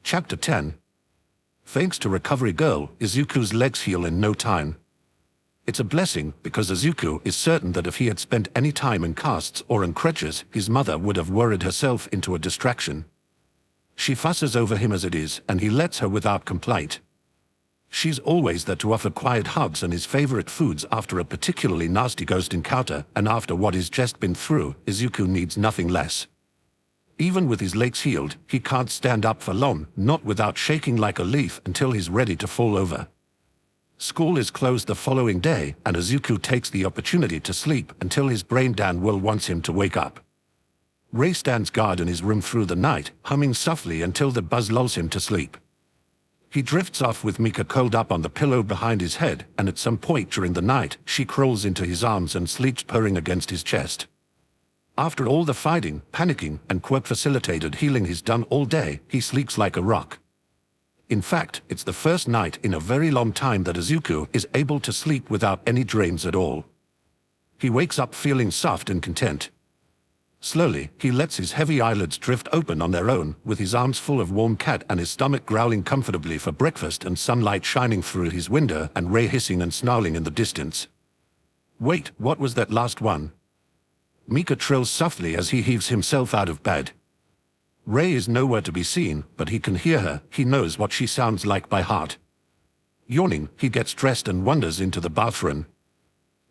Chapter 10. Thanks to Recovery Girl, Izuku's legs heal in no time. It's a blessing because Izuku is certain that if he had spent any time in casts or in crutches, his mother would have worried herself into a distraction. She fusses over him as it is, and he lets her without complaint. She's always there to offer quiet hugs and his favorite foods after a particularly nasty ghost encounter, and after what he's just been through, Izuku needs nothing less. Even with his legs healed, he can't stand up for long, not without shaking like a leaf until he's ready to fall over. School is closed the following day, and Izuku takes the opportunity to sleep until his brain Dan will wants him to wake up. Ray stands guard in his room through the night, humming softly until the buzz lulls him to sleep. He drifts off with Mika curled up on the pillow behind his head, and at some point during the night, she crawls into his arms and sleeps purring against his chest. After all the fighting, panicking, and quirk-facilitated healing he's done all day, he sleeps like a rock. In fact, it's the first night in a very long time that Izuku is able to sleep without any dreams at all. He wakes up feeling soft and content. Slowly, he lets his heavy eyelids drift open on their own, with his arms full of warm cat and his stomach growling comfortably for breakfast and sunlight shining through his window and Ray hissing and snarling in the distance. Wait, what was that last one? Mika trills softly as he heaves himself out of bed. Ray is nowhere to be seen, but he can hear her. He knows what she sounds like by heart. Yawning, he gets dressed and wanders into the bathroom.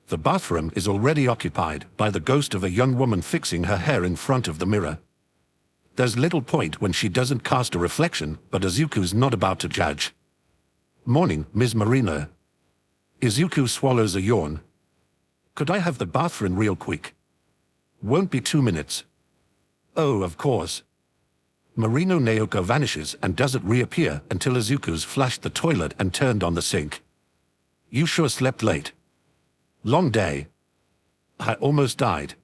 The bathroom is already occupied by the ghost of a young woman fixing her hair in front of the mirror. There's little point when she doesn't cast a reflection, but Izuku's not about to judge. Morning, Ms. Marino. Izuku swallows a yawn. Could I have the bathroom real quick? Won't be 2 minutes. Oh, of course. Marino Naoko vanishes and doesn't reappear until Izuku's flushed the toilet and turned on the sink. You sure slept late. Long day. I almost died.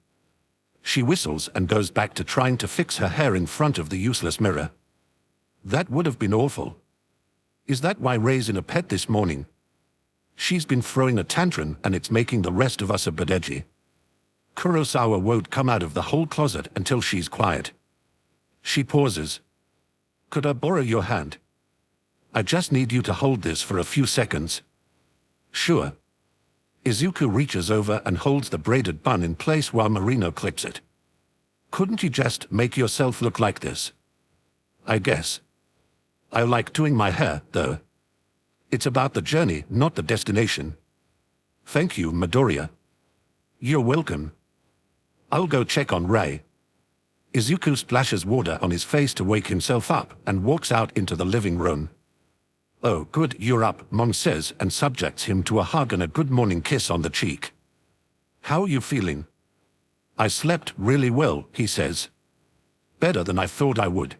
She whistles and goes back to trying to fix her hair in front of the useless mirror. That would have been awful. Is that why Ray's in a pet this morning? She's been throwing a tantrum and it's making the rest of us a bit edgy. Kurosawa won't come out of the whole closet until she's quiet. She pauses. Could I borrow your hand? I just need you to hold this for a few seconds. Sure. Izuku reaches over and holds the braided bun in place while Marino clips it. Couldn't you just make yourself look like this? I guess. I like doing my hair, though. It's about the journey, not the destination. Thank you, Midoriya. You're welcome. I'll go check on Ray. Izuku splashes water on his face to wake himself up and walks out into the living room. Oh, good, you're up, Mom says, and subjects him to a hug and a good morning kiss on the cheek. How are you feeling? I slept really well, he says. Better than I thought I would.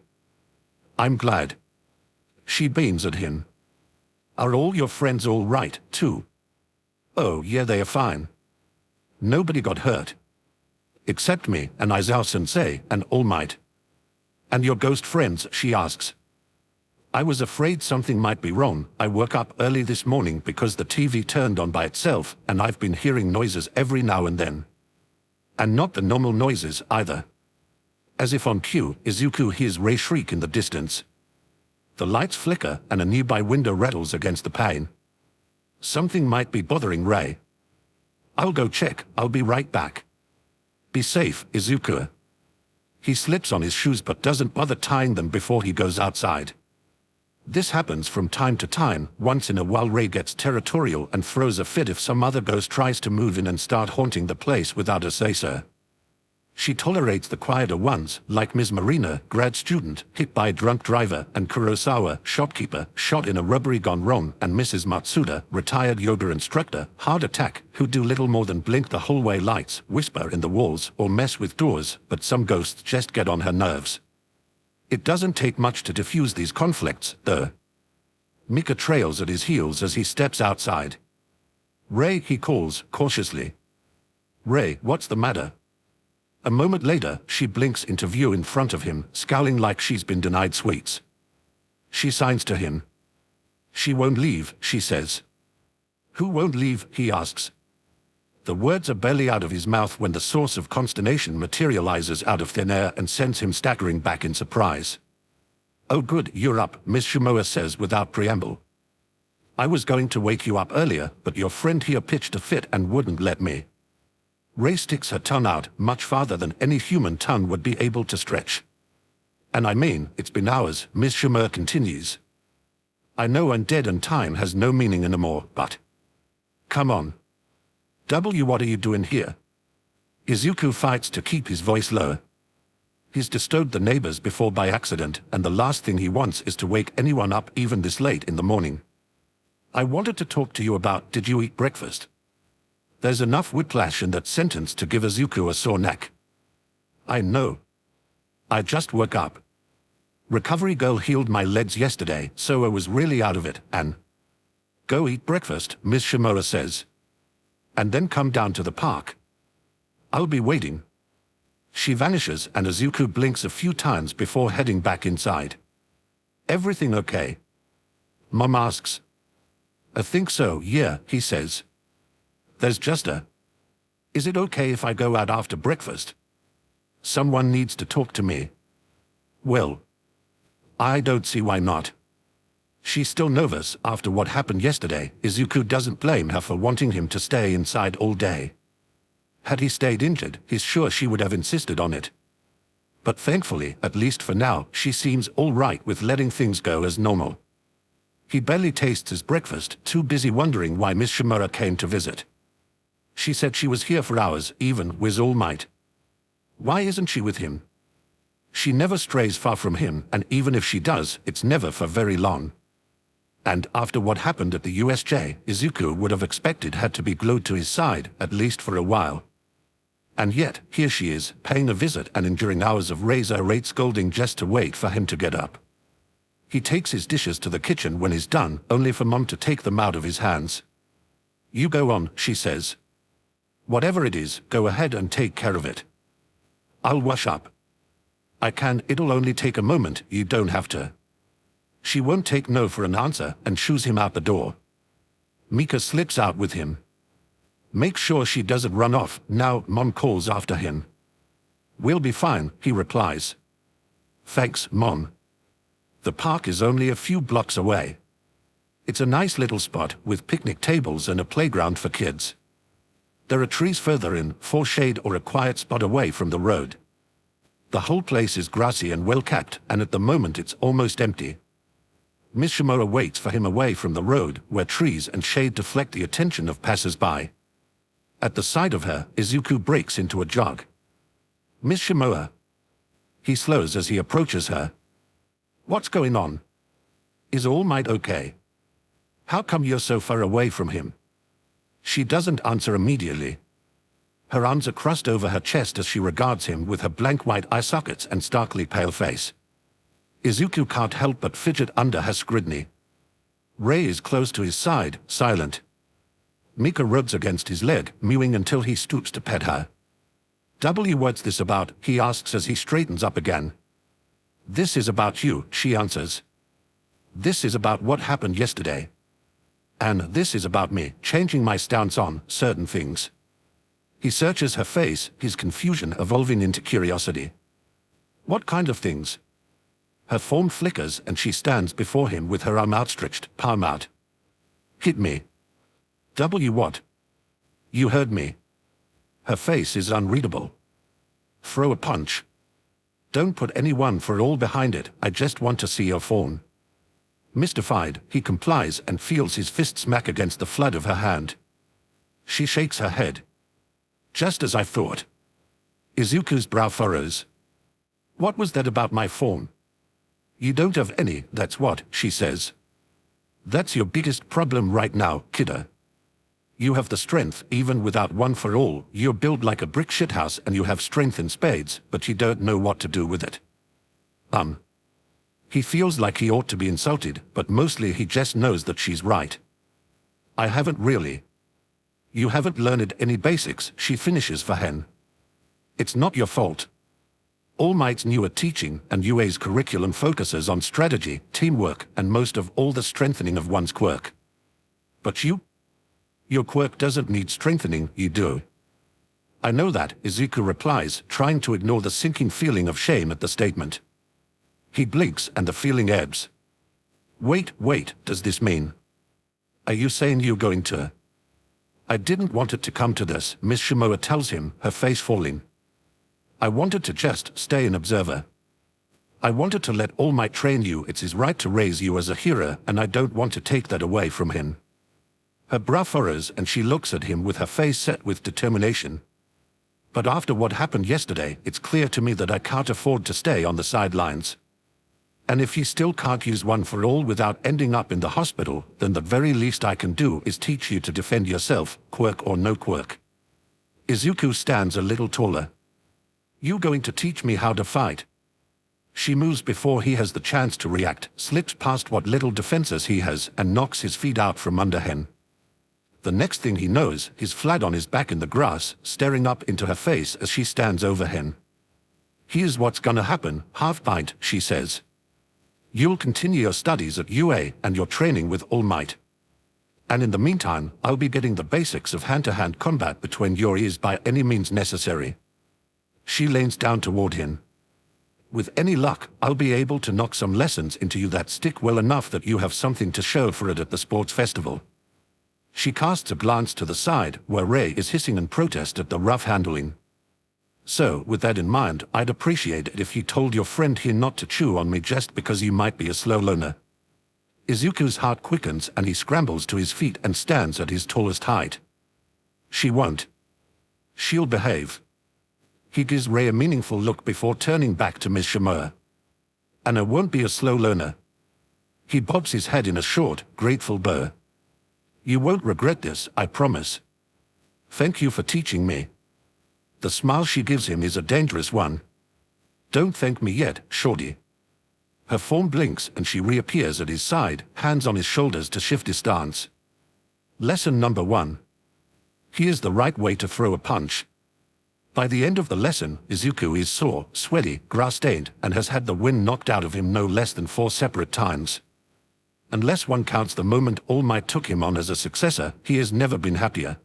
I'm glad. She beams at him. Are all your friends all right, too? Oh, yeah, they are fine. Nobody got hurt. Except me, and Aizawa-sensei, and All Might. And your ghost friends, she asks. I was afraid something might be wrong. I woke up early this morning because the TV turned on by itself, and I've been hearing noises every now and then. And not the normal noises, either. As if on cue, Izuku hears Ray shriek in the distance. The lights flicker, and a nearby window rattles against the pane. Something might be bothering Ray. I'll go check, I'll be right back. Be safe, Izuku. He slips on his shoes but doesn't bother tying them before he goes outside. This happens from time to time. Once in a while Ray gets territorial and throws a fit if some other ghost tries to move in and start haunting the place without a say-so. She tolerates the quieter ones, like Ms. Marina, grad student, hit by a drunk driver, and Kurosawa, shopkeeper, shot in a robbery gone wrong, and Mrs. Matsuda, retired yoga instructor, heart attack, who do little more than blink the hallway lights, whisper in the walls, or mess with doors, but some ghosts just get on her nerves. It doesn't take much to diffuse these conflicts, though. Mika trails at his heels as he steps outside. Ray, he calls, cautiously. Ray, what's the matter? A moment later, she blinks into view in front of him, scowling like she's been denied sweets. She signs to him. She won't leave, she says. Who won't leave, he asks. The words are barely out of his mouth when the source of consternation materializes out of thin air and sends him staggering back in surprise. Oh good, you're up, Miss Shimoa says without preamble. I was going to wake you up earlier, but your friend here pitched a fit and wouldn't let me. Ray sticks her tongue out much farther than any human tongue would be able to stretch. And I mean, it's been hours, Miss Shimoa continues. I know undead and time has no meaning anymore, but... Come on. W, what are you doing here? Izuku fights to keep his voice lower. He's disturbed the neighbors before by accident, and the last thing he wants is to wake anyone up even this late in the morning. I wanted to talk to you about, did you eat breakfast? There's enough whiplash in that sentence to give Izuku a sore neck. I know. I just woke up. Recovery girl healed my legs yesterday, so I was really out of it, and... Go eat breakfast, Miss Shimoa says. And then come down to the park. I'll be waiting. She vanishes and Izuku blinks a few times before heading back inside. Everything okay? Mom asks. I think so, yeah, he says. There's just a... Is it okay if I go out after breakfast? Someone needs to talk to me. Well, I don't see why not. She's still nervous after what happened yesterday. Izuku doesn't blame her for wanting him to stay inside all day. Had he stayed injured, he's sure she would have insisted on it. But thankfully, at least for now, she seems all right with letting things go as normal. He barely tastes his breakfast, too busy wondering why Miss Shimoa came to visit. She said she was here for hours, even with All Might. Why isn't she with him? She never strays far from him, and even if she does, it's never for very long. And after what happened at the USJ, Izuku would have expected her to be glued to his side, at least for a while. And yet, here she is, paying a visit and enduring hours of razor-rate scolding just to wait for him to get up. He takes his dishes to the kitchen when he's done, only for Mom to take them out of his hands. You go on, she says. Whatever it is, go ahead and take care of it. I'll wash up. I can, it'll only take a moment, you don't have to. She won't take no for an answer and shoos him out the door. Mika slips out with him. Make sure she doesn't run off, now, Mom calls after him. We'll be fine, he replies. Thanks, Mom. The park is only a few blocks away. It's a nice little spot with picnic tables and a playground for kids. There are trees further in, for shade or a quiet spot away from the road. The whole place is grassy and well-kept, and at the moment it's almost empty. Miss Shimoa waits for him away from the road, where trees and shade deflect the attention of passers-by. At the sight of her, Izuku breaks into a jog. Miss Shimoa. He slows as he approaches her. What's going on? Is All Might okay? How come you're so far away from him? She doesn't answer immediately. Her arms are crossed over her chest as she regards him with her blank white eye sockets and starkly pale face. Izuku can't help but fidget under her scrutiny. Ray is close to his side, silent. Mika rubs against his leg, mewing until he stoops to pet her. What's this about? He asks as he straightens up again. This is about you, she answers. This is about what happened yesterday. And this is about me, changing my stance on certain things. He searches her face, his confusion evolving into curiosity. What kind of things? Her form flickers and she stands before him with her arm outstretched, palm out. Hit me. What? You heard me. Her face is unreadable. Throw a punch. Don't put anyone for all behind it, I just want to see your form. Mystified, he complies and feels his fist smack against the flood of her hand. She shakes her head. Just as I thought. Izuku's brow furrows. What was that about my form? You don't have any, that's what, she says. That's your biggest problem right now, kiddo. You have the strength, even without one for all. You're built like a brick shithouse and you have strength in spades, but you don't know what to do with it. He feels like he ought to be insulted, but mostly he just knows that she's right. I haven't really. You haven't learned any basics, she finishes for Hen. It's not your fault. All Might's new at teaching, and UA's curriculum focuses on strategy, teamwork, and most of all the strengthening of one's quirk. But you? Your quirk doesn't need strengthening, you do. I know that, Izuku replies, trying to ignore the sinking feeling of shame at the statement. He blinks and the feeling ebbs. Wait, does this mean? Are you saying you're going to? I didn't want it to come to this, Miss Shimoa tells him, her face falling. I wanted to just stay an observer. I wanted to let All Might train you. It's his right to raise you as a hero, and I don't want to take that away from him. Her brow furrows and she looks at him with her face set with determination. But after what happened yesterday, it's clear to me that I can't afford to stay on the sidelines. And if you still can't use one for all without ending up in the hospital, then the very least I can do is teach you to defend yourself, quirk or no quirk. Izuku stands a little taller. You going to teach me how to fight? She moves before he has the chance to react, slips past what little defenses he has, and knocks his feet out from under him. The next thing he knows, he's flat on his back in the grass, staring up into her face as she stands over him. Here's what's gonna happen, half-pint, she says. You'll continue your studies at UA and your training with All Might. And in the meantime, I'll be getting the basics of hand-to-hand combat between your ears by any means necessary. She leans down toward him. With any luck, I'll be able to knock some lessons into you that stick well enough that you have something to show for it at the sports festival. She casts a glance to the side, where Ray is hissing in protest at the rough handling. So, with that in mind, I'd appreciate it if you told your friend here not to chew on me just because you might be a slow learner. Izuku's heart quickens and he scrambles to his feet and stands at his tallest height. She won't. She'll behave. He gives Ray a meaningful look before turning back to Miss Shimoa. And I won't be a slow learner. He bobs his head in a short, grateful bow. You won't regret this, I promise. Thank you for teaching me. The smile she gives him is a dangerous one. Don't thank me yet, shorty. Her form blinks and she reappears at his side, hands on his shoulders to shift his stance. Lesson number 1. Here's the right way to throw a punch. By the end of the lesson, Izuku is sore, sweaty, grass-stained, and has had the wind knocked out of him no less than 4 separate times. Unless one counts the moment All Might took him on as a successor, he has never been happier.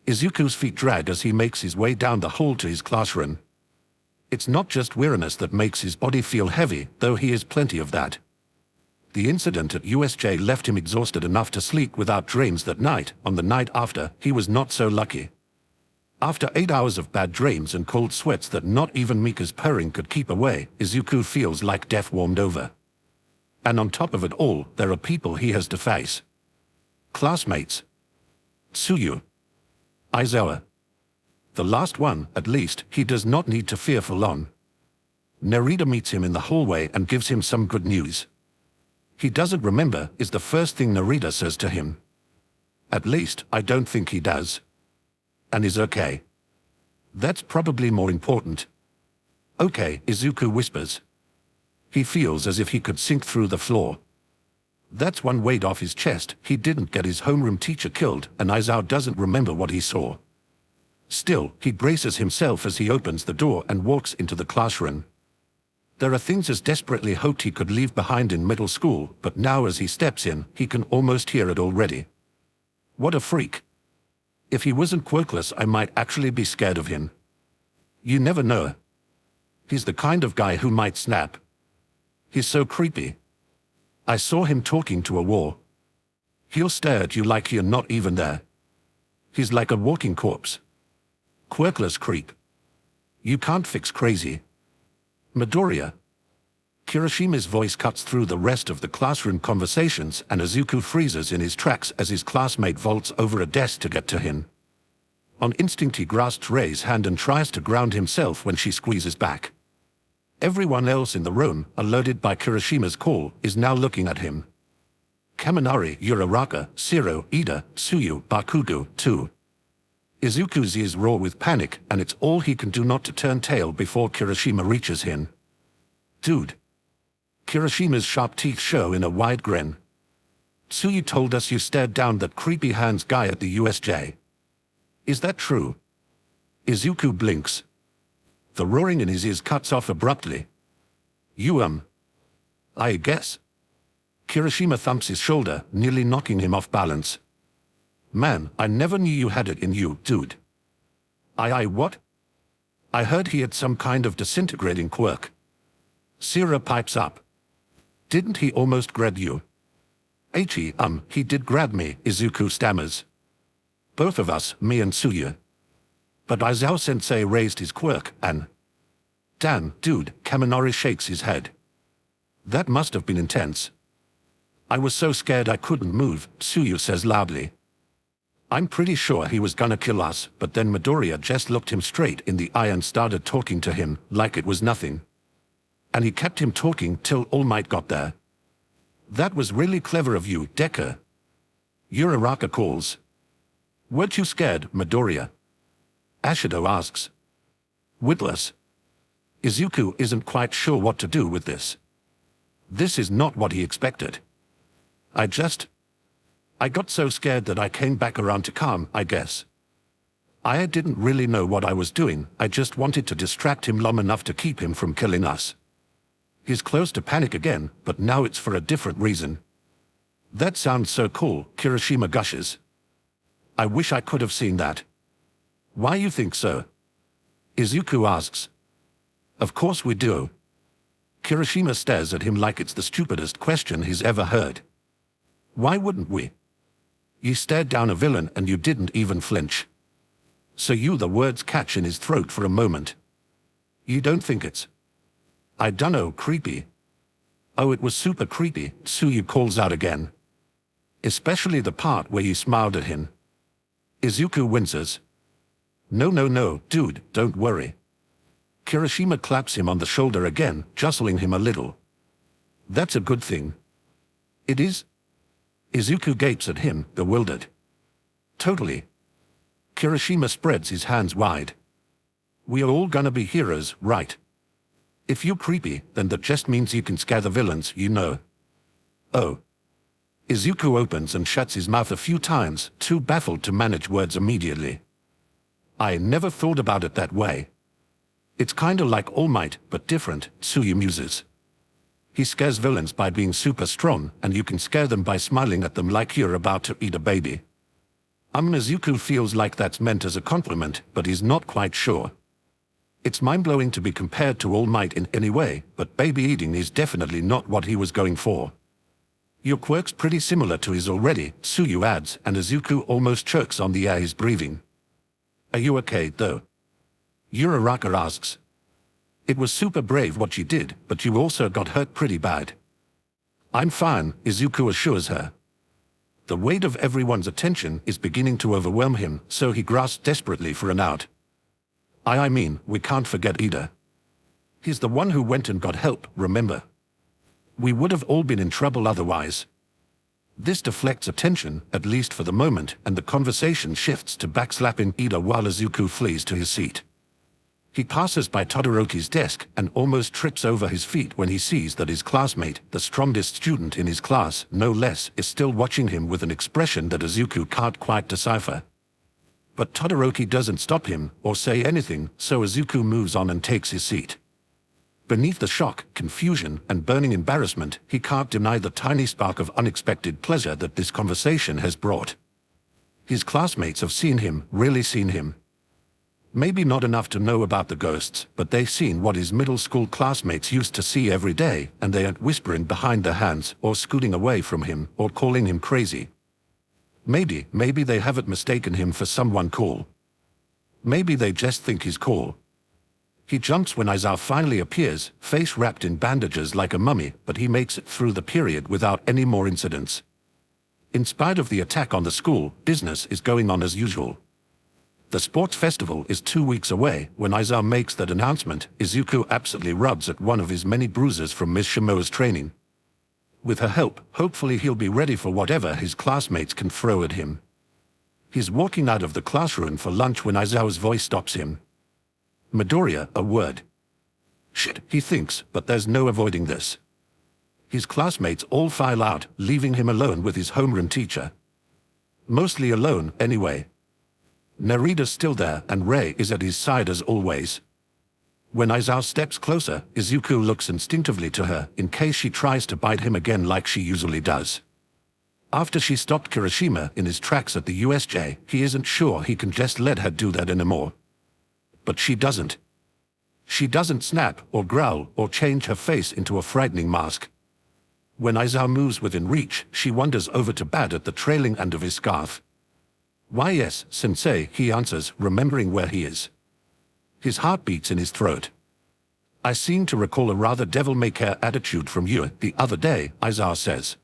Izuku's feet drag as he makes his way down the hall to his classroom. It's not just weariness that makes his body feel heavy, though he has plenty of that. The incident at USJ left him exhausted enough to sleep without dreams that night. On the night after, he was not so lucky. After 8 hours of bad dreams and cold sweats that not even Mika's purring could keep away, Izuku feels like death warmed over. And on top of it all, there are people he has to face. Classmates. Tsuyu. Aizawa. The last one, at least, he does not need to fear for long. Narita meets him in the hallway and gives him some good news. He doesn't remember is the first thing Narita says to him. At least, I don't think he does. And is okay. That's probably more important. Okay, Izuku whispers. He feels as if he could sink through the floor. That's one weight off his chest. He didn't get his homeroom teacher killed, and Aizawa doesn't remember what he saw. Still, he braces himself as he opens the door and walks into the classroom. There are things as desperately hoped he could leave behind in middle school, but now as he steps in, he can almost hear it already. What a freak. If he wasn't quirkless, I might actually be scared of him. You never know. He's the kind of guy who might snap. He's so creepy. I saw him talking to a wall. He'll stare at you like you're not even there. He's like a walking corpse. Quirkless creep. You can't fix crazy. Midoriya. Kirishima's voice cuts through the rest of the classroom conversations and Izuku freezes in his tracks as his classmate vaults over a desk to get to him. On instinct he grasps Rei's hand and tries to ground himself when she squeezes back. Everyone else in the room, alerted by Kirishima's call, is now looking at him. Kaminari, Uraraka, Shiro, Ida, Tsuyu, Bakugo, too. Izuku's ears roar with panic, and it's all he can do not to turn tail before Kirishima reaches him. Dude. Kirishima's sharp teeth show in a wide grin. Tsuyu told us you stared down that creepy hands guy at the USJ. Is that true? Izuku blinks. The roaring in his ears cuts off abruptly. You I guess. Kirishima thumps his shoulder, nearly knocking him off balance. Man, I never knew you had it in you, dude. What? I heard he had some kind of disintegrating quirk. Sierra pipes up. Didn't he almost grab you? He did grab me, Izuku stammers. Both of us, me and Tsuyu. But Aizawa-sensei raised his quirk and... Damn, dude, Kaminari shakes his head. That must have been intense. I was so scared I couldn't move, Tsuyu says loudly. I'm pretty sure he was gonna kill us, but then Midoriya just looked him straight in the eye and started talking to him, like it was nothing. And he kept him talking till All Might got there. That was really clever of you, Decker. Uraraka calls. Weren't you scared, Midoriya? Ashido asks. Witless. Izuku isn't quite sure what to do with this. This is not what he expected. I got so scared that I came back around to calm, I guess. I didn't really know what I was doing, I just wanted to distract him long enough to keep him from killing us. He's close to panic again, but now it's for a different reason. That sounds so cool, Kirishima gushes. I wish I could have seen that. Why you think so? Izuku asks. Of course we do. Kirishima stares at him like it's the stupidest question he's ever heard. Why wouldn't we? You stared down a villain and you didn't even flinch. So the words catch in his throat for a moment. You don't think it's... I dunno, creepy. Oh, it was super creepy, Tsuyu calls out again. Especially the part where you smiled at him. Izuku winces. No, dude, don't worry. Kirishima claps him on the shoulder again, jostling him a little. That's a good thing. It is? Izuku gapes at him, bewildered. Totally. Kirishima spreads his hands wide. We are all gonna be heroes, right? If you're creepy, then that just means you can scare the villains, you know. Oh. Izuku opens and shuts his mouth a few times, too baffled to manage words immediately. I never thought about it that way. It's kinda like All Might, but different, Tsuyu muses. He scares villains by being super strong, and you can scare them by smiling at them like you're about to eat a baby. Izuku feels like that's meant as a compliment, but he's not quite sure. It's mind-blowing to be compared to All Might in any way, but baby eating is definitely not what he was going for. Your quirk's pretty similar to his already, Tsuyu adds, and Izuku almost chokes on the air he's breathing. Are you okay, though? Uraraka asks. It was super brave what you did, but you also got hurt pretty bad. I'm fine, Izuku assures her. The weight of everyone's attention is beginning to overwhelm him, so he grasps desperately for an out. I mean, we can't forget Ida. He's the one who went and got help, remember? We would have all been in trouble otherwise. This deflects attention, at least for the moment, and the conversation shifts to backslapping Ida while Izuku flees to his seat. He passes by Todoroki's desk and almost trips over his feet when he sees that his classmate, the strongest student in his class, no less, is still watching him with an expression that Izuku can't quite decipher. But Todoroki doesn't stop him or say anything, so Izuku moves on and takes his seat. Beneath the shock, confusion, and burning embarrassment, he can't deny the tiny spark of unexpected pleasure that this conversation has brought. His classmates have seen him, really seen him. Maybe not enough to know about the ghosts, but they've seen what his middle school classmates used to see every day, and they aren't whispering behind their hands, or scooting away from him, or calling him crazy. Maybe they haven't mistaken him for someone cool. Maybe they just think he's cool. He jumps when Aizawa finally appears, face wrapped in bandages like a mummy, but he makes it through the period without any more incidents. In spite of the attack on the school, business is going on as usual. The sports festival is 2 weeks away. When Aizawa makes that announcement, Izuku absently rubs at one of his many bruises from Ms. Shimo's training. With her help, hopefully he'll be ready for whatever his classmates can throw at him. He's walking out of the classroom for lunch when Aizawa's voice stops him. Midoriya, a word. Shit, he thinks, but there's no avoiding this. His classmates all file out, leaving him alone with his homeroom teacher. Mostly alone, anyway. Narida's still there, and Rei is at his side as always. When Aizawa steps closer, Izuku looks instinctively to her, in case she tries to bite him again like she usually does. After she stopped Kirishima in his tracks at the USJ, he isn't sure he can just let her do that anymore. But she doesn't. She doesn't snap or growl or change her face into a frightening mask. When Aizawa moves within reach, she wanders over to bat at the trailing end of his scarf. "Why yes, sensei," he answers, remembering where he is. His heart beats in his throat. "I seem to recall a rather devil-may-care attitude from you the other day," Aizawa says.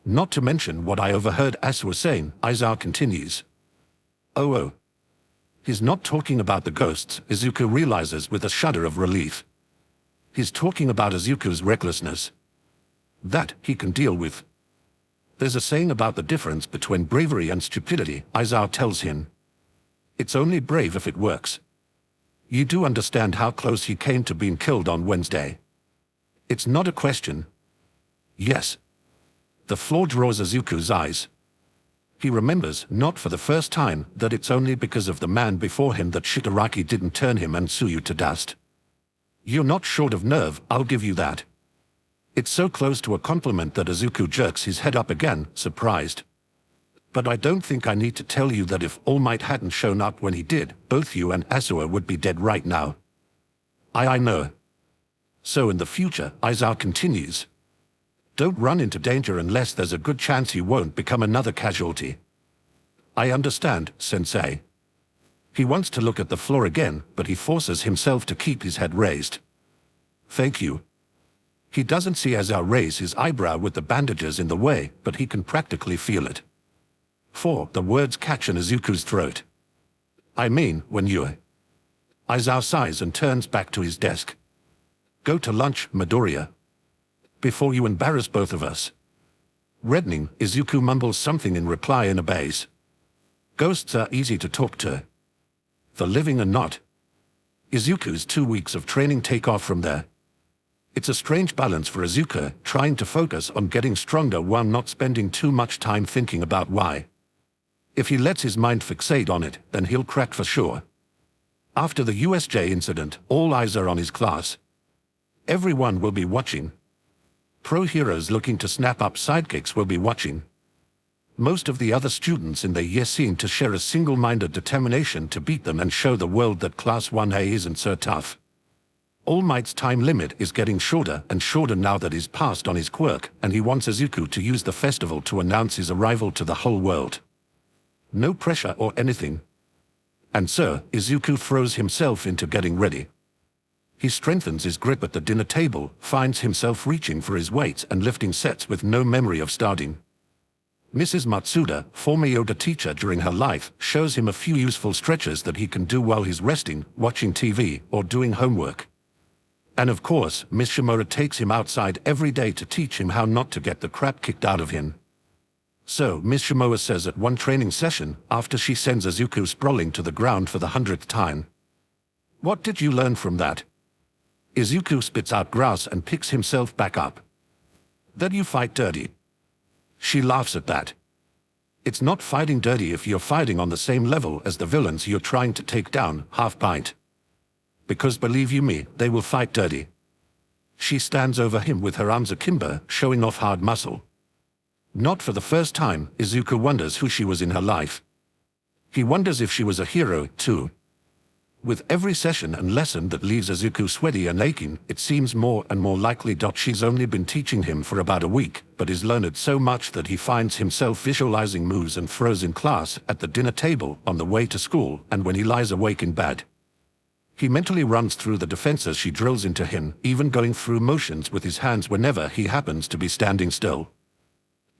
Not to mention what I overheard Asua saying," Aizawa continues. Oh. He's not talking about the ghosts," Izuku realizes with a shudder of relief. He's talking about Izuku's recklessness. That he can deal with. There's a saying about the difference between bravery and stupidity, Aizawa tells him. It's only brave if it works. You do understand how close he came to being killed on Wednesday. It's not a question. Yes. The floor draws Izuku's eyes. He remembers, not for the first time, that it's only because of the man before him that Shigaraki didn't turn him and Tsuyu to dust. You're not short of nerve, I'll give you that. It's so close to a compliment that Izuku jerks his head up again, surprised. But I don't think I need to tell you that if All Might hadn't shown up when he did, both you and Asua would be dead right now. I know. So in the future, Aizawa continues. Don't run into danger unless there's a good chance you won't become another casualty. I understand, sensei. He wants to look at the floor again, but he forces himself to keep his head raised. Thank you. He doesn't see Aizawa raise his eyebrow with the bandages in the way, but he can practically feel it. The words catch in Izuku's throat. I mean, when you... Aizawa sighs and turns back to his desk. Go to lunch, Midoriya. Before you embarrass both of us. Reddening, Izuku mumbles something in reply and obeys. Ghosts are easy to talk to. The living are not. Izuku's 2 weeks of training take off from there. It's a strange balance for Izuku, trying to focus on getting stronger while not spending too much time thinking about why. If he lets his mind fixate on it, then he'll crack for sure. After the USJ incident, all eyes are on his class. Everyone will be watching. Pro heroes looking to snap up sidekicks will be watching. Most of the other students in the year seem to share a single-minded determination to beat them and show the world that Class 1A isn't so tough. All Might's time limit is getting shorter and shorter now that he's passed on his quirk, and he wants Izuku to use the festival to announce his arrival to the whole world. No pressure or anything. And so, Izuku throws himself into getting ready. He strengthens his grip at the dinner table, finds himself reaching for his weights and lifting sets with no memory of starting. Mrs. Matsuda, former yoga teacher during her life, shows him a few useful stretches that he can do while he's resting, watching TV, or doing homework. And of course, Miss Shimura takes him outside every day to teach him how not to get the crap kicked out of him. So, Miss Shimura says at one training session, after she sends Izuku sprawling to the ground for the 100th time. What did you learn from that? Izuku spits out grass and picks himself back up. That you fight dirty. She laughs at that. It's not fighting dirty if you're fighting on the same level as the villains you're trying to take down, half-pint. Because believe you me, they will fight dirty. She stands over him with her arms akimbo, showing off hard muscle. Not for the first time, Izuku wonders who she was in her life. He wonders if she was a hero, too. With every session and lesson that leaves Izuku sweaty and aching, it seems more and more likely that she's only been teaching him for about a week, but has learned so much that he finds himself visualizing moves and throws in class, at the dinner table, on the way to school, and when he lies awake in bed. He mentally runs through the defenses she drills into him, even going through motions with his hands whenever he happens to be standing still.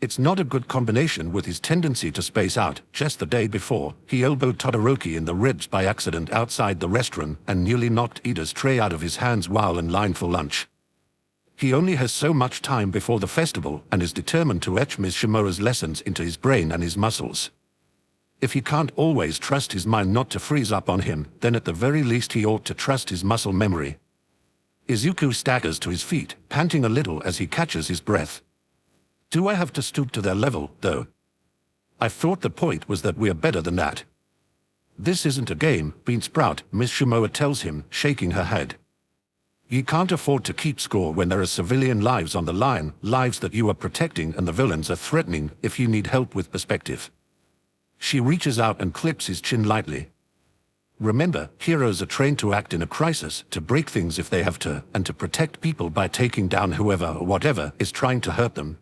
It's not a good combination with his tendency to space out. Just the day before, he elbowed Todoroki in the ribs by accident outside the restaurant and nearly knocked Ida's tray out of his hands while in line for lunch. He only has so much time before the festival and is determined to etch Ms. Shimura's lessons into his brain and his muscles. If he can't always trust his mind not to freeze up on him, then at the very least he ought to trust his muscle memory. Izuku staggers to his feet, panting a little as he catches his breath. Do I have to stoop to their level, though? I thought the point was that we're better than that. This isn't a game, Beansprout, Miss Shimura tells him, shaking her head. You can't afford to keep score when there are civilian lives on the line, lives that you are protecting and the villains are threatening if you need help with perspective. She reaches out and clips his chin lightly. Remember, heroes are trained to act in a crisis, to break things if they have to, and to protect people by taking down whoever or whatever is trying to hurt them.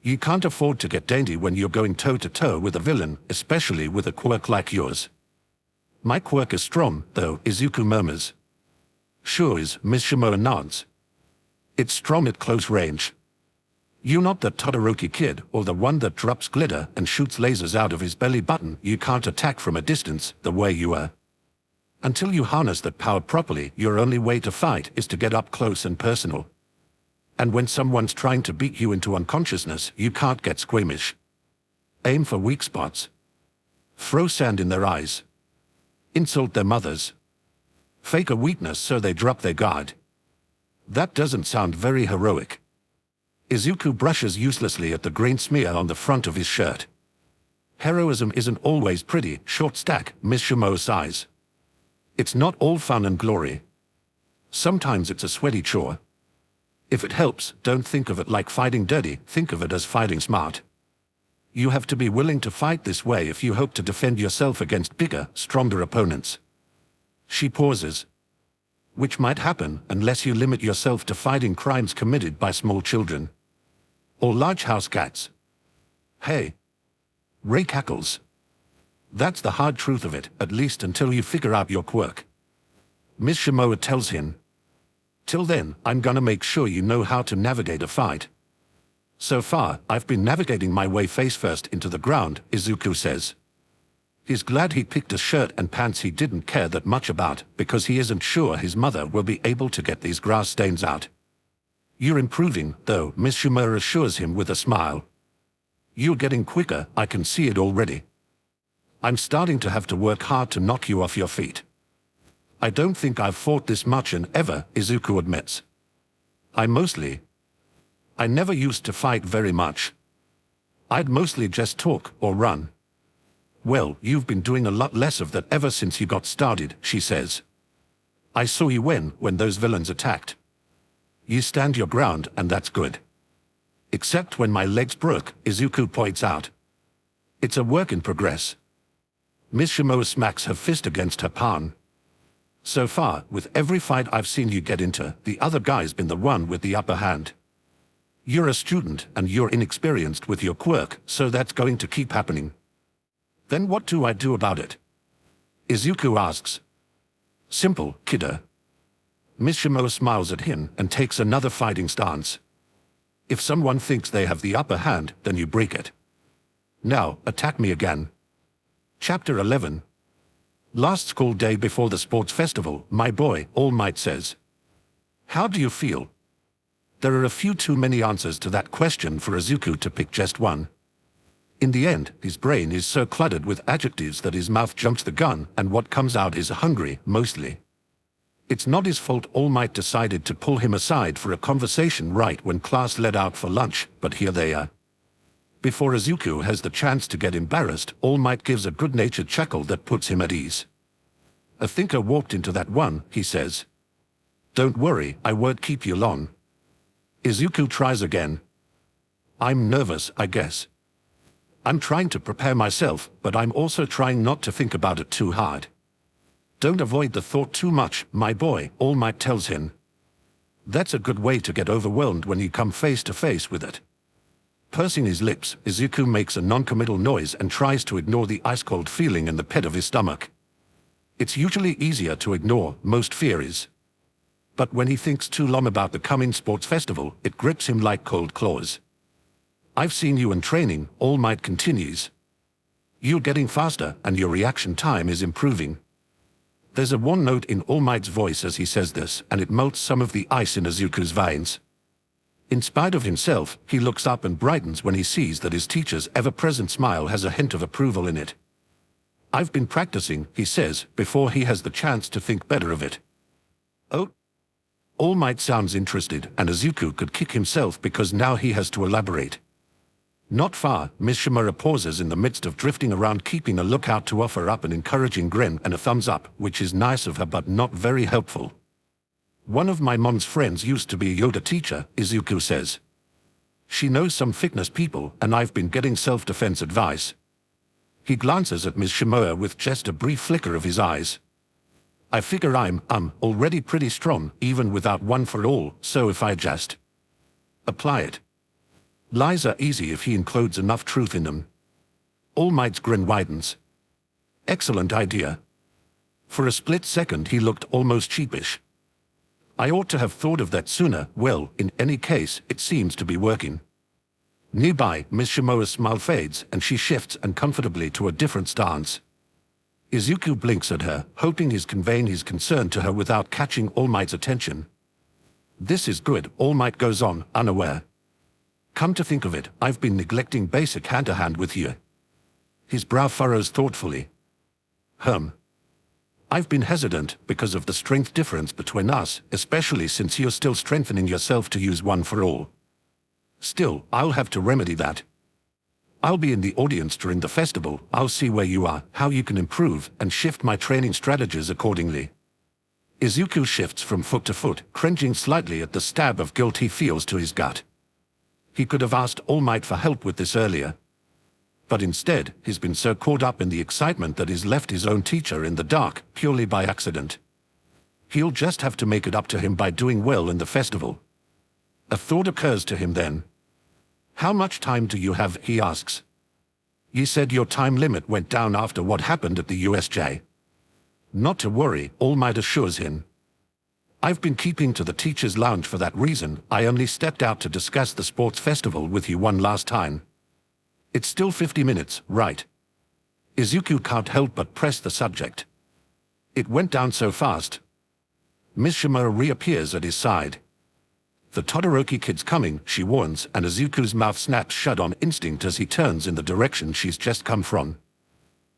You can't afford to get dainty when you're going toe-to-toe with a villain, especially with a quirk like yours. My quirk is strong, though, Izuku murmurs. Sure is, Mishima nods. It's strong at close range. You're not the Todoroki kid, or the one that drops glitter and shoots lasers out of his belly button. You can't attack from a distance, the way you are. Until you harness that power properly, your only way to fight is to get up close and personal. And when someone's trying to beat you into unconsciousness, you can't get squeamish. Aim for weak spots. Throw sand in their eyes. Insult their mothers. Fake a weakness so they drop their guard. That doesn't sound very heroic. Izuku brushes uselessly at the grain smear on the front of his shirt. Heroism isn't always pretty, short stack, Mishima sighs. It's not all fun and glory. Sometimes it's a sweaty chore. If it helps, don't think of it like fighting dirty, think of it as fighting smart. You have to be willing to fight this way if you hope to defend yourself against bigger, stronger opponents. She pauses. Which might happen unless you limit yourself to fighting crimes committed by small children. Or large house cats. Hey. Ray cackles. That's the hard truth of it, at least until you figure out your quirk. Miss Shimoa tells him. Till then, I'm gonna make sure you know how to navigate a fight. So far, I've been navigating my way face first into the ground, Izuku says. He's glad he picked a shirt and pants he didn't care that much about, because he isn't sure his mother will be able to get these grass stains out. You're improving, though, Miss Shimoa assures him with a smile. You're getting quicker, I can see it already. I'm starting to have to work hard to knock you off your feet. I don't think I've fought this much in ever, Izuku admits. I never used to fight very much. I'd mostly just talk or run. Well, you've been doing a lot less of that ever since you got started, she says. I saw you when those villains attacked. You stand your ground, and that's good. Except when my legs broke, Izuku points out. It's a work in progress. Miss Shimoa smacks her fist against her palm. So far, with every fight I've seen you get into, the other guy's been the one with the upper hand. You're a student, and you're inexperienced with your quirk, so that's going to keep happening. Then what do I do about it? Izuku asks. Simple, kiddo. Miss Shimoa smiles at him and takes another fighting stance. If someone thinks they have the upper hand, then you break it. Now, attack me again. Chapter 11. Last school day before the sports festival, my boy, All Might says. How do you feel? There are a few too many answers to that question for Izuku to pick just one. In the end, his brain is so cluttered with adjectives that his mouth jumps the gun, and what comes out is hungry, mostly. It's not his fault All Might decided to pull him aside for a conversation right when class let out for lunch, but here they are. Before Izuku has the chance to get embarrassed, All Might gives a good-natured chuckle that puts him at ease. A thinker walked into that one, he says. Don't worry, I won't keep you long. Izuku tries again. I'm nervous, I guess. I'm trying to prepare myself, but I'm also trying not to think about it too hard. Don't avoid the thought too much, my boy, All Might tells him. That's a good way to get overwhelmed when you come face to face with it. Pursing his lips, Izuku makes a non-committal noise and tries to ignore the ice-cold feeling in the pit of his stomach. It's usually easier to ignore, most fear is. But when he thinks too long about the coming sports festival, it grips him like cold claws. I've seen you in training, All Might continues. You're getting faster, and your reaction time is improving. There's a warm note in All Might's voice as he says this, and it melts some of the ice in Izuku's veins. In spite of himself, he looks up and brightens when he sees that his teacher's ever-present smile has a hint of approval in it. I've been practicing, he says, before he has the chance to think better of it. Oh. All Might sounds interested, and Izuku could kick himself because now he has to elaborate. Not far, Miss Shimura pauses in the midst of drifting around, keeping a lookout to offer up an encouraging grin and a thumbs up, which is nice of her but not very helpful. One of my mom's friends used to be a yoga teacher, Izuku says. She knows some fitness people, and I've been getting self-defense advice. He glances at Ms. Shimoa with just a brief flicker of his eyes. I figure I'm already pretty strong, even without one for all, so if I just apply it. Lies are easy if he includes enough truth in them. All Might's grin widens. Excellent idea. For a split second he looked almost sheepish. I ought to have thought of that sooner. Well, in any case, it seems to be working. Nearby, Miss Shimoa's smile fades and she shifts uncomfortably to a different stance. Izuku blinks at her, hoping he's conveying his concern to her without catching All Might's attention. This is good, All Might goes on, unaware. Come to think of it, I've been neglecting basic hand-to-hand with you. His brow furrows thoughtfully. I've been hesitant because of the strength difference between us, especially since you're still strengthening yourself to use one for all. Still, I'll have to remedy that. I'll be in the audience during the festival. I'll see where you are, how you can improve, and shift my training strategies accordingly. Izuku shifts from foot to foot, cringing slightly at the stab of guilt he feels to his gut. He could have asked All Might for help with this earlier. But instead, he's been so caught up in the excitement that he's left his own teacher in the dark, purely by accident. He'll just have to make it up to him by doing well in the festival. A thought occurs to him then. How much time do you have, he asks. You said your time limit went down after what happened at the USJ. Not to worry, All Might assures him. I've been keeping to the teacher's lounge for that reason. I only stepped out to discuss the sports festival with you one last time. It's still 50 minutes, right? Izuku can't help but press the subject. It went down so fast. Miss Shimoa reappears at his side. The Todoroki kid's coming, she warns, and Izuku's mouth snaps shut on instinct as he turns in the direction she's just come from.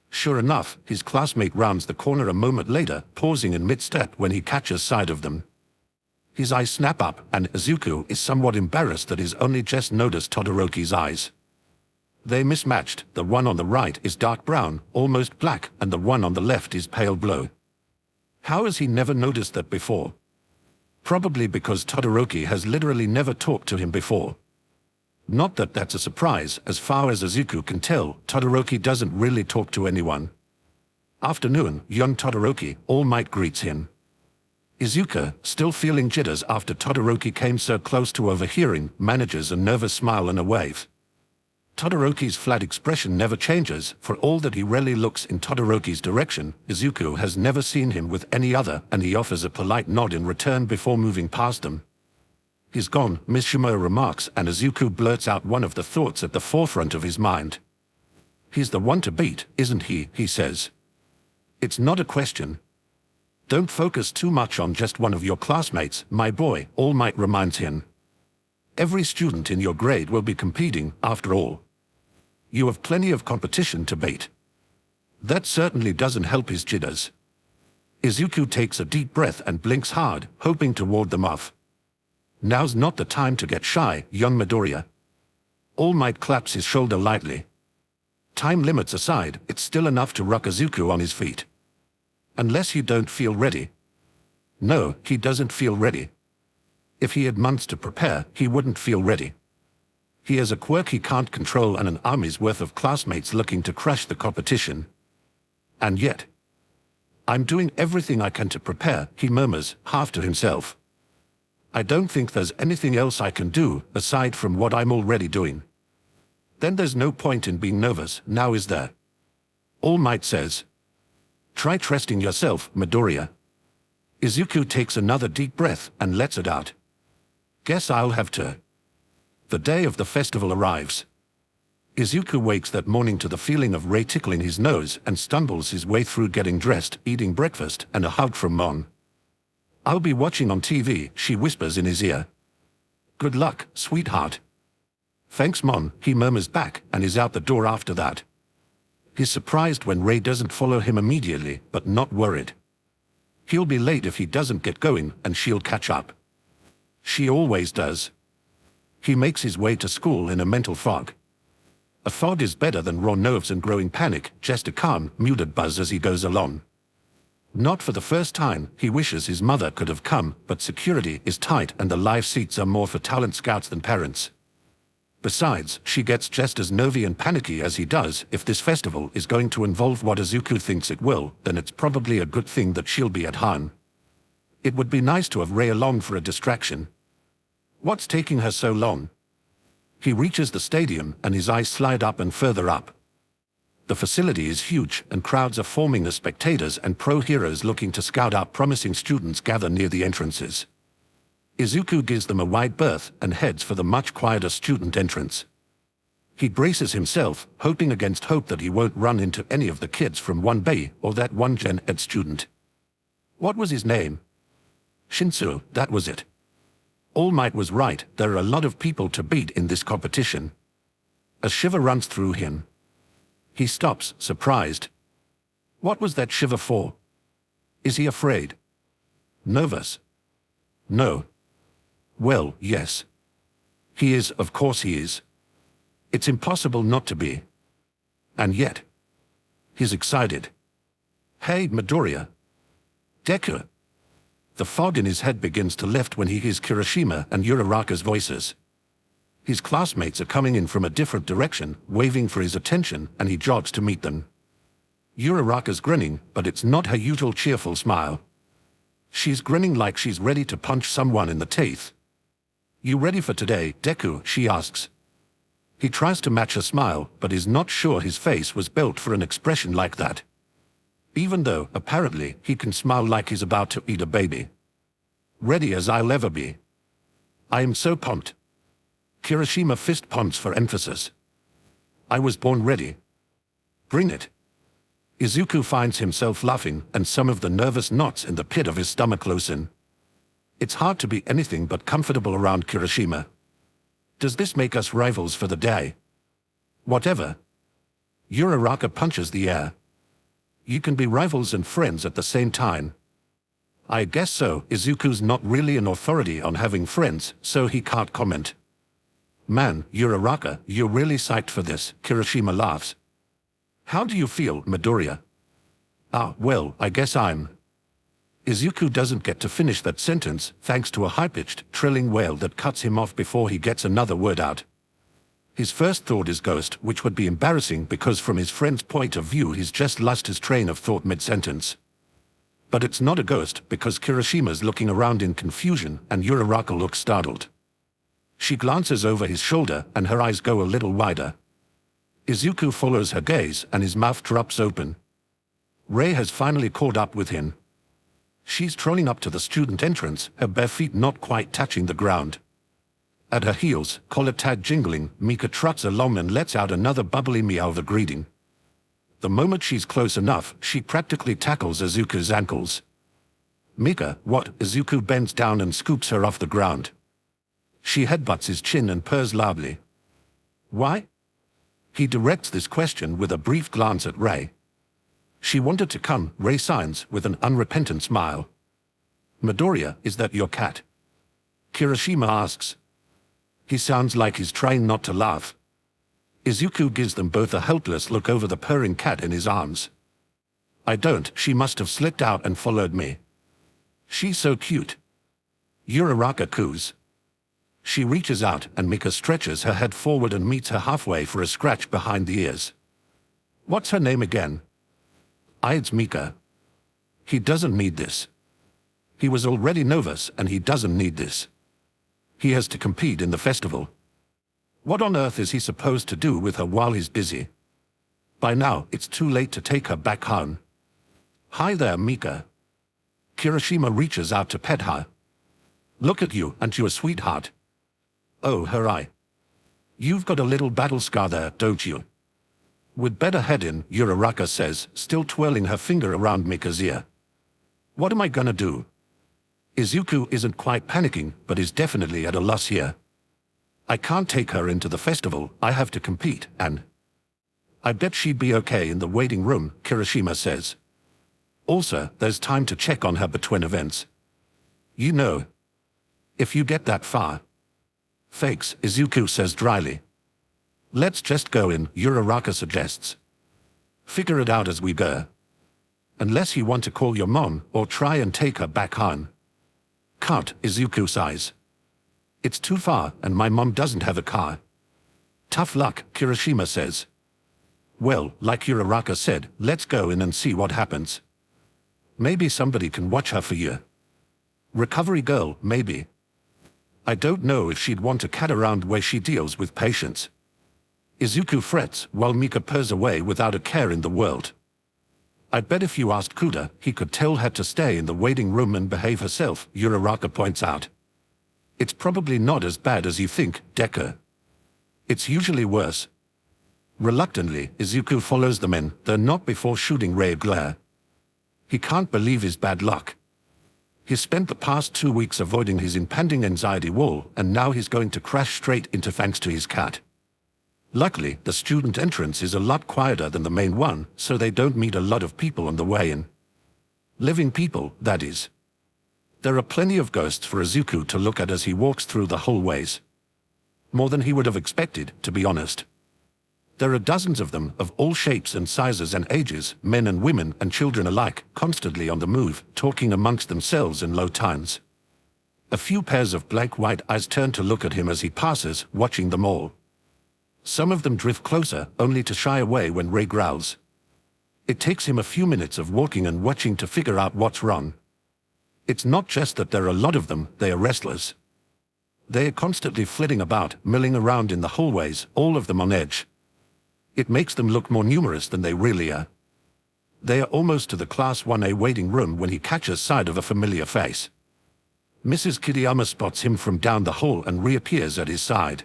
Sure enough, his classmate rounds the corner a moment later, pausing in mid-step when he catches sight of them. His eyes snap up, and Izuku is somewhat embarrassed that he's only just noticed Todoroki's eyes. They mismatched. The one on the right is dark brown, almost black, and the one on the left is pale blue. How has he never noticed that before? Probably because Todoroki has literally never talked to him before. Not that that's a surprise, as far as Izuku can tell, Todoroki doesn't really talk to anyone. Afternoon, young Todoroki, All Might greets him. Izuku, still feeling jitters after Todoroki came so close to overhearing, manages a nervous smile and a wave. Todoroki's flat expression never changes. For all that he rarely looks in Todoroki's direction, Izuku has never seen him with any other, and he offers a polite nod in return before moving past them. He's gone, Miss Shimoa remarks, and Izuku blurts out one of the thoughts at the forefront of his mind. He's the one to beat, isn't he? He says. It's not a question. Don't focus too much on just one of your classmates, my boy, All Might reminds him. Every student in your grade will be competing, after all. You have plenty of competition to beat. That certainly doesn't help his jitters. Izuku takes a deep breath and blinks hard, hoping to ward them off. Now's not the time to get shy, young Midoriya. All Might claps his shoulder lightly. Time limits aside, it's still enough to rock Izuku on his feet. Unless you don't feel ready. No, he doesn't feel ready. If he had months to prepare, he wouldn't feel ready. He has a quirk he can't control and an army's worth of classmates looking to crush the competition. And yet, I'm doing everything I can to prepare, he murmurs, half to himself. I don't think there's anything else I can do, aside from what I'm already doing. Then there's no point in being nervous, now is there? All Might says. Try trusting yourself, Midoriya. Izuku takes another deep breath and lets it out. Guess I'll have to. The day of the festival arrives. Izuku wakes that morning to the feeling of Rei tickling his nose and stumbles his way through getting dressed, eating breakfast, and a hug from Mon. I'll be watching on TV, she whispers in his ear. Good luck, sweetheart. Thanks, Mon, he murmurs back and is out the door after that. He's surprised when Rei doesn't follow him immediately, but not worried. He'll be late if he doesn't get going, and she'll catch up. She always does. He makes his way to school in a mental fog. A fog is better than raw nerves and growing panic, just a calm, muted buzz as he goes along. Not for the first time, he wishes his mother could have come, but security is tight and the live seats are more for talent scouts than parents. Besides, she gets just as nervy and panicky as he does. If this festival is going to involve what Izuku thinks it will, then it's probably a good thing that she'll be at home. It would be nice to have Rei along for a distraction. What's taking her so long? He reaches the stadium and his eyes slide up and further up. The facility is huge and crowds are forming as spectators and pro-heroes looking to scout out promising students gather near the entrances. Izuku gives them a wide berth and heads for the much quieter student entrance. He braces himself, hoping against hope that he won't run into any of the kids from 1B or that one Gen Ed student. What was his name? Shinsu, that was it. All Might was right, there are a lot of people to beat in this competition. A shiver runs through him. He stops, surprised. What was that shiver for? Is he afraid? Nervous? No. Well, yes. He is, of course he is. It's impossible not to be. And yet, he's excited. Hey, Midoriya. Deku. The fog in his head begins to lift when he hears Kirishima and Uraraka's voices. His classmates are coming in from a different direction, waving for his attention, and he jogs to meet them. Uraraka's grinning, but it's not her usual cheerful smile. She's grinning like she's ready to punch someone in the teeth. You ready for today, Deku? She asks. He tries to match her smile, but is not sure his face was built for an expression like that. Even though, apparently, he can smile like he's about to eat a baby. Ready as I'll ever be. I am so pumped. Kirishima fist pumps for emphasis. I was born ready. Bring it. Izuku finds himself laughing, and some of the nervous knots in the pit of his stomach loosen. It's hard to be anything but comfortable around Kirishima. Does this make us rivals for the day? Whatever. Uraraka punches the air. You can be rivals and friends at the same time. I guess so. Izuku's not really an authority on having friends, so he can't comment. Man, Uraraka, you're really psyched for this, Kirishima laughs. How do you feel, Midoriya? Well, I guess I'm... Izuku doesn't get to finish that sentence, thanks to a high-pitched, trilling wail that cuts him off before he gets another word out. His first thought is ghost, which would be embarrassing because from his friend's point of view he's just lost his train of thought mid-sentence. But it's not a ghost because Kirishima's looking around in confusion and Uraraka looks startled. She glances over his shoulder and her eyes go a little wider. Izuku follows her gaze and his mouth drops open. Rei has finally caught up with him. She's trolling up to the student entrance, her bare feet not quite touching the ground. At her heels, collar tag jingling, Mika trots along and lets out another bubbly meow of a greeting. The moment she's close enough, she practically tackles Izuku's ankles. Mika, what? Izuku bends down and scoops her off the ground. She headbutts his chin and purrs loudly. Why? He directs this question with a brief glance at Rei. She wanted to come, Rei signs with an unrepentant smile. Midoriya, is that your cat? Kirishima asks. He sounds like he's trying not to laugh. Izuku gives them both a helpless look over the purring cat in his arms. I don't, she must have slipped out and followed me. She's so cute. Uraraka coos. She reaches out and Mika stretches her head forward and meets her halfway for a scratch behind the ears. What's her name again? It's Mika. He doesn't need this. He was already nervous and he doesn't need this. He has to compete in the festival. What on earth is he supposed to do with her while he's busy? By now, it's too late to take her back home. Hi there, Mika. Kirishima reaches out to pet her. Look at you, aren't you a sweetheart? Oh, her eye. You've got a little battle scar there, don't you? We'd better head in, Uraraka says, still twirling her finger around Mika's ear. What am I gonna do? Izuku isn't quite panicking, but is definitely at a loss here. I can't take her into the festival, I have to compete, and... I bet she'd be okay in the waiting room, Kirishima says. Also, there's time to check on her between events. You know. If you get that far. Fakes, Izuku says dryly. Let's just go in, Uraraka suggests. Figure it out as we go. Unless you want to call your mom, or try and take her back home. Can't, Izuku sighs. It's too far, and my mom doesn't have a car. Tough luck, Kirishima says. Well, like Uraraka said, let's go in and see what happens. Maybe somebody can watch her for you. Recovery girl, maybe. I don't know if she'd want a cat around where she deals with patients. Izuku frets while Mika purrs away without a care in the world. I'd bet if you asked Kuda, he could tell her to stay in the waiting room and behave herself, Uraraka points out. It's probably not as bad as you think, Deku. It's usually worse. Reluctantly, Izuku follows the men, though not before shooting ray of glare. He can't believe his bad luck. He's spent the past 2 weeks avoiding his impending anxiety wall, and now he's going to crash straight into thanks to his cat. Luckily, the student entrance is a lot quieter than the main one, so they don't meet a lot of people on the way in. Living people, that is. There are plenty of ghosts for Izuku to look at as he walks through the hallways. More than he would have expected, to be honest. There are dozens of them, of all shapes and sizes and ages, men and women and children alike, constantly on the move, talking amongst themselves in low tones. A few pairs of blank white eyes turn to look at him as he passes, watching them all. Some of them drift closer, only to shy away when Ray growls. It takes him a few minutes of walking and watching to figure out what's wrong. It's not just that there are a lot of them, they are restless. They are constantly flitting about, milling around in the hallways, all of them on edge. It makes them look more numerous than they really are. They are almost to the Class 1A waiting room when he catches sight of a familiar face. Mrs. Kiriyama spots him from down the hall and reappears at his side.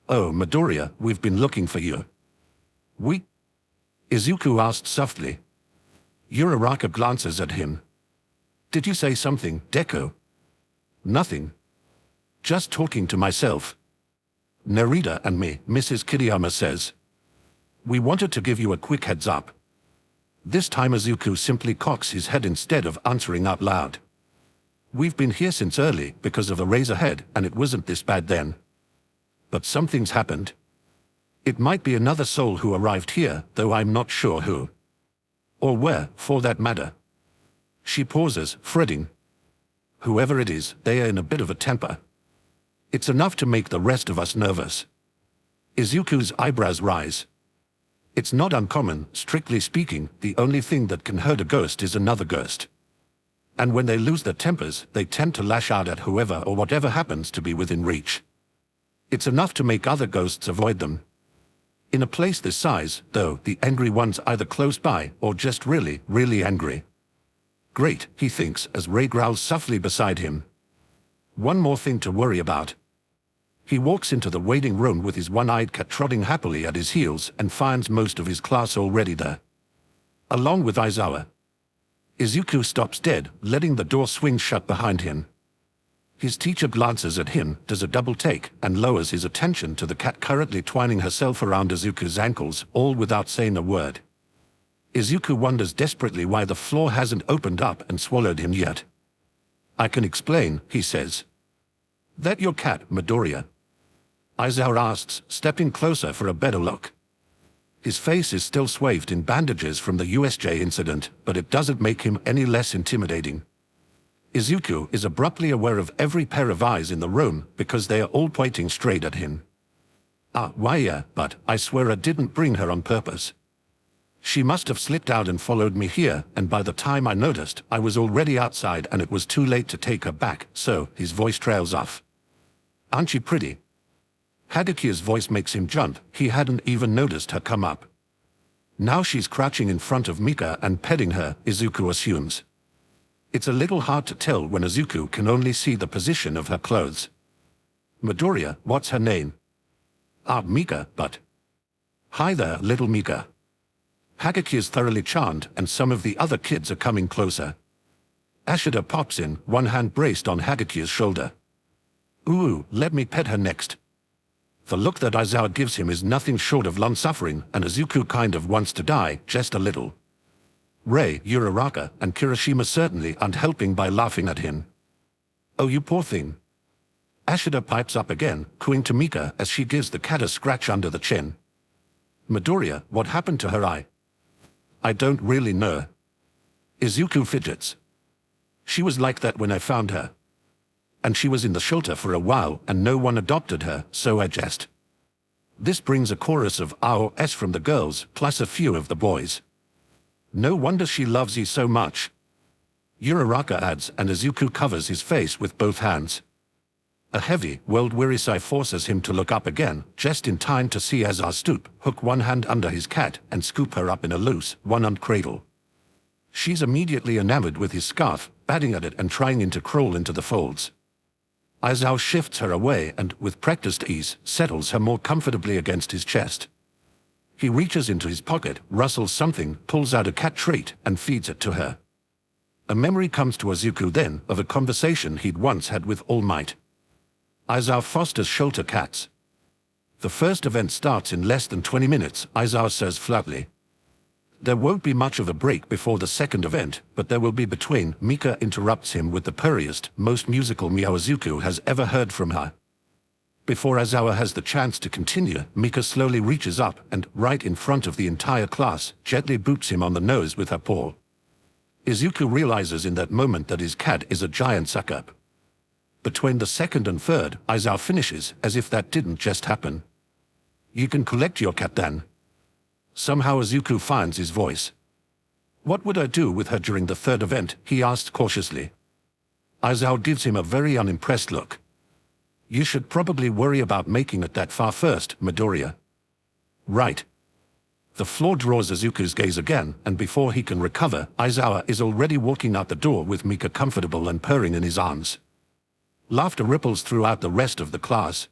Oh, Midoriya, we've been looking for you. We? Izuku asked softly. Uraraka glances at him. Did you say something, Deku? Nothing. Just talking to myself. Narita and me, Mrs. Kiriyama says. We wanted to give you a quick heads up. This time Izuku simply cocks his head instead of answering out loud. We've been here since early because of a Razorhead, and it wasn't this bad then. But something's happened. It might be another soul who arrived here, though I'm not sure who. Or where, for that matter. She pauses, fretting. Whoever it is, they are in a bit of a temper. It's enough to make the rest of us nervous. Izuku's eyebrows rise. It's not uncommon, strictly speaking, the only thing that can hurt a ghost is another ghost. And when they lose their tempers, they tend to lash out at whoever or whatever happens to be within reach. It's enough to make other ghosts avoid them. In a place this size, though, the angry one's either close by or just really, really angry. Great, he thinks as Ray growls softly beside him. One more thing to worry about. He walks into the waiting room with his one-eyed cat trotting happily at his heels and finds most of his class already there. Along with Aizawa. Izuku stops dead, letting the door swing shut behind him. His teacher glances at him, does a double take, and lowers his attention to the cat currently twining herself around Izuku's ankles, all without saying a word. Izuku wonders desperately why the floor hasn't opened up and swallowed him yet. I can explain, he says. That your cat, Midoriya? Aizawa asks, stepping closer for a better look. His face is still swathed in bandages from the USJ incident, but it doesn't make him any less intimidating. Izuku is abruptly aware of every pair of eyes in the room because they are all pointing straight at him. Why yeah, but I swear I didn't bring her on purpose. She must have slipped out and followed me here, and by the time I noticed, I was already outside and it was too late to take her back, so his voice trails off. Aren't you pretty? Hagaki's voice makes him jump, he hadn't even noticed her come up. Now she's crouching in front of Mika and petting her, Izuku assumes. It's a little hard to tell when Izuku can only see the position of her clothes. Midoriya, what's her name? Mika, but... Hi there, little Mika. Hagaki is thoroughly charmed, and some of the other kids are coming closer. Ashida pops in, one hand braced on Hagaki's shoulder. Ooh, let me pet her next. The look that Aizawa gives him is nothing short of long-suffering, and Izuku kind of wants to die, just a little. Ray, Uraraka, and Kirishima certainly aren't helping by laughing at him. Oh, you poor thing. Ashida pipes up again, cooing to Mika as she gives the cat a scratch under the chin. Midoriya, what happened to her eye? I don't really know. Izuku fidgets. She was like that when I found her. And she was in the shelter for a while and no one adopted her, so I just... This brings a chorus of "AOS" from the girls, plus a few of the boys. No wonder she loves you so much. Uraraka adds, and Izuku covers his face with both hands. A heavy, world-weary sigh forces him to look up again, just in time to see Aizawa stoop, hook one hand under his cat, and scoop her up in a loose, one-armed cradle. She's immediately enamored with his scarf, batting at it and trying to crawl into the folds. Aizawa shifts her away and, with practiced ease, settles her more comfortably against his chest. He reaches into his pocket, rustles something, pulls out a cat treat, and feeds it to her. A memory comes to Izuku then of a conversation he'd once had with All Might. Aizawa fosters shelter cats. The first event starts in less than 20 minutes, Aizawa says flatly. There won't be much of a break before the second event, but there will be between. Mika interrupts him with the purriest, most musical meow Izuku has ever heard from her. Before Aizawa has the chance to continue, Mika slowly reaches up and, right in front of the entire class, gently boops him on the nose with her paw. Izuku realizes in that moment that his cat is a giant suck-up. Between the second and third, Aizawa finishes, as if that didn't just happen. You can collect your cat then. Somehow Izuku finds his voice. What would I do with her during the third event, he asked cautiously. Aizawa gives him a very unimpressed look. You should probably worry about making it that far first, Midoriya. Right. The floor draws Izuku's gaze again, and before he can recover, Aizawa is already walking out the door with Mika comfortable and purring in his arms. Laughter ripples throughout the rest of the class.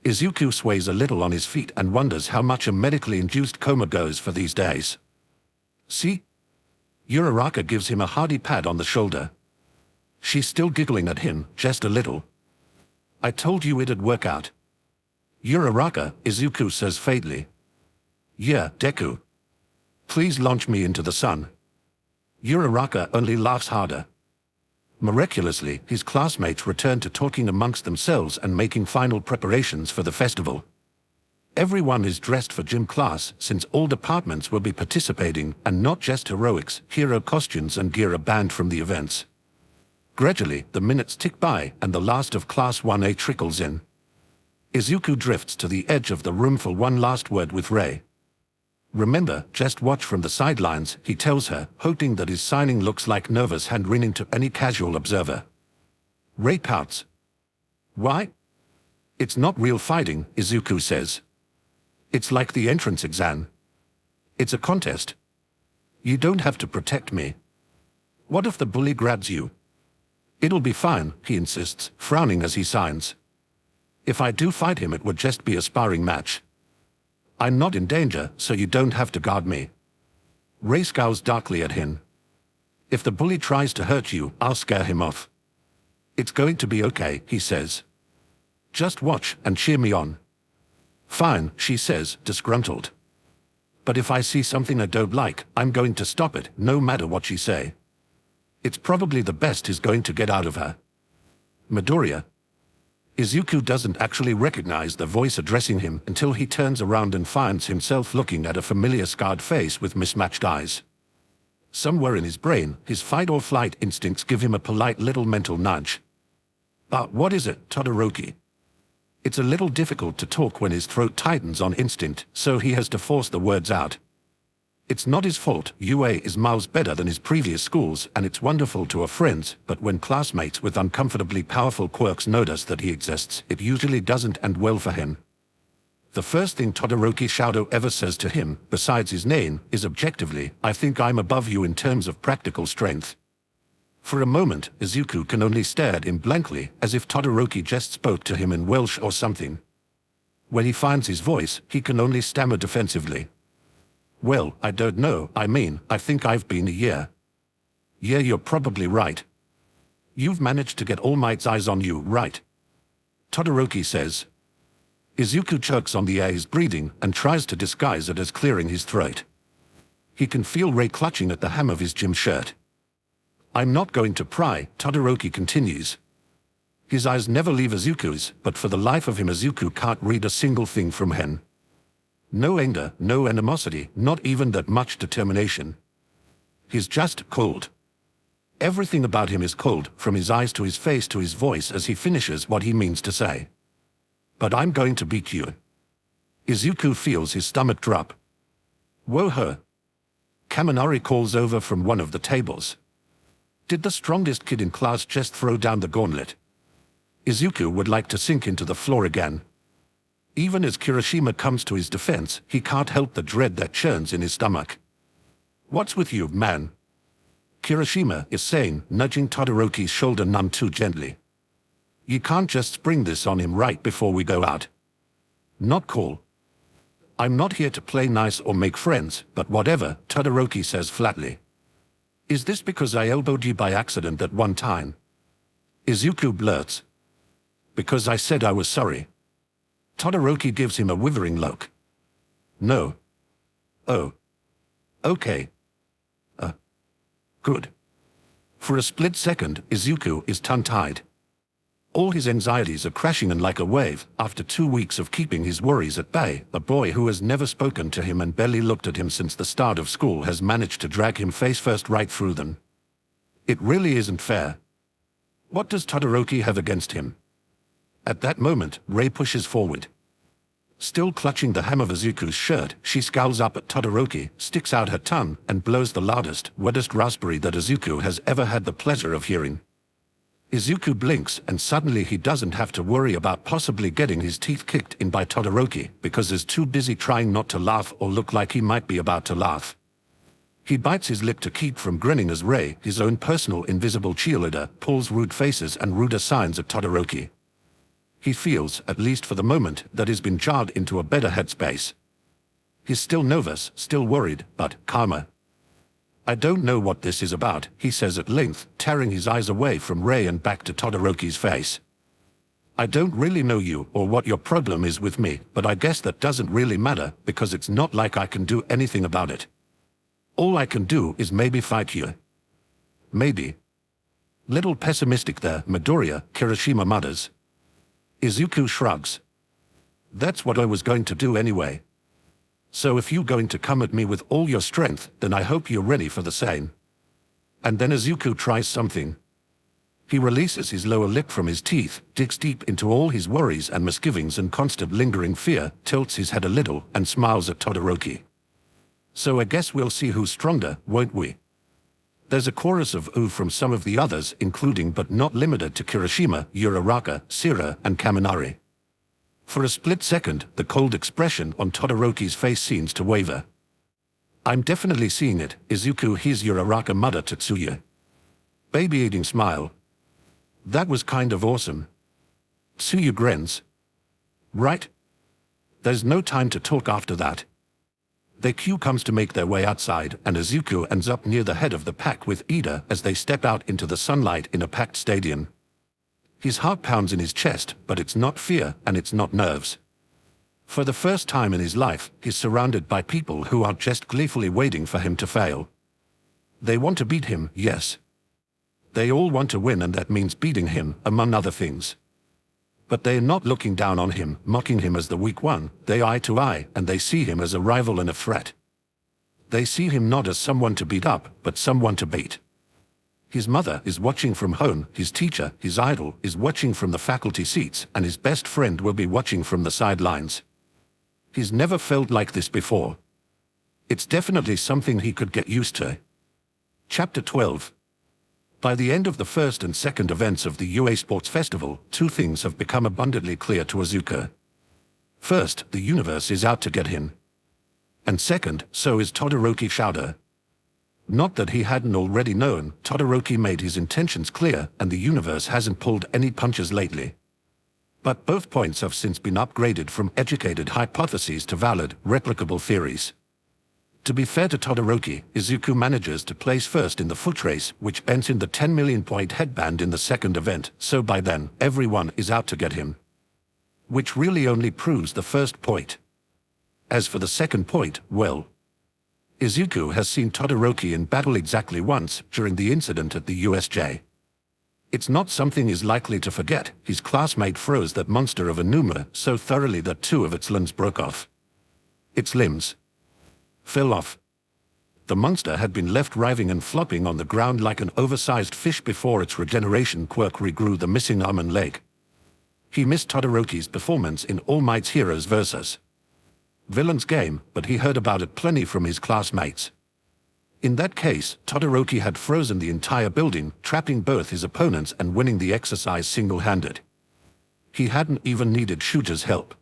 Izuku sways a little on his feet and wonders how much a medically induced coma goes for these days. See? Uraraka gives him a hearty pat on the shoulder. She's still giggling at him, just a little. I told you it'd work out. Uraraka, Izuku says faintly. Yeah, Deku. Please launch me into the sun. Uraraka only laughs harder. Miraculously, his classmates return to talking amongst themselves and making final preparations for the festival. Everyone is dressed for gym class since all departments will be participating, and not just heroics, hero costumes and gear are banned from the events. Gradually, the minutes tick by and the last of Class 1A trickles in. Izuku drifts to the edge of the room for one last word with Rei. Remember, just watch from the sidelines, he tells her, hoping that his signing looks like nervous hand-wringing to any casual observer. Rei pouts. Why? It's not real fighting, Izuku says. It's like the entrance exam. It's a contest. You don't have to protect me. What if the bully grabs you? It'll be fine, he insists, frowning as he signs. If I do fight him, it would just be a sparring match. I'm not in danger, so you don't have to guard me. Rei scowls darkly at him. If the bully tries to hurt you, I'll scare him off. It's going to be okay, he says. Just watch and cheer me on. Fine, she says, disgruntled. But if I see something I don't like, I'm going to stop it, no matter what she say. It's probably the best he's going to get out of her. Midoriya. Izuku doesn't actually recognize the voice addressing him until he turns around and finds himself looking at a familiar scarred face with mismatched eyes. Somewhere in his brain, his fight-or-flight instincts give him a polite little mental nudge. But what is it, Todoroki? It's a little difficult to talk when his throat tightens on instinct, so he has to force the words out. It's not his fault, UA is miles better than his previous schools, and it's wonderful to have friends, but when classmates with uncomfortably powerful quirks notice that he exists, it usually doesn't end well for him. The first thing Todoroki Shadow ever says to him, besides his name, is objectively, I think I'm above you in terms of practical strength. For a moment, Izuku can only stare at him blankly, as if Todoroki just spoke to him in Welsh or something. When he finds his voice, he can only stammer defensively. Well, I don't know, I think I've been a year. Yeah, you're probably right. You've managed to get All Might's eyes on you, right? Todoroki says. Izuku chokes on the air he's breathing and tries to disguise it as clearing his throat. He can feel Rei clutching at the hem of his gym shirt. I'm not going to pry, Todoroki continues. His eyes never leave Izuku's, but for the life of him Izuku can't read a single thing from him. No anger, no animosity, not even that much determination. He's just cold. Everything about him is cold, from his eyes to his face to his voice as he finishes what he means to say. But I'm going to beat you. Izuku feels his stomach drop. Whoa ho! Kaminari calls over from one of the tables. Did the strongest kid in class just throw down the gauntlet? Izuku would like to sink into the floor again. Even as Kirishima comes to his defense, he can't help the dread that churns in his stomach. What's with you, man? Kirishima is saying, nudging Todoroki's shoulder none too gently. You can't just spring this on him right before we go out. Not cool. I'm not here to play nice or make friends, but whatever, Todoroki says flatly. Is this because I elbowed you by accident that one time? Izuku blurts. Because I said I was sorry. Todoroki gives him a withering look. No. Oh. Okay. Good. For a split second, Izuku is tongue-tied. All his anxieties are crashing in like a wave after 2 weeks of keeping his worries at bay. A boy who has never spoken to him and barely looked at him since the start of school has managed to drag him face-first right through them. It really isn't fair. What does Todoroki have against him? At that moment, Rei pushes forward. Still clutching the hem of Izuku's shirt, she scowls up at Todoroki, sticks out her tongue, and blows the loudest, wettest raspberry that Izuku has ever had the pleasure of hearing. Izuku blinks, and suddenly he doesn't have to worry about possibly getting his teeth kicked in by Todoroki, because he's too busy trying not to laugh or look like he might be about to laugh. He bites his lip to keep from grinning as Rei, his own personal invisible cheerleader, pulls rude faces and ruder signs at Todoroki. He feels, at least for the moment, that he's been jarred into a better headspace. He's still nervous, still worried, but calmer. I don't know what this is about, he says at length, tearing his eyes away from Rei and back to Todoroki's face. I don't really know you or what your problem is with me, but I guess that doesn't really matter, because it's not like I can do anything about it. All I can do is maybe fight you. Maybe. Little pessimistic there, Midoriya, Kirishima mutters. Izuku shrugs. That's what I was going to do anyway. So if you're going to come at me with all your strength, then I hope you're ready for the same. And then Izuku tries something. He releases his lower lip from his teeth, digs deep into all his worries and misgivings and constant lingering fear, tilts his head a little, and smiles at Todoroki. So I guess we'll see who's stronger, won't we? There's a chorus of ooh from some of the others, including but not limited to Kirishima, Uraraka, Sira, and Kaminari. For a split second, the cold expression on Todoroki's face seems to waver. I'm definitely seeing it, Izuku hears Uraraka mutter to Tsuyu. Baby-eating smile. That was kind of awesome. Tsuyu grins. Right? There's no time to talk after that. Their cue comes to make their way outside, and Izuku ends up near the head of the pack with Ida as they step out into the sunlight in a packed stadium. His heart pounds in his chest, but it's not fear and it's not nerves. For the first time in his life, he's surrounded by people who aren't just gleefully waiting for him to fail. They want to beat him, yes. They all want to win, and that means beating him, among other things. But they're not looking down on him, mocking him as the weak one. They eye to eye, and they see him as a rival and a threat. They see him not as someone to beat up, but someone to beat. His mother is watching from home, his teacher, his idol, is watching from the faculty seats, and his best friend will be watching from the sidelines. He's never felt like this before. It's definitely something he could get used to. Chapter 12. By the end of the first and second events of the UA Sports Festival, two things have become abundantly clear to Izuku. First, the universe is out to get him. And second, so is Todoroki Shouder. Not that he hadn't already known, Todoroki made his intentions clear, and the universe hasn't pulled any punches lately. But both points have since been upgraded from educated hypotheses to valid, replicable theories. To be fair to Todoroki, Izuku manages to place first in the foot race, which ends in the 10 million point headband in the second event, so by then, everyone is out to get him. Which really only proves the first point. As for the second point, well, Izuku has seen Todoroki in battle exactly once, during the incident at the USJ. It's not something he's likely to forget. His classmate froze that monster of a Numa so thoroughly that 2 of its limbs broke off. Its limbs fell off. The monster had been left writhing and flopping on the ground like an oversized fish before its regeneration quirk regrew the missing arm and leg. He missed Todoroki's performance in All Might's Heroes vs. Villain's game, but he heard about it plenty from his classmates. In that case, Todoroki had frozen the entire building, trapping both his opponents and winning the exercise single-handed. He hadn't even needed Shooter's help.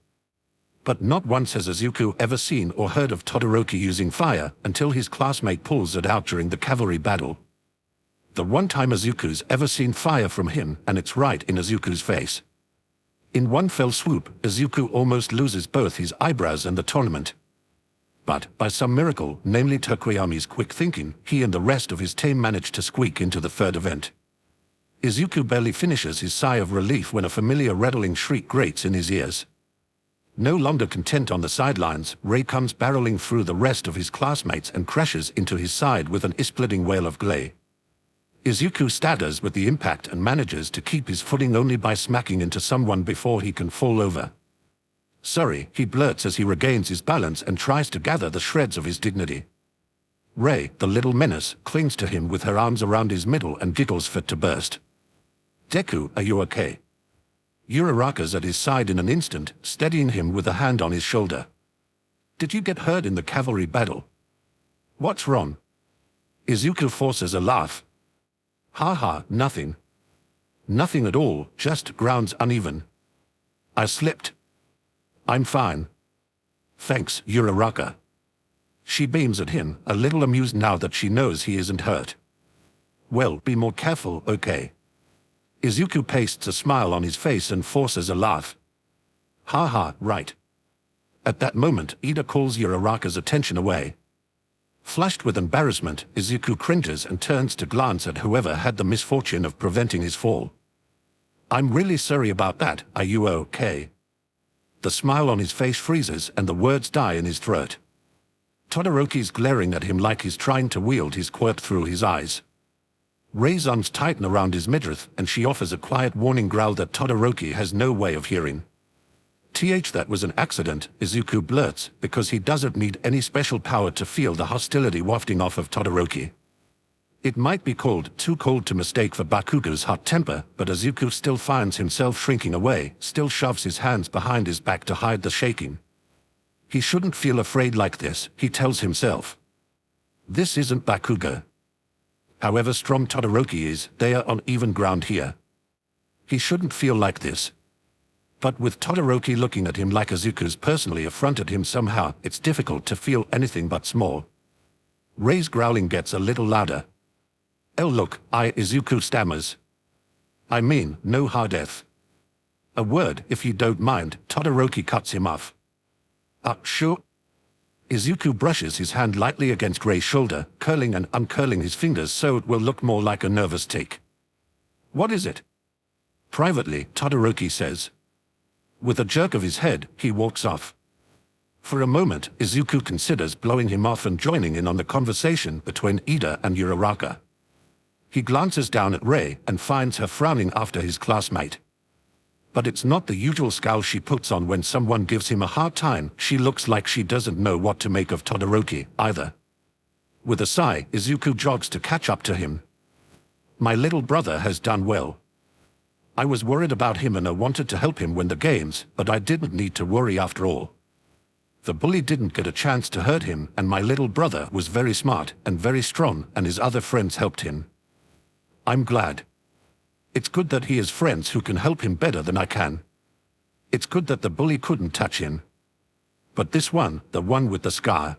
But not once has Izuku ever seen or heard of Todoroki using fire until his classmate pulls it out during the cavalry battle. The one time Izuku's ever seen fire from him, and it's right in Izuku's face. In one fell swoop, Izuku almost loses both his eyebrows and the tournament. But, by some miracle, namely Tokoyami's quick thinking, he and the rest of his team managed to squeak into the third event. Izuku barely finishes his sigh of relief when a familiar rattling shriek grates in his ears. No longer content on the sidelines, Ray comes barreling through the rest of his classmates and crashes into his side with an ear-splitting wail of glee. Izuku staggers with the impact and manages to keep his footing only by smacking into someone before he can fall over. Sorry, he blurts as he regains his balance and tries to gather the shreds of his dignity. Ray, the little menace, clings to him with her arms around his middle and giggles fit to burst. Deku, are you okay? Uraraka's at his side in an instant, steadying him with a hand on his shoulder. Did you get hurt in the cavalry battle? What's wrong? Izuku forces a laugh. Ha, nothing. Nothing at all, just ground's uneven. I slipped. I'm fine. Thanks, Uraraka. She beams at him, a little amused now that she knows he isn't hurt. Well, be more careful, okay? Izuku pastes a smile on his face and forces a laugh. Ha, right. At that moment, Ida calls Uraraka's attention away. Flushed with embarrassment, Izuku cringes and turns to glance at whoever had the misfortune of preventing his fall. I'm really sorry about that, are you okay? The smile on his face freezes and the words die in his throat. Todoroki's glaring at him like he's trying to wield his quirt through his eyes. Ray's arms tighten around his midriff and she offers a quiet warning growl that Todoroki has no way of hearing. That was an accident, Izuku blurts, because he doesn't need any special power to feel the hostility wafting off of Todoroki. It might be called too cold to mistake for Bakugo's hot temper, but Izuku still finds himself shrinking away, still shoves his hands behind his back to hide the shaking. He shouldn't feel afraid like this, he tells himself. This isn't Bakugo. However strong Todoroki is, they are on even ground here. He shouldn't feel like this. But with Todoroki looking at him like Izuku's personally affronted him somehow, it's difficult to feel anything but small. Ray's growling gets a little louder. Oh look, Izuku stammers. I mean, no hard F. A word, if you don't mind, Todoroki cuts him off. Sure. Izuku brushes his hand lightly against Ray's shoulder, curling and uncurling his fingers so it will look more like a nervous tic. What is it? Privately, Todoroki says. With a jerk of his head, he walks off. For a moment, Izuku considers blowing him off and joining in on the conversation between Ida and Uraraka. He glances down at Ray and finds her frowning after his classmate. But it's not the usual scowl she puts on when someone gives him a hard time. She looks like she doesn't know what to make of Todoroki, either. With a sigh, Izuku jogs to catch up to him. My little brother has done well. I was worried about him and I wanted to help him win the games, but I didn't need to worry after all. The bully didn't get a chance to hurt him, and my little brother was very smart and very strong, and his other friends helped him. I'm glad. It's good that he has friends who can help him better than I can. It's good that the bully couldn't touch him. But this one, the one with the scar.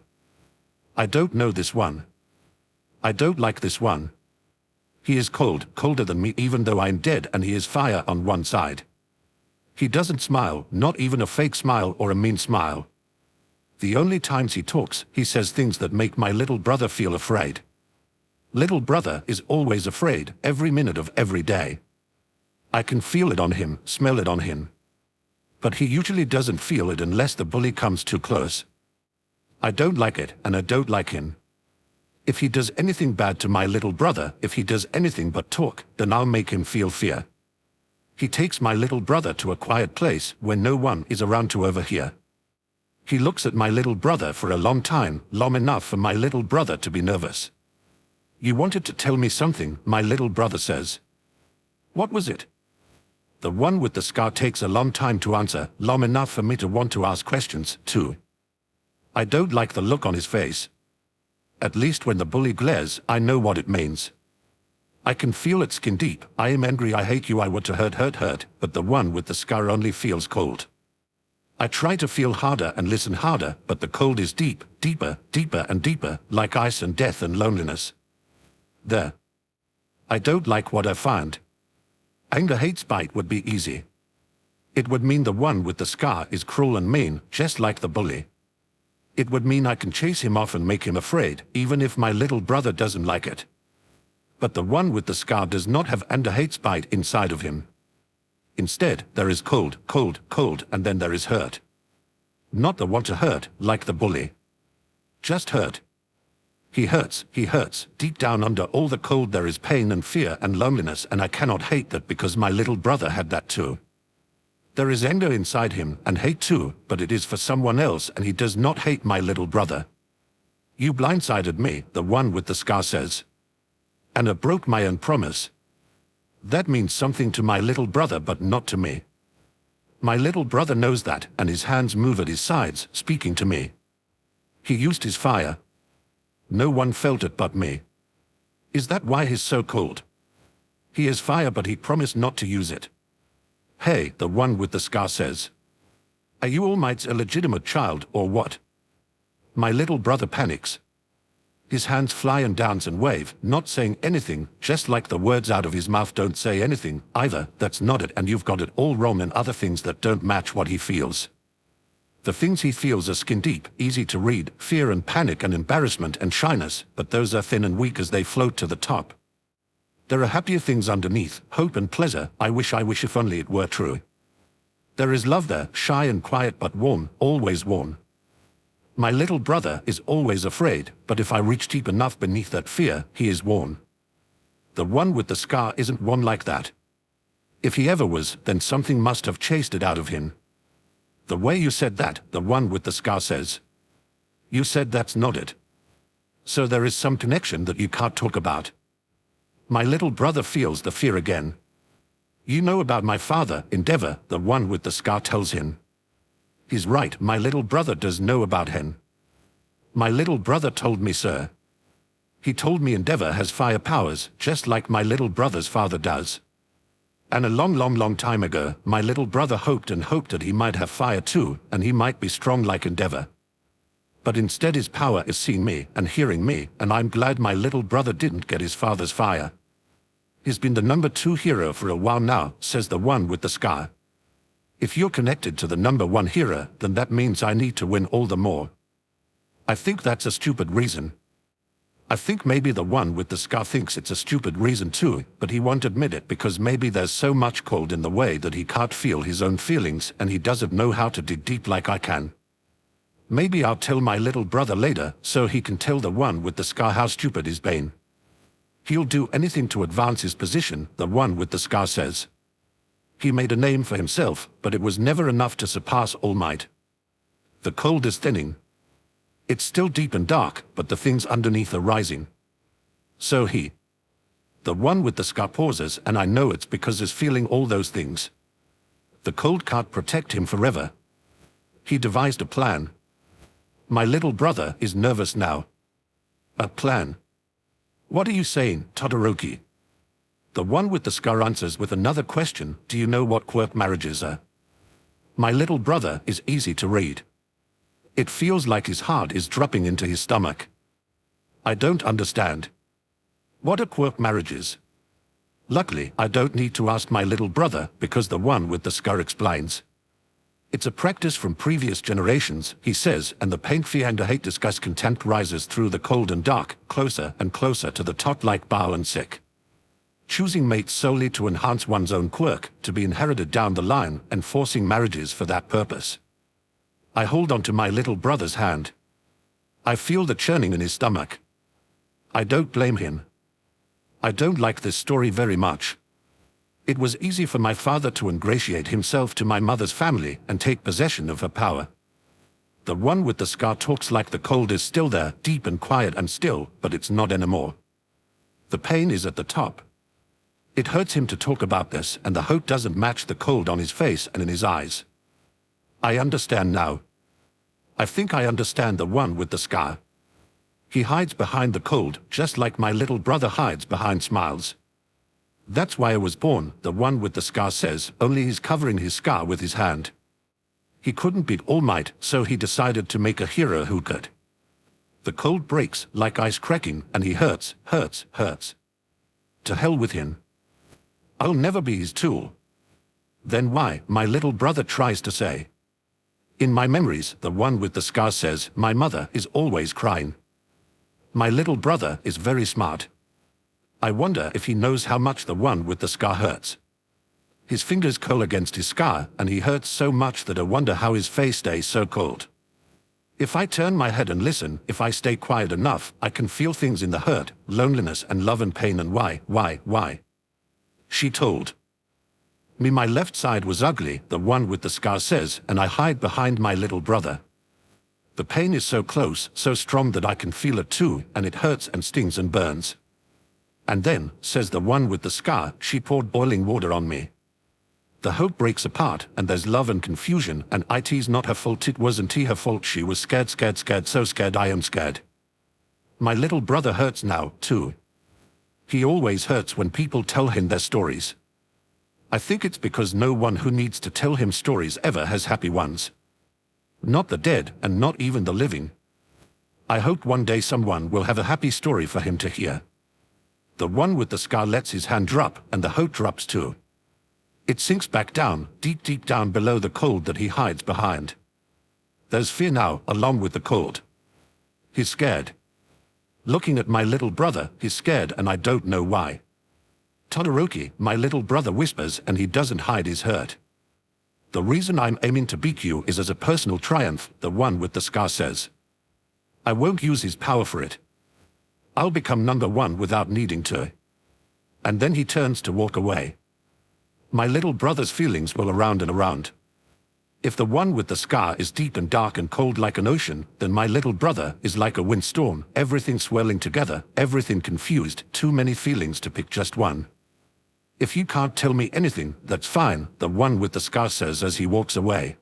I don't know this one. I don't like this one. He is cold, colder than me even though I'm dead, and he is fire on one side. He doesn't smile, not even a fake smile or a mean smile. The only times he talks, he says things that make my little brother feel afraid. Little brother is always afraid, every minute of every day. I can feel it on him, smell it on him. But he usually doesn't feel it unless the bully comes too close. I don't like it, and I don't like him. If he does anything bad to my little brother, if he does anything but talk, then I'll make him feel fear. He takes my little brother to a quiet place where no one is around to overhear. He looks at my little brother for a long time, long enough for my little brother to be nervous. You wanted to tell me something, my little brother says. What was it? The one with the scar takes a long time to answer, long enough for me to want to ask questions, too. I don't like the look on his face. At least when the bully glares, I know what it means. I can feel it skin deep. I am angry, I hate you, I want to hurt, but the one with the scar only feels cold. I try to feel harder and listen harder, but the cold is deep, deeper, deeper and deeper, like ice and death and loneliness. There. I don't like what I find. Anger, hate, spite would be easy. It would mean the one with the scar is cruel and mean, just like the bully. It would mean I can chase him off and make him afraid, even if my little brother doesn't like it. But the one with the scar does not have anger, hate, spite inside of him. Instead, there is cold, cold, cold, and then there is hurt. Not the want to hurt, like the bully. Just hurt. He hurts, deep down under all the cold there is pain and fear and loneliness, and I cannot hate that because my little brother had that too. There is anger inside him, and hate too, but it is for someone else, and he does not hate my little brother. You blindsided me, the one with the scar says. And I broke my own promise. That means something to my little brother, but not to me. My little brother knows that, and his hands move at his sides, speaking to me. He used his fire. No one felt it but me. Is that why he's so cold? He is fire, but he promised not to use it. Hey, the one with the scar says. Are you All Might's illegitimate child, or what? My little brother panics. His hands fly and dance and wave, not saying anything, just like the words out of his mouth don't say anything, either. That's not it, and you've got it all wrong, and other things that don't match what he feels. The things he feels are skin deep, easy to read, fear and panic and embarrassment and shyness, but those are thin and weak as they float to the top. There are happier things underneath, hope and pleasure. I wish if only it were true. There is love there, shy and quiet but warm, always warm. My little brother is always afraid, but if I reach deep enough beneath that fear, he is warm. The one with the scar isn't one like that. If he ever was, then something must have chased it out of him. The way you said that, the one with the scar says. You said that's not it. So there is some connection that you can't talk about. My little brother feels the fear again. You know about my father, Endeavor, the one with the scar tells him. He's right, my little brother does know about him. My little brother told me, sir. He told me Endeavor has fire powers, just like my little brother's father does. And a long time ago, my little brother hoped that he might have fire too, and he might be strong like Endeavor. But instead his power is seeing me and hearing me, and I'm glad my little brother didn't get his father's fire. He's been the number 2 hero for a while now, says the one with the scar. If you're connected to the number 1 hero, then that means I need to win all the more. I think that's a stupid reason. I think maybe the one with the scar thinks it's a stupid reason too, but he won't admit it because maybe there's so much cold in the way that he can't feel his own feelings, and he doesn't know how to dig deep like I can. Maybe I'll tell my little brother later, so he can tell the one with the scar how stupid he's been. He'll do anything to advance his position, the one with the scar says. He made a name for himself, but it was never enough to surpass All Might. The cold is thinning. It's still deep and dark, but the things underneath are rising. So he. The one with the scar pauses, and I know it's because he's feeling all those things. The cold can't protect him forever. He devised a plan. My little brother is nervous now. A plan? What are you saying, Todoroki? The one with the scar answers with another question. Do you know what quirk marriages are? My little brother is easy to read. It feels like his heart is dropping into his stomach. I don't understand. What are quirk marriages? Luckily, I don't need to ask my little brother because the one with the scar explains. It's a practice from previous generations, he says, and the pain, fear, anger, hate, disgust, contempt rises through the cold and dark, closer and closer to the top like bow and sick. Choosing mates solely to enhance one's own quirk, to be inherited down the line, and forcing marriages for that purpose. I hold on to my little brother's hand. I feel the churning in his stomach. I don't blame him. I don't like this story very much. It was easy for my father to ingratiate himself to my mother's family and take possession of her power. The one with the scar talks like the cold is still there, deep and quiet and still, but it's not anymore. The pain is at the top. It hurts him to talk about this, and the hope doesn't match the cold on his face and in his eyes. I understand now. I think I understand the one with the scar. He hides behind the cold, just like my little brother hides behind smiles. That's why I was born, the one with the scar says, only he's covering his scar with his hand. He couldn't beat All Might, so he decided to make a hero who could. The cold breaks like ice cracking, and he hurts. To hell with him. I'll never be his tool. Then why, my little brother tries to say. In my memories, the one with the scar says, my mother is always crying. My little brother is very smart. I wonder if he knows how much the one with the scar hurts. His fingers curl against his scar, and he hurts so much that I wonder how his face stays so cold. If I turn my head and listen, if I stay quiet enough, I can feel things in the hurt, loneliness and love and pain and why. She told me my left side was ugly, the one with the scar says, and I hide behind my little brother. The pain is so close, so strong that I can feel it too, and it hurts and stings and burns. And then, says the one with the scar, she poured boiling water on me. The hope breaks apart, and there's love and confusion, and it's not her fault, it wasn't her fault, she was scared, so scared I am scared. My little brother hurts now, too. He always hurts when people tell him their stories. I think it's because no one who needs to tell him stories ever has happy ones. Not the dead, and not even the living. I hope one day someone will have a happy story for him to hear. The one with the scar lets his hand drop, and the hope drops too. It sinks back down, deep down below the cold that he hides behind. There's fear now, along with the cold. He's scared. Looking at my little brother, he's scared, and I don't know why. Todoroki, my little brother whispers, and he doesn't hide his hurt. The reason I'm aiming to beat you is as a personal triumph, the one with the scar says. I won't use his power for it. I'll become number one without needing to. And then he turns to walk away. My little brother's feelings will around and around. If the one with the scar is deep and dark and cold like an ocean, then my little brother is like a windstorm, everything swirling together, everything confused, too many feelings to pick just one. If you can't tell me anything, that's fine, the one with the scar says as he walks away.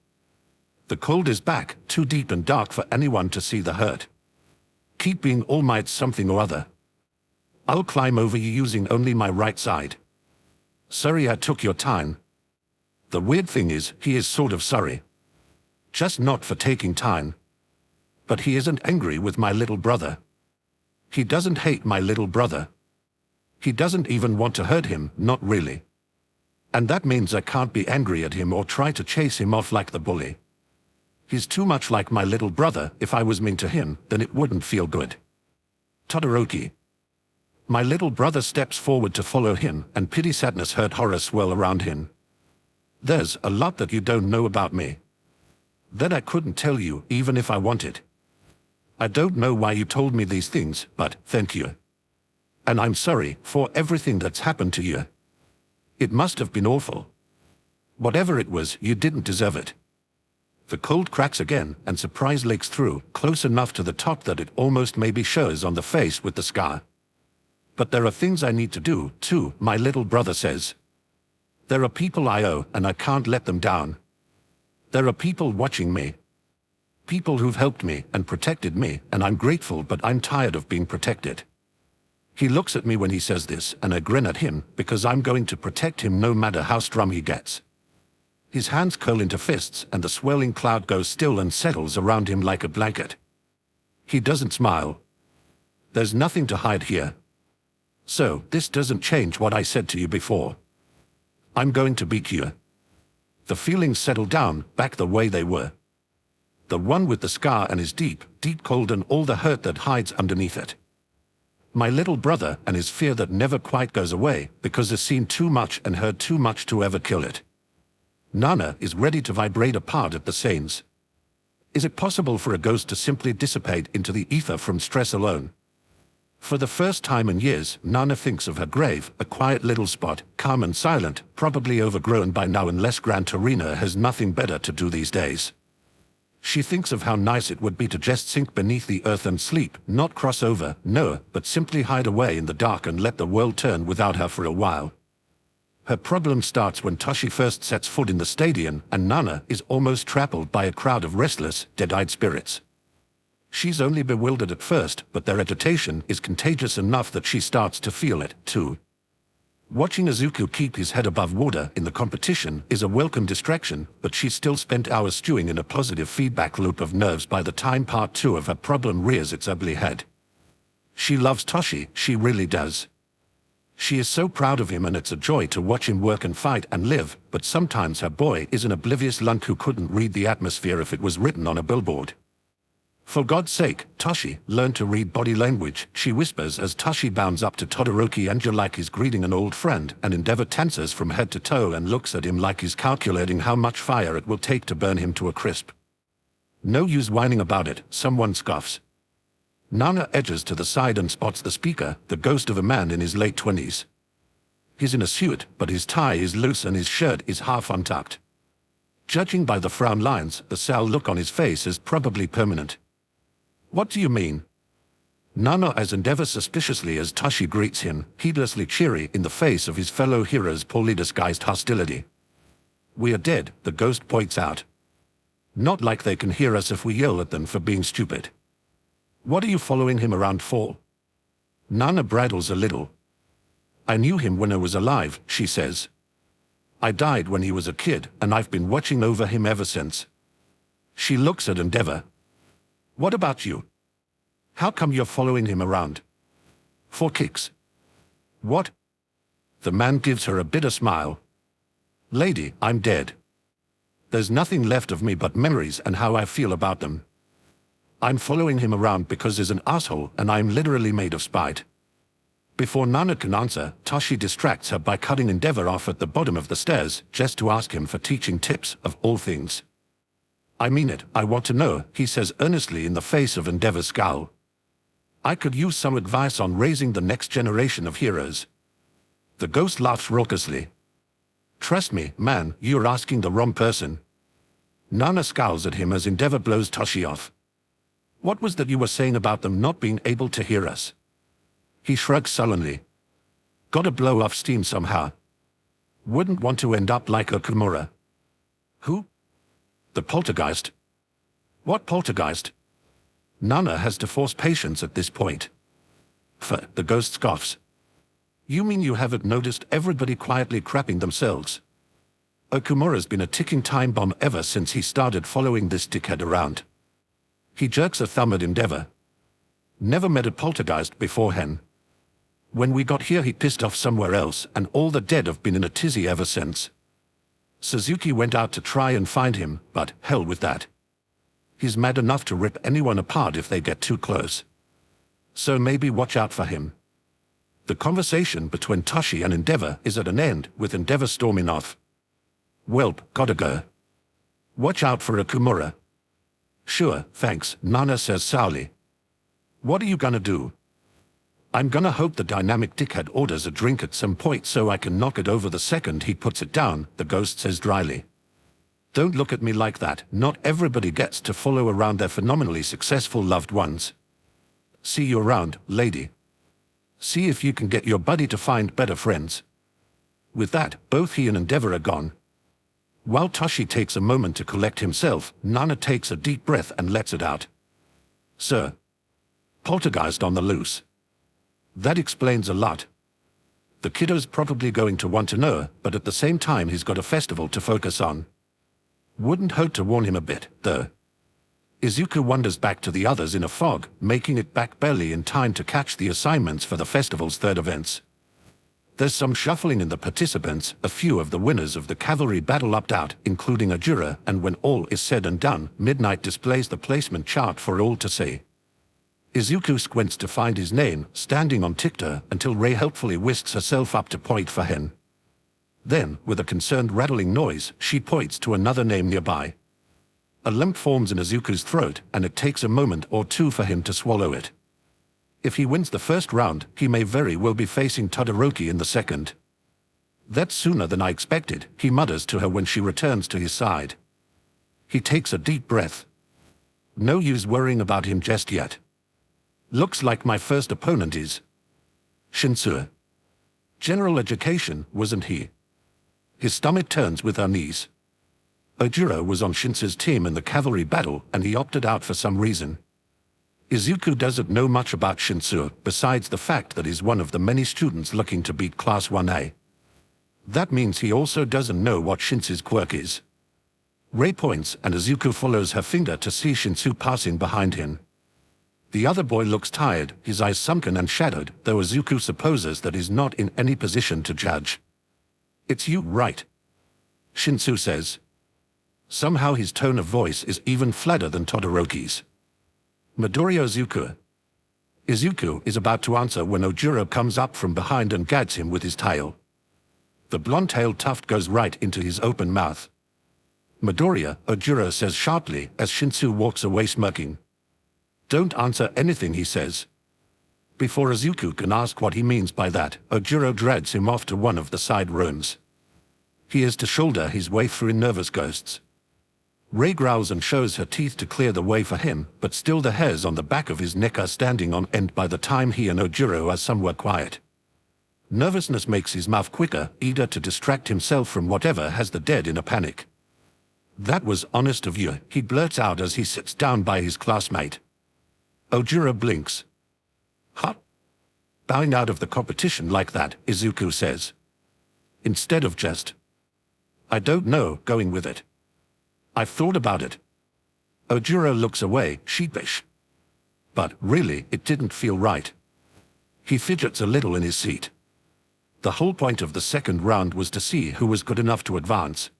The cold is back, too deep and dark for anyone to see the hurt. Keep being All Might something or other. I'll climb over you using only my right side. Sorry I took your time. The weird thing is, he is sort of sorry. Just not for taking time. But he isn't angry with my little brother. He doesn't hate my little brother. He doesn't even want to hurt him, not really. And that means I can't be angry at him or try to chase him off like the bully. He's too much like my little brother. If I was mean to him, then it wouldn't feel good. Todoroki. My little brother steps forward to follow him, and pity, sadness, hurt, horror swirl around him. There's a lot that you don't know about me. That I couldn't tell you, even if I wanted. I don't know why you told me these things, but thank you. And I'm sorry for everything that's happened to you. It must have been awful. Whatever it was, you didn't deserve it. The cold cracks again, and surprise leaks through, close enough to the top that it almost maybe shows on the face with the scar. But there are things I need to do, too, my little brother says. There are people I owe, and I can't let them down. There are people watching me. People who've helped me and protected me, and I'm grateful, but I'm tired of being protected. He looks at me when he says this, and I grin at him, because I'm going to protect him no matter how strong he gets. His hands curl into fists, and the swirling cloud goes still and settles around him like a blanket. He doesn't smile. There's nothing to hide here. So, this doesn't change what I said to you before. I'm going to beat you. The feelings settle down, back the way they were. The one with the scar and his deep cold and all the hurt that hides underneath it. My little brother and his fear that never quite goes away, because he's seen too much and heard too much to ever kill it. Nana is ready to vibrate apart at the seams. Is it possible for a ghost to simply dissipate into the ether from stress alone? For the first time in years, Nana thinks of her grave, a quiet little spot, calm and silent, probably overgrown by now unless Gran Torino has nothing better to do these days. She thinks of how nice it would be to just sink beneath the earth and sleep, not cross over, no, but simply hide away in the dark and let the world turn without her for a while. Her problem starts when Toshi first sets foot in the stadium and Nana is almost trampled by a crowd of restless, dead-eyed spirits. She's only bewildered at first, but their agitation is contagious enough that she starts to feel it, too. Watching Izuku keep his head above water in the competition is a welcome distraction, but she's still spent hours stewing in a positive feedback loop of nerves by the time part 2 of her problem rears its ugly head. She loves Toshi, she really does. She is so proud of him and it's a joy to watch him work and fight and live, but sometimes her boy is an oblivious lunk who couldn't read the atmosphere if it was written on a billboard. For God's sake, Toshi, learn to read body language, she whispers as Toshi bounds up to Todoroki and like he's greeting an old friend, and Endeavor tenses from head to toe and looks at him like he's calculating how much fire it will take to burn him to a crisp. No use whining about it, someone scoffs. Nana edges to the side and spots the speaker, the ghost of a man in his late 20s. He's in a suit, but his tie is loose and his shirt is half untucked. Judging by the frown lines, the sour look on his face is probably permanent. What do you mean? Nana eyes Endeavor suspiciously as Toshi greets him, heedlessly cheery in the face of his fellow hero's poorly disguised hostility. We are dead, the ghost points out. Not like they can hear us if we yell at them for being stupid. What are you following him around for? Nana bridles a little. I knew him when I was alive, she says. I died when he was a kid, and I've been watching over him ever since. She looks at Endeavor. What about you? How come you're following him around? For kicks. What? The man gives her a bitter smile. Lady, I'm dead. There's nothing left of me but memories and how I feel about them. I'm following him around because he's an asshole and I'm literally made of spite. Before Nana can answer, Toshi distracts her by cutting Endeavor off at the bottom of the stairs just to ask him for teaching tips of all things. I mean it, I want to know, he says earnestly in the face of Endeavor's scowl. I could use some advice on raising the next generation of heroes. The ghost laughs raucously. Trust me, man, you're asking the wrong person. Nana scowls at him as Endeavor blows Toshi off. What was that you were saying about them not being able to hear us? He shrugs sullenly. Gotta blow off steam somehow. Wouldn't want to end up like Okumura. Who? The poltergeist. What poltergeist? Nana has to force patience at this point. The ghost scoffs. You mean you haven't noticed everybody quietly crapping themselves? Okumura's been a ticking time bomb ever since he started following this dickhead around. He jerks a thumb at Endeavor. Never met a poltergeist before, hen. When we got here he pissed off somewhere else, and all the dead have been in a tizzy ever since. Suzuki went out to try and find him, but hell with that. He's mad enough to rip anyone apart if they get too close. So maybe watch out for him. The conversation between Toshi and Endeavor is at an end, with Endeavor storming off. Welp, gotta go. Watch out for Okumura. Sure, thanks, Nana says sourly. What are you gonna do? I'm gonna hope the dynamic dickhead orders a drink at some point so I can knock it over the second he puts it down, the ghost says dryly. Don't look at me like that, not everybody gets to follow around their phenomenally successful loved ones. See you around, lady. See if you can get your buddy to find better friends. With that, both he and Endeavor are gone. While Toshi takes a moment to collect himself, Nana takes a deep breath and lets it out. Sir. Poltergeist on the loose. That explains a lot. The kiddo's probably going to want to know, but at the same time he's got a festival to focus on. Wouldn't hurt to warn him a bit, though. Izuku wanders back to the others in a fog, making it back barely in time to catch the assignments for the festival's third events. There's some shuffling in the participants, a few of the winners of the cavalry battle opt out, including Ajura, and when all is said and done, Midnight displays the placement chart for all to see. Izuku squints to find his name, standing on Tictor, until Rei helpfully whisks herself up to point for him. Then, with a concerned rattling noise, she points to another name nearby. A lump forms in Izuku's throat, and it takes a moment or two for him to swallow it. If he wins the first round, he may very well be facing Todoroki in the second. That's sooner than I expected, he mutters to her when she returns to his side. He takes a deep breath. No use worrying about him just yet. Looks like my first opponent is Shinsue. General education, wasn't he? His stomach turns with unease. Ojiro was on Shinsu's team in the cavalry battle and he opted out for some reason. Izuku doesn't know much about Shinsu, besides the fact that he's one of the many students looking to beat Class 1A. That means he also doesn't know what Shinsu's quirk is. Rei points and Izuku follows her finger to see Shinsu passing behind him. The other boy looks tired, his eyes sunken and shadowed, though Izuku supposes that he's not in any position to judge. "It's you, right?" Shinsu says. Somehow his tone of voice is even flatter than Todoroki's. "Midoriya Izuku." Izuku is about to answer when Ojiro comes up from behind and gags him with his tail. The blonde-tailed tuft goes right into his open mouth. "Midoriya," Ojiro says sharply as Shinsu walks away smirking. "Don't answer anything," he says. Before Izuku can ask what he means by that, Ojiro drags him off to one of the side rooms. He is to shoulder his way through nervous ghosts. Rei growls and shows her teeth to clear the way for him, but still the hairs on the back of his neck are standing on end by the time he and Ojiro are somewhat quiet. Nervousness makes his mouth quicker, eager to distract himself from whatever has the dead in a panic. "That was honest of you," he blurts out as he sits down by his classmate. Ojiro blinks. "Huh? Bowing out of the competition like that," Izuku says. Instead of just, "I don't know," going with it. "I've thought about it." Ojiro looks away, sheepish. But really, it didn't feel right. He fidgets a little in his seat. The whole point of the second round was to see who was good enough to advance.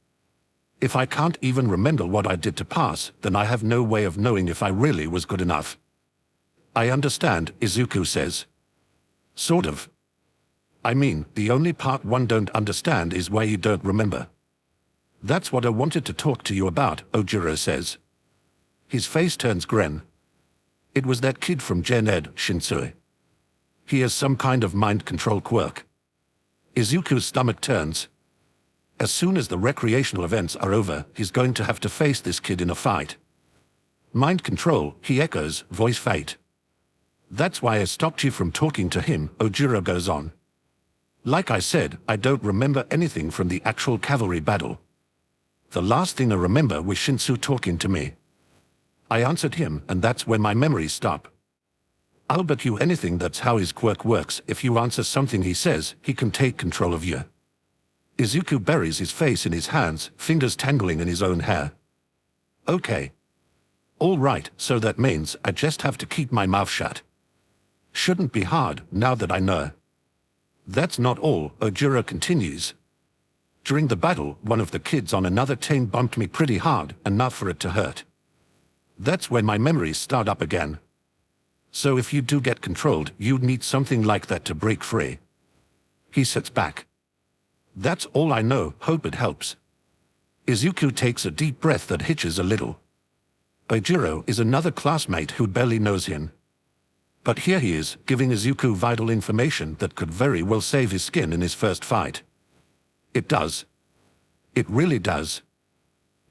If I can't even remember what I did to pass, then I have no way of knowing if I really was good enough. "I understand," Izuku says. "Sort of. I mean, the only part one don't understand is why you don't remember." "That's what I wanted to talk to you about," Ojiro says. His face turns grim. "It was that kid from Gen Ed, Shinsu. He has some kind of mind control quirk." Izuku's stomach turns. As soon as the recreational events are over, he's going to have to face this kid in a fight. "Mind control," he echoes, voice faint. "That's why I stopped you from talking to him," Ojiro goes on. "Like I said, I don't remember anything from the actual cavalry battle. The last thing I remember was Shinsu talking to me. I answered him, and that's when my memories stop. I'll bet you anything that's how his quirk works. If you answer something he says, he can take control of you." Izuku buries his face in his hands, fingers tangling in his own hair. "Okay. All right, so that means I just have to keep my mouth shut. Shouldn't be hard, now that I know." "That's not all," Ojiro continues. "During the battle, one of the kids on another team bumped me pretty hard, enough for it to hurt. That's when my memories start up again. So if you do get controlled, you'd need something like that to break free." He sits back. "That's all I know, hope it helps." Izuku takes a deep breath that hitches a little. Ojiro is another classmate who barely knows him. But here he is, giving Izuku vital information that could very well save his skin in his first fight. It does. It really does.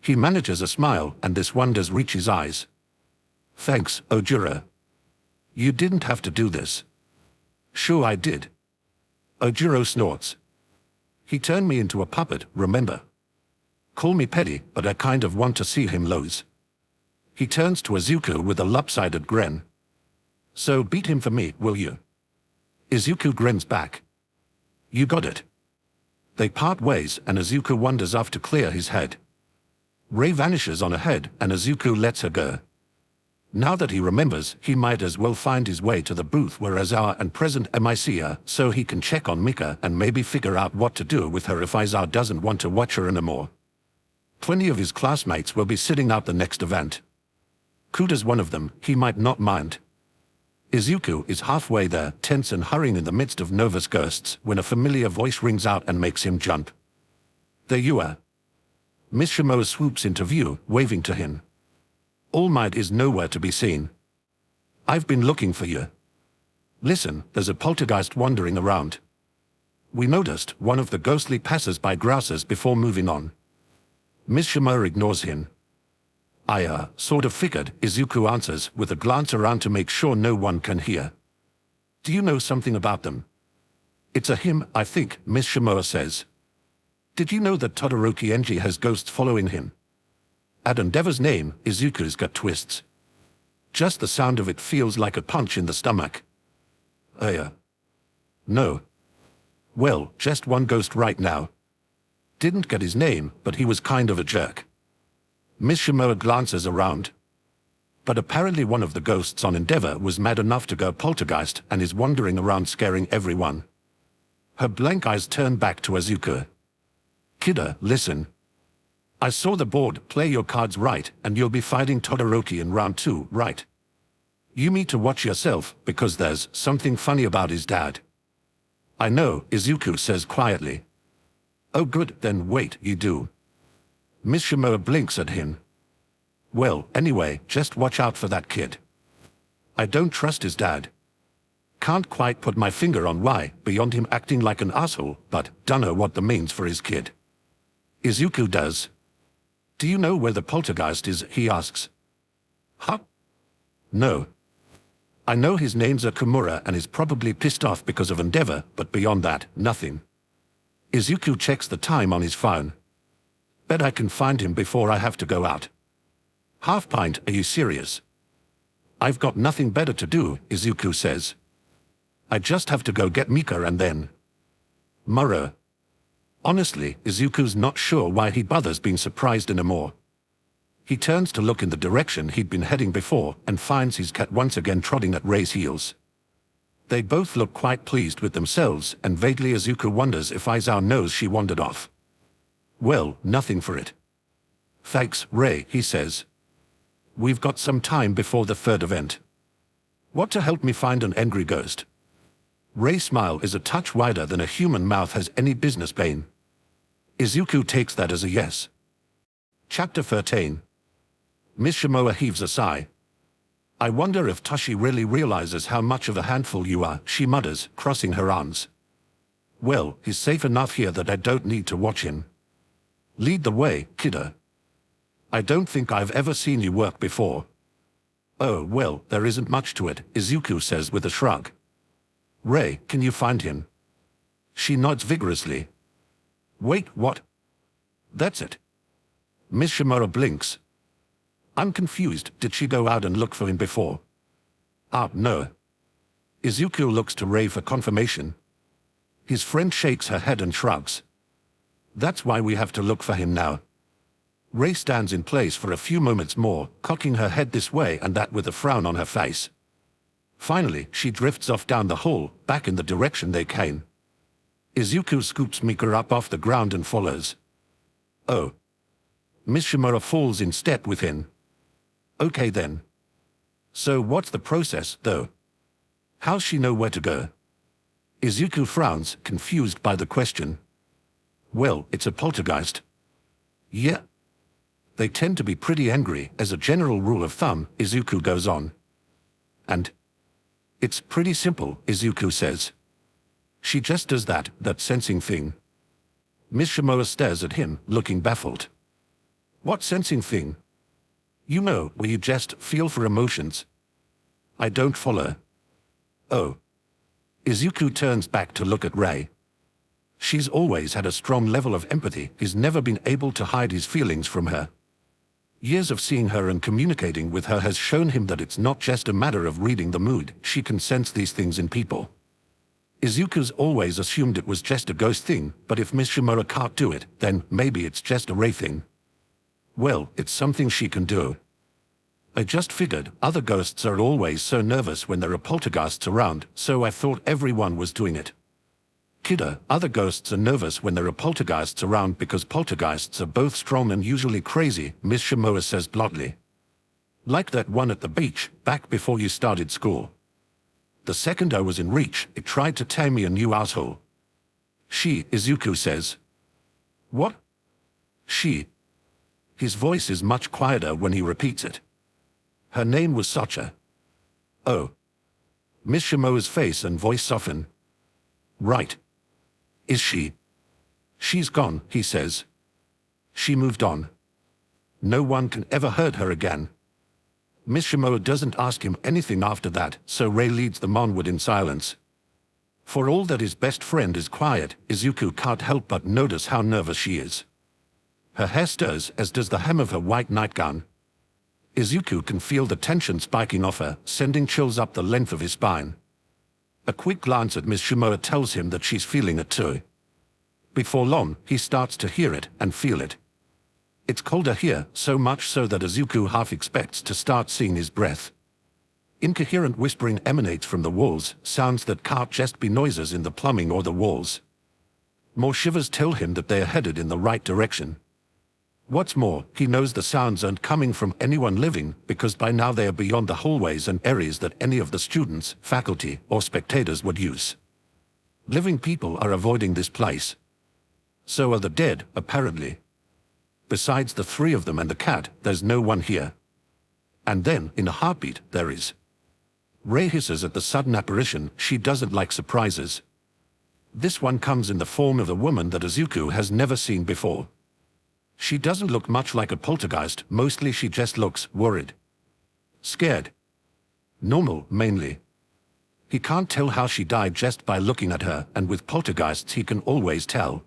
He manages a smile, and this wonders reach his eyes. "Thanks, Ojiro. You didn't have to do this." "Sure I did." Ojiro snorts. "He turned me into a puppet, remember? Call me petty, but I kind of want to see him lose." He turns to Izuku with a lopsided grin. "So beat him for me, will you?" Izuku grins back. "You got it." They part ways, and Izuku wanders off to clear his head. Rei vanishes on ahead, and Izuku lets her go. Now that he remembers, he might as well find his way to the booth where Aizawa and present MIC are, so he can check on Mika and maybe figure out what to do with her if Aizawa doesn't want to watch her anymore. Plenty of his classmates will be sitting out the next event. Kuta's one of them, he might not mind. Izuku is halfway there, tense and hurrying in the midst of nervous ghosts, when a familiar voice rings out and makes him jump. "There you are." Miss Shimoa swoops into view, waving to him. All Might is nowhere to be seen. "I've been looking for you. Listen, there's a poltergeist wandering around." "We noticed," one of the ghostly passers-by grouses before moving on. Miss Shimoa ignores him. "I sort of figured," Izuku answers, with a glance around to make sure no one can hear. "Do you know something about them?" "It's a him, I think," Miss Shimoa says. Did you know that Todoroki Enji has ghosts following him? At Endeavor's name, Izuku's gut twists. Just the sound of it feels like a punch in the stomach. No. Well, just one ghost right now. Didn't get his name, but he was kind of a jerk. Miss Shimoa glances around. But apparently one of the ghosts on Endeavor was mad enough to go poltergeist and is wandering around scaring everyone. Her blank eyes turn back to Izuku. Kidda, listen. I saw the board, play your cards right, and you'll be fighting Todoroki in round 2, right? You need to watch yourself, because there's something funny about his dad. I know, Izuku says quietly. Oh good, then wait, you do. Miss Shimoa blinks at him. Well, anyway, just watch out for that kid. I don't trust his dad. Can't quite put my finger on why, beyond him acting like an asshole, but dunno what that means for his kid. Izuku does. Do you know where the poltergeist is, he asks. Huh? No. I know his name's Akamura and is probably pissed off because of Endeavor, but beyond that, nothing. Izuku checks the time on his phone. Bet I can find him before I have to go out. Half pint, are you serious? I've got nothing better to do, Izuku says. I just have to go get Mika and then. Muro. Honestly, Izuku's not sure why he bothers being surprised anymore. He turns to look in the direction he'd been heading before and finds his cat once again trotting at Rei's heels. They both look quite pleased with themselves, and vaguely Izuku wonders if Aizawa knows she wandered off. Well, nothing for it. Thanks, Rei, he says. We've got some time before the third event. What to help me find an angry ghost? Rei's smile is a touch wider than a human mouth has any business paying. Izuku takes that as a yes. Chapter 13. Miss Shimoa heaves a sigh. I wonder if Toshi really realizes how much of a handful you are, she mutters, crossing her arms. Well, he's safe enough here that I don't need to watch him. Lead the way, kiddo. I don't think I've ever seen you work before. Oh, well, there isn't much to it, Izuku says with a shrug. Rei, can you find him? She nods vigorously. Wait, what? That's it. Miss Shimoa blinks. I'm confused, did she go out and look for him before? No. Izuku looks to Rei for confirmation. His friend shakes her head and shrugs. That's why we have to look for him now. Rei stands in place for a few moments more, cocking her head this way and that with a frown on her face. Finally, she drifts off down the hall, back in the direction they came. Izuku scoops Mika up off the ground and follows. Oh. Miss Shimoa falls in step with him. Okay then. So what's the process, though? How's she know where to go? Izuku frowns, confused by the question. Well, it's a poltergeist. Yeah. They tend to be pretty angry, as a general rule of thumb, Izuku goes on. And? It's pretty simple, Izuku says. She just does that sensing thing. Miss Shimoa stares at him, looking baffled. What sensing thing? You know, where you just feel for emotions. I don't follow. Oh. Izuku turns back to look at Rei. She's always had a strong level of empathy. He's never been able to hide his feelings from her. Years of seeing her and communicating with her has shown him that it's not just a matter of reading the mood, she can sense these things in people. Izuku's always assumed it was just a ghost thing, but if Miss Shimoa can't do it, then maybe it's just a Rei thing. Well, it's something she can do. I just figured other ghosts are always so nervous when there are poltergeists around, so I thought everyone was doing it. Kiddo, other ghosts are nervous when there are poltergeists around because poltergeists are both strong and usually crazy, Miss Shimoa says bluntly. Like that one at the beach, back before you started school. The second I was in reach, it tried to tame me a new asshole. She, Izuku says. What? She. His voice is much quieter when he repeats it. Her name was Sacha. Oh. Miss Shimoa's face and voice soften. Right. Is she? She's gone, he says. She moved on. No one can ever hurt her again. Miss Shimoa doesn't ask him anything after that, so Rei leads them onward in silence. For all that his best friend is quiet, Izuku can't help but notice how nervous she is. Her hair stirs, as does the hem of her white nightgown. Izuku can feel the tension spiking off her, sending chills up the length of his spine. A quick glance at Miss Shimoa tells him that she's feeling it too. Before long, he starts to hear it and feel it. It's colder here, so much so that Izuku half expects to start seeing his breath. Incoherent whispering emanates from the walls, sounds that can't just be noises in the plumbing or the walls. More shivers tell him that they are headed in the right direction. What's more, he knows the sounds aren't coming from anyone living, because by now they are beyond the hallways and areas that any of the students, faculty, or spectators would use. Living people are avoiding this place. So are the dead, apparently. Besides the three of them and the cat, there's no one here. And then, in a heartbeat, there is. Rei hisses at the sudden apparition. She doesn't like surprises. This one comes in the form of a woman that Izuku has never seen before. She doesn't look much like a poltergeist, mostly she just looks worried. Scared. Normal, mainly. He can't tell how she died just by looking at her, and with poltergeists he can always tell.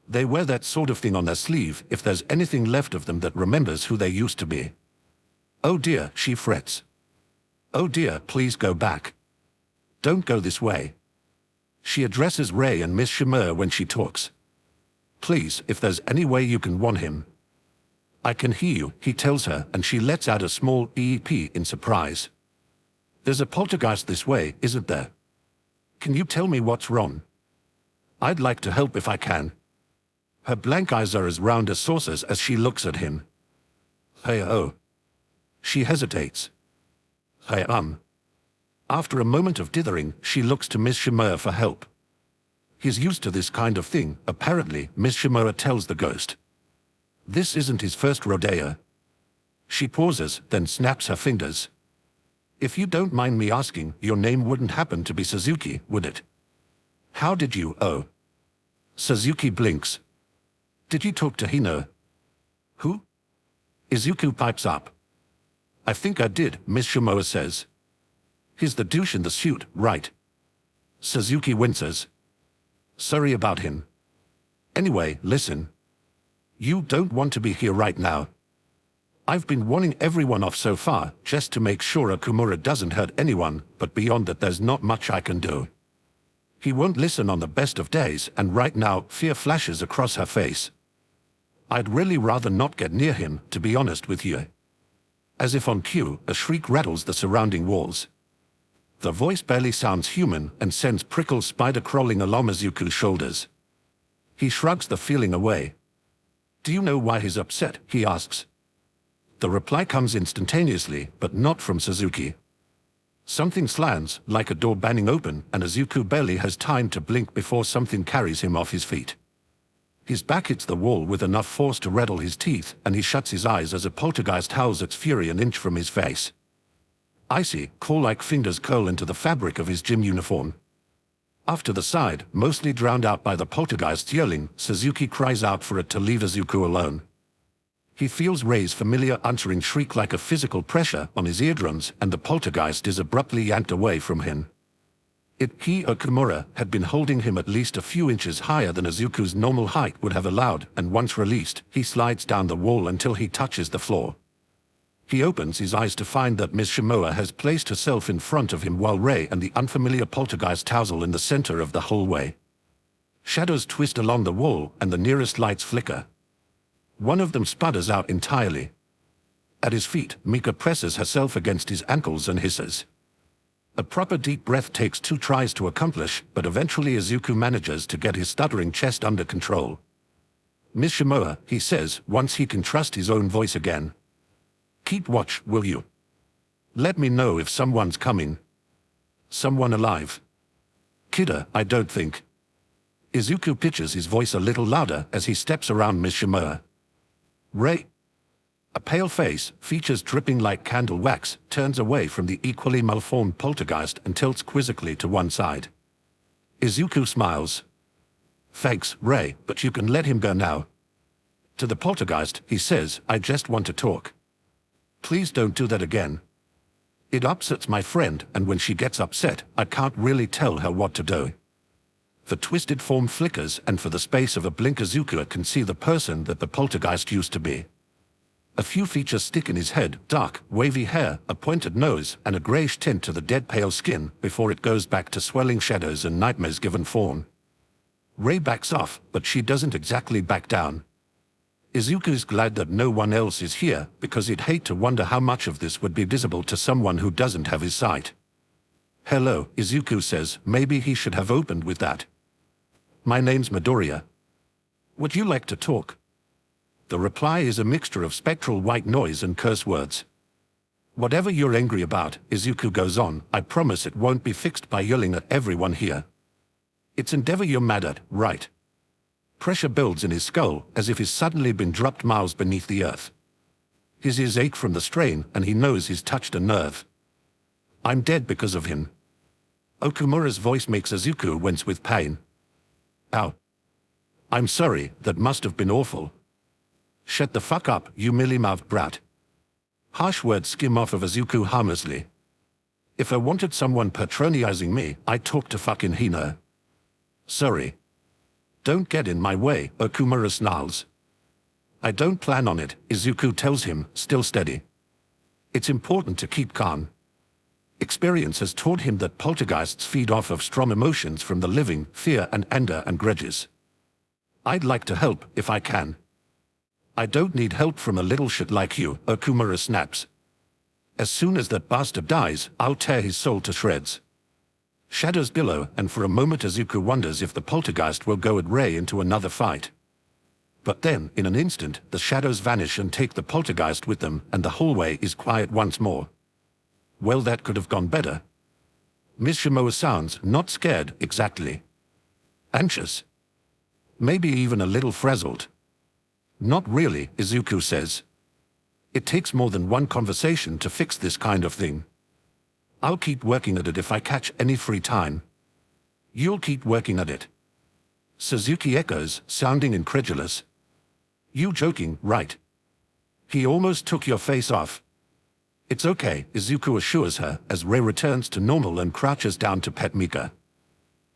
They wear that sort of thing on their sleeve if there's anything left of them that remembers who they used to be. Oh dear, she frets. Oh dear, please go back. Don't go this way. She addresses Rei and Miss Shimoa when she talks. Please, if there's any way you can warn him. I can hear you, he tells her, and she lets out a small EP in surprise. There's a poltergeist this way, isn't there? Can you tell me what's wrong? I'd like to help if I can. Her blank eyes are as round as saucers as she looks at him. Hey, oh. She hesitates. Hey, After a moment of dithering, she looks to Miss Shimoa for help. He's used to this kind of thing, apparently, Miss Shimoa tells the ghost. This isn't his first rodeo. She pauses, then snaps her fingers. If you don't mind me asking, your name wouldn't happen to be Suzuki, would it? How did you, oh? Suzuki blinks. Did you talk to Hino? Who? Izuku pipes up. I think I did, Miss Shimoa says. He's the douche in the suit, right? Suzuki winces. Sorry about him. Anyway, listen. You don't want to be here right now. I've been warning everyone off so far, just to make sure Okumura doesn't hurt anyone, but beyond that there's not much I can do. He won't listen on the best of days, and right now, fear flashes across her face. I'd really rather not get near him, to be honest with you. As if on cue, a shriek rattles the surrounding walls. The voice barely sounds human and sends prickles spider-crawling along Izuku's shoulders. He shrugs the feeling away. Do you know why he's upset? He asks. The reply comes instantaneously, but not from Suzuki. Something slams, like a door banging open, and Izuku barely has time to blink before something carries him off his feet. His back hits the wall with enough force to rattle his teeth, and he shuts his eyes as a poltergeist howls its fury an inch from his face. Icy, claw-like fingers curl into the fabric of his gym uniform. Off to the side, mostly drowned out by the poltergeist's yelling, Suzuki cries out for it to leave Izuku alone. He feels Rei's familiar answering shriek like a physical pressure on his eardrums, and the poltergeist is abruptly yanked away from him. Okumura had been holding him at least a few inches higher than Izuku's normal height would have allowed, and once released, he slides down the wall until he touches the floor. He opens his eyes to find that Miss Shimoa has placed herself in front of him while Rei and the unfamiliar poltergeist tousle in the center of the hallway. Shadows twist along the wall, and the nearest lights flicker. One of them sputters out entirely. At his feet, Mika presses herself against his ankles and hisses. A proper deep breath takes 2 tries to accomplish, but eventually Izuku manages to get his stuttering chest under control. Miss Shimoa, he says, once he can trust his own voice again. Keep watch, will you? Let me know if someone's coming. Someone alive. Kidda, I don't think. Izuku pitches his voice a little louder as he steps around Miss Shimoa. Rei. A pale face, features dripping like candle wax, turns away from the equally malformed poltergeist and tilts quizzically to one side. Izuku smiles. Thanks, Rei, but you can let him go now. To the poltergeist, he says, I just want to talk. Please don't do that again. It upsets my friend, and when she gets upset, I can't really tell her what to do. The twisted form flickers, and for the space of a blink Izuku can see the person that the poltergeist used to be. A few features stick in his head: dark, wavy hair, a pointed nose, and a greyish tint to the dead pale skin, before it goes back to swelling shadows and nightmares given form. Rei backs off, but she doesn't exactly back down. Izuku's glad that no one else is here, because he'd hate to wonder how much of this would be visible to someone who doesn't have his sight. Hello, Izuku says. Maybe he should have opened with that. My name's Midoriya. Would you like to talk? The reply is a mixture of spectral white noise and curse words. Whatever you're angry about, Izuku goes on, I promise it won't be fixed by yelling at everyone here. It's Endeavor you're mad at, right? Pressure builds in his skull, as if he's suddenly been dropped miles beneath the earth. His ears ache from the strain, and he knows he's touched a nerve. I'm dead because of him. Okumura's voice makes Izuku wince with pain. Ow. I'm sorry, that must have been awful. Shut the fuck up, you mealy-mouthed brat. Harsh words skim off of Izuku harmlessly. If I wanted someone patronizing me, I'd talk to fucking Hino. Sorry. Don't get in my way, Okumura snarls. I don't plan on it, Izuku tells him, still steady. It's important to keep calm. Experience has taught him that poltergeists feed off of strong emotions from the living, fear and anger and grudges. I'd like to help, if I can. I don't need help from a little shit like you, Okumura snaps. As soon as that bastard dies, I'll tear his soul to shreds. Shadows billow, and for a moment Izuku wonders if the poltergeist will go at Rei into another fight. But then, in an instant, the shadows vanish and take the poltergeist with them, and the hallway is quiet once more. Well, that could have gone better. Miss Shimoa sounds not scared, exactly. Anxious. Maybe even a little frazzled. Not really, Izuku says. It takes more than one conversation to fix this kind of thing. I'll keep working at it if I catch any free time. You'll keep working at it. Suzuki echoes, sounding incredulous. You joking, right? He almost took your face off. It's okay, Izuku assures her, as Rei returns to normal and crouches down to pet Mika.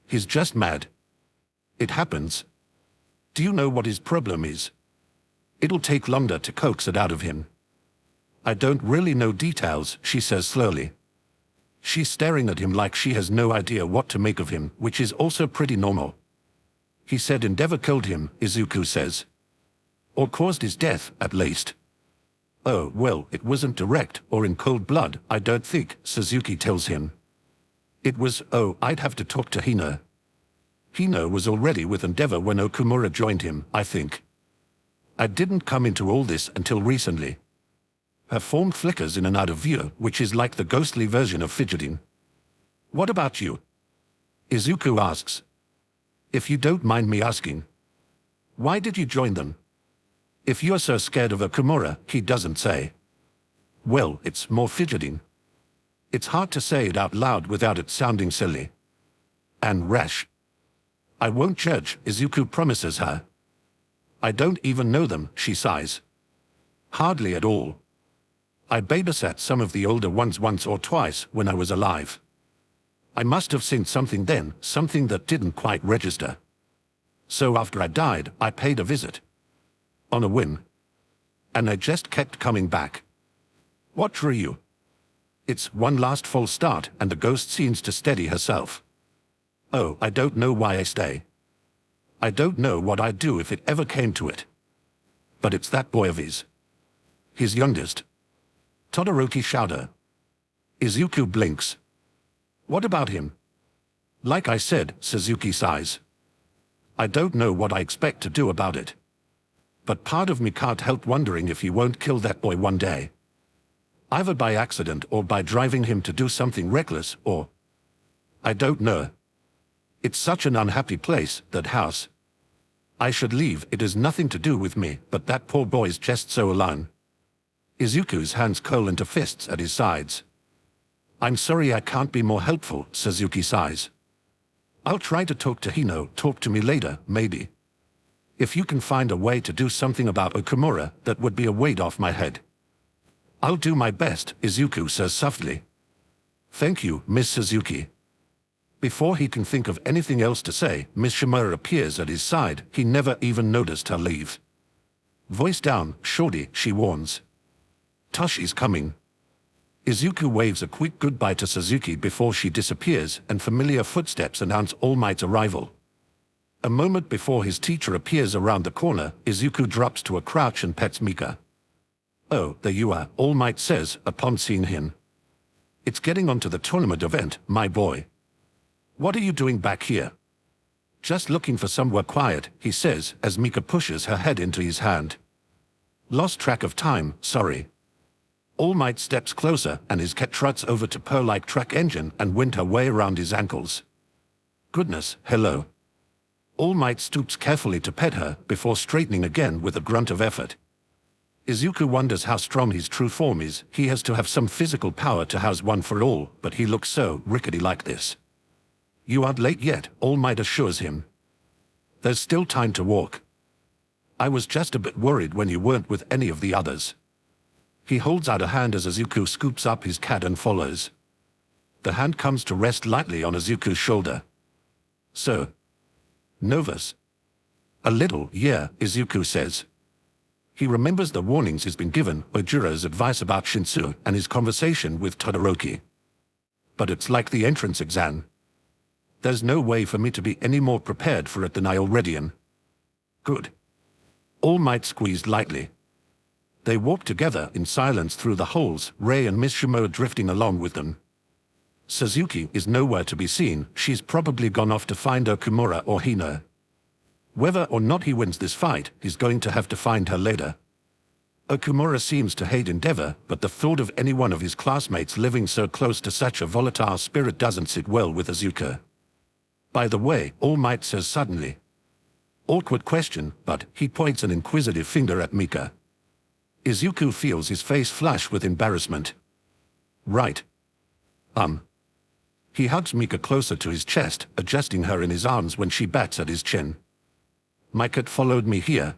He's just mad. It happens. Do you know what his problem is? It'll take longer to coax it out of him. I don't really know details, she says slowly. She's staring at him like she has no idea what to make of him, which is also pretty normal. He said Endeavor killed him, Izuku says. Or caused his death, at least. Oh, well, it wasn't direct or in cold blood, I don't think, Suzuki tells him. It was, I'd have to talk to Hino. Hino was already with Endeavor when Okumura joined him, I think. I didn't come into all this until recently. Her form flickers in and out of view, which is like the ghostly version of fidgeting. What about you? Izuku asks. If you don't mind me asking. Why did you join them? If you're so scared of Okumura, he doesn't say. Well, it's more fidgeting. It's hard to say it out loud without it sounding silly. And rash. I won't judge, Izuku promises her. I don't even know them, she sighs. Hardly at all. I babysat some of the older ones once or twice when I was alive. I must have seen something then, something that didn't quite register. So after I died, I paid a visit. On a whim. And I just kept coming back. What drew you? It's one last false start, and the ghost seems to steady herself. Oh, I don't know why I stay. I don't know what I'd do if it ever came to it. But it's that boy of his. His youngest. Todoroki Shouder. Izuku blinks. What about him? Like I said, Suzuki sighs. I don't know what I expect to do about it. But part of me can't help wondering if he won't kill that boy one day. Either by accident or by driving him to do something reckless, or... I don't know. It's such an unhappy place, that house. I should leave, it has nothing to do with me, but that poor boy's just so alone. Izuku's hands curl into fists at his sides. I'm sorry I can't be more helpful, Suzuki sighs. I'll try to talk to Hino, talk to me later, maybe. If you can find a way to do something about Okumura, that would be a weight off my head. I'll do my best, Izuku says softly. Thank you, Miss Suzuki. Before he can think of anything else to say, Miss Shimura appears at his side. He never even noticed her leave. Voice down, Shorty, she warns. Toshi's coming. Izuku waves a quick goodbye to Suzuki before she disappears, and familiar footsteps announce All Might's arrival. A moment before his teacher appears around the corner, Izuku drops to a crouch and pets Mika. Oh, there you are, All Might says, upon seeing him. It's getting onto the tournament event, my boy. What are you doing back here? Just looking for somewhere quiet, he says, as Mika pushes her head into his hand. Lost track of time, sorry. All Might steps closer, and his cat trots over to Pearl-like track engine and wind her way around his ankles. Goodness, hello. All Might stoops carefully to pet her, before straightening again with a grunt of effort. Izuku wonders how strong his true form is. He has to have some physical power to house one for all, but he looks so rickety like this. You aren't late yet, All Might assures him. There's still time to walk. I was just a bit worried when you weren't with any of the others. He holds out a hand as Izuku scoops up his cat and follows. The hand comes to rest lightly on Izuku's shoulder. So, nervous? A little, yeah, Izuku says. He remembers the warnings he's been given, Ojiro's advice about Shinsu, and his conversation with Todoroki. But it's like the entrance exam. There's no way for me to be any more prepared for it than I already am. Good. All Might squeezed lightly. They walk together in silence through the halls, Rei and Miss Shimura drifting along with them. Suzuki is nowhere to be seen. She's probably gone off to find Okumura or Hino. Whether or not he wins this fight, he's going to have to find her later. Okumura seems to hate Endeavor, but the thought of any one of his classmates living so close to such a volatile spirit doesn't sit well with Izuku. By the way, All Might says suddenly. Awkward question, but he points an inquisitive finger at Mika. Izuku feels his face flush with embarrassment. Right. He hugs Mika closer to his chest, adjusting her in his arms when she bats at his chin. My cat followed me here.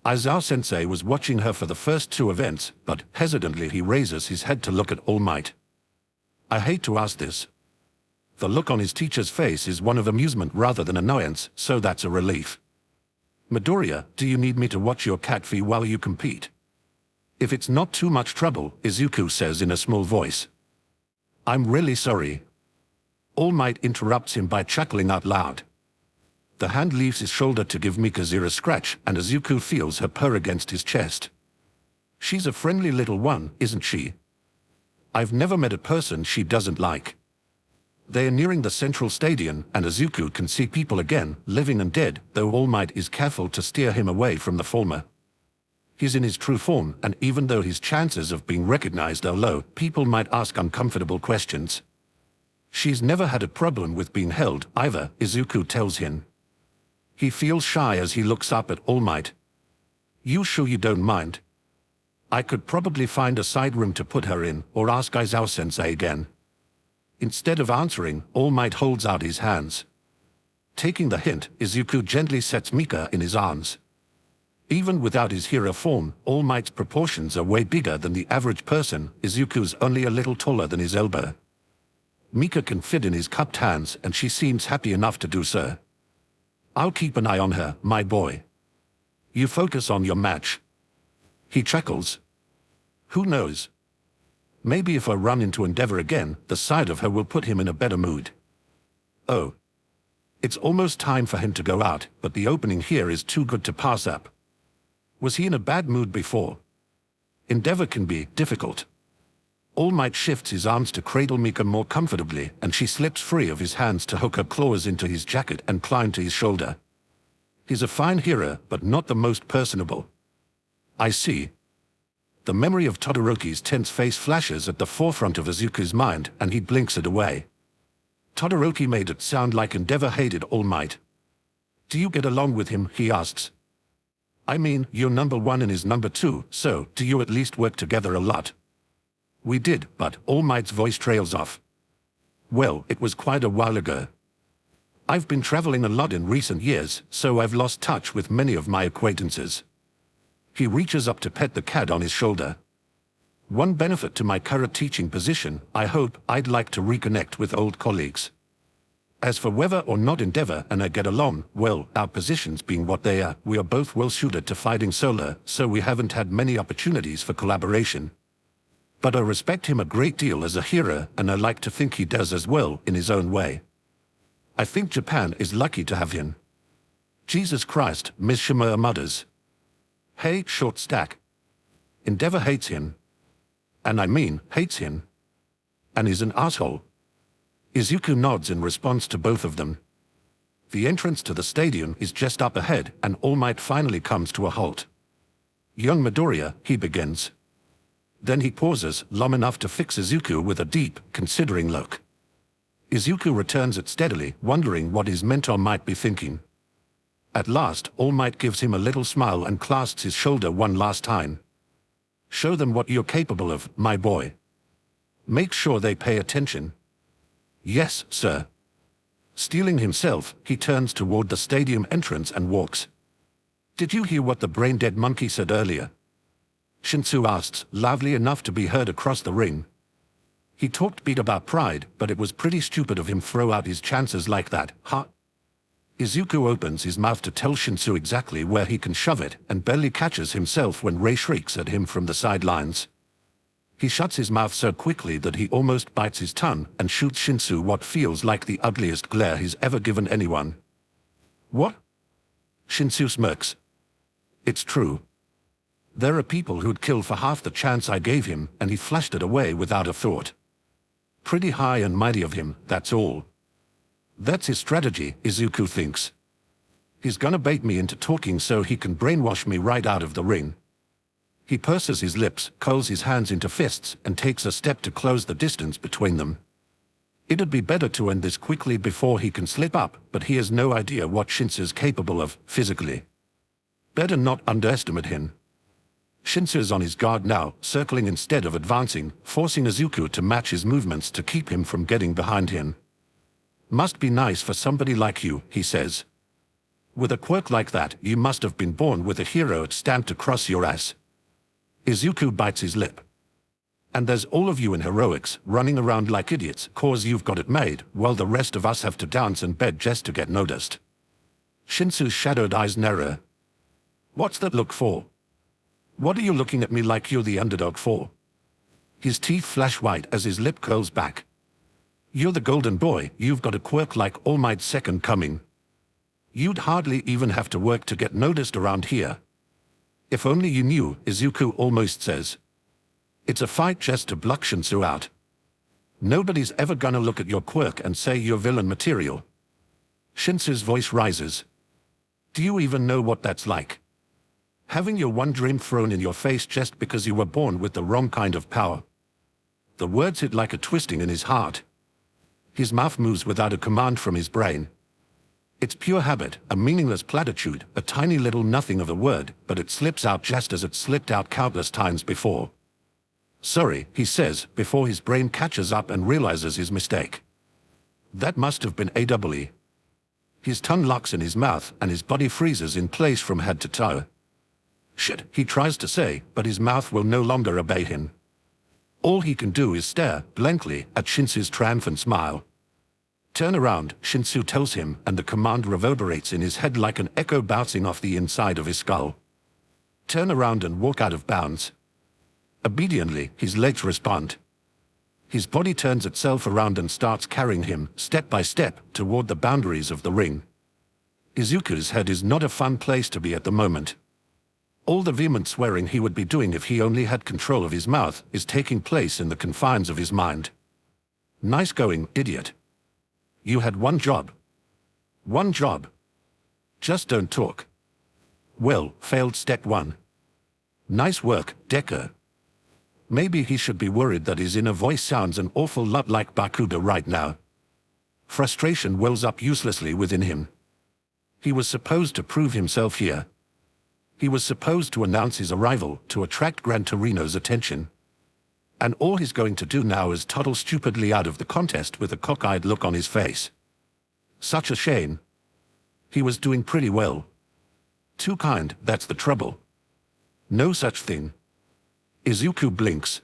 Aizawa-sensei was watching her for the first two events, but hesitantly he raises his head to look at All Might. I hate to ask this. The look on his teacher's face is one of amusement rather than annoyance, so that's a relief. Midoriya, do you need me to watch your cat for you while you compete? If it's not too much trouble, Izuku says in a small voice. I'm really sorry. All Might interrupts him by chuckling out loud. The hand leaves his shoulder to give Mika's ear a scratch, and Izuku feels her purr against his chest. She's a friendly little one, isn't she? I've never met a person she doesn't like. They are nearing the central stadium, and Izuku can see people again, living and dead, though All Might is careful to steer him away from the former. He's in his true form, and even though his chances of being recognized are low, people might ask uncomfortable questions. She's never had a problem with being held, either, Izuku tells him. He feels shy as he looks up at All Might. You sure you don't mind? I could probably find a side room to put her in, or ask Aizawa-sensei again. Instead of answering, All Might holds out his hands. Taking the hint, Izuku gently sets Mika in his arms. Even without his hero form, All Might's proportions are way bigger than the average person. Izuku's only a little taller than his elbow. Mika can fit in his cupped hands, and she seems happy enough to do so. I'll keep an eye on her, my boy. You focus on your match. He chuckles. Who knows? Maybe if I run into Endeavor again, the sight of her will put him in a better mood. Oh. It's almost time for him to go out, but the opening here is too good to pass up. Was he in a bad mood before? Endeavor can be difficult. All Might shifts his arms to cradle Mika more comfortably, and she slips free of his hands to hook her claws into his jacket and climb to his shoulder. He's a fine hero, but not the most personable. I see. The memory of Todoroki's tense face flashes at the forefront of Izuku's mind, and he blinks it away. Todoroki made it sound like Endeavor hated All Might. Do you get along with him, he asks. I mean, you're number one and he's number two, so do you at least work together a lot? We did, but All Might's voice trails off. Well, it was quite a while ago. I've been traveling a lot in recent years, so I've lost touch with many of my acquaintances. He reaches up to pet the cat on his shoulder. One benefit to my current teaching position, I hope I'd like to reconnect with old colleagues. As for whether or not Endeavor and I get along, well, our positions being what they are, we are both well suited to fighting solo, so we haven't had many opportunities for collaboration. But I respect him a great deal as a hero, and I like to think he does as well in his own way. I think Japan is lucky to have him. Jesus Christ, Ms. Shimura mutters. Hey, short stack. Endeavor hates him. And I mean, hates him. And is an asshole. Izuku nods in response to both of them. The entrance to the stadium is just up ahead, and All Might finally comes to a halt. Young Midoriya, he begins. Then he pauses long enough to fix Izuku with a deep, considering look. Izuku returns it steadily, wondering what his mentor might be thinking. At last, All Might gives him a little smile and clasps his shoulder one last time. Show them what you're capable of, my boy. Make sure they pay attention. Yes, sir. Steeling himself, he turns toward the stadium entrance and walks. Did you hear what the brain-dead monkey said earlier? Shinsu asks, loudly enough to be heard across the ring. He talked big about pride, but it was pretty stupid of him throw out his chances like that, huh? Izuku opens his mouth to tell Shinsu exactly where he can shove it, and barely catches himself when Rei shrieks at him from the sidelines. He shuts his mouth so quickly that he almost bites his tongue and shoots Shinsu what feels like the ugliest glare he's ever given anyone. What? Shinsu smirks. It's true. There are people who'd kill for half the chance I gave him, and he flashed it away without a thought. Pretty high and mighty of him, that's all. That's his strategy, Izuku thinks. He's gonna bait me into talking so he can brainwash me right out of the ring. He purses his lips, curls his hands into fists, and takes a step to close the distance between them. It'd be better to end this quickly before he can slip up, but he has no idea what Shinsu's capable of, physically. Better not underestimate him. Shinsu's on his guard now, circling instead of advancing, forcing Izuku to match his movements to keep him from getting behind him. Must be nice for somebody like you, he says. With a quirk like that, you must have been born with a hero stamped across your ass. Izuku bites his lip. And there's all of you in heroics, running around like idiots, cause you've got it made, while the rest of us have to dance and beg just to get noticed. Shinsu's shadowed eyes narrow. What's that look for? What are you looking at me like you're the underdog for? His teeth flash white as his lip curls back. You're the golden boy, you've got a quirk like All Might's second coming. You'd hardly even have to work to get noticed around here. If only you knew, Izuku almost says. It's a fight just to block Shinsu out. Nobody's ever gonna look at your quirk and say you're villain material. Shinsu's voice rises. Do you even know what that's like? Having your one dream thrown in your face just because you were born with the wrong kind of power. The words hit like a twisting in his heart. His mouth moves without a command from his brain. It's pure habit, a meaningless platitude, a tiny little nothing of a word, but it slips out just as it slipped out countless times before. Sorry, he says, before his brain catches up and realizes his mistake. That must have been AWE. His tongue locks in his mouth, and his body freezes in place from head to toe. Shit, he tries to say, but his mouth will no longer obey him. All he can do is stare blankly at Shinsu's triumphant smile. Turn around, Shinsu tells him, and the command reverberates in his head like an echo bouncing off the inside of his skull. Turn around and walk out of bounds. Obediently, his legs respond. His body turns itself around and starts carrying him, step by step, toward the boundaries of the ring. Izuku's head is not a fun place to be at the moment. All the vehement swearing he would be doing if he only had control of his mouth is taking place in the confines of his mind. Nice going, idiot. You had one job. One job. Just don't talk. Well, failed step one. Nice work, Decker. Maybe he should be worried that his inner voice sounds an awful lot like Bakugo right now. Frustration wells up uselessly within him. He was supposed to prove himself here. He was supposed to announce his arrival to attract Gran Torino's attention. And all he's going to do now is toddle stupidly out of the contest with a cockeyed look on his face. Such a shame. He was doing pretty well. Too kind, that's the trouble. No such thing. Izuku blinks.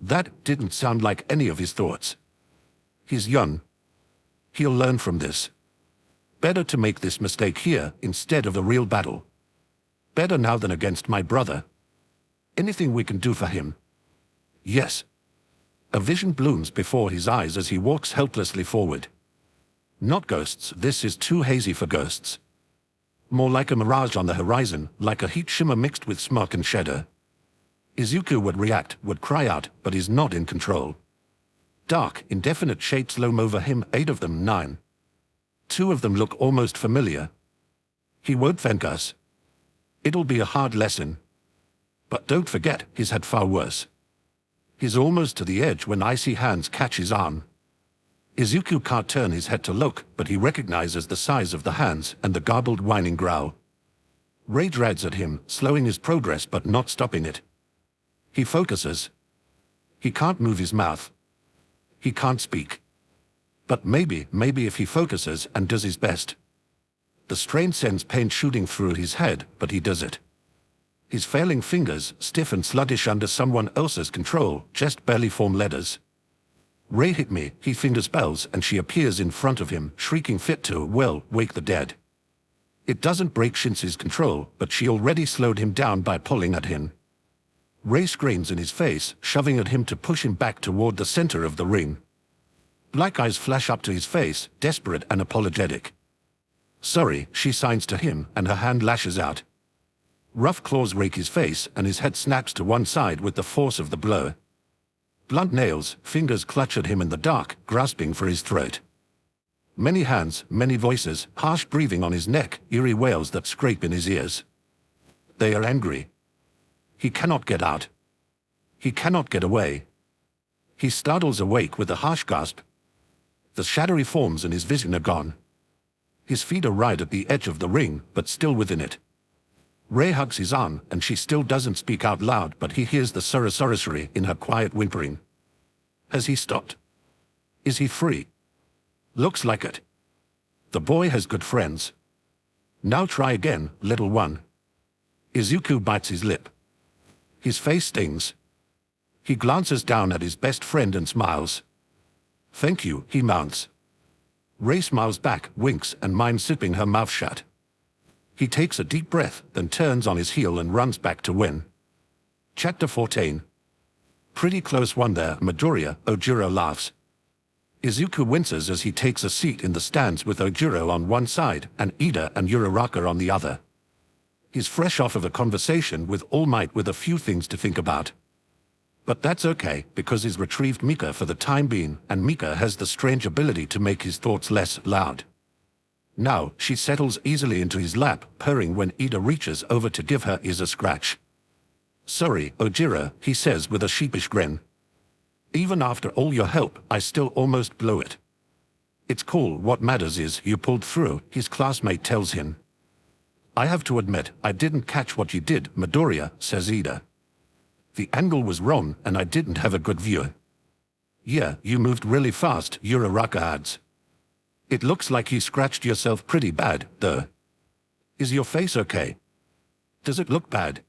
That didn't sound like any of his thoughts. He's young. He'll learn from this. Better to make this mistake here instead of a real battle. Better now than against my brother. Anything we can do for him. Yes. A vision blooms before his eyes as he walks helplessly forward. Not ghosts, this is too hazy for ghosts. More like a mirage on the horizon, like a heat shimmer mixed with smoke and shadow. Izuku would react, would cry out, but is not in control. Dark, indefinite shapes loom over him, 8 of them, 9. 2 of them look almost familiar. He won't thank us. It'll be a hard lesson. But don't forget, he's had far worse. He's almost to the edge when icy hands catch his arm. Izuku can't turn his head to look, but he recognizes the size of the hands and the garbled whining growl. Ray dreads at him, slowing his progress but not stopping it. He focuses. He can't move his mouth. He can't speak. But maybe if he focuses and does his best. The strain sends pain shooting through his head, but he does it. His failing fingers, stiff and sluggish under someone else's control, just barely form letters. Ray hit me, he fingers bells, and she appears in front of him, shrieking fit to, well, wake the dead. It doesn't break Shinsu's control, but she already slowed him down by pulling at him. Ray screams in his face, shoving at him to push him back toward the center of the ring. Black eyes flash up to his face, desperate and apologetic. Sorry, she signs to him, and her hand lashes out. Rough claws rake his face, and his head snaps to one side with the force of the blow. Blunt nails, fingers clutch at him in the dark, grasping for his throat. Many hands, many voices, harsh breathing on his neck, eerie wails that scrape in his ears. They are angry. He cannot get out. He cannot get away. He startles awake with a harsh gasp. The shadowy forms in his vision are gone. His feet are right at the edge of the ring, but still within it. Ray hugs his arm, and she still doesn't speak out loud, but he hears the sorcery in her quiet whimpering. Has he stopped? Is he free? Looks like it. The boy has good friends. Now try again, little one. Izuku bites his lip. His face stings. He glances down at his best friend and smiles. Thank you, he mounts. Ray smiles back, winks, and minds sipping her mouth shut. He takes a deep breath, then turns on his heel and runs back to win. Chapter 14. Pretty close one there, Midoriya, Ojiro laughs. Izuku winces as he takes a seat in the stands with Ojiro on one side and Ida and Uraraka on the other. He's fresh off of a conversation with All Might with a few things to think about. But that's okay, because he's retrieved Mika for the time being, and Mika has the strange ability to make his thoughts less loud. Now, she settles easily into his lap, purring when Ida reaches over to give her a scratch. Sorry, Ojiro, he says with a sheepish grin. Even after all your help, I still almost blew it. It's cool, what matters is you pulled through, his classmate tells him. I have to admit, I didn't catch what you did, Midoriya, says Ida. The angle was wrong, and I didn't have a good view. Yeah, you moved really fast, Uraraka adds. It looks like you scratched yourself pretty bad, though. Is your face okay? Does it look bad?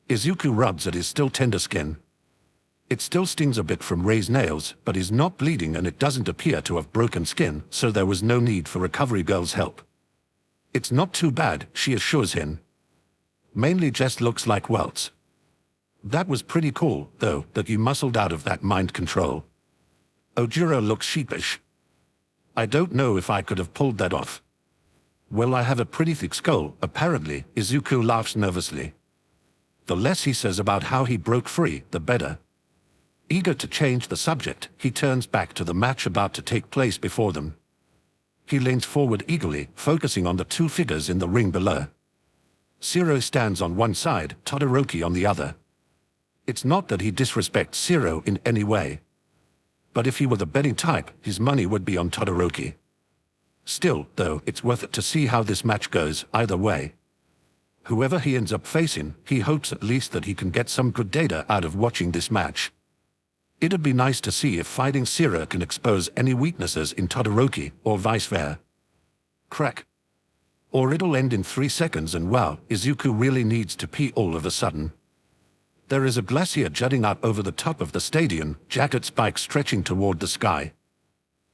Izuku rubs at his still tender skin. It still stings a bit from Ray's nails, but is not bleeding and it doesn't appear to have broken skin, so there was no need for Recovery Girl's help. It's not too bad, she assures him. Mainly just looks like welts. That was pretty cool, though, that you muscled out of that mind control. Ojiro looks sheepish. I don't know if I could have pulled that off. Well, I have a pretty thick skull, apparently, Izuku laughs nervously. The less he says about how he broke free, the better. Eager to change the subject, he turns back to the match about to take place before them. He leans forward eagerly, focusing on the 2 figures in the ring below. Zero stands on one side, Todoroki on the other. It's not that he disrespects Zero in any way. But if he were the betting type, his money would be on Todoroki. Still, though, it's worth it to see how this match goes, either way. Whoever he ends up facing, he hopes at least that he can get some good data out of watching this match. It'd be nice to see if fighting Zero can expose any weaknesses in Todoroki, or vice versa. Crack. Or it'll end in 3 seconds and wow, Izuku really needs to pee all of a sudden. There is a glacier jutting out over the top of the stadium, jagged spikes stretching toward the sky.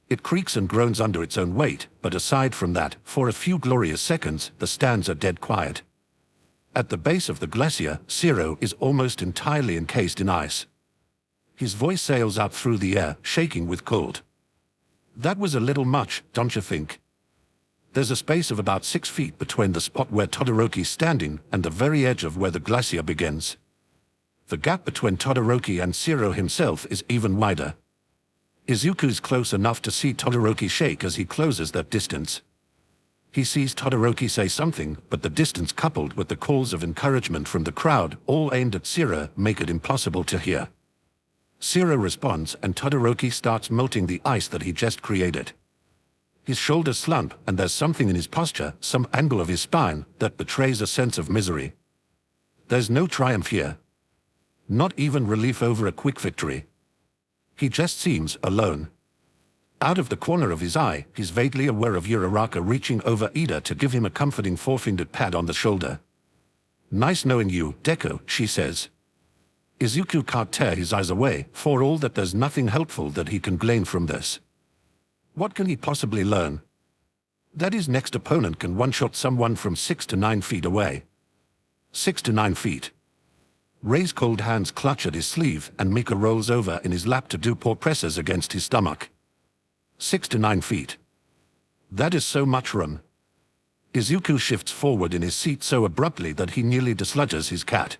It creaks and groans under its own weight, but aside from that, for a few glorious seconds, the stands are dead quiet. At the base of the glacier, Zero is almost entirely encased in ice. His voice sails out through the air, shaking with cold. That was a little much, don't you think? There's a space of about 6 feet between the spot where Todoroki's standing and the very edge of where the glacier begins. The gap between Todoroki and Zero himself is even wider. Izuku's close enough to see Todoroki shake as he closes that distance. He sees Todoroki say something, but the distance coupled with the calls of encouragement from the crowd, all aimed at Zero, make it impossible to hear. Zero responds and Todoroki starts melting the ice that he just created. His shoulders slump and there's something in his posture, some angle of his spine, that betrays a sense of misery. There's no triumph here. Not even relief over a quick victory. He just seems alone. Out of the corner of his eye, he's vaguely aware of Uraraka reaching over Ida to give him a comforting four-fingered pat on the shoulder. "Nice knowing you, Deku," she says. Izuku can't tear his eyes away, for all that there's nothing helpful that he can glean from this. What can he possibly learn? That his next opponent can one-shot someone from 6 to 9 feet away. 6 to 9 feet. Rei's cold hands clutch at his sleeve and Mika rolls over in his lap to do paw presses against his stomach. 6 to 9 feet. That is so much room. Izuku shifts forward in his seat so abruptly that he nearly dislodges his cat.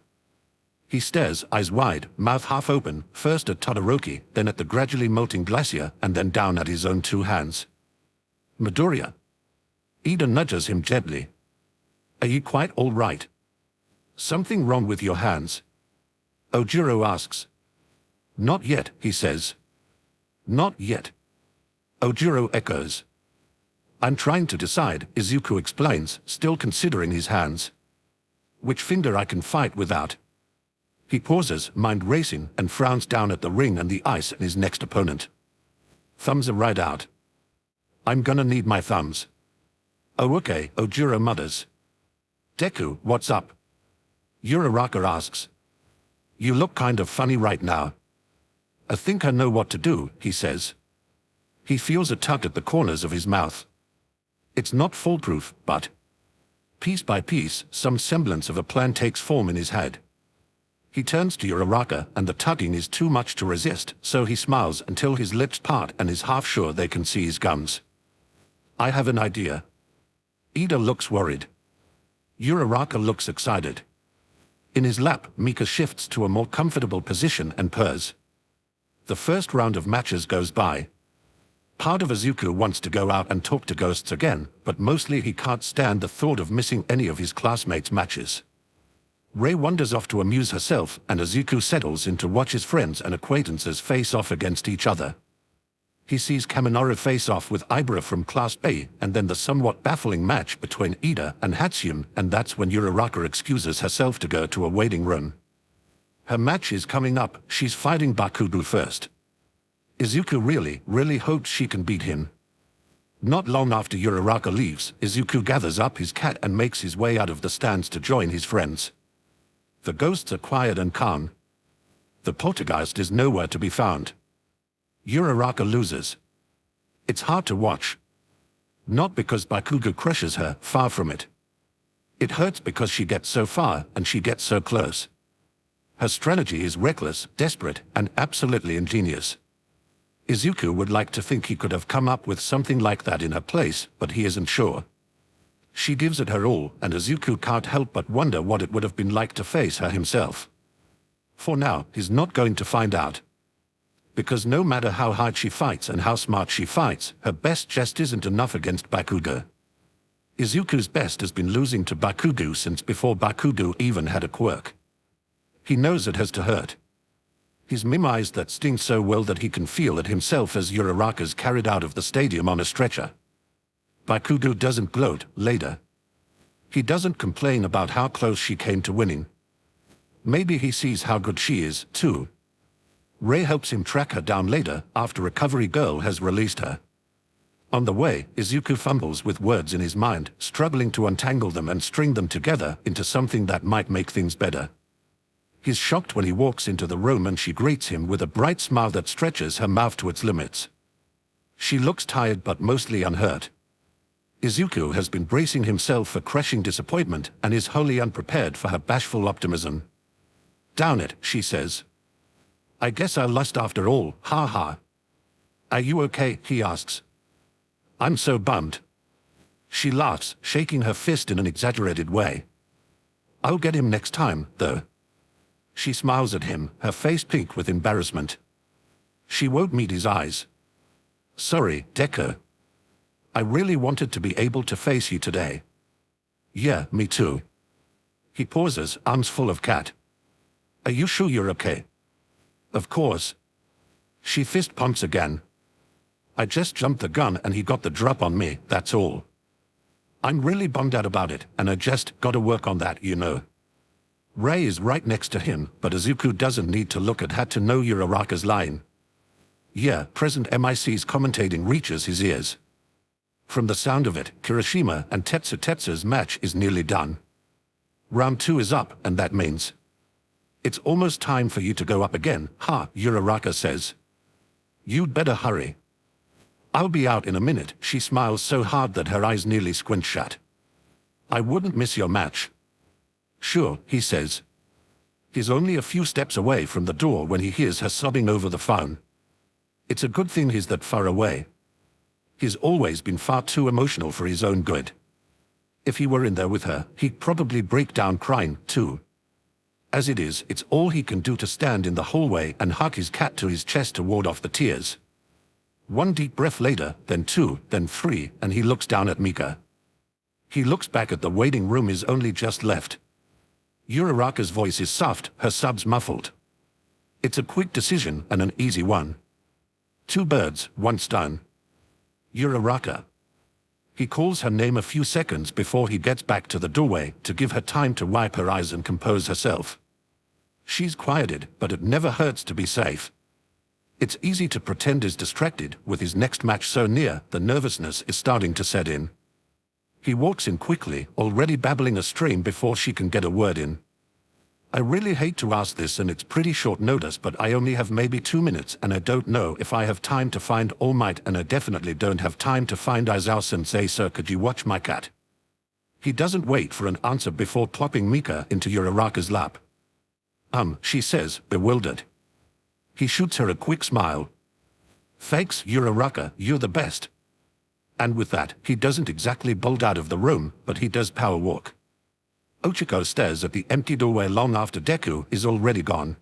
He stares, eyes wide, mouth half open, first at Todoroki, then at the gradually melting glacier, and then down at his own 2 hands. "Midoriya." Ida nudges him gently. "Are you quite all right? Something wrong with your hands?" Ojiro asks. "Not yet," he says. "Not yet." Ojiro echoes. "I'm trying to decide," Izuku explains, still considering his hands. "Which finger I can fight without." He pauses, mind racing, and frowns down at the ring and the ice and his next opponent. "Thumbs are right out." "I'm gonna need my thumbs." "Oh okay," Ojiro mutters. "Deku, what's up?" Uraraka asks. "You look kind of funny right now." "I think I know what to do," he says. He feels a tug at the corners of his mouth. It's not foolproof, but piece by piece, some semblance of a plan takes form in his head. He turns to Uraraka, and the tugging is too much to resist, so he smiles until his lips part and is half sure they can see his gums. "I have an idea." Ida looks worried. Uraraka looks excited. In his lap, Mika shifts to a more comfortable position and purrs. The first round of matches goes by. Part of Izuku wants to go out and talk to ghosts again, but mostly he can't stand the thought of missing any of his classmates' matches. Rei wanders off to amuse herself, and Izuku settles in to watch his friends and acquaintances face off against each other. He sees Kaminari face off with Ibara from Class A, and then the somewhat baffling match between Ida and Hatsune, and that's when Uraraka excuses herself to go to a waiting room. Her match is coming up, she's fighting Bakugo first. Izuku really hopes she can beat him. Not long after Uraraka leaves, Izuku gathers up his cat and makes his way out of the stands to join his friends. The ghosts are quiet and calm. The poltergeist is nowhere to be found. Uraraka loses. It's hard to watch. Not because Bakugo crushes her, far from it. It hurts because she gets so far and she gets so close. Her strategy is reckless, desperate, and absolutely ingenious. Izuku would like to think he could have come up with something like that in her place, but he isn't sure. She gives it her all, and Izuku can't help but wonder what it would have been like to face her himself. For now, he's not going to find out. Because no matter how hard she fights and how smart she fights, her best just isn't enough against Bakugo. Izuku's best has been losing to Bakugo since before Bakugo even had a quirk. He knows it has to hurt. He's memorized that sting so well that he can feel it himself as Uraraka's carried out of the stadium on a stretcher. Bakugo doesn't gloat, later. He doesn't complain about how close she came to winning. Maybe he sees how good she is, too. Rei helps him track her down later, after Recovery Girl has released her. On the way, Izuku fumbles with words in his mind, struggling to untangle them and string them together into something that might make things better. He's shocked when he walks into the room and she greets him with a bright smile that stretches her mouth to its limits. She looks tired but mostly unhurt. Izuku has been bracing himself for crushing disappointment and is wholly unprepared for her bashful optimism. "Down it," she says. "I guess I lost after all, ha ha." "Are you okay?" he asks. "I'm so bummed." She laughs, shaking her fist in an exaggerated way. "I'll get him next time, though." She smiles at him, her face pink with embarrassment. She won't meet his eyes. "Sorry, Deku. I really wanted to be able to face you today." "Yeah, me too." He pauses, arms full of cat. "Are you sure you're okay?" "Of course." She fist pumps again. "I just jumped the gun and he got the drop on me, that's all. I'm really bummed out about it, and I just gotta work on that, you know." Ray is right next to him, but Izuku doesn't need to look at her to know Uraraka's line. "Yeah, present MIC's commentating reaches his ears. From the sound of it, Kirishima and Tetsu's match is nearly done. Round 2 is up, and that means it's almost time for you to go up again, ha, Uraraka says. "You'd better hurry." "I'll be out in a minute," she smiles so hard that her eyes nearly squint shut. "I wouldn't miss your match." "Sure," he says. He's only a few steps away from the door when he hears her sobbing over the phone. It's a good thing he's that far away. He's always been far too emotional for his own good. If he were in there with her, he'd probably break down crying, too. As it is, it's all he can do to stand in the hallway and hug his cat to his chest to ward off the tears. One deep breath later, then 2, then 3, and he looks down at Mika. He looks back at the waiting room he's only just left. Uraraka's voice is soft, her subs muffled. It's a quick decision and an easy one. 2 birds, 1 stone. Uraraka. He calls her name a few seconds before he gets back to the doorway to give her time to wipe her eyes and compose herself. She's quieted, but it never hurts to be safe. It's easy to pretend he's distracted. With his next match so near, the nervousness is starting to set in. He walks in quickly, already babbling a stream before she can get a word in. "I really hate to ask this, and it's pretty short notice, but I only have maybe 2 minutes and I don't know if I have time to find All Might, and I definitely don't have time to find Aizawa-sensei, so could you watch my cat?" He doesn't wait for an answer before plopping Mika into Uraraka's lap. She says, bewildered. He shoots her a quick smile. "Thanks, Uraraka, you're the best." And with that, he doesn't exactly bolt out of the room, but he does power walk. Ochiko stares at the empty doorway long after Deku is already gone.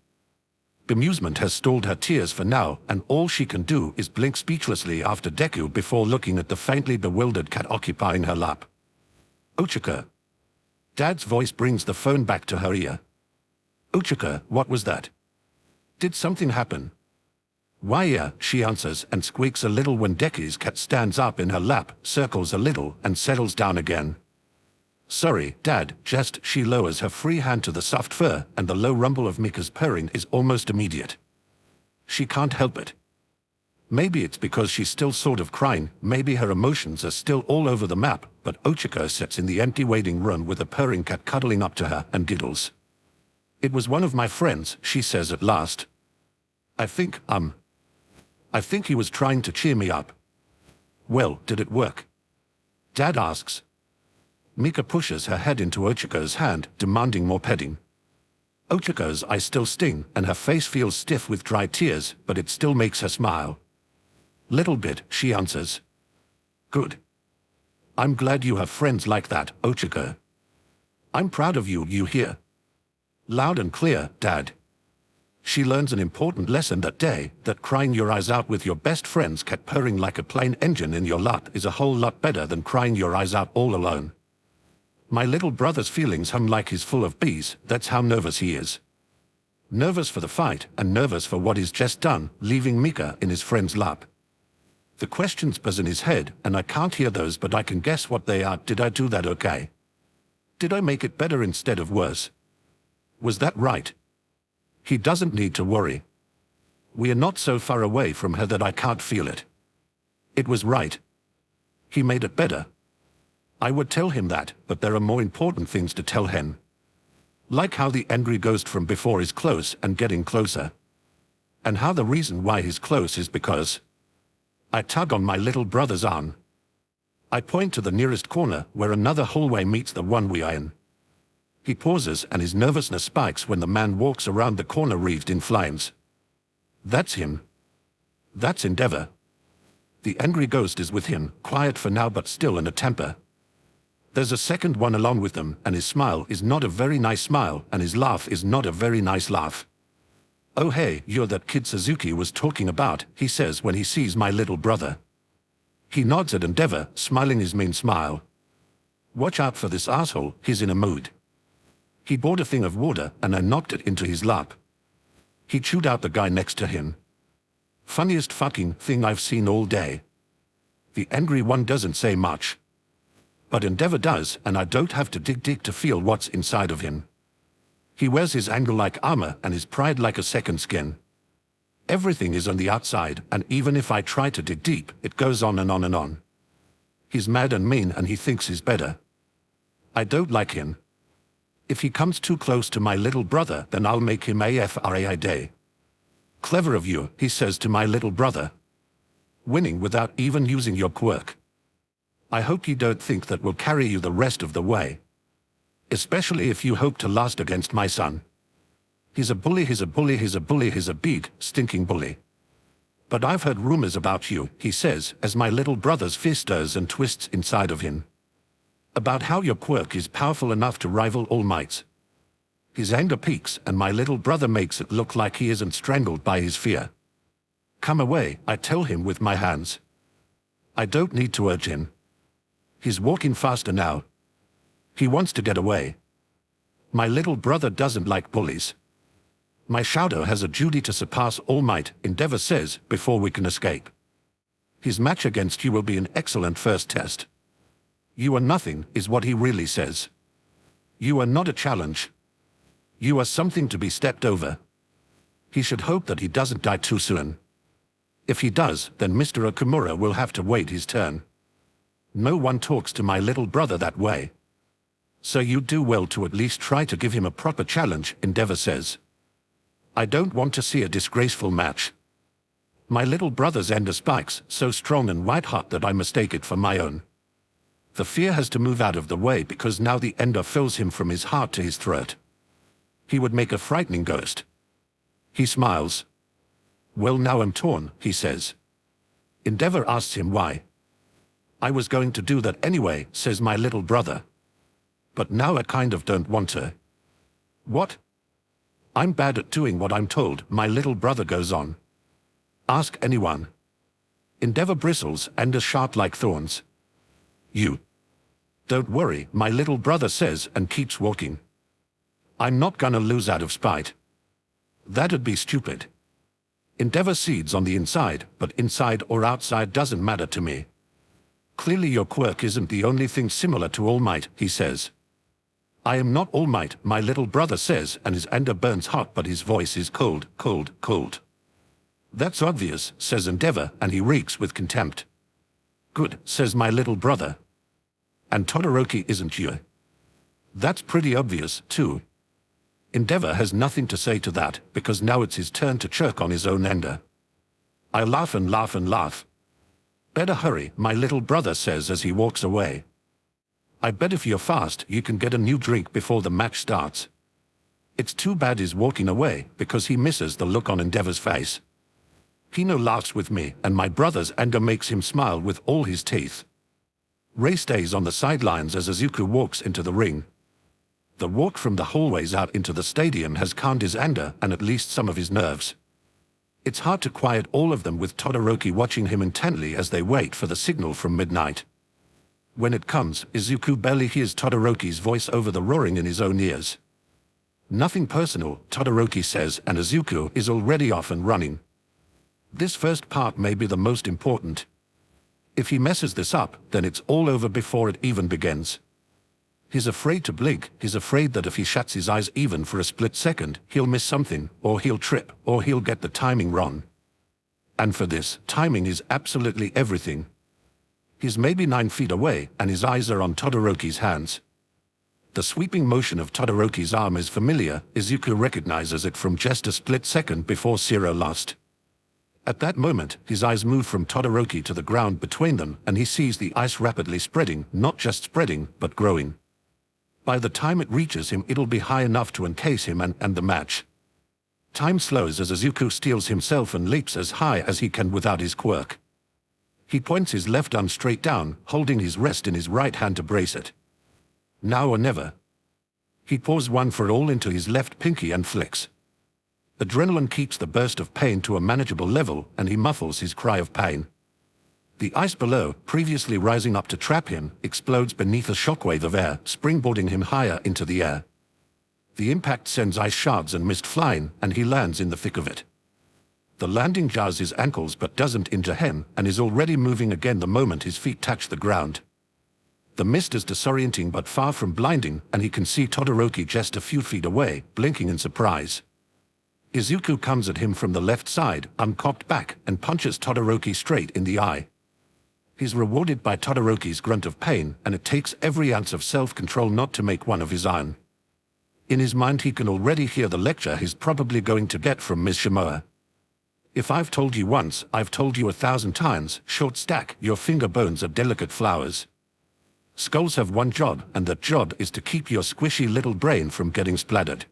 Bemusement has stalled her tears for now, and all she can do is blink speechlessly after Deku before looking at the faintly bewildered cat occupying her lap. "Ochiko." Dad's voice brings the phone back to her ear. "Ochiko, what was that? Did something happen?" "Why, yeah," she answers and squeaks a little when Deku's cat stands up in her lap, circles a little, and settles down again. "Sorry, Dad, just," she lowers her free hand to the soft fur, and the low rumble of Mika's purring is almost immediate. She can't help it. Maybe it's because she's still sort of crying, maybe her emotions are still all over the map, but Ochiko sits in the empty waiting room with a purring cat cuddling up to her and giggles. "It was one of my friends," she says at last. I think he was trying to cheer me up." "Well, did it work?" Dad asks. Mika pushes her head into Ochiko's hand, demanding more petting. Ochiko's eyes still sting, and her face feels stiff with dry tears, but it still makes her smile. "Little bit," she answers. "Good. I'm glad you have friends like that, Ochiko. I'm proud of you, you hear?" "Loud and clear, Dad." She learns an important lesson that day, that crying your eyes out with your best friend's cat purring like a plane engine in your lap is a whole lot better than crying your eyes out all alone. My little brother's feelings hum like he's full of bees, that's how nervous he is. Nervous for the fight, and nervous for what he's just done, leaving Mika in his friend's lap. The questions buzz in his head, and I can't hear those, but I can guess what they are. Did I do that okay? Did I make it better instead of worse? Was that right? He doesn't need to worry. We are not so far away from her that I can't feel it. It was right. He made it better. I would tell him that, but there are more important things to tell him. Like how the angry ghost from before is close and getting closer. And how the reason why he's close is because I tug on my little brother's arm. I point to the nearest corner where another hallway meets the one we are in. He pauses and his nervousness spikes when the man walks around the corner wreathed in flames. That's him. That's Endeavor. The angry ghost is with him, quiet for now but still in a temper. There's a second one along with them, and his smile is not a very nice smile, and his laugh is not a very nice laugh. "Oh hey, you're that kid Suzuki was talking about," he says when he sees my little brother. He nods at Endeavor, smiling his mean smile. "Watch out for this asshole, he's in a mood. He bought a thing of water and I knocked it into his lap. He chewed out the guy next to him. Funniest fucking thing I've seen all day." The angry one doesn't say much. But Endeavor does, and I don't have to dig to feel what's inside of him. He wears his anger like armor and his pride like a second skin. Everything is on the outside, and even if I try to dig deep, it goes on and on and on. He's mad and mean and he thinks he's better. I don't like him. If he comes too close to my little brother, then I'll make him AFRAI day. "Clever of you," he says to my little brother. "Winning without even using your quirk. I hope you don't think that will carry you the rest of the way. Especially if you hope to last against my son. He's a bully, he's a bully, he's a bully, he's a big, stinking bully. But I've heard rumors about you," he says, as my little brother's fist stirs and twists inside of him. "About how your quirk is powerful enough to rival All Might's." His anger peaks, and my little brother makes it look like he isn't strangled by his fear. "Come away," I tell him with my hands. I don't need to urge him. He's walking faster now. He wants to get away. My little brother doesn't like bullies. "My shadow has a duty to surpass All Might," Endeavor says, "before we can escape. His match against you will be an excellent first test. You are nothing," is what he really says. "You are not a challenge. You are something to be stepped over." He should hope that he doesn't die too soon. If he does, then Mr. Okamura will have to wait his turn. No one talks to my little brother that way. "So you do well to at least try to give him a proper challenge," Endeavor says. I don't want to see a disgraceful match. My little brother's anger spikes, so strong and white-hot that I mistake it for my own. The fear has to move out of the way because now the anger fills him from his heart to his throat. He would make a frightening ghost. He smiles. "Well, now I'm torn," he says. Endeavor asks him why. "I was going to do that anyway," says my little brother. "But now I kind of don't want to." "What?" "I'm bad at doing what I'm told," my little brother goes on. "Ask anyone." Endeavor bristles and is sharp like thorns. "You." "Don't worry," my little brother says and keeps walking. "I'm not gonna lose out of spite. That'd be stupid." Endeavor seeds on the inside, but inside or outside doesn't matter to me. "Clearly your quirk isn't the only thing similar to All Might," he says. "I am not All Might," my little brother says, and his anger burns hot but his voice is cold, cold, cold. "That's obvious," says Endeavor, and he reeks with contempt. "Good," says my little brother. "And Todoroki isn't you?" "That's pretty obvious, too." Endeavor has nothing to say to that, because now it's his turn to chirk on his own anger. I laugh and laugh and laugh. "Better hurry," my little brother says as he walks away. "I bet if you're fast, you can get a new drink before the match starts." It's too bad he's walking away, because he misses the look on Endeavor's face. Hino laughs with me, and my brother's anger makes him smile with all his teeth. Ray stays on the sidelines as Izuku walks into the ring. The walk from the hallways out into the stadium has calmed his anger and at least some of his nerves. It's hard to quiet all of them with Todoroki watching him intently as they wait for the signal from midnight. When it comes, Izuku barely hears Todoroki's voice over the roaring in his own ears. "Nothing personal," Todoroki says, and Izuku is already off and running. This first part may be the most important. If he messes this up, then it's all over before it even begins. He's afraid to blink, he's afraid that if he shuts his eyes even for a split second, he'll miss something, or he'll trip, or he'll get the timing wrong. And for this, timing is absolutely everything. He's maybe 9 feet away, and his eyes are on Todoroki's hands. The sweeping motion of Todoroki's arm is familiar. Izuku recognizes it from just a split second before Zero lost. At that moment, his eyes move from Todoroki to the ground between them, and he sees the ice rapidly spreading, not just spreading, but growing. By the time it reaches him, it'll be high enough to encase him and the match. Time slows as Izuku steels himself and leaps as high as he can without his quirk. He points his left arm straight down, holding his wrist in his right hand to brace it. Now or never. He pours one for all into his left pinky and flicks. Adrenaline keeps the burst of pain to a manageable level, and he muffles his cry of pain. The ice below, previously rising up to trap him, explodes beneath a shockwave of air, springboarding him higher into the air. The impact sends ice shards and mist flying, and he lands in the thick of it. The landing jars his ankles but doesn't injure him, and is already moving again the moment his feet touch the ground. The mist is disorienting but far from blinding, and he can see Todoroki just a few feet away, blinking in surprise. Izuku comes at him from the left side, uncocked back, and punches Todoroki straight in the eye. He's rewarded by Todoroki's grunt of pain, and it takes every ounce of self-control not to make one of his own. In his mind he can already hear the lecture he's probably going to get from Ms. Shimoa. If I've told you once, I've told you 1,000 times, short stack, your finger bones are delicate flowers. Skulls have one job, and that job is to keep your squishy little brain from getting splattered.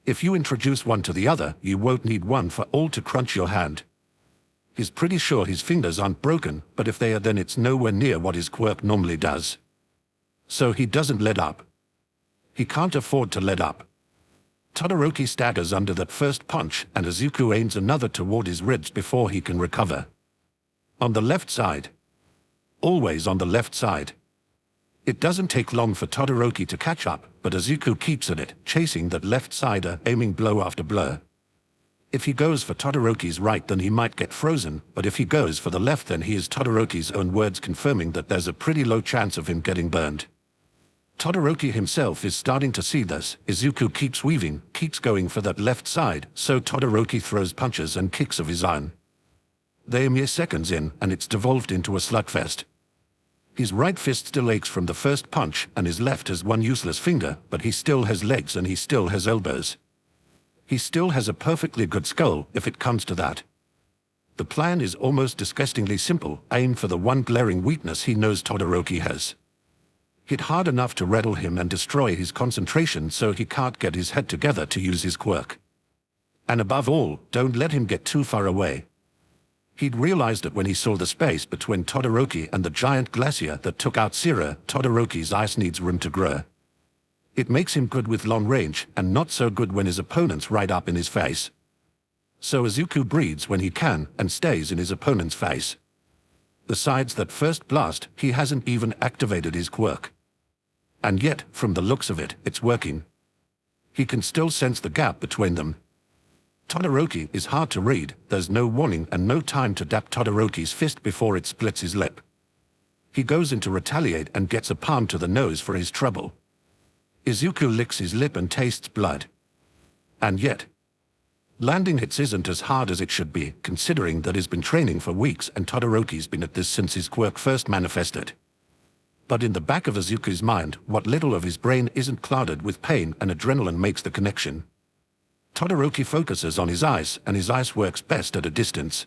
If you introduce one to the other, you won't need one for all to crunch your hand. He's pretty sure his fingers aren't broken, but if they are, then it's nowhere near what his quirk normally does. So he doesn't let up. He can't afford to let up. Todoroki staggers under that first punch, and Izuku aims another toward his ribs before he can recover. On the left side. Always on the left side. It doesn't take long for Todoroki to catch up, but Izuku keeps at it, chasing that left-sider, aiming blow after blow. If he goes for Todoroki's right, then he might get frozen, but if he goes for the left, then he is Todoroki's own words confirming that there's a pretty low chance of him getting burned. Todoroki himself is starting to see this. Izuku keeps weaving, keeps going for that left side, so Todoroki throws punches and kicks of his own. They are mere seconds in, and it's devolved into a slugfest. His right fist still aches from the first punch, and his left has one useless finger, but he still has legs and he still has elbows. He still has a perfectly good skull, if it comes to that. The plan is almost disgustingly simple, aim for the one glaring weakness he knows Todoroki has. Hit hard enough to rattle him and destroy his concentration so he can't get his head together to use his quirk. And above all, don't let him get too far away. He'd realized it when he saw the space between Todoroki and the giant glacier that took out Zero. Todoroki's ice needs room to grow. It makes him good with long range, and not so good when his opponent's right up in his face. So Izuku breathes when he can, and stays in his opponent's face. Besides that first blast, he hasn't even activated his quirk. And yet, from the looks of it, it's working. He can still sense the gap between them. Todoroki is hard to read, there's no warning and no time to dap Todoroki's fist before it splits his lip. He goes in to retaliate and gets a palm to the nose for his trouble. Izuku licks his lip and tastes blood. And yet, landing hits isn't as hard as it should be, considering that he's been training for weeks and Todoroki's been at this since his quirk first manifested. But in the back of Izuku's mind, what little of his brain isn't clouded with pain and adrenaline makes the connection. Todoroki focuses on his ice, and his ice works best at a distance.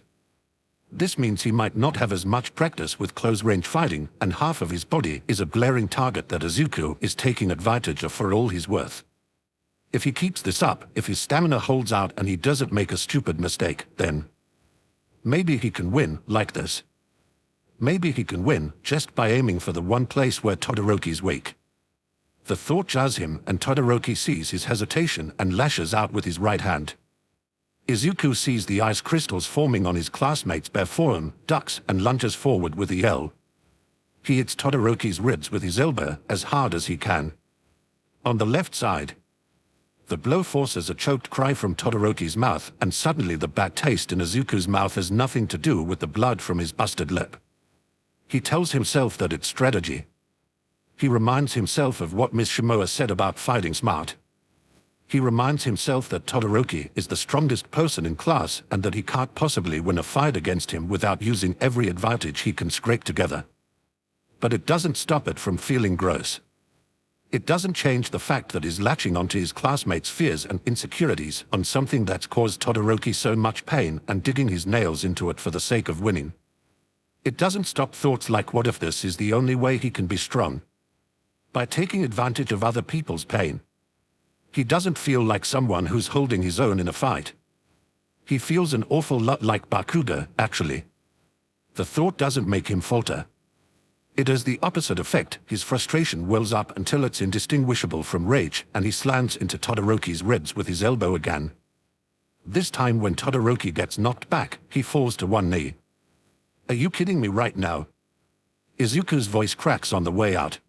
This means he might not have as much practice with close-range fighting, and half of his body is a glaring target that Izuku is taking advantage of for all he's worth. If he keeps this up, if his stamina holds out and he doesn't make a stupid mistake, then maybe he can win like this. Maybe he can win just by aiming for the one place where Todoroki's weak. The thought jars him, and Todoroki sees his hesitation and lashes out with his right hand. Izuku sees the ice crystals forming on his classmate's bare forearm, ducks, and lunges forward with a yell. He hits Todoroki's ribs with his elbow as hard as he can. On the left side, the blow forces a choked cry from Todoroki's mouth, and suddenly the bad taste in Izuku's mouth has nothing to do with the blood from his busted lip. He tells himself that it's strategy. He reminds himself of what Miss Shimoa said about fighting smart. He reminds himself that Todoroki is the strongest person in class and that he can't possibly win a fight against him without using every advantage he can scrape together. But it doesn't stop it from feeling gross. It doesn't change the fact that he's latching onto his classmates' fears and insecurities on something that's caused Todoroki so much pain and digging his nails into it for the sake of winning. It doesn't stop thoughts like, what if this is the only way he can be strong? By taking advantage of other people's pain. He doesn't feel like someone who's holding his own in a fight. He feels an awful lot like Bakugo, actually. The thought doesn't make him falter. It has the opposite effect. His frustration wells up until it's indistinguishable from rage, and he slams into Todoroki's ribs with his elbow again. This time when Todoroki gets knocked back, he falls to one knee. Are you kidding me right now? Izuku's voice cracks on the way out.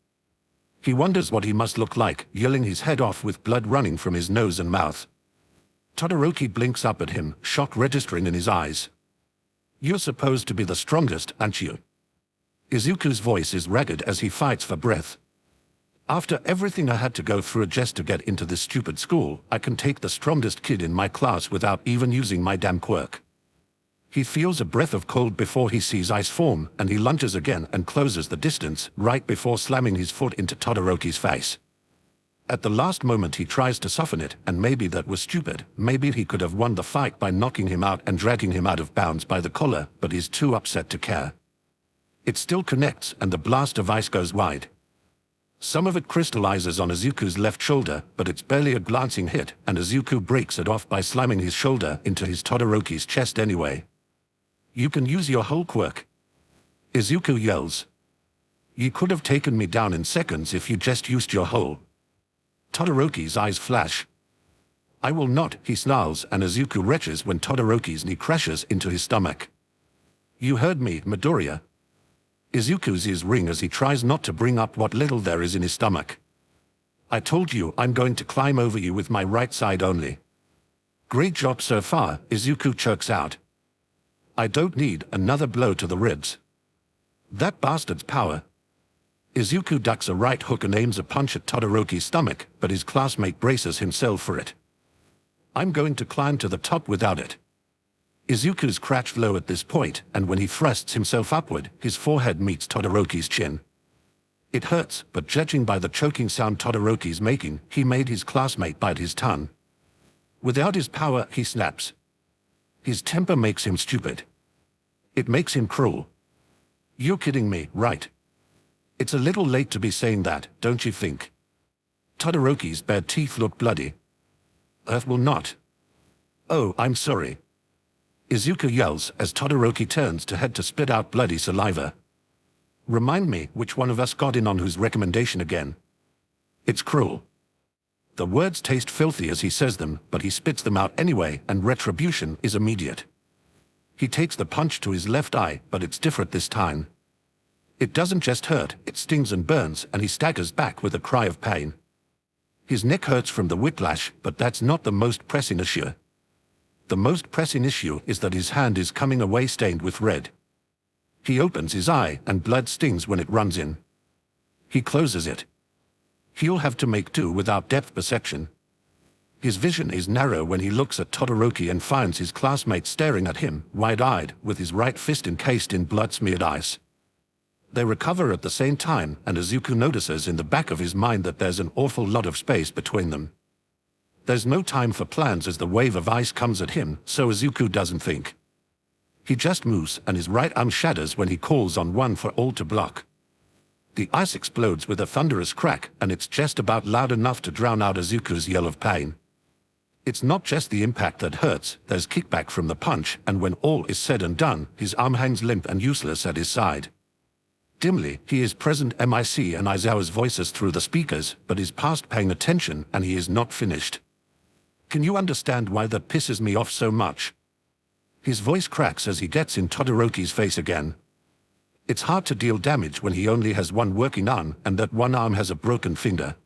He wonders what he must look like, yelling his head off with blood running from his nose and mouth. Todoroki blinks up at him, shock registering in his eyes. You're supposed to be the strongest, aren't you? Izuku's voice is ragged as he fights for breath. After everything I had to go through just to get into this stupid school, I can take the strongest kid in my class without even using my damn quirk. He feels a breath of cold before he sees ice form, and he lunges again and closes the distance, right before slamming his foot into Todoroki's face. At the last moment he tries to soften it, and maybe that was stupid. Maybe he could have won the fight by knocking him out and dragging him out of bounds by the collar, but he's too upset to care. It still connects, and the blast of ice goes wide. Some of it crystallizes on Izuku's left shoulder, but it's barely a glancing hit, and Izuku breaks it off by slamming his shoulder into his Todoroki's chest anyway. You can use your whole quirk. Izuku yells. You could have taken me down in seconds if you just used your whole. Todoroki's eyes flash. I will not, he snarls, and Izuku retches when Todoroki's knee crashes into his stomach. You heard me, Midoriya. Izuku's ears ring as he tries not to bring up what little there is in his stomach. I told you I'm going to climb over you with my right side only. Great job so far, Izuku chokes out. I don't need another blow to the ribs. That bastard's power. Izuku ducks a right hook and aims a punch at Todoroki's stomach, but his classmate braces himself for it. I'm going to climb to the top without it. Izuku's crouched low at this point, and when he thrusts himself upward, his forehead meets Todoroki's chin. It hurts, but judging by the choking sound Todoroki's making, he made his classmate bite his tongue. Without his power, he snaps. His temper makes him stupid. It makes him cruel. You're kidding me, right? It's a little late to be saying that, don't you think? Todoroki's bare teeth look bloody. Earth will not. Oh, I'm sorry. Izuku yells as Todoroki turns to head to spit out bloody saliva. Remind me which one of us got in on whose recommendation again. It's cruel. The words taste filthy as he says them, but he spits them out anyway, and retribution is immediate. He takes the punch to his left eye, but it's different this time. It doesn't just hurt, it stings and burns, and he staggers back with a cry of pain. His neck hurts from the whiplash, but that's not the most pressing issue. The most pressing issue is that his hand is coming away stained with red. He opens his eye, and blood stings when it runs in. He closes it. He'll have to make do without depth perception. His vision is narrow when he looks at Todoroki and finds his classmate staring at him, wide-eyed, with his right fist encased in blood-smeared ice. They recover at the same time, and Izuku notices in the back of his mind that there's an awful lot of space between them. There's no time for plans as the wave of ice comes at him, so Izuku doesn't think. He just moves, and his right arm shatters when he calls on one for all to block. The ice explodes with a thunderous crack, and it's just about loud enough to drown out Izuku's yell of pain. It's not just the impact that hurts, there's kickback from the punch, and when all is said and done, his arm hangs limp and useless at his side. Dimly, he is present Mic and Aizawa's voices through the speakers, but is past paying attention, and he is not finished. Can you understand why that pisses me off so much? His voice cracks as he gets in Todoroki's face again. It's hard to deal damage when he only has one working arm, and that one arm has a broken finger.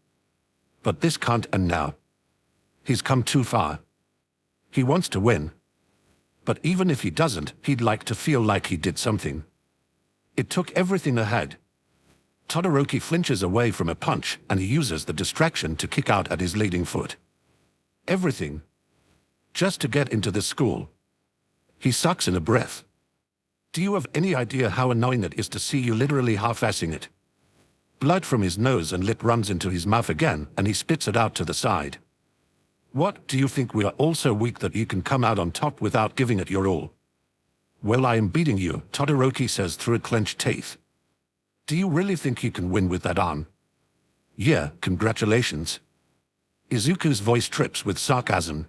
But this can't end now. He's come too far. He wants to win. But even if he doesn't, he'd like to feel like he did something. It took everything I had. Todoroki flinches away from a punch, and he uses the distraction to kick out at his leading foot. Everything. Just to get into this school. He sucks in a breath. Do you have any idea how annoying it is to see you literally half-assing it? Blood from his nose and lip runs into his mouth again, and he spits it out to the side. What, do you think we are all so weak that you can come out on top without giving it your all? Well, I am beating you, Todoroki says through clenched teeth. Do you really think you can win with that arm? Yeah, congratulations. Izuku's voice trips with sarcasm.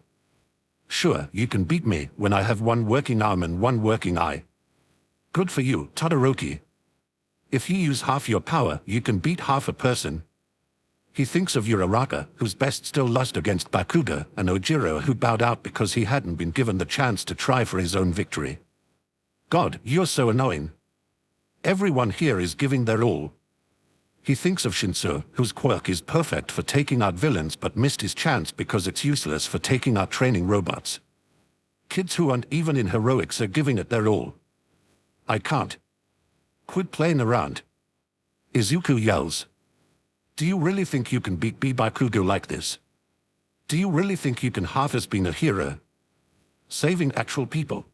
Sure, you can beat me when I have one working arm and one working eye. Good for you, Todoroki. If you use half your power, you can beat half a person. He thinks of Uraraka, whose best still lost against Bakugo, and Ojiro, who bowed out because he hadn't been given the chance to try for his own victory. God, you're so annoying. Everyone here is giving their all. He thinks of Shinso, whose quirk is perfect for taking out villains but missed his chance because it's useless for taking out training robots. Kids who aren't even in heroics are giving it their all. I can't. Quit playing around. Izuku yells. Do you really think you can beat Bakugo like this? Do you really think you can half-as being a hero? Saving actual people?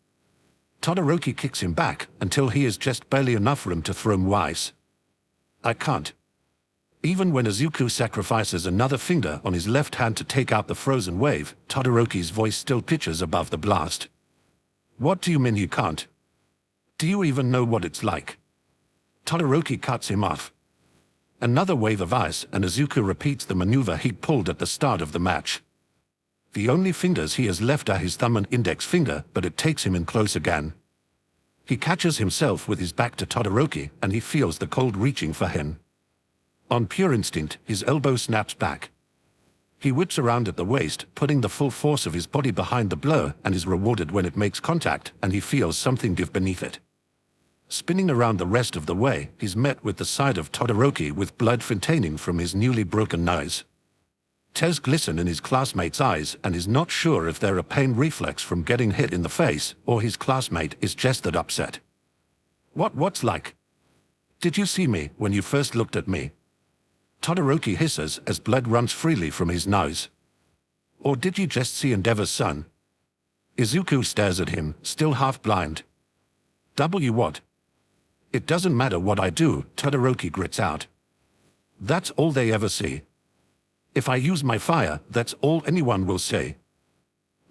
Todoroki kicks him back until he is just barely enough room to throw him wise. I can't. Even when Izuku sacrifices another finger on his left hand to take out the frozen wave, Todoroki's voice still pitches above the blast. What do you mean you can't? Do you even know what it's like? Todoroki cuts him off. Another wave of ice, and Izuku repeats the maneuver he pulled at the start of the match. The only fingers he has left are his thumb and index finger, but it takes him in close again. He catches himself with his back to Todoroki, and he feels the cold reaching for him. On pure instinct, his elbow snaps back. He whips around at the waist, putting the full force of his body behind the blow, and is rewarded when it makes contact, and he feels something give beneath it. Spinning around the rest of the way, he's met with the side of Todoroki with blood fontaining from his newly broken nose. Tears glisten in his classmate's eyes and is not sure if they're a pain reflex from getting hit in the face or his classmate is just that upset. What's like? Did you see me when you first looked at me? Todoroki hisses as blood runs freely from his nose. Or did you just see Endeavor's son? Izuku stares at him, still half blind. What? It doesn't matter what I do, Todoroki grits out. That's all they ever see. If I use my fire, that's all anyone will say.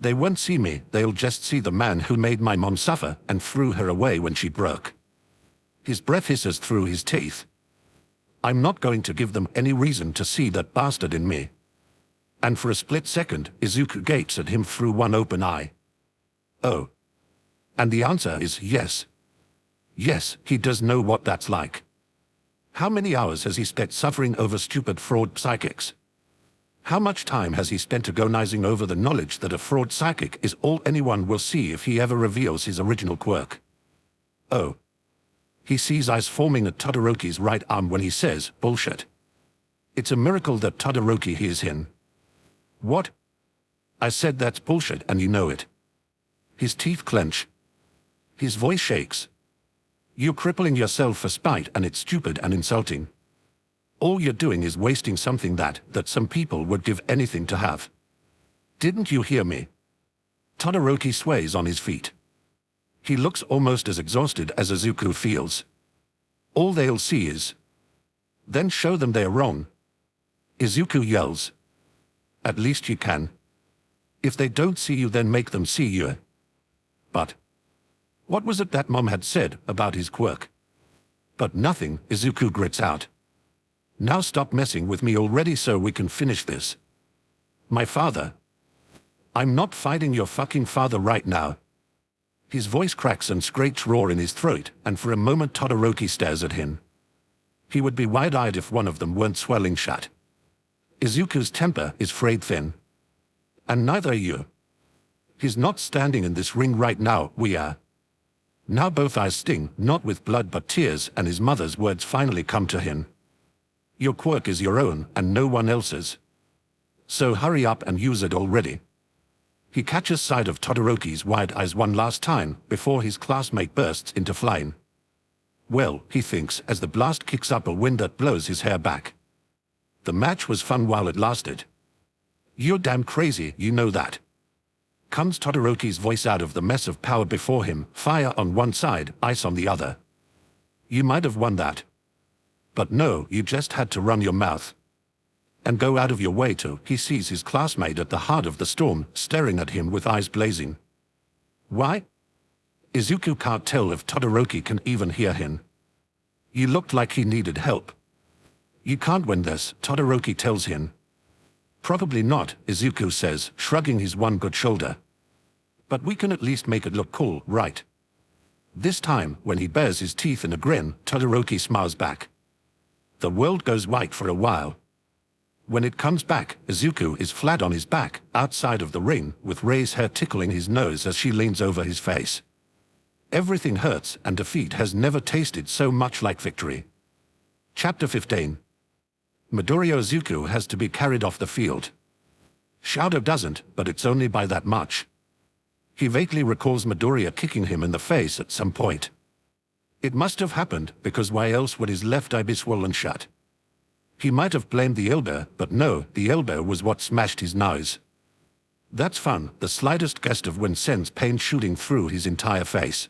They won't see me, they'll just see the man who made my mom suffer and threw her away when she broke. His breath hisses through his teeth. I'm not going to give them any reason to see that bastard in me. And for a split second, Izuku gapes at him through one open eye. Oh. And the answer is yes. Yes, he does know what that's like. How many hours has he spent suffering over stupid fraud psychics? How much time has he spent agonizing over the knowledge that a fraud psychic is all anyone will see if he ever reveals his original quirk? Oh. He sees eyes forming at Todoroki's right arm when he says, bullshit. It's a miracle that Todoroki hears him. What? I said that's bullshit and you know it. His teeth clench. His voice shakes. You're crippling yourself for spite and it's stupid and insulting. All you're doing is wasting something that some people would give anything to have. Didn't you hear me? Todoroki sways on his feet. He looks almost as exhausted as Izuku feels. All they'll see is. Then show them they're wrong. Izuku yells. At least you can. If they don't see you, then make them see you. But. What was it that Mom had said about his quirk? But nothing, Izuku grits out. Now stop messing with me already so we can finish this. My father. I'm not fighting your fucking father right now. His voice cracks and screeches roar in his throat, and for a moment Todoroki stares at him. He would be wide-eyed if one of them weren't swelling shut. Izuku's temper is frayed thin. And neither are you. He's not standing in this ring right now, we are. Now both eyes sting, not with blood but tears, and his mother's words finally come to him. Your quirk is your own, and no one else's. So hurry up and use it already. He catches sight of Todoroki's wide eyes one last time, before his classmate bursts into flame. Well, he thinks, as the blast kicks up a wind that blows his hair back. The match was fun while it lasted. You're damn crazy, you know that. Comes Todoroki's voice out of the mess of power before him, fire on one side, ice on the other. You might have won that. But no, you just had to run your mouth and go out of your way to. He sees his classmate at the heart of the storm, staring at him with eyes blazing. Why? Izuku can't tell if Todoroki can even hear him. You looked like he needed help. You can't win this, Todoroki tells him. Probably not, Izuku says, shrugging his one good shoulder. But we can at least make it look cool, right? This time, when he bares his teeth in a grin, Todoroki smiles back. The world goes white for a while. When it comes back, Izuku is flat on his back, outside of the ring, with Rei's hair tickling his nose as she leans over his face. Everything hurts, and defeat has never tasted so much like victory. Chapter 15. Midoriya Izuku has to be carried off the field. Shadow doesn't, but it's only by that much. He vaguely recalls Midoriya kicking him in the face at some point. It must have happened, because why else would his left eye be swollen shut? He might have blamed the elbow, but no, the elbow was what smashed his nose. That's fun, the slightest gust of wind sends pain shooting through his entire face.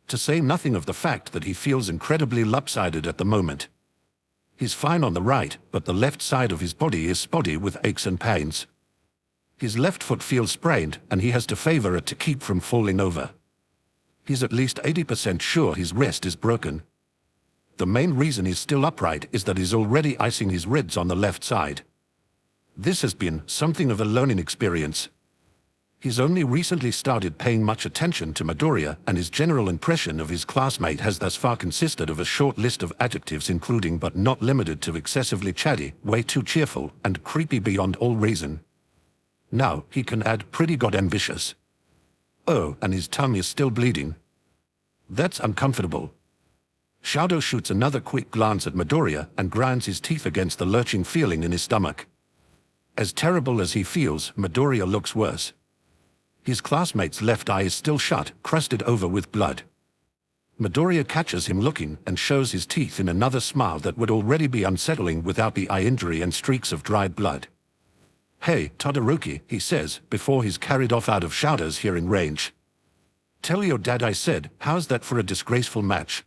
To say nothing of the fact that he feels incredibly lopsided at the moment. He's fine on the right, but the left side of his body is spotty with aches and pains. His left foot feels sprained, and he has to favor it to keep from falling over. He's at least 80% sure his wrist is broken. The main reason he's still upright is that he's already icing his ribs on the left side. This has been something of a learning experience. He's only recently started paying much attention to Midoriya, and his general impression of his classmate has thus far consisted of a short list of adjectives including but not limited to excessively chatty, way too cheerful, and creepy beyond all reason. Now, he can add pretty goddamn vicious. Oh, and his tongue is still bleeding. That's uncomfortable. Shadow shoots another quick glance at Midoriya and grinds his teeth against the lurching feeling in his stomach. As terrible as he feels, Midoriya looks worse. His classmate's left eye is still shut, crusted over with blood. Midoriya catches him looking and shows his teeth in another smile that would already be unsettling without the eye injury and streaks of dried blood. Hey, Todoroki, he says, before he's carried off out of Shadow's hearing range. Tell your dad I said, how's that for a disgraceful match?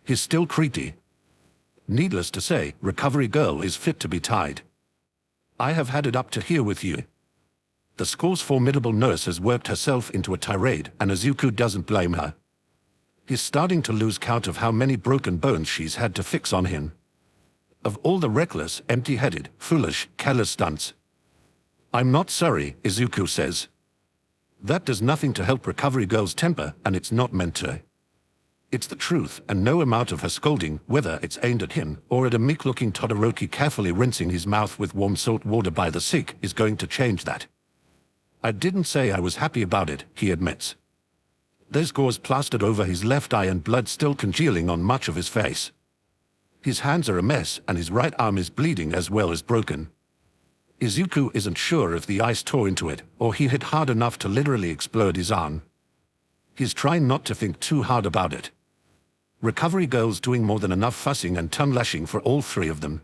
He's still creepy. Needless to say, Recovery Girl is fit to be tied. I have had it up to here with you. The school's formidable nurse has worked herself into a tirade, and Izuku doesn't blame her. He's starting to lose count of how many broken bones she's had to fix on him. Of all the reckless, empty-headed, foolish, careless stunts. I'm not sorry, Izuku says. That does nothing to help Recovery Girl's temper, and it's not meant to. It's the truth, and no amount of her scolding, whether it's aimed at him or at a meek-looking Todoroki carefully rinsing his mouth with warm salt water by the sink, is going to change that. I didn't say I was happy about it, he admits. There's gauze plastered over his left eye and blood still congealing on much of his face. His hands are a mess, and his right arm is bleeding as well as broken. Izuku isn't sure if the ice tore into it, or he hit hard enough to literally explode his arm. He's trying not to think too hard about it. Recovery Girl's doing more than enough fussing and tongue-lashing for all three of them.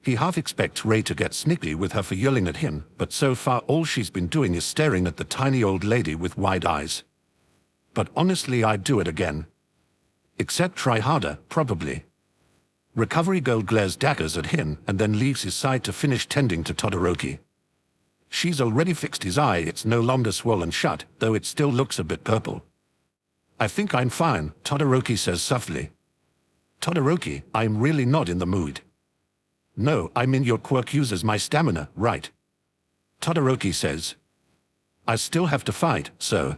He half expects Rei to get snippy with her for yelling at him, but so far all she's been doing is staring at the tiny old lady with wide eyes. But honestly, I'd do it again. Except try harder, probably. Recovery Girl glares daggers at him and then leaves his side to finish tending to Todoroki. She's already fixed his eye, it's no longer swollen shut, though it still looks a bit purple. I think I'm fine, Todoroki says softly. Todoroki, I'm really not in the mood. No, I mean your quirk uses my stamina, right? Todoroki says. I still have to fight, so.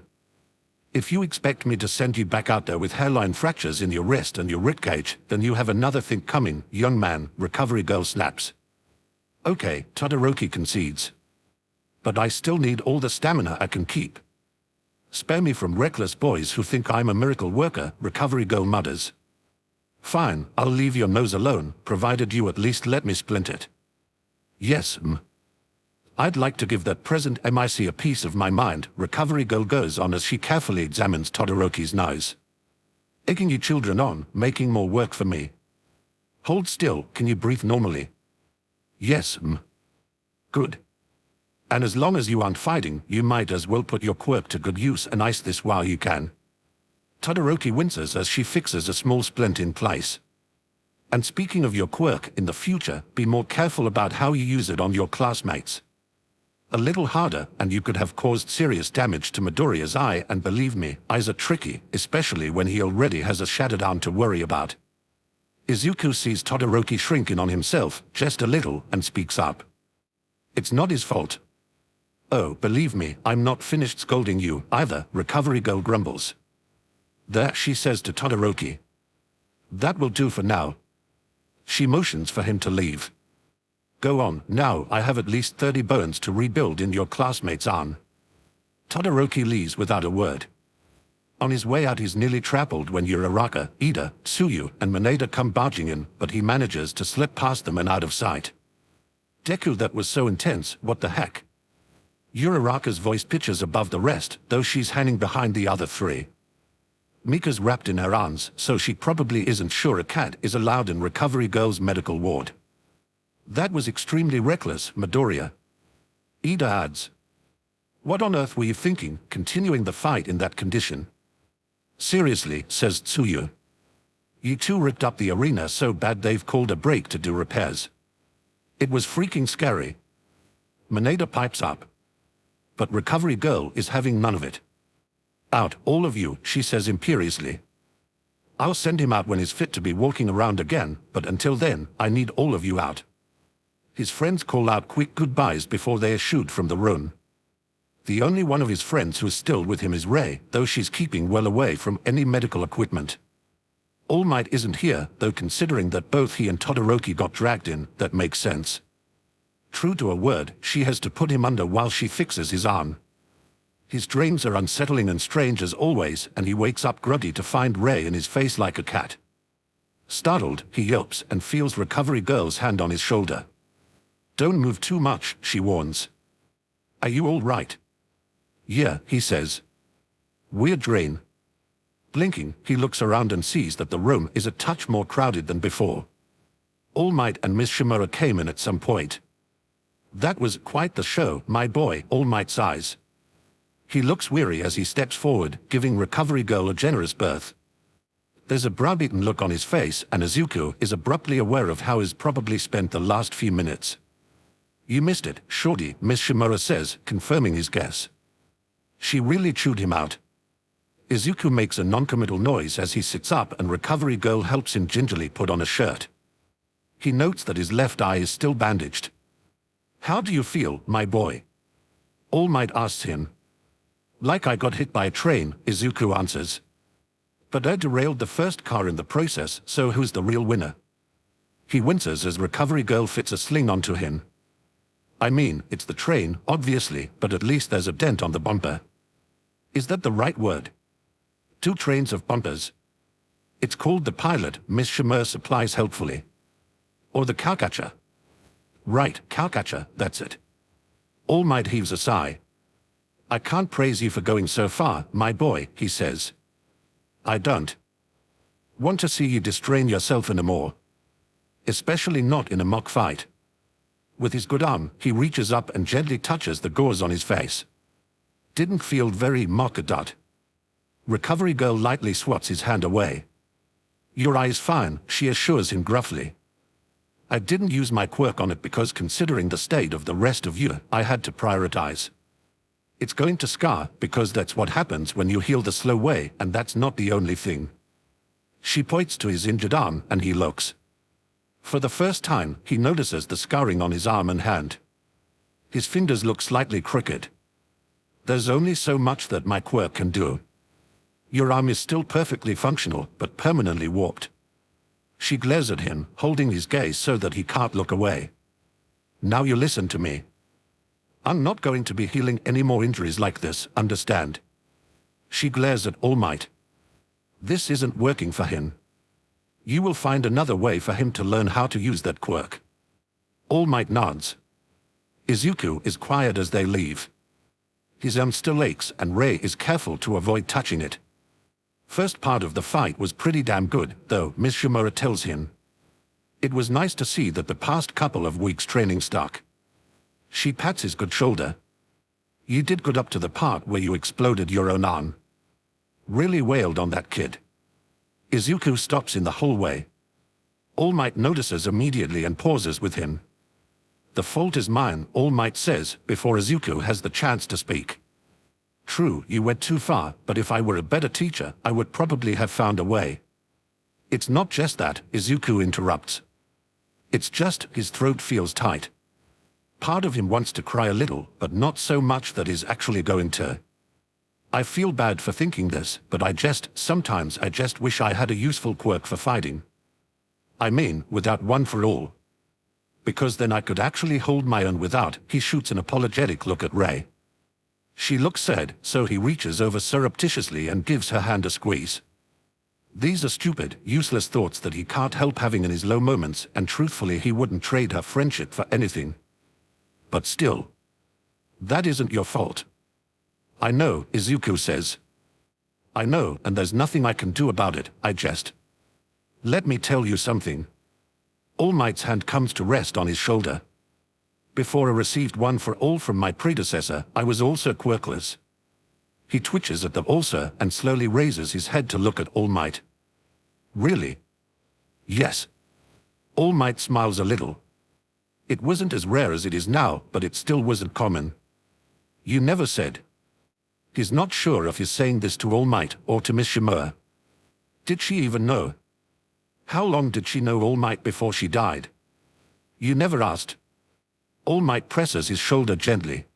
If you expect me to send you back out there with hairline fractures in your wrist and your ribcage, then you have another thing coming, young man, Recovery Girl snaps. Okay, Todoroki concedes. But I still need all the stamina I can keep. Spare me from reckless boys who think I'm a miracle worker, Recovery Girl mutters. Fine, I'll leave your nose alone, provided you at least let me splint it. Yes, I'd like to give that present MIC a piece of my mind, Recovery Girl goes on as she carefully examines Todoroki's nose. Egging you children on, making more work for me. Hold still, can you breathe normally? Yes, Good. And as long as you aren't fighting, you might as well put your quirk to good use and ice this while you can. Todoroki winces as she fixes a small splint in place. And speaking of your quirk, in the future, be more careful about how you use it on your classmates. A little harder, and you could have caused serious damage to Midoriya's eye, and believe me, eyes are tricky, especially when he already has a shattered arm to worry about. Izuku sees Todoroki shrink in on himself, just a little, and speaks up. It's not his fault. Oh, believe me, I'm not finished scolding you, either, Recovery Girl grumbles. There, she says to Todoroki. That will do for now. She motions for him to leave. Go on, now I have at least 30 bones to rebuild in your classmate's arm. Todoroki leaves without a word. On his way out he's nearly trampled when Uraraka, Ida, Tsuyu, and Mineta come barging in, but he manages to slip past them and out of sight. Deku, that was so intense, what the heck? Uraraka's voice pitches above the rest, though she's hanging behind the other three. Mika's wrapped in her arms, so she probably isn't sure a cat is allowed in Recovery Girl's medical ward. That was extremely reckless, Midoriya. Ida adds. What on earth were you thinking, continuing the fight in that condition? Seriously, says Tsuyu. You two ripped up the arena so bad they've called a break to do repairs. It was freaking scary. Mineta pipes up. But Recovery Girl is having none of it. Out, all of you, she says imperiously. I'll send him out when he's fit to be walking around again, but until then, I need all of you out. His friends call out quick goodbyes before they are shooed from the room. The only one of his friends who's still with him is Rei, though she's keeping well away from any medical equipment. All Might isn't here, though considering that both he and Todoroki got dragged in, that makes sense. True to her word, she has to put him under while she fixes his arm. His dreams are unsettling and strange as always, and he wakes up groggy to find Rei in his face like a cat. Startled, he yelps and feels Recovery Girl's hand on his shoulder. Don't move too much, she warns. Are you all right? Yeah, he says. Weird drain. Blinking, he looks around and sees that the room is a touch more crowded than before. All Might and Miss Shimura came in at some point. That was quite the show, my boy, All Might sighs. He looks weary as he steps forward, giving Recovery Girl a generous berth. There's a browbeaten look on his face, and Izuku is abruptly aware of how he's probably spent the last few minutes. You missed it, shorty, Miss Shimura says, confirming his guess. She really chewed him out. Izuku makes a non-committal noise as he sits up and Recovery Girl helps him gingerly put on a shirt. He notes that his left eye is still bandaged. How do you feel, my boy? All Might asks him. Like I got hit by a train, Izuku answers. But I derailed the first car in the process, so who's the real winner? He winces as Recovery Girl fits a sling onto him. I mean, it's the train, obviously, but at least there's a dent on the bumper. Is that the right word? 2 trains of bumpers. It's called the pilot, Miss Shimura supplies helpfully. Or the cowcatcher. Right, cowcatcher, that's it. All Might heaves a sigh. I can't praise you for going so far, my boy, he says. I don't want to see you distrain yourself anymore. Especially not in a mock fight. With his good arm, he reaches up and gently touches the gauze on his face. Didn't feel very mock-a-dot. Recovery Girl lightly swats his hand away. Your eye is fine, she assures him gruffly. I didn't use my quirk on it because considering the state of the rest of you, I had to prioritize. It's going to scar, because that's what happens when you heal the slow way, and that's not the only thing. She points to his injured arm, and he looks. For the first time, he notices the scarring on his arm and hand. His fingers look slightly crooked. There's only so much that my quirk can do. Your arm is still perfectly functional, but permanently warped. She glares at him, holding his gaze so that he can't look away. Now you listen to me. I'm not going to be healing any more injuries like this, understand? She glares at All Might. This isn't working for him. You will find another way for him to learn how to use that quirk. All Might nods. Izuku is quiet as they leave. His arm still aches and Rei is careful to avoid touching it. First part of the fight was pretty damn good, though, Miss Shimura tells him. It was nice to see that the past couple of weeks' training stuck. She pats his good shoulder. You did good up to the part where you exploded your own arm. Really wailed on that kid. Izuku stops in the hallway. All Might notices immediately and pauses with him. The fault is mine, All Might says, before Izuku has the chance to speak. True, you went too far, but if I were a better teacher, I would probably have found a way. It's not just that, Izuku interrupts. It's just, his throat feels tight. Part of him wants to cry a little, but not so much that he's actually going to. I feel bad for thinking this, but sometimes I just wish I had a useful quirk for fighting. I mean, without one for all. Because then I could actually hold my own without. He shoots an apologetic look at Rei. She looks sad, so he reaches over surreptitiously and gives her hand a squeeze. These are stupid, useless thoughts that he can't help having in his low moments, and truthfully he wouldn't trade her friendship for anything. But still. That isn't your fault. I know, Izuku says. I know, and there's nothing I can do about it, Let me tell you something. All Might's hand comes to rest on his shoulder. Before I received one for all from my predecessor, I was also quirkless. He twitches at the also and slowly raises his head to look at All Might. Really? Yes. All Might smiles a little. It wasn't as rare as it is now, but it still wasn't common. You never said. He's not sure if he's saying this to All Might or to Miss Shimoa. Did she even know? How long did she know All Might before she died? You never asked. All Might presses his shoulder gently.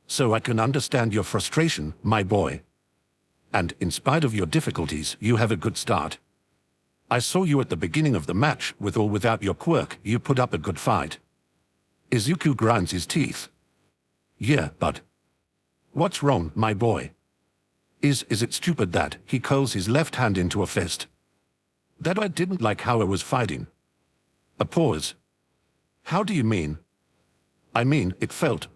So I can understand your frustration, my boy. And, in spite of your difficulties, you have a good start. I saw you at the beginning of the match, with or without your quirk, you put up a good fight. Izuku grinds his teeth. Yeah, but... What's wrong, my boy? Is it stupid that, he curls his left hand into a fist? That I didn't like how I was fighting. A pause. How do you mean? I mean,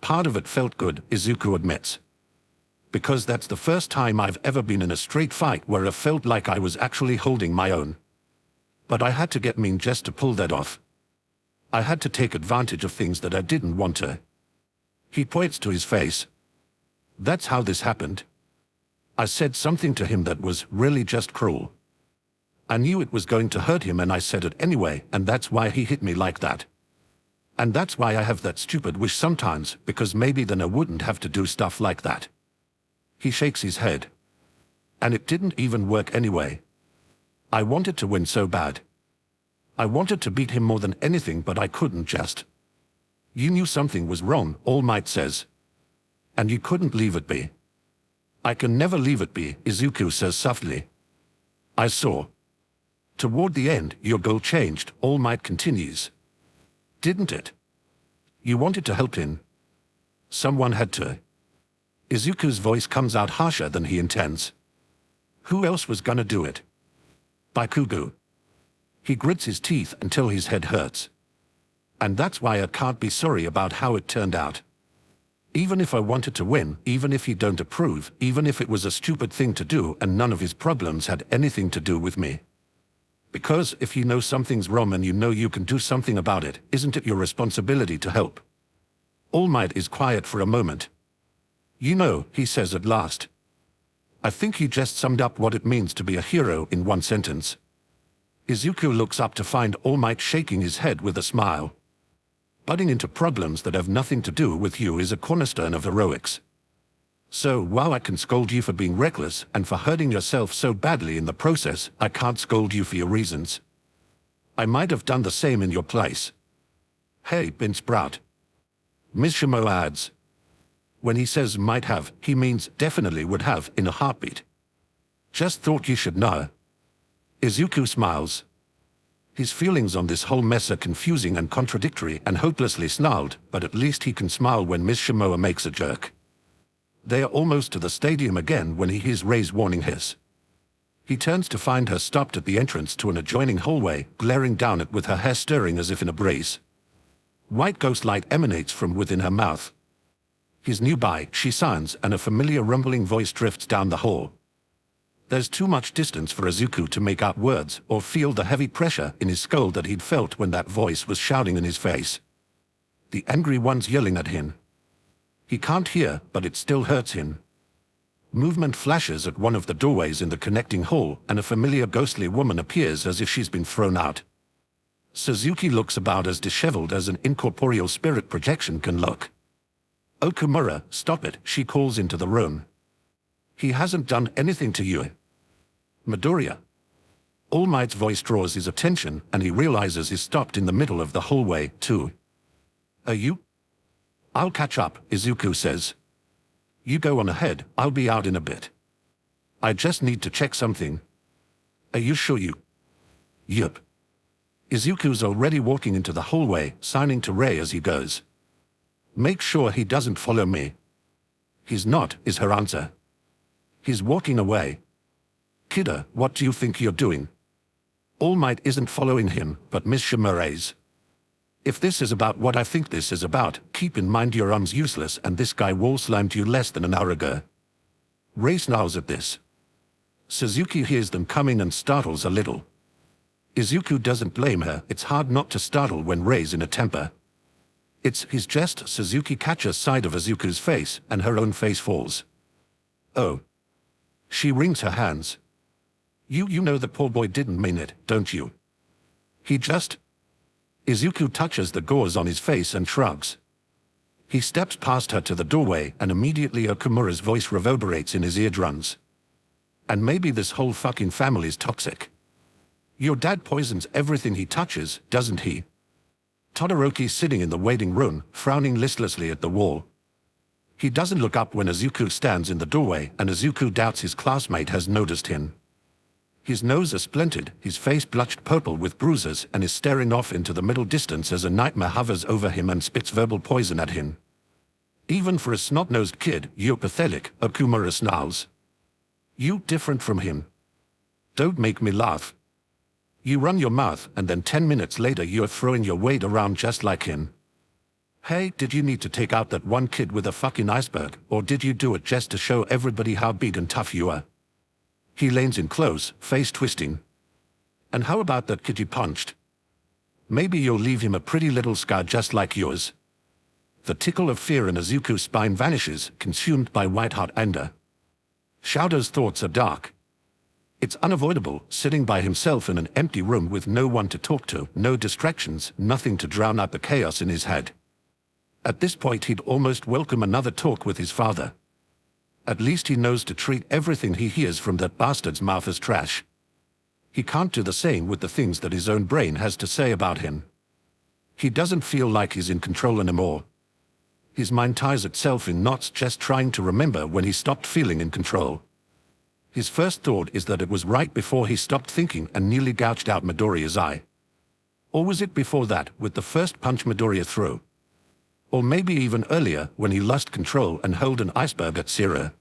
part of it felt good, Izuku admits. Because that's the first time I've ever been in a straight fight where I felt like I was actually holding my own. But I had to get mean just to pull that off. I had to take advantage of things that I didn't want to. He points to his face. That's how this happened. I said something to him that was really just cruel. I knew it was going to hurt him and I said it anyway, and that's why he hit me like that. And that's why I have that stupid wish sometimes, because maybe then I wouldn't have to do stuff like that. He shakes his head. And it didn't even work anyway. I wanted to win so bad. I wanted to beat him more than anything, but I couldn't just. You knew something was wrong, All Might says. And you couldn't leave it be. I can never leave it be, Izuku says softly. I saw. Toward the end, your goal changed, All Might continues. Didn't it? You wanted to help him. Someone had to. Izuku's voice comes out harsher than he intends. Who else was gonna do it? Bakugo. He grits his teeth until his head hurts. And that's why I can't be sorry about how it turned out. Even if I wanted to win, even if he don't approve, even if it was a stupid thing to do and none of his problems had anything to do with me. Because if you know something's wrong and you know you can do something about it, isn't it your responsibility to help? All Might is quiet for a moment. You know, he says at last. I think you just summed up what it means to be a hero in one sentence. Izuku looks up to find All Might shaking his head with a smile. Butting into problems that have nothing to do with you is a cornerstone of heroics. So, while I can scold you for being reckless and for hurting yourself so badly in the process, I can't scold you for your reasons. I might have done the same in your place. Hey, Bin Sprout. Ms. Shimoa adds. When he says might have, he means definitely would have in a heartbeat. Just thought you should know. Izuku smiles. His feelings on this whole mess are confusing and contradictory and hopelessly snarled, but at least he can smile when Ms. Shimoa makes a jerk. They are almost to the stadium again when he hears Rei's warning hiss. He turns to find her stopped at the entrance to an adjoining hallway, glaring down it with her hair stirring as if in a breeze. White ghost light emanates from within her mouth. He's nearby, she signs, and a familiar rumbling voice drifts down the hall. There's too much distance for Izuku to make out words or feel the heavy pressure in his skull that he'd felt when that voice was shouting in his face. The angry one's yelling at him. He can't hear, but it still hurts him. Movement flashes at one of the doorways in the connecting hall, and a familiar ghostly woman appears as if she's been thrown out. Suzuki looks about as disheveled as an incorporeal spirit projection can look. Okumura, stop it, she calls into the room. He hasn't done anything to you. Midoriya. All Might's voice draws his attention, and he realizes he's stopped in the middle of the hallway, too. Are you? I'll catch up, Izuku says. You go on ahead, I'll be out in a bit. I just need to check something. Are you sure you? Yup. Izuku's already walking into the hallway, signing to Rei as he goes. Make sure he doesn't follow me. He's not, is her answer. He's walking away. Kiddo, what do you think you're doing? All Might isn't following him, but Miss Shimura's. If this is about what I think this is about, keep in mind your arm's useless and this guy wall-slimed you less than an hour ago. Rei snarls at this. Suzuki hears them coming and startles a little. Izuku doesn't blame her, it's hard not to startle when Rei's in a temper. It's his jest. Suzuki catches sight of Izuku's face, and her own face falls. Oh. She wrings her hands. You know the poor boy didn't mean it, don't you? He just... Izuku touches the gauze on his face and shrugs. He steps past her to the doorway, and immediately Okumura's voice reverberates in his eardrums. And maybe this whole fucking family's toxic. Your dad poisons everything he touches, doesn't he? Todoroki's sitting in the waiting room, frowning listlessly at the wall. He doesn't look up when Izuku stands in the doorway, and Izuku doubts his classmate has noticed him. His nose is splintered, his face blotched purple with bruises, and is staring off into the middle distance as a nightmare hovers over him and spits verbal poison at him. Even for a snot-nosed kid, you're pathetic, Okumura snarls. You different from him. Don't make me laugh. You run your mouth, and then 10 minutes later you're throwing your weight around just like him. Hey, did you need to take out that one kid with a fucking iceberg, or did you do it just to show everybody how big and tough you are? He leans in close, face twisting. And how about that kid you punched? Maybe you'll leave him a pretty little scar just like yours. The tickle of fear in Izuku's spine vanishes, consumed by white-hot anger. Shouder's thoughts are dark. It's unavoidable, sitting by himself in an empty room with no one to talk to, no distractions, nothing to drown out the chaos in his head. At this point he'd almost welcome another talk with his father. At least he knows to treat everything he hears from that bastard's mouth as trash. He can't do the same with the things that his own brain has to say about him. He doesn't feel like he's in control anymore. His mind ties itself in knots just trying to remember when he stopped feeling in control. His first thought is that it was right before he stopped thinking and nearly gouged out Midoriya's eye. Or was it before that, with the first punch Midoriya threw? Or maybe even earlier, when he lost control and hurled an iceberg at Sira.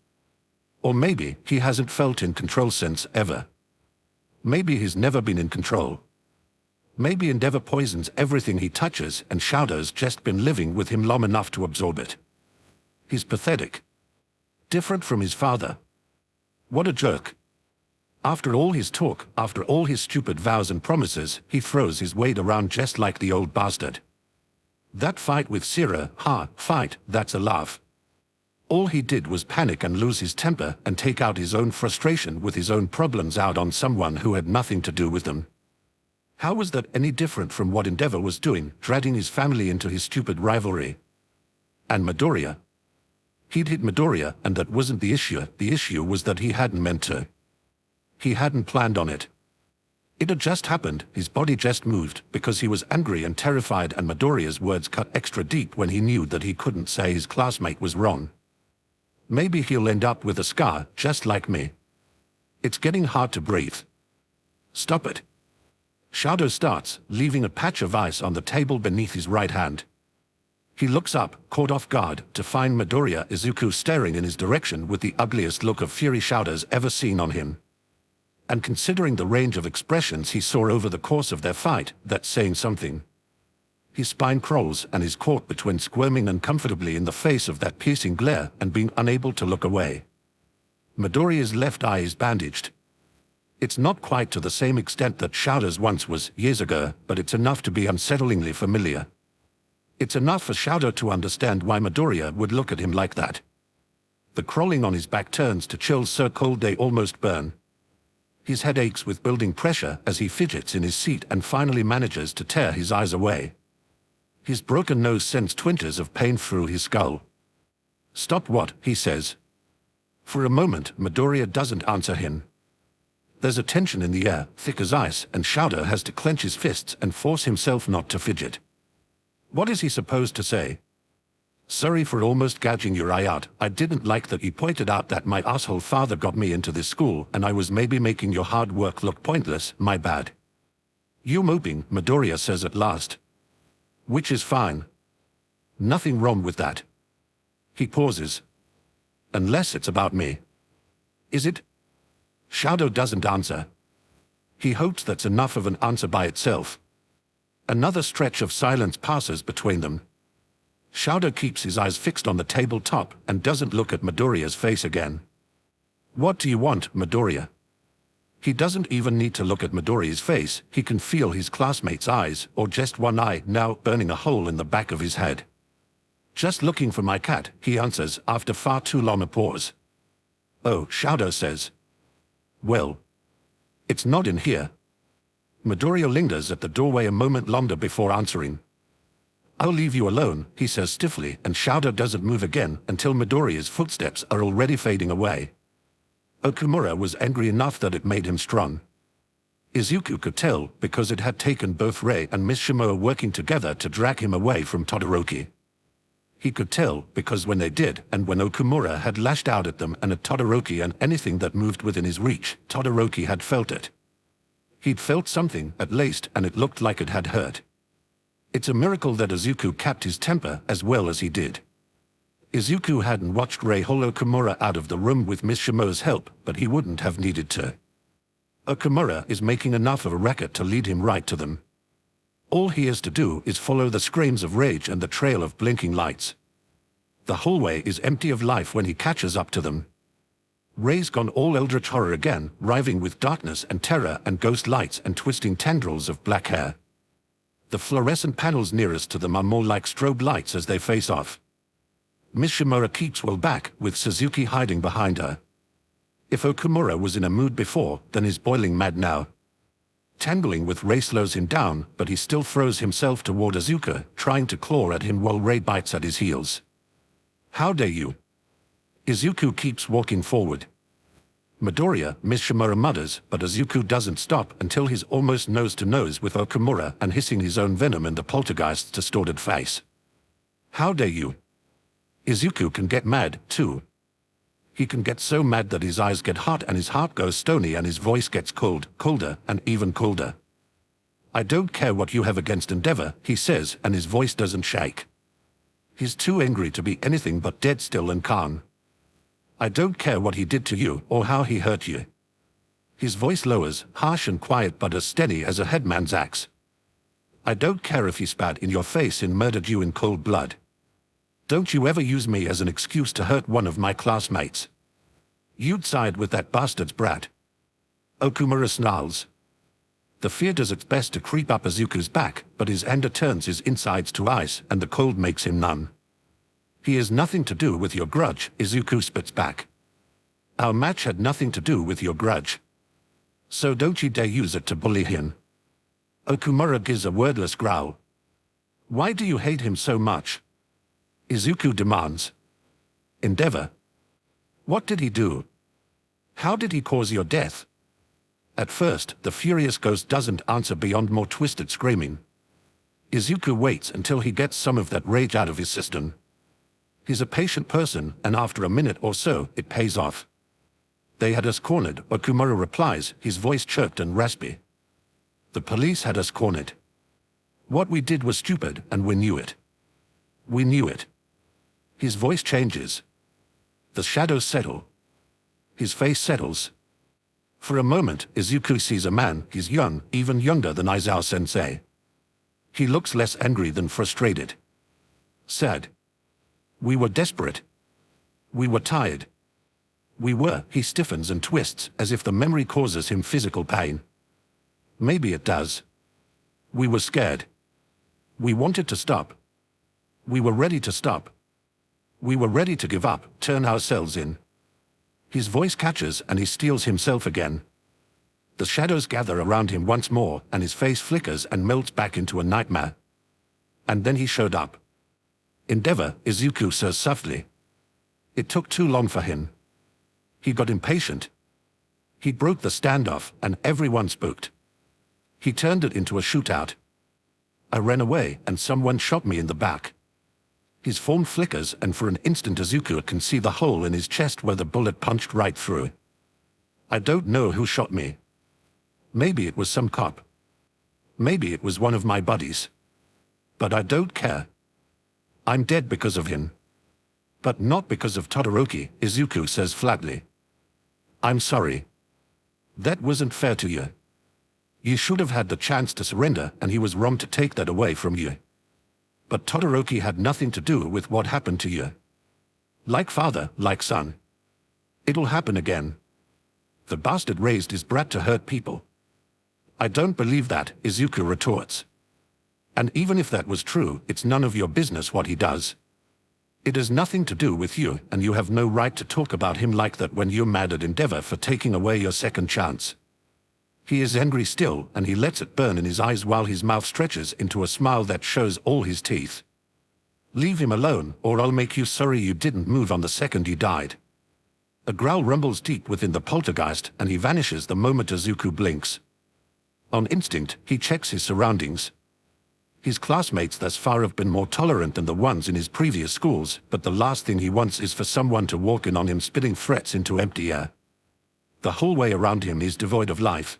Or maybe he hasn't felt in control since ever. Maybe he's never been in control. Maybe Endeavor poisons everything he touches, and Shouder's just been living with him long enough to absorb it. He's pathetic. Different from his father. What a jerk. After all his talk, after all his stupid vows and promises, he throws his weight around just like the old bastard. That fight with Sira, fight, that's a laugh. All he did was panic and lose his temper and take out his own frustration with his own problems out on someone who had nothing to do with them. How was that any different from what Endeavor was doing, dragging his family into his stupid rivalry? And Midoriya? He'd hit Midoriya, and that wasn't the issue. The issue was that he hadn't meant to. He hadn't planned on it. It had just happened, his body just moved, because he was angry and terrified, and Midoriya's words cut extra deep when he knew that he couldn't say his classmate was wrong. Maybe he'll end up with a scar, just like me. It's getting hard to breathe. Stop it. Shadow starts, leaving a patch of ice on the table beneath his right hand. He looks up, caught off guard, to find Midoriya Izuku staring in his direction with the ugliest look of fury Shouder's ever seen on him. And considering the range of expressions he saw over the course of their fight, that's saying something. His spine crawls and is caught between squirming uncomfortably in the face of that piercing glare and being unable to look away. Midoriya's left eye is bandaged. It's not quite to the same extent that Shouder's once was, years ago, but it's enough to be unsettlingly familiar. It's enough for Shouder to understand why Midoriya would look at him like that. The crawling on his back turns to chills so cold they almost burn. His head aches with building pressure as he fidgets in his seat and finally manages to tear his eyes away. His broken nose sends twinges of pain through his skull. "Stop what?" he says. For a moment, Midoriya doesn't answer him. There's a tension in the air, thick as ice, and Shouder has to clench his fists and force himself not to fidget. What is he supposed to say? "Sorry for almost gouging your eye out. I didn't like that you pointed out that my asshole father got me into this school and I was maybe making your hard work look pointless. My bad." "You moping," Midoriya says at last. "Which is fine. Nothing wrong with that." He pauses. "Unless it's about me." "Is it?" Shouder doesn't answer. He hopes that's enough of an answer by itself. Another stretch of silence passes between them. Shouder keeps his eyes fixed on the tabletop and doesn't look at Midoriya's face again. "What do you want, Midoriya?" He doesn't even need to look at Midoriya's face. He can feel his classmate's eyes, or just one eye, now burning a hole in the back of his head. "Just looking for my cat," he answers after far too long a pause. "Oh," Shouder says. "Well, it's not in here." Midoriya lingers at the doorway a moment longer before answering. "I'll leave you alone," he says stiffly, and Shouder doesn't move again until Midoriya's footsteps are already fading away. Okumura was angry enough that it made him strong. Izuku could tell because it had taken both Rei and Miss Shimoa working together to drag him away from Todoroki. He could tell because when they did, and when Okumura had lashed out at them and at Todoroki and anything that moved within his reach, Todoroki had felt it. He'd felt something, at least, and it looked like it had hurt. It's a miracle that Izuku kept his temper as well as he did. Izuku hadn't watched Rei haul Okumura out of the room with Miss Shimoa's help, but he wouldn't have needed to. Okumura is making enough of a racket to lead him right to them. All he has to do is follow the screams of rage and the trail of blinking lights. The hallway is empty of life when he catches up to them. Rei's gone all eldritch horror again, writhing with darkness and terror and ghost lights and twisting tendrils of black hair. The fluorescent panels nearest to them are more like strobe lights as they face off. Miss Shimoa keeps well back, with Suzuki hiding behind her. If Okumura was in a mood before, then he's boiling mad now. Tangling with Rei slows him down, but he still throws himself toward Izuku, trying to claw at him while Rei bites at his heels. "How dare you!" Izuku keeps walking forward. "Midoriya," Miss Shimoa mutters, but Izuku doesn't stop until he's almost nose to nose with Okumura and hissing his own venom in the poltergeist's distorted face. "How dare you!" Izuku can get mad, too. He can get so mad that his eyes get hot and his heart goes stony and his voice gets cold, colder, and even colder. "I don't care what you have against Endeavor," he says, and his voice doesn't shake. He's too angry to be anything but dead still and calm. "I don't care what he did to you or how he hurt you." His voice lowers, harsh and quiet but as steady as a headman's axe. "I don't care if he spat in your face and murdered you in cold blood. Don't you ever use me as an excuse to hurt one of my classmates. You'd side with that bastard's brat." Okumura snarls. The fear does its best to creep up Izuku's back, but his anger turns his insides to ice and the cold makes him numb. "He has nothing to do with your grudge," Izuku spits back. "Our match had nothing to do with your grudge. So don't you dare use it to bully him." Okumura gives a wordless growl. "Why do you hate him so much?" Izuku demands. "Endeavor. What did he do? How did he cause your death?" At first, the furious ghost doesn't answer beyond more twisted screaming. Izuku waits until he gets some of that rage out of his system. He's a patient person, and after a minute or so, it pays off. "They had us cornered," Okumura replies, his voice chirped and raspy. "The police had us cornered. What we did was stupid, and we knew it. We knew it." His voice changes. The shadows settle. His face settles. For a moment, Izuku sees a man. He's young, even younger than Aizawa-sensei. He looks less angry than frustrated. Sad. "We were desperate. We were tired. He stiffens and twists as if the memory causes him physical pain. Maybe it does. "We were scared. We wanted to stop. We were ready to stop. We were ready to give up, turn ourselves in." His voice catches and he steels himself again. The shadows gather around him once more, and his face flickers and melts back into a nightmare. And then he showed up. "Endeavor," Izuku says softly. It took too long for him. He got impatient. He broke the standoff, and everyone spooked. He turned it into a shootout. I ran away, and someone shot me in the back. His form flickers, and for an instant Izuku can see the hole in his chest where the bullet punched right through. I don't know who shot me. Maybe it was some cop. Maybe it was one of my buddies. But I don't care. I'm dead because of him. But not because of Todoroki, Izuku says flatly. I'm sorry. That wasn't fair to you. You should have had the chance to surrender, and he was wrong to take that away from you. But Todoroki had nothing to do with what happened to you. Like father, like son. It'll happen again. The bastard raised his brat to hurt people. I don't believe that, Izuku retorts. And even if that was true, it's none of your business what he does. It has nothing to do with you, and you have no right to talk about him like that when you're mad at Endeavor for taking away your second chance. He is angry still, and he lets it burn in his eyes while his mouth stretches into a smile that shows all his teeth. Leave him alone, or I'll make you sorry you didn't move on the second you died. A growl rumbles deep within the poltergeist, and he vanishes the moment Izuku blinks. On instinct, he checks his surroundings. His classmates thus far have been more tolerant than the ones in his previous schools, but the last thing he wants is for someone to walk in on him spitting threats into empty air. The whole way around him is devoid of life.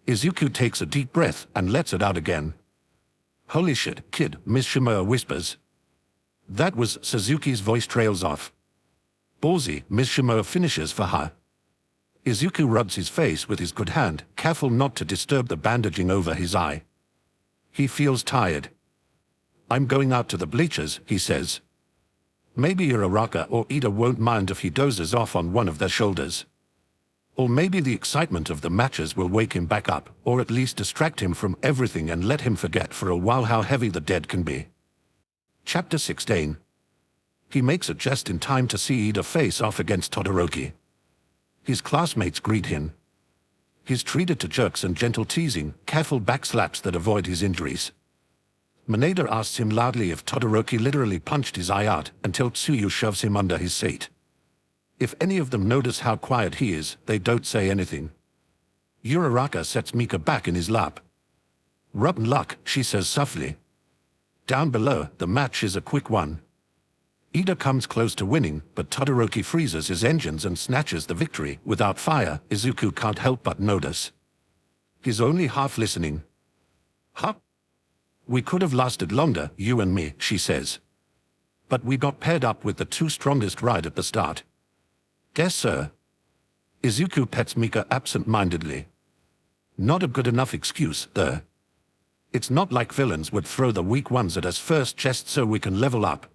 Izuku takes a deep breath and lets it out again. Holy shit, kid, Miss Shimura whispers. That was Suzuki's voice trails off. Ballsy, Miss Shimura finishes for her. Izuku rubs his face with his good hand, careful not to disturb the bandaging over his eye. He feels tired. I'm going out to the bleachers, he says. Maybe Uraraka or Ida won't mind if he dozes off on one of their shoulders. Or maybe the excitement of the matches will wake him back up, or at least distract him from everything and let him forget for a while how heavy the dead can be. Chapter 16. He makes it just in time to see Ida face off against Todoroki. His classmates greet him. He's treated to jerks and gentle teasing, careful backslaps that avoid his injuries. Mineta asks him loudly if Todoroki literally punched his eye out until Tsuyu shoves him under his seat. If any of them notice how quiet he is, they don't say anything. Uraraka sets Mika back in his lap. Rotten luck, she says softly. Down below, the match is a quick one. Ida comes close to winning, but Todoroki freezes his engines and snatches the victory. Without fire, Izuku can't help but notice. He's only half listening. Huh? We could have lasted longer, you and me, she says. But we got paired up with the two strongest right at the start. Guess so. Izuku pets Mika absent-mindedly. Not a good enough excuse, though. It's not like villains would throw the weak ones at us first just so we can level up.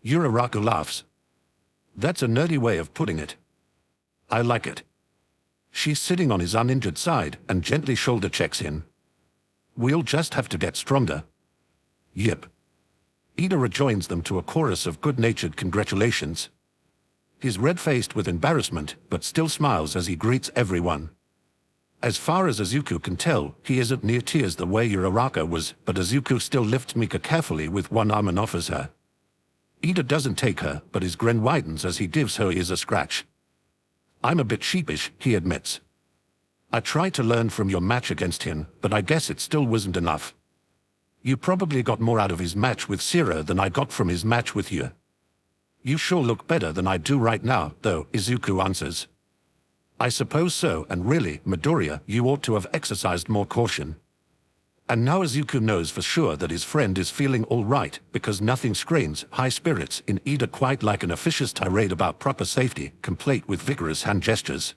Uraraka laughs. That's a nerdy way of putting it. I like it. She's sitting on his uninjured side and gently shoulder checks him. We'll just have to get stronger. Yep. Ida rejoins them to a chorus of good-natured congratulations. He's red-faced with embarrassment, but still smiles as he greets everyone. As far as Izuku can tell, he isn't near tears the way Uraraka was, but Izuku still lifts Mika carefully with one arm and offers her. Ida doesn't take her, but his grin widens as he gives her ears a scratch. I'm a bit sheepish, he admits. I tried to learn from your match against him, but I guess it still wasn't enough. You probably got more out of his match with Sira than I got from his match with you. You sure look better than I do right now, though, Izuku answers. I suppose so, and really, Midoriya, you ought to have exercised more caution. And now Izuku knows for sure that his friend is feeling all right, because nothing screams high spirits in Ida quite like an officious tirade about proper safety, complete with vigorous hand gestures.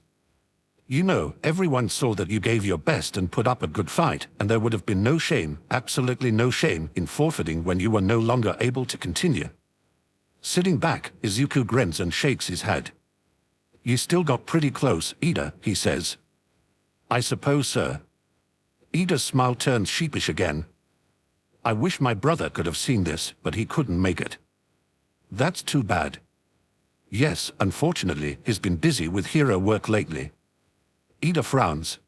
You know, everyone saw that you gave your best and put up a good fight, and there would have been no shame, absolutely no shame, in forfeiting when you were no longer able to continue. Sitting back, Izuku grins and shakes his head. You still got pretty close, Ida, he says. I suppose so. Ida's smile turns sheepish again. I wish my brother could have seen this, but he couldn't make it. That's too bad. Yes, unfortunately, he's been busy with hero work lately. Ida frowns.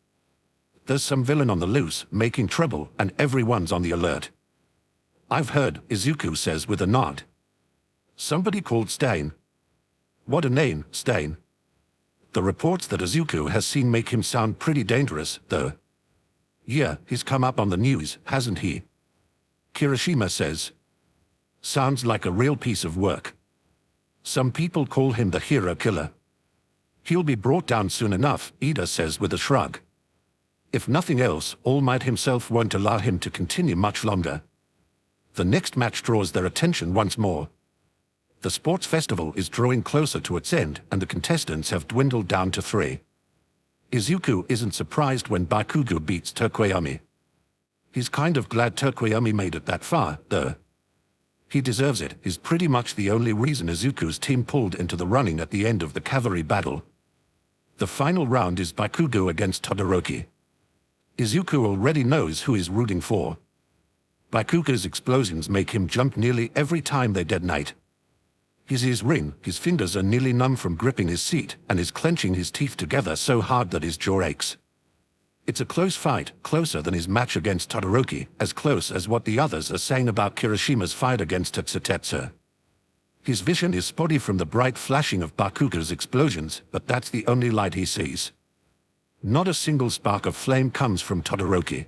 There's some villain on the loose, making trouble, and everyone's on the alert. I've heard, Izuku says with a nod. Somebody called Stain. What a name, Stain. The reports that Izuku has seen make him sound pretty dangerous, though. Yeah, he's come up on the news, hasn't he? Kirishima says. Sounds like a real piece of work. Some people call him the hero killer. He'll be brought down soon enough, Ida says with a shrug. If nothing else, All Might himself won't allow him to continue much longer. The next match draws their attention once more. The sports festival is drawing closer to its end, and the contestants have dwindled down to 3. Izuku isn't surprised when Bakugo beats Tokoyami. He's kind of glad Tokoyami made it that far, though. He deserves it is pretty much the only reason Izuku's team pulled into the running at the end of the cavalry battle. The final round is Bakugo against Todoroki. Izuku already knows who he's rooting for. Bakugo's explosions make him jump nearly every time they detonate. His ears ring, his fingers are nearly numb from gripping his seat, and is clenching his teeth together so hard that his jaw aches. It's a close fight, closer than his match against Todoroki, as close as what the others are saying about Kirishima's fight against Tetsutetsu. His vision is spotty from the bright flashing of Bakugo's explosions, but that's the only light he sees. Not a single spark of flame comes from Todoroki.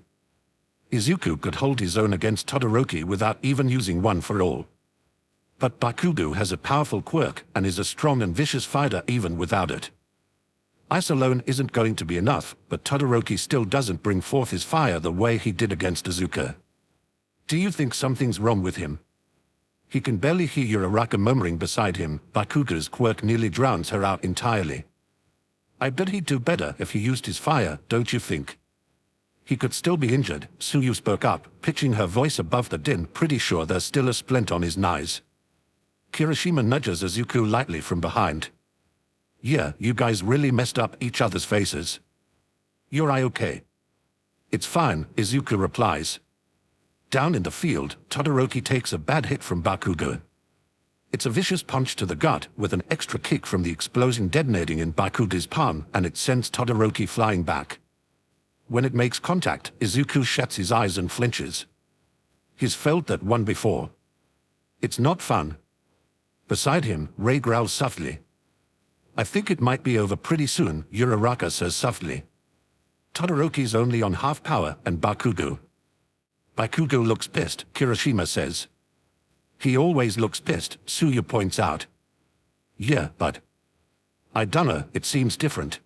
Izuku could hold his own against Todoroki without even using one for all. But Bakugo has a powerful quirk and is a strong and vicious fighter even without it. Ice alone isn't going to be enough, but Todoroki still doesn't bring forth his fire the way he did against Izuku. Do you think something's wrong with him? He can barely hear Uraraka murmuring beside him. Bakugo's quirk nearly drowns her out entirely. I bet he'd do better if he used his fire, don't you think? He could still be injured, Tsuyu spoke up, pitching her voice above the din, pretty sure there's still a splint on his knives. Kirishima nudges Izuku lightly from behind. Yeah, you guys really messed up each other's faces. You're okay? It's fine, Izuku replies. Down in the field, Todoroki takes a bad hit from Bakugo. It's a vicious punch to the gut, with an extra kick from the explosion detonating in Bakugo's palm, and it sends Todoroki flying back. When it makes contact, Izuku shuts his eyes and flinches. He's felt that one before. It's not fun. Beside him, Rei growls softly. I think it might be over pretty soon, Uraraka says softly. Todoroki's only on half power, and Bakugo. Bakugo looks pissed, Kirishima says. He always looks pissed, Tsuyu points out. Yeah, but I dunno, it seems different.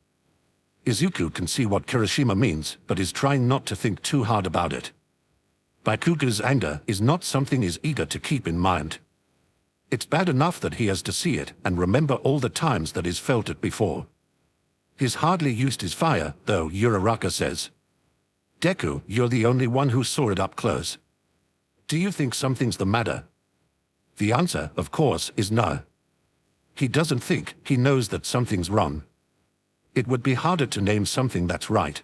Izuku can see what Kirishima means, but is trying not to think too hard about it. Bakugo's anger is not something he's eager to keep in mind. It's bad enough that he has to see it and remember all the times that he's felt it before. He's hardly used his fire, though, Uraraka says. Deku, you're the only one who saw it up close. Do you think something's the matter? The answer, of course, is no. He doesn't think, he knows that something's wrong. It would be harder to name something that's right.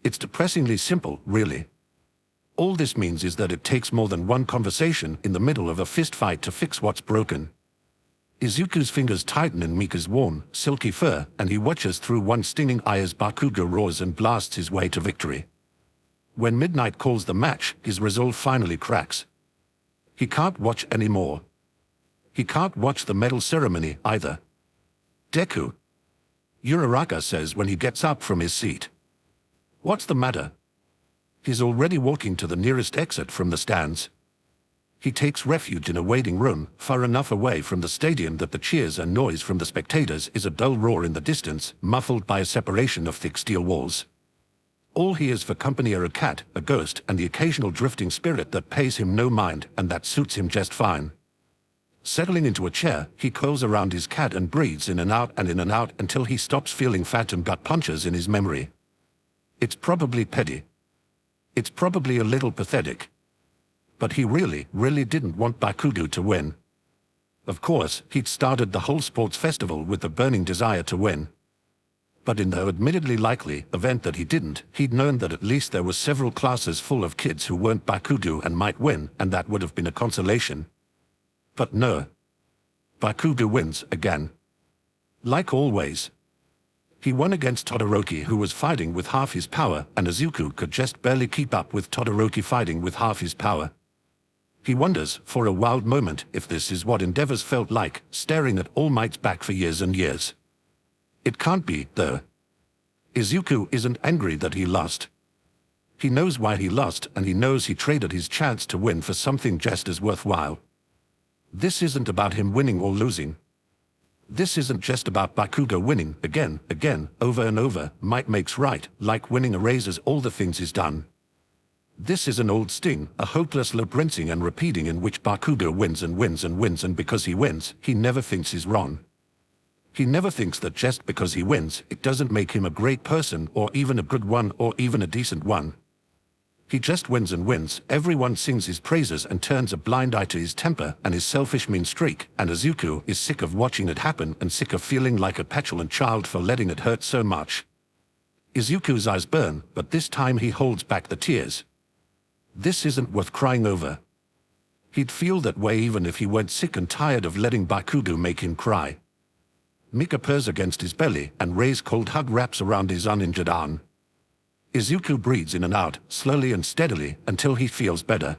It's depressingly simple, really. All this means is that it takes more than one conversation in the middle of a fist fight to fix what's broken. Izuku's fingers tighten in Mika's warm, silky fur, and he watches through one stinging eye as Bakugo roars and blasts his way to victory. When Midnight calls the match, his resolve finally cracks. He can't watch anymore. He can't watch the medal ceremony, either. Deku, Uraraka says when he gets up from his seat. What's the matter? He's already walking to the nearest exit from the stands. He takes refuge in a waiting room, far enough away from the stadium that the cheers and noise from the spectators is a dull roar in the distance, muffled by a separation of thick steel walls. All he is for company are a cat, a ghost, and the occasional drifting spirit that pays him no mind, and that suits him just fine. Settling into a chair, he coils around his cat and breathes in and out until he stops feeling phantom gut punches in his memory. It's probably petty. It's probably a little pathetic. But he really didn't want Bakugo to win. Of course, he'd started the whole sports festival with the burning desire to win. But in the admittedly likely event that he didn't, he'd known that at least there were several classes full of kids who weren't Bakugo and might win, and that would have been a consolation. But no. Bakugo wins again. Like always. He won against Todoroki, who was fighting with half his power, and Izuku could just barely keep up with Todoroki fighting with half his power. He wonders, for a wild moment, if this is what Endeavor's felt like, staring at All Might's back for years and years. It can't be, though. Izuku isn't angry that he lost. He knows why he lost, and he knows he traded his chance to win for something just as worthwhile. This isn't about him winning or losing. This isn't just about Bakugo winning, again, over and over. Might makes right, like winning erases all the things he's done. This is an old sting, a hopeless loop rinsing and repeating in which Bakugo wins and wins and wins, and because he wins, he never thinks he's wrong. He never thinks that just because he wins, it doesn't make him a great person, or even a good one, or even a decent one. He just wins and wins. Everyone sings his praises and turns a blind eye to his temper and his selfish mean streak, and Izuku is sick of watching it happen and sick of feeling like a petulant child for letting it hurt so much. Izuku's eyes burn, but this time he holds back the tears. This isn't worth crying over. He'd feel that way even if he weren't sick and tired of letting Bakugo make him cry. Mika purrs against his belly, and Rei's cold hug wraps around his uninjured arm. Izuku breathes in and out, slowly and steadily, until he feels better.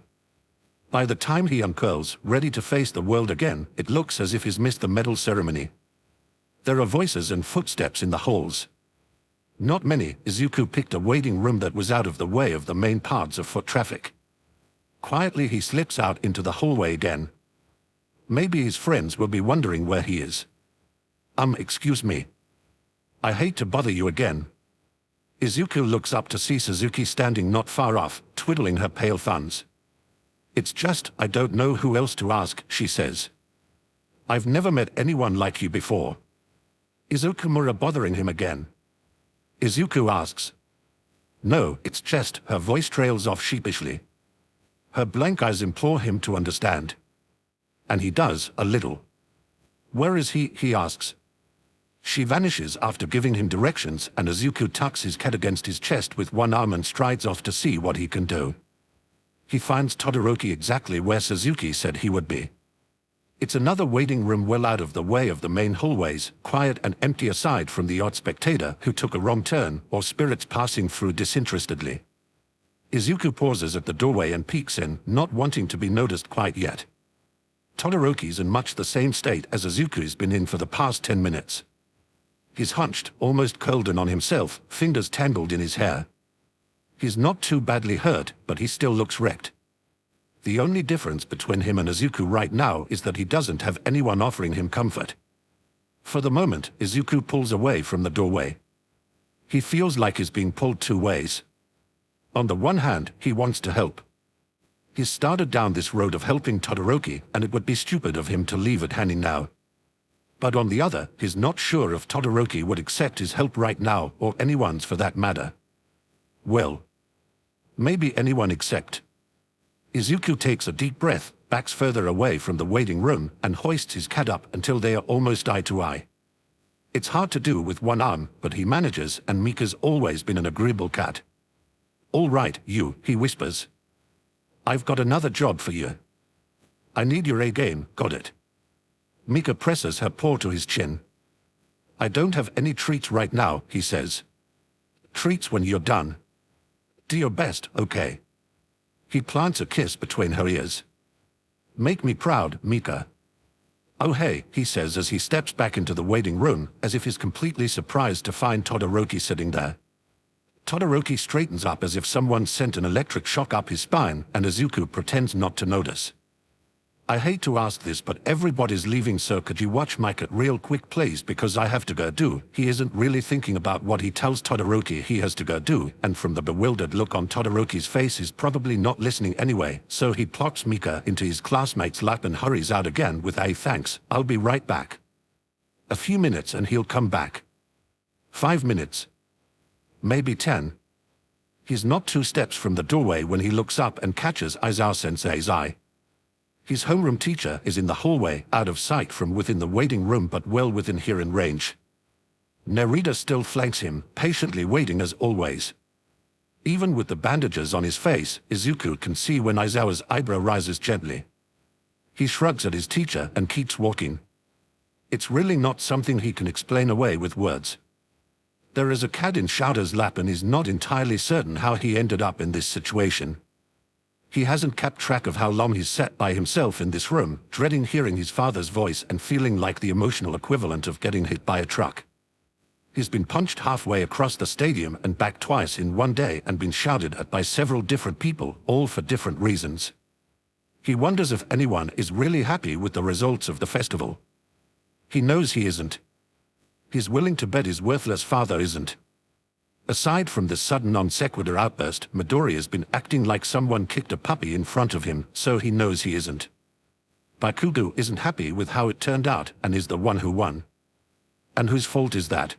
By the time he uncurls, ready to face the world again, it looks as if he's missed the medal ceremony. There are voices and footsteps in the halls. Not many. Izuku picked a waiting room that was out of the way of the main paths of foot traffic. Quietly he slips out into the hallway again. Maybe his friends will be wondering where he is. Excuse me. I hate to bother you again. Izuku looks up to see Suzuki standing not far off, twiddling her pale thumbs. It's just, I don't know who else to ask, she says. I've never met anyone like you before. Is Okumura bothering him again? Izuku asks. No, it's just, her voice trails off sheepishly. Her blank eyes implore him to understand. And he does, a little. Where is he asks. She vanishes after giving him directions, and Izuku tucks his cat against his chest with one arm and strides off to see what he can do. He finds Todoroki exactly where Suzuki said he would be. It's another waiting room well out of the way of the main hallways, quiet and empty aside from the odd spectator who took a wrong turn, or spirits passing through disinterestedly. Izuku pauses at the doorway and peeks in, not wanting to be noticed quite yet. Todoroki's in much the same state as Izuku's been in for the past 10 minutes. He's hunched, almost curled in on himself, fingers tangled in his hair. He's not too badly hurt, but he still looks wrecked. The only difference between him and Izuku right now is that he doesn't have anyone offering him comfort. For the moment, Izuku pulls away from the doorway. He feels like he's being pulled two ways. On the one hand, he wants to help. He's started down this road of helping Todoroki, and it would be stupid of him to leave it hanging now. But on the other, he's not sure if Todoroki would accept his help right now, or anyone's for that matter. Well, maybe anyone except. Izuku takes a deep breath, backs further away from the waiting room, and hoists his cat up until they are almost eye to eye. It's hard to do with one arm, but he manages, and Mika's always been an agreeable cat. All right, you, he whispers. I've got another job for you. I need your A game, got it? Mika presses her paw to his chin. I don't have any treats right now, he says. Treats when you're done. Do your best, okay? He plants a kiss between her ears. Make me proud, Mika. Oh hey, he says as he steps back into the waiting room, as if he's completely surprised to find Todoroki sitting there. Todoroki straightens up as if someone sent an electric shock up his spine, and Izuku pretends not to notice. I hate to ask this, but everybody's leaving, so could you watch Mike at real quick please, because I have to go do. He isn't really thinking about what he tells Todoroki he has to go do, and from the bewildered look on Todoroki's face he's probably not listening anyway, so he plops Mika into his classmate's lap and hurries out again with a thanks, I'll be right back. A few minutes and he'll come back. 5 minutes. Maybe 10. He's not 2 steps from the doorway when he looks up and catches Aizawa-sensei's eye. His homeroom teacher is in the hallway, out of sight from within the waiting room but well within hearing range. Nerida still flanks him, patiently waiting as always. Even with the bandages on his face, Izuku can see when Aizawa's eyebrow rises gently. He shrugs at his teacher and keeps walking. It's really not something he can explain away with words. There is a cat in Shadow's lap and is not entirely certain how he ended up in this situation. He hasn't kept track of how long he's sat by himself in this room, dreading hearing his father's voice and feeling like the emotional equivalent of getting hit by a truck. He's been punched halfway across the stadium and back twice in one day and been shouted at by several different people, all for different reasons. He wonders if anyone is really happy with the results of the festival. He knows he isn't. He's willing to bet his worthless father isn't. Aside from this sudden non sequitur outburst, Midoriya's been acting like someone kicked a puppy in front of him, so he knows he isn't. Bakugo isn't happy with how it turned out and is the one who won. And whose fault is that?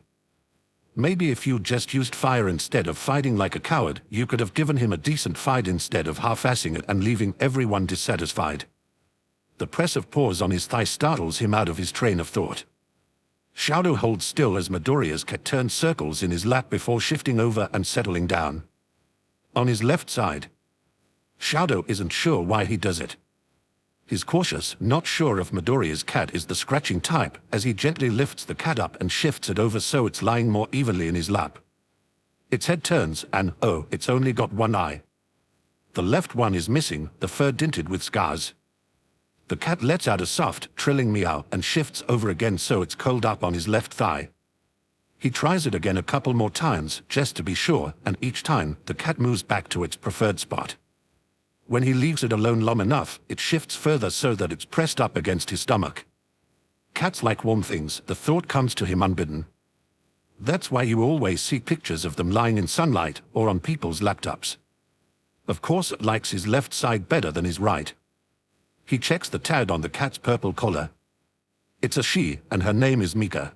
Maybe if you just used fire instead of fighting like a coward, you could have given him a decent fight instead of half-assing it and leaving everyone dissatisfied. The press of paws on his thigh startles him out of his train of thought. Shadow holds still as Midoriya's cat turns circles in his lap before shifting over and settling down. On his left side. Shadow isn't sure why he does it. He's cautious, not sure if Midoriya's cat is the scratching type, as he gently lifts the cat up and shifts it over so it's lying more evenly in his lap. Its head turns and, oh, it's only got one eye. The left one is missing, the fur dinted with scars. The cat lets out a soft, trilling meow and shifts over again so it's curled up on his left thigh. He tries it again a couple more times, just to be sure, and each time, the cat moves back to its preferred spot. When he leaves it alone long enough, it shifts further so that it's pressed up against his stomach. Cats like warm things, the thought comes to him unbidden. That's why you always see pictures of them lying in sunlight or on people's laptops. Of course it likes his left side better than his right. He checks the tag on the cat's purple collar. It's a she, and her name is Mika.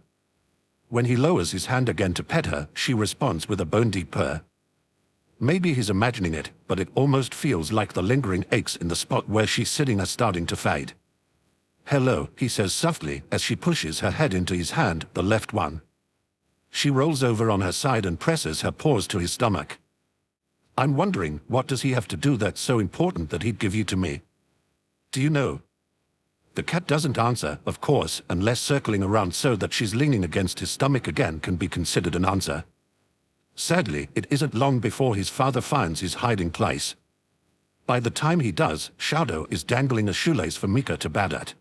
When he lowers his hand again to pet her, she responds with a bone-deep purr. Maybe he's imagining it, but it almost feels like the lingering aches in the spot where she's sitting are starting to fade. Hello, he says softly as she pushes her head into his hand, the left one. She rolls over on her side and presses her paws to his stomach. I'm wondering, what does he have to do that's so important that he'd give you to me? Do you know? The cat doesn't answer, of course, unless circling around so that she's leaning against his stomach again can be considered an answer. Sadly, it isn't long before his father finds his hiding place. By the time he does, Shadow is dangling a shoelace for Mika to bat at.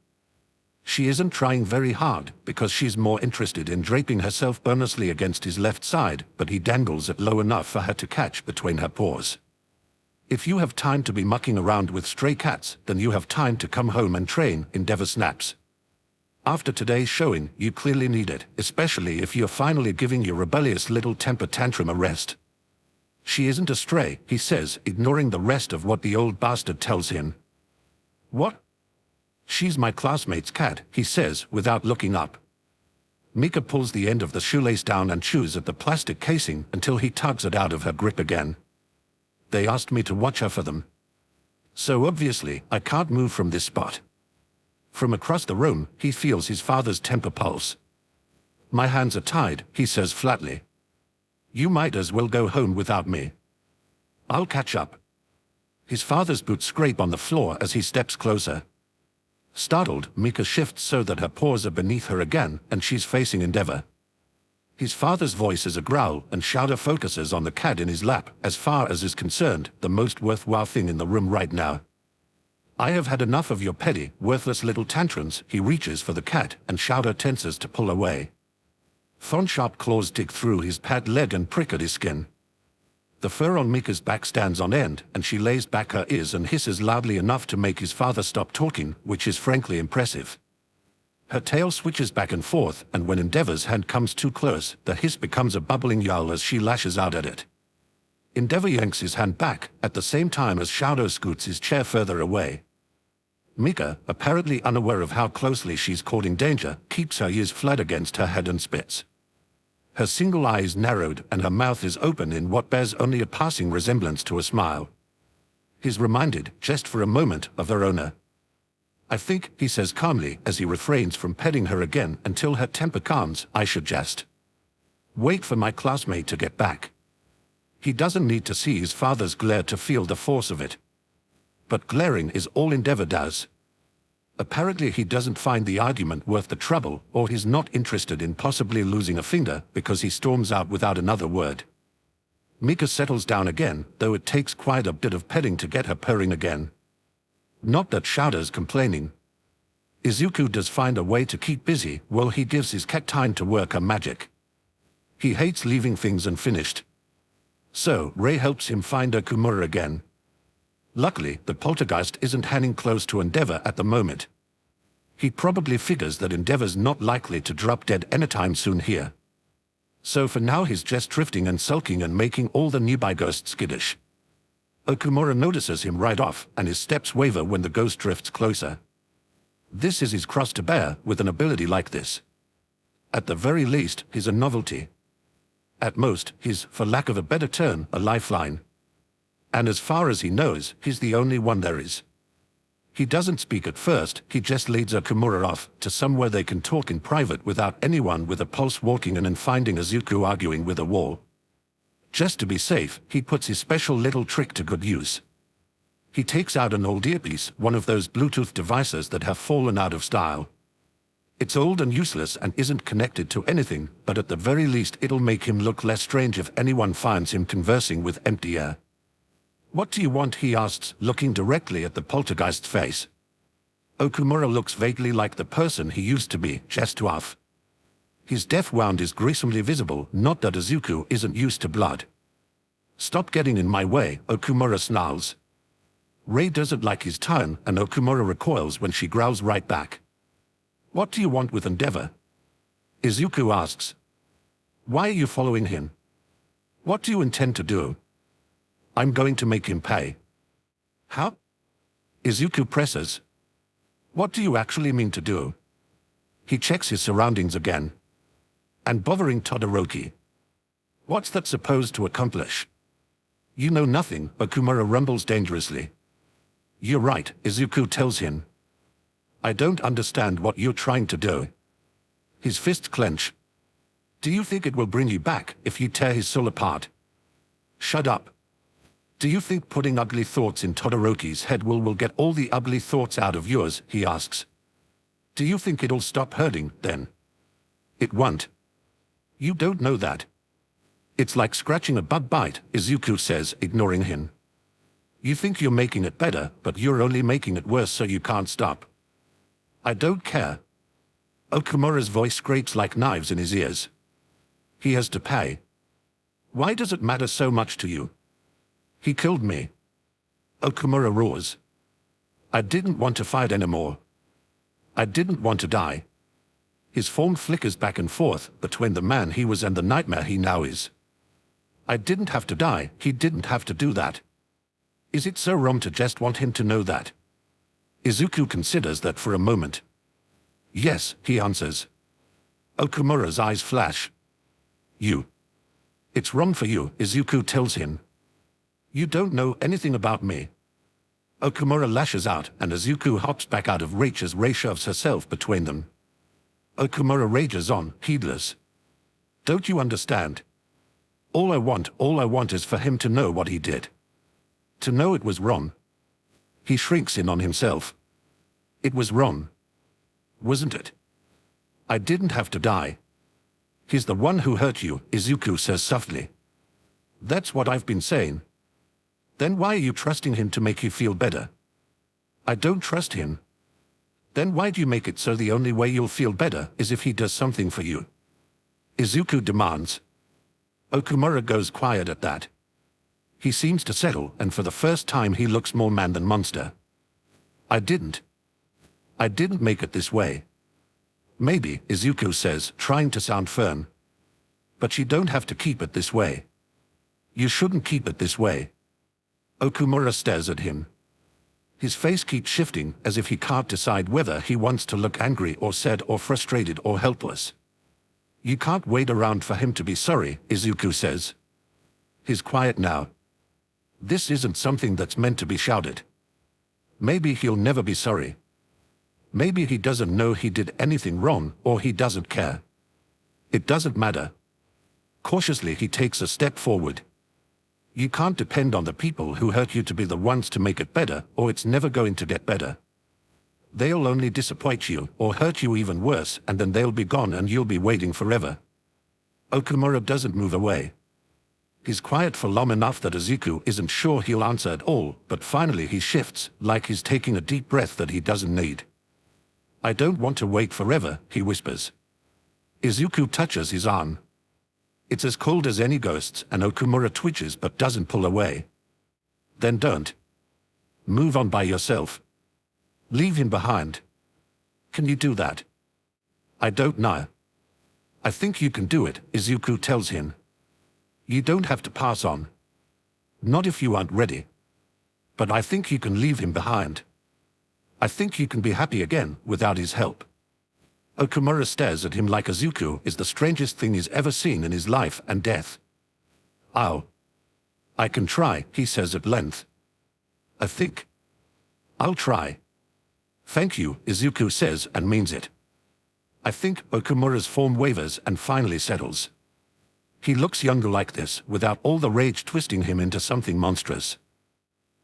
She isn't trying very hard, because she's more interested in draping herself earnestly against his left side, but he dangles it low enough for her to catch between her paws. If you have time to be mucking around with stray cats, then you have time to come home and train, Endeavor snaps. After today's showing, you clearly need it, especially if you're finally giving your rebellious little temper tantrum a rest. She isn't a stray, he says, ignoring the rest of what the old bastard tells him. What? She's my classmate's cat, he says, without looking up. Mika pulls the end of the shoelace down and chews at the plastic casing until he tugs it out of her grip again. They asked me to watch her for them. So obviously, I can't move from this spot. From across the room, he feels his father's temper pulse. My hands are tied, he says flatly. You might as well go home without me. I'll catch up. His father's boots scrape on the floor as he steps closer. Startled, Mika shifts so that her paws are beneath her again, and she's facing Endeavor. His father's voice is a growl, and Shadow focuses on the cat in his lap. As far as is concerned, the most worthwhile thing in the room right now. I have had enough of your petty, worthless little tantrums. He reaches for the cat, and Shadow tenses to pull away. Thorn-sharp claws dig through his pad leg and prick at his skin. The fur on Mika's back stands on end, and she lays back her ears and hisses loudly enough to make his father stop talking, which is frankly impressive. Her tail switches back and forth, and when Endeavor's hand comes too close, the hiss becomes a bubbling yowl as she lashes out at it. Endeavor yanks his hand back, at the same time as Shadow scoots his chair further away. Mika, apparently unaware of how closely she's courting danger, keeps her ears flat against her head and spits. Her single eye is narrowed, and her mouth is open in what bears only a passing resemblance to a smile. He's reminded, just for a moment, of her owner. I think, he says calmly, as he refrains from petting her again until her temper calms, I should just wait for my classmate to get back. He doesn't need to see his father's glare to feel the force of it. But glaring is all Endeavor does. Apparently he doesn't find the argument worth the trouble, or he's not interested in possibly losing a finger, because he storms out without another word. Mika settles down again, though it takes quite a bit of petting to get her purring again. Not that Shouder's complaining. Izuku does find a way to keep busy while he gives his cat time to work her magic. He hates leaving things unfinished. So, Rei helps him find Okumura again. Luckily, the poltergeist isn't hanging close to Endeavor at the moment. He probably figures that Endeavor's not likely to drop dead anytime soon here. So for now he's just drifting and sulking and making all the nearby ghosts skittish. Okumura notices him right off, and his steps waver when the ghost drifts closer. This is his cross to bear with an ability like this. At the very least, he's a novelty. At most, he's, for lack of a better term, a lifeline. And as far as he knows, he's the only one there is. He doesn't speak at first, he just leads Okumura off to somewhere they can talk in private without anyone with a pulse walking in and finding Izuku arguing with a wall. Just to be safe, he puts his special little trick to good use. He takes out an old earpiece, one of those Bluetooth devices that have fallen out of style. It's old and useless and isn't connected to anything, but at the very least it'll make him look less strange if anyone finds him conversing with empty air. "What do you want?" he asks, looking directly at the poltergeist's face. Okumura looks vaguely like the person he used to be, just off. His death wound is gruesomely visible, not that Izuku isn't used to blood. "Stop getting in my way," Okumura snarls. Rei doesn't like his tone, and Okumura recoils when she growls right back. "What do you want with Endeavor?" Izuku asks. "Why are you following him? What do you intend to do?" "I'm going to make him pay." "How?" Izuku presses. "What do you actually mean to do?" He checks his surroundings again. "And bothering Todoroki. What's that supposed to accomplish?" "You know nothing," Okumura rumbles dangerously. "You're right," Izuku tells him. "I don't understand what you're trying to do." His fists clench. "Do you think it will bring you back if you tear his soul apart?" "Shut up. Do you think putting ugly thoughts in Todoroki's head will get all the ugly thoughts out of yours?" he asks. "Do you think it'll stop hurting, then?" "It won't. You don't know that. It's like scratching a bug bite," Izuku says, ignoring him. "You think you're making it better, but you're only making it worse so you can't stop." "I don't care." Okumura's voice scrapes like knives in his ears. "He has to pay. Why does it matter so much to you?" "He killed me." Okumura roars. "I didn't want to fight anymore. I didn't want to die." His form flickers back and forth between the man he was and the nightmare he now is. "I didn't have to die, he didn't have to do that. Is it so wrong to just want him to know that?" Izuku considers that for a moment. "Yes," he answers. Okumura's eyes flash. "You. It's wrong for you," Izuku tells him. "You don't know anything about me." Okumura lashes out, and Izuku hops back out of reach as Rei shoves herself between them. Okumura rages on, heedless. "Don't you understand? All I want is for him to know what he did. To know it was wrong." He shrinks in on himself. "It was wrong. Wasn't it? I didn't have to die. He's the one who hurt you," Izuku says softly. "That's what I've been saying." "Then why are you trusting him to make you feel better?" "I don't trust him." "Then why do you make it so the only way you'll feel better is if he does something for you?" Izuku demands. Okumura goes quiet at that. He seems to settle, and for the first time he looks more man than monster. I didn't make it this way." "Maybe," Izuku says, trying to sound firm. "But you don't have to keep it this way. You shouldn't keep it this way." Okumura stares at him. His face keeps shifting, as if he can't decide whether he wants to look angry or sad or frustrated or helpless. "You can't wait around for him to be sorry," Izuku says. He's quiet now. This isn't something that's meant to be shouted. Maybe he'll never be sorry. Maybe he doesn't know he did anything wrong, or he doesn't care. It doesn't matter. Cautiously he takes a step forward. You can't depend on the people who hurt you to be the ones to make it better, or it's never going to get better. They'll only disappoint you, or hurt you even worse, and then they'll be gone and you'll be waiting forever. Okumura doesn't move away. He's quiet for long enough that Izuku isn't sure he'll answer at all, but finally he shifts, like he's taking a deep breath that he doesn't need. I don't want to wait forever, he whispers. Izuku touches his arm. It's as cold as any ghost's, and Okumura twitches but doesn't pull away. Then don't. Move on by yourself. Leave him behind. Can you do that? I don't know. I think you can do it, Izuku tells him. You don't have to pass on. Not if you aren't ready. But I think you can leave him behind. I think you can be happy again without his help. Okumura stares at him like Izuku is the strangest thing he's ever seen in his life and death. I can try, he says at length. I think. I'll try. Thank you, Izuku says and means it. I think Okumura's form wavers and finally settles. He looks younger like this, without all the rage twisting him into something monstrous.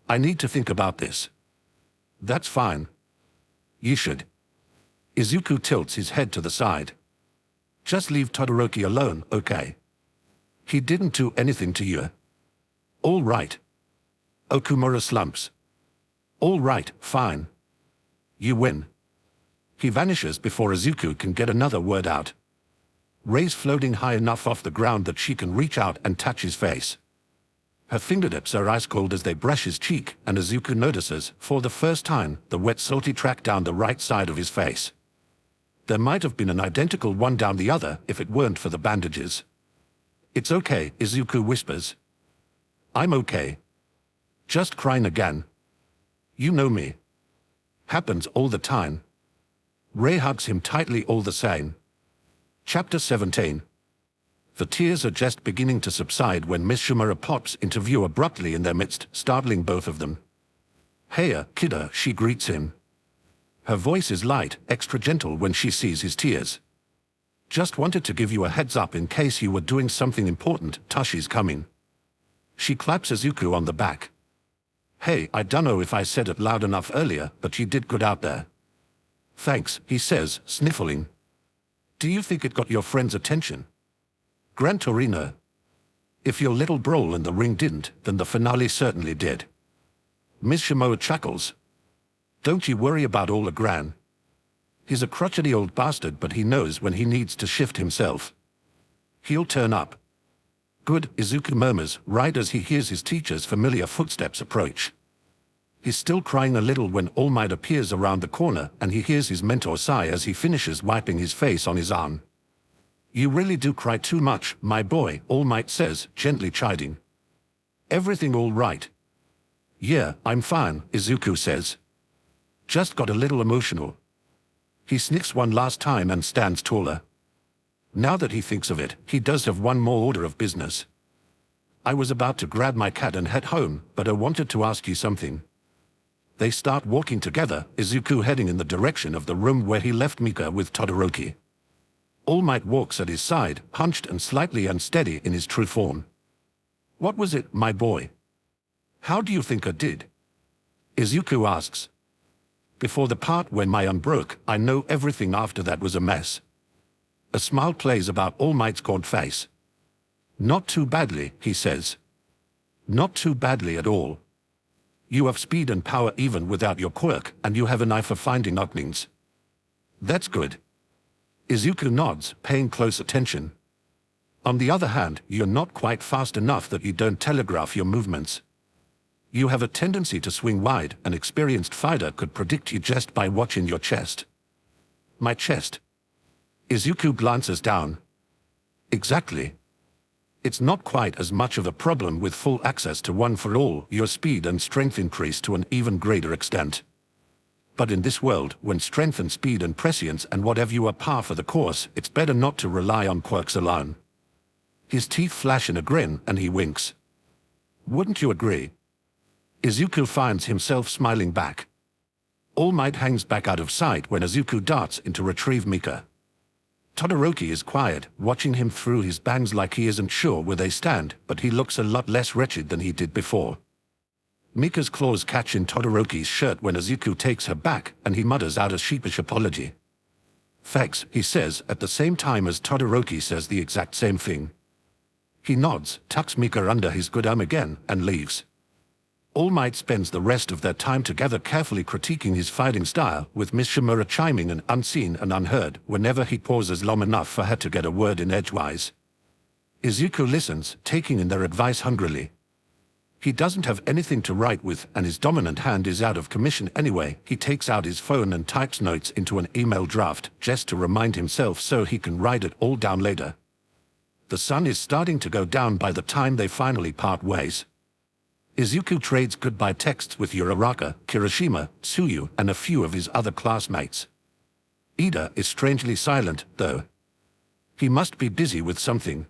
I need to think about this. That's fine. You should. Izuku tilts his head to the side. Just leave Todoroki alone, okay? He didn't do anything to you. All right. Okumura slumps. All right, fine. You win. He vanishes before Izuku can get another word out. Rei's floating high enough off the ground that she can reach out and touch his face. Her fingertips are ice cold as they brush his cheek, and Izuku notices, for the first time, the wet salty track down the right side of his face. There might have been an identical one down the other if it weren't for the bandages. It's okay, Izuku whispers. I'm okay. Just crying again. You know me. Happens all the time. Rei hugs him tightly all the same. Chapter 17. The tears are just beginning to subside when Miss Shimura pops into view abruptly in their midst, startling both of them. Heya, kiddo, she greets him. Her voice is light, extra gentle when she sees his tears. Just wanted to give you a heads up in case you were doing something important, Tashi's coming. She claps Izuku on the back. Hey, I dunno if I said it loud enough earlier, but you did good out there. Thanks, he says, sniffling. Do you think it got your friend's attention? Gran Torino. If your little brawl in the ring didn't, then the finale certainly did. Miss Shimura chuckles. Don't you worry about all the Gran. He's a crotchety old bastard, but he knows when he needs to shift himself. He'll turn up. Good, Izuku murmurs, right as he hears his teacher's familiar footsteps approach. He's still crying a little when All Might appears around the corner, and he hears his mentor sigh as he finishes wiping his face on his arm. You really do cry too much, my boy, All Might says, gently chiding. Everything all right? Yeah, I'm fine, Izuku says. Just got a little emotional. He snicks one last time and stands taller. Now that he thinks of it, he does have one more order of business. I was about to grab my cat and head home, but I wanted to ask you something. They start walking together, Izuku heading in the direction of the room where he left Mika with Todoroki. All Might walks at his side, hunched and slightly unsteady in his true form. What was it, my boy? How do you think I did? Izuku asks. Before the part when my arm broke, I know everything after that was a mess. A smile plays about All Might's gaunt face. Not too badly, he says. Not too badly at all. You have speed and power even without your quirk, and you have an eye for finding openings. That's good. Izuku nods, paying close attention. On the other hand, you're not quite fast enough that you don't telegraph your movements. You have a tendency to swing wide. An experienced fighter could predict you just by watching your chest. My chest. Izuku glances down. Exactly. It's not quite as much of a problem with full access to One for All. Your speed and strength increase to an even greater extent. But in this world, when strength and speed and prescience and whatever you are par for the course, it's better not to rely on quirks alone. His teeth flash in a grin, and he winks. Wouldn't you agree? Izuku finds himself smiling back. All Might hangs back out of sight when Izuku darts in to retrieve Mika. Todoroki is quiet, watching him through his bangs like he isn't sure where they stand, but he looks a lot less wretched than he did before. Mika's claws catch in Todoroki's shirt when Izuku takes her back, and he mutters out a sheepish apology. "Thanks," he says at the same time as Todoroki says the exact same thing. He nods, tucks Mika under his good arm again, and leaves. All Might spends the rest of their time together carefully critiquing his fighting style, with Miss Shimura chiming in unseen and unheard whenever he pauses long enough for her to get a word in edgewise. Izuku listens, taking in their advice hungrily. He doesn't have anything to write with, and his dominant hand is out of commission anyway. He takes out his phone and types notes into an email draft, just to remind himself so he can write it all down later. The sun is starting to go down by the time they finally part ways. Izuku trades goodbye texts with Uraraka, Kirishima, Tsuyu, and a few of his other classmates. Ida is strangely silent, though. He must be busy with something.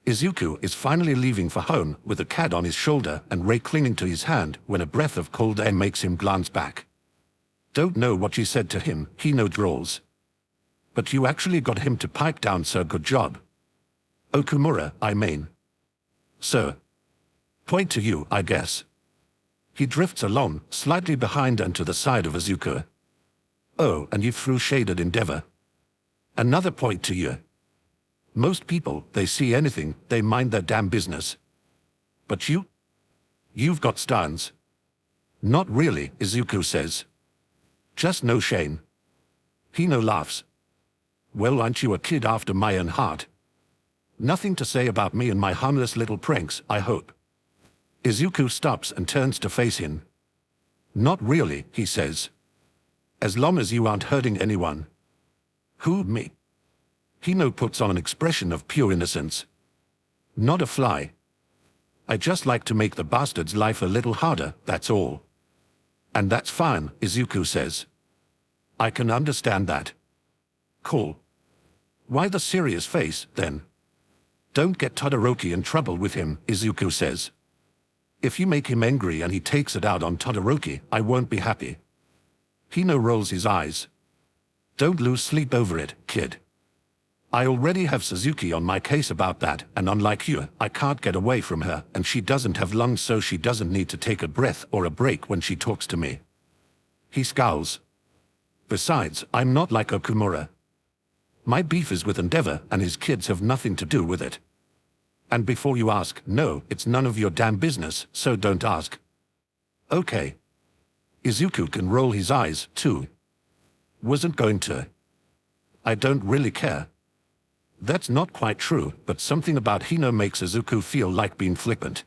Izuku is finally leaving for home, with a cat on his shoulder and Rei clinging to his hand, when a breath of cold air makes him glance back. "Don't know what you said to him," Hino drawls. "But you actually got him to pipe down, so good job." "Okumura, I mean." "So. Point to you, I guess." He drifts along, slightly behind and to the side of Izuku. "Oh, and you threw shade at Endeavor." "Another point to you. Most people, they see anything, they mind their damn business. But you've got stance." "Not really," Izuku says. "Just no shame." Hino laughs. "Well, aren't you a kid after my own heart? Nothing to say about me and my harmless little pranks, I hope." Izuku stops and turns to face him. "Not really," he says. "As long as you aren't hurting anyone." "Who, me?" Hino puts on an expression of pure innocence. "Not a fly. I just like to make the bastard's life a little harder, that's all." "And that's fine," Izuku says. "I can understand that." "Cool. Why the serious face, then?" "Don't get Todoroki in trouble with him," Izuku says. "If you make him angry and he takes it out on Todoroki, I won't be happy." Hino rolls his eyes. "Don't lose sleep over it, kid. I already have Suzuki on my case about that, and unlike you, I can't get away from her, and she doesn't have lungs, so she doesn't need to take a breath or a break when she talks to me." He scowls. "Besides, I'm not like Okumura. My beef is with Endeavor, and his kids have nothing to do with it. And before you ask, no, it's none of your damn business, so don't ask." "Okay." Izuku can roll his eyes, too. "Wasn't going to. I don't really care." That's not quite true, but something about Hino makes Izuku feel like being flippant.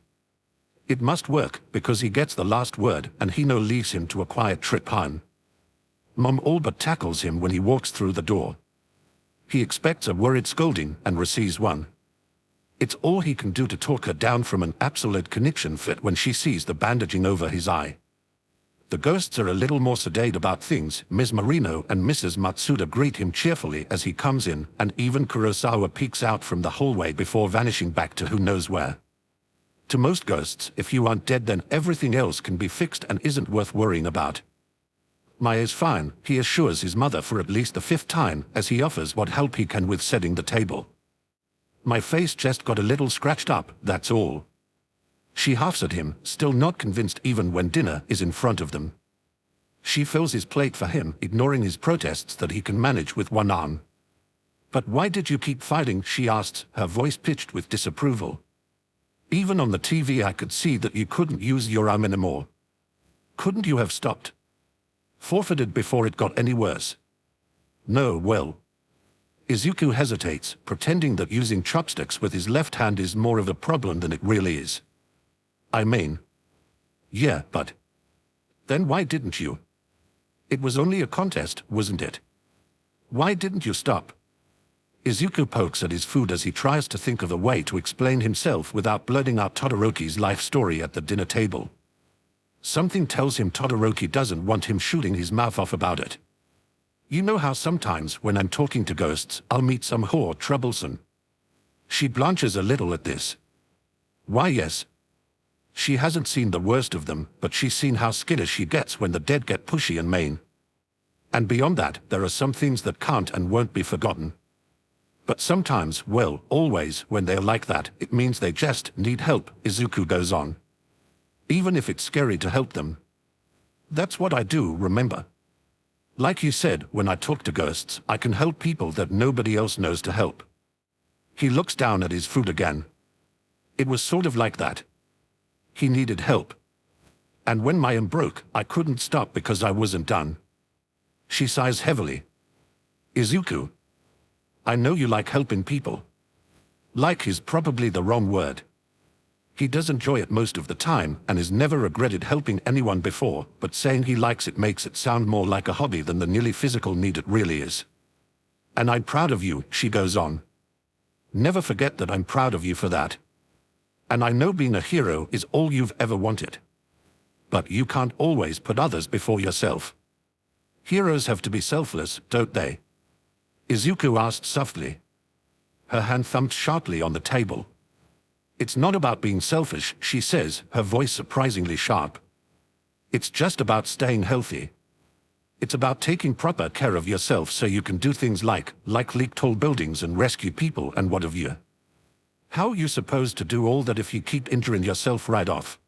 It must work, because he gets the last word, and Hino leaves him to a quiet trip home. Mom all but tackles him when he walks through the door. He expects a worried scolding, and receives one. It's all he can do to talk her down from an absolute conniption fit when she sees the bandaging over his eye. The ghosts are a little more sedate about things. Ms. Marino and Mrs. Matsuda greet him cheerfully as he comes in, and even Kurosawa peeks out from the hallway before vanishing back to who knows where. To most ghosts, if you aren't dead, then everything else can be fixed and isn't worth worrying about. Maya's fine, he assures his mother for at least the 5th time, as he offers what help he can with setting the table. "My face just got a little scratched up, that's all." She huffs at him, still not convinced even when dinner is in front of them. She fills his plate for him, ignoring his protests that he can manage with one arm. "But why did you keep fighting?" she asks, her voice pitched with disapproval. "Even on the TV I could see that you couldn't use your arm anymore. Couldn't you have stopped? Forfeited before it got any worse?" "No, well." Izuku hesitates, pretending that using chopsticks with his left hand is more of a problem than it really is. "I mean, yeah, but then why didn't you? It was only a contest, wasn't it? Why didn't you stop?" Izuku pokes at his food as he tries to think of a way to explain himself without blurting out Todoroki's life story at the dinner table. Something tells him Todoroki doesn't want him shooting his mouth off about it. "You know how sometimes when I'm talking to ghosts, I'll meet some whore troublesome." She blanches a little at this. "Why, yes. She hasn't seen the worst of them, but she's seen how skittish she gets when the dead get pushy and mean. And beyond that, there are some things that can't and won't be forgotten. But sometimes, well, always, when they're like that, it means they just need help," Izuku goes on. Even if it's scary to help them. That's what I do, remember? Like you said, when I talk to ghosts, I can help people that nobody else knows to help. He looks down at his food again. It was sort of like that. He needed help. And when my arm broke, I couldn't stop because I wasn't done. She sighs heavily. Izuku, I know you like helping people. Like is probably the wrong word. He does enjoy it most of the time and has never regretted helping anyone before, but saying he likes it makes it sound more like a hobby than the nearly physical need it really is. And I'm proud of you, she goes on. Never forget that I'm proud of you for that. And I know being a hero is all you've ever wanted. But you can't always put others before yourself. Heroes have to be selfless, don't they? Izuku asked softly. Her hand thumped sharply on the table. It's not about being selfish, she says, her voice surprisingly sharp. It's just about staying healthy. It's about taking proper care of yourself so you can do things like leak tall buildings and rescue people and what have you. How are you supposed to do all that if you keep injuring yourself right off?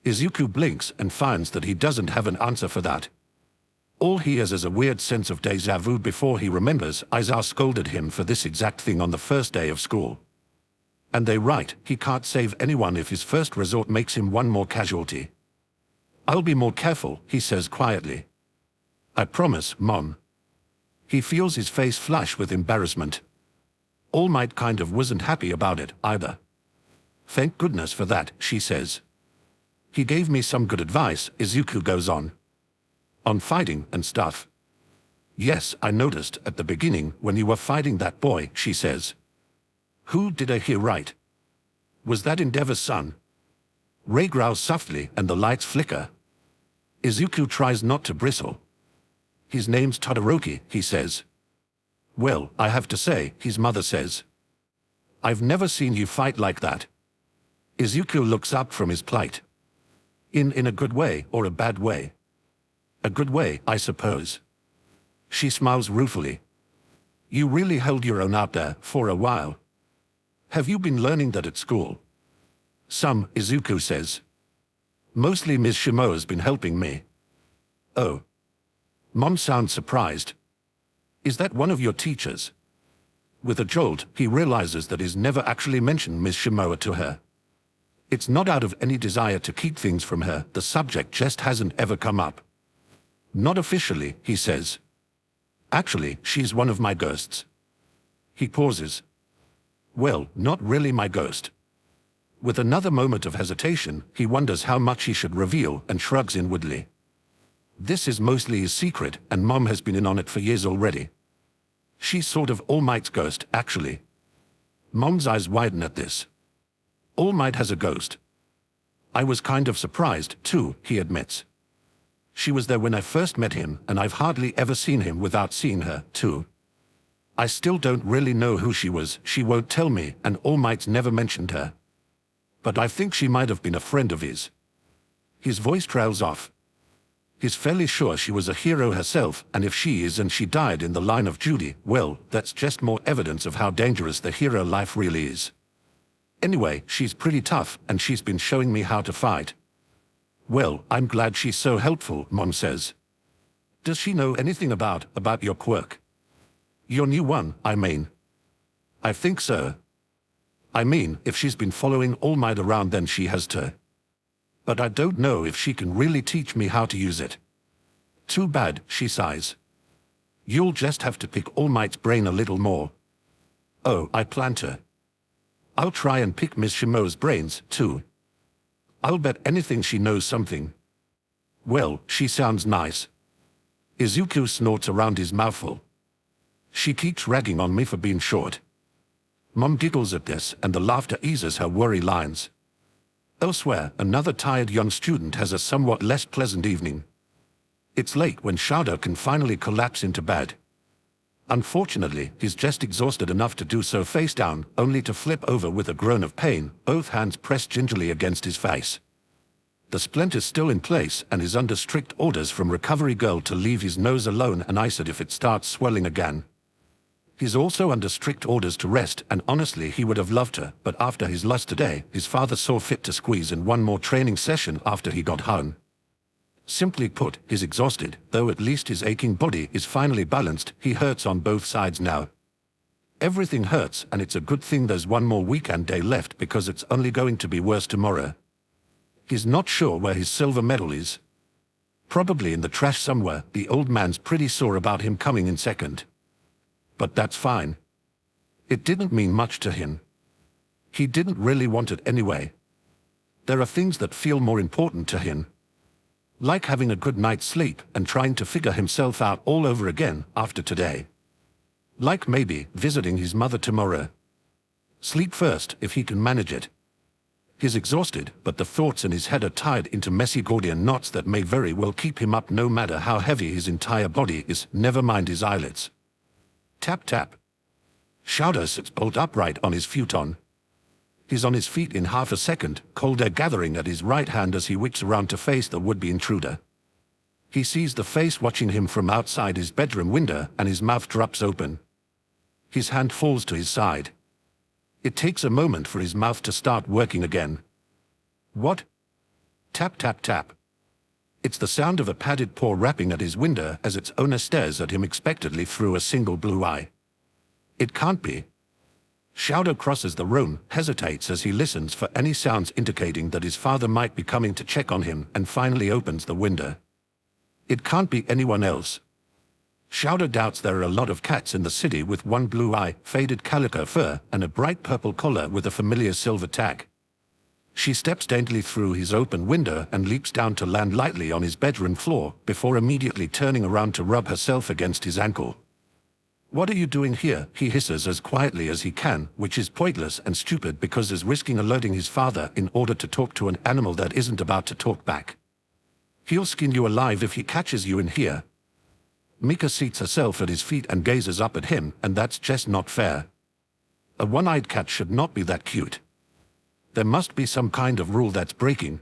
Izuku blinks and finds that he doesn't have an answer for that. All he has is a weird sense of déjà vu before he remembers Aizawa scolded him for this exact thing on the first day of school. And they're right, he can't save anyone if his first resort makes him one more casualty. I'll be more careful, he says quietly. I promise, Mom. He feels his face flush with embarrassment. All Might kind of wasn't happy about it, either. Thank goodness for that, she says. He gave me some good advice, Izuku goes on. On fighting and stuff. Yes, I noticed at the beginning when you were fighting that boy, she says. Who did I hear right? Was that Endeavor's son? Ray growls softly and the lights flicker. Izuku tries not to bristle. His name's Todoroki, he says. Well, I have to say, his mother says. I've never seen you fight like that. Izuku looks up from his plate. In a good way or a bad way? A good way, I suppose. She smiles ruefully. You really held your own out there for a while. Have you been learning that at school? Some, Izuku says. Mostly Ms. Shimo's been helping me. Oh. Mom sounds surprised. Is that one of your teachers? With a jolt, he realizes that he's never actually mentioned Ms. Shimoa to her. It's not out of any desire to keep things from her, the subject just hasn't ever come up. Not officially, he says. Actually, she's one of my ghosts. He pauses. Well, not really my ghost. With another moment of hesitation, he wonders how much he should reveal and shrugs inwardly. This is mostly his secret, and Mom has been in on it for years already. She's sort of All Might's ghost, actually. Mom's eyes widen at this. All Might has a ghost. I was kind of surprised, too, he admits. She was there when I first met him, and I've hardly ever seen him without seeing her, too. I still don't really know who she was, she won't tell me, and All Might's never mentioned her. But I think she might have been a friend of his. His voice trails off. He's fairly sure she was a hero herself, and if she is and she died in the line of duty, well, that's just more evidence of how dangerous the hero life really is. Anyway, she's pretty tough, and she's been showing me how to fight. Well, I'm glad she's so helpful, Mom says. Does she know anything about your quirk? Your new one, I mean. I think so. I mean, if she's been following All Might around, then she has to. But I don't know if she can really teach me how to use it. Too bad, she sighs. You'll just have to pick All Might's brain a little more. Oh, I plan to. I'll try and pick Miss Shimo's brains, too. I'll bet anything she knows something. Well, she sounds nice. Izuku snorts around his mouthful. She keeps ragging on me for being short. Mom giggles at this, and the laughter eases her worry lines. Elsewhere, another tired young student has a somewhat less pleasant evening. It's late when Shadow can finally collapse into bed. Unfortunately, he's just exhausted enough to do so face down, only to flip over with a groan of pain, both hands pressed gingerly against his face. The splint is still in place and is under strict orders from Recovery Girl to leave his nose alone and ice it if it starts swelling again. He's also under strict orders to rest, and honestly he would have loved her, but after his loss today, his father saw fit to squeeze in one more training session after he got home. Simply put, he's exhausted, though at least his aching body is finally balanced. He hurts on both sides now. Everything hurts, and it's a good thing there's one more weekend day left because it's only going to be worse tomorrow. He's not sure where his silver medal is. Probably in the trash somewhere. The old man's pretty sore about him coming in second. But that's fine. It didn't mean much to him. He didn't really want it anyway. There are things that feel more important to him. Like having a good night's sleep and trying to figure himself out all over again after today. Like maybe visiting his mother tomorrow. Sleep first if he can manage it. He's exhausted, but the thoughts in his head are tied into messy Gordian knots that may very well keep him up no matter how heavy his entire body is, never mind his eyelids. Tap tap. Shouder sits bolt upright on his futon. He's on his feet in half a second, cold air gathering at his right hand as he whips around to face the would-be intruder. He sees the face watching him from outside his bedroom window, and his mouth drops open. His hand falls to his side. It takes a moment for his mouth to start working again. What? Tap tap tap. It's the sound of a padded paw rapping at his window as its owner stares at him expectantly through a single blue eye. It can't be. Shouder crosses the room, hesitates as he listens for any sounds indicating that his father might be coming to check on him, and finally opens the window. It can't be anyone else. Shouder doubts there are a lot of cats in the city with one blue eye, faded calico fur, and a bright purple collar with a familiar silver tag. She steps daintily through his open window and leaps down to land lightly on his bedroom floor, before immediately turning around to rub herself against his ankle. "What are you doing here?" he hisses as quietly as he can, which is pointless and stupid because he's risking alerting his father in order to talk to an animal that isn't about to talk back. "He'll skin you alive if he catches you in here." Mika seats herself at his feet and gazes up at him, and that's just not fair. A one-eyed cat should not be that cute. There must be some kind of rule that's breaking.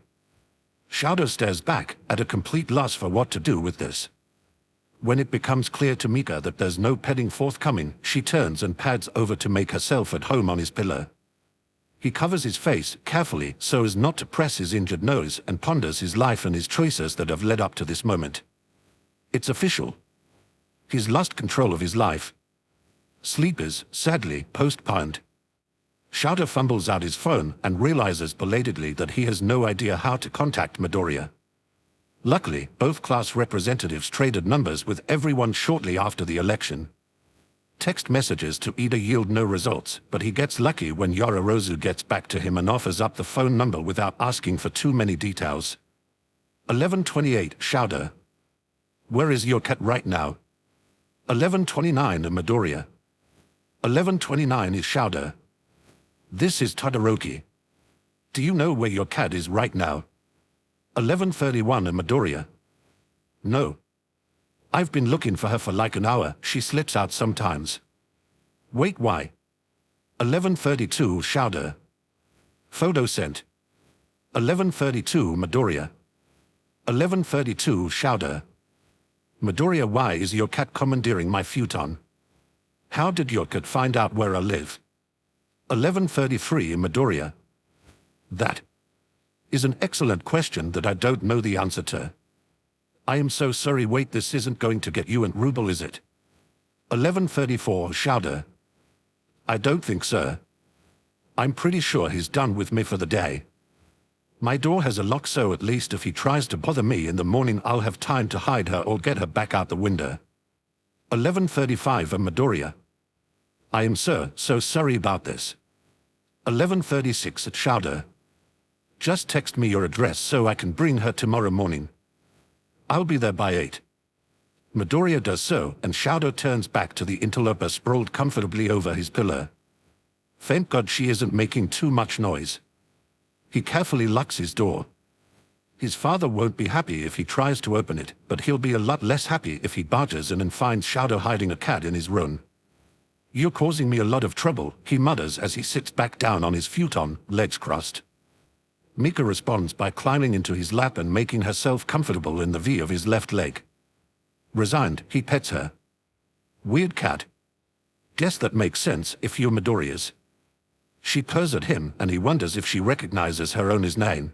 Shouder stares back, at a complete loss for what to do with this. When it becomes clear to Mika that there's no petting forthcoming, she turns and pads over to make herself at home on his pillow. He covers his face carefully so as not to press his injured nose and ponders his life and his choices that have led up to this moment. It's official. He's lost control of his life. Sleep is, sadly, postponed. Shouder fumbles out his phone and realizes belatedly that he has no idea how to contact Midoriya. Luckily, both class representatives traded numbers with everyone shortly after the election. Text messages to Ida yield no results, but he gets lucky when Yororozu gets back to him and offers up the phone number without asking for too many details. 11:28 Shouder. Where is your cat right now? 11:29 Midoriya. 11:29 is Shouder. This is Todoroki. Do you know where your cat is right now? 11:31 Midoriya. No. I've been looking for her for like an hour. She slips out sometimes. Wait, why? 11:32 Shouder. Photo sent. 11:32 Midoriya. 11:32 Shouder. Midoriya, why is your cat commandeering my futon? How did your cat find out where I live? 11:33 Midoriya. That is an excellent question that I don't know the answer to. I am so sorry. Wait, this isn't going to get you and Ruble, is it? 11:34 Shouder. I don't think so. I'm pretty sure he's done with me for the day. My door has a lock, so at least if he tries to bother me in the morning I'll have time to hide her or get her back out the window. 11:35 Midoriya. I am so sorry about this. 11:36 at Shouder. Just text me your address so I can bring her tomorrow morning. I'll be there by 8. Midoriya does so, and Shouder turns back to the interloper sprawled comfortably over his pillow. Thank God she isn't making too much noise. He carefully locks his door. His father won't be happy if he tries to open it, but he'll be a lot less happy if he barges in and finds Shouder hiding a cat in his room. You're causing me a lot of trouble, he mutters as he sits back down on his futon, legs crossed. Mika responds by climbing into his lap and making herself comfortable in the V of his left leg. Resigned, he pets her. Weird cat. Guess that makes sense if you're Midoriya's. She purrs at him and he wonders if she recognizes her own name.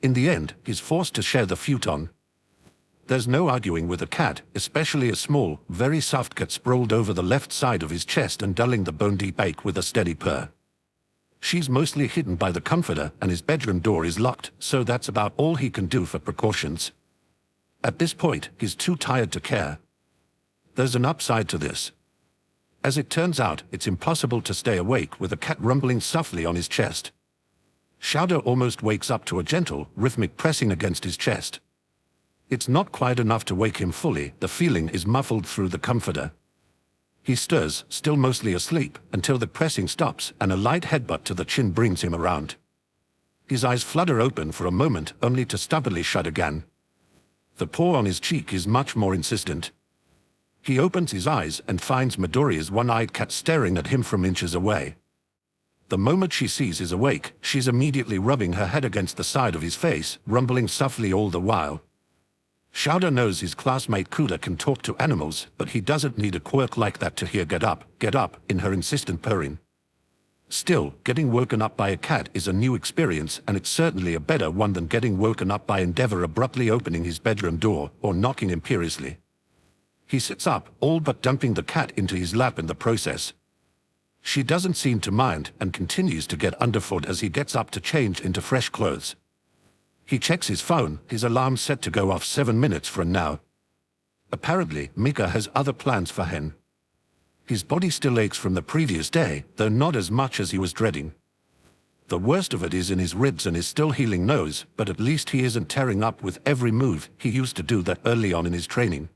In the end, he's forced to share the futon. There's no arguing with a cat, especially a small, very soft cat sprawled over the left side of his chest and dulling the bone-deep ache with a steady purr. She's mostly hidden by the comforter and his bedroom door is locked, so that's about all he can do for precautions. At this point, he's too tired to care. There's an upside to this. As it turns out, it's impossible to stay awake with a cat rumbling softly on his chest. Shadow almost wakes up to a gentle, rhythmic pressing against his chest. It's not quite enough to wake him fully, the feeling is muffled through the comforter. He stirs, still mostly asleep, until the pressing stops and a light headbutt to the chin brings him around. His eyes flutter open for a moment, only to stubbornly shut again. The paw on his cheek is much more insistent. He opens his eyes and finds Midoriya's one-eyed cat staring at him from inches away. The moment she sees he's awake, she's immediately rubbing her head against the side of his face, rumbling softly all the while. Shadow knows his classmate Kuda can talk to animals, but he doesn't need a quirk like that to hear get up, in her insistent purring. Still, getting woken up by a cat is a new experience, and it's certainly a better one than getting woken up by Endeavor abruptly opening his bedroom door or knocking imperiously. He sits up, all but dumping the cat into his lap in the process. She doesn't seem to mind and continues to get underfoot as he gets up to change into fresh clothes. He checks his phone, his alarm set to go off 7 minutes from now. Apparently, Mika has other plans for him. His body still aches from the previous day, though not as much as he was dreading. The worst of it is in his ribs and his still healing nose, but at least he isn't tearing up with every move he used to do that early on in his training.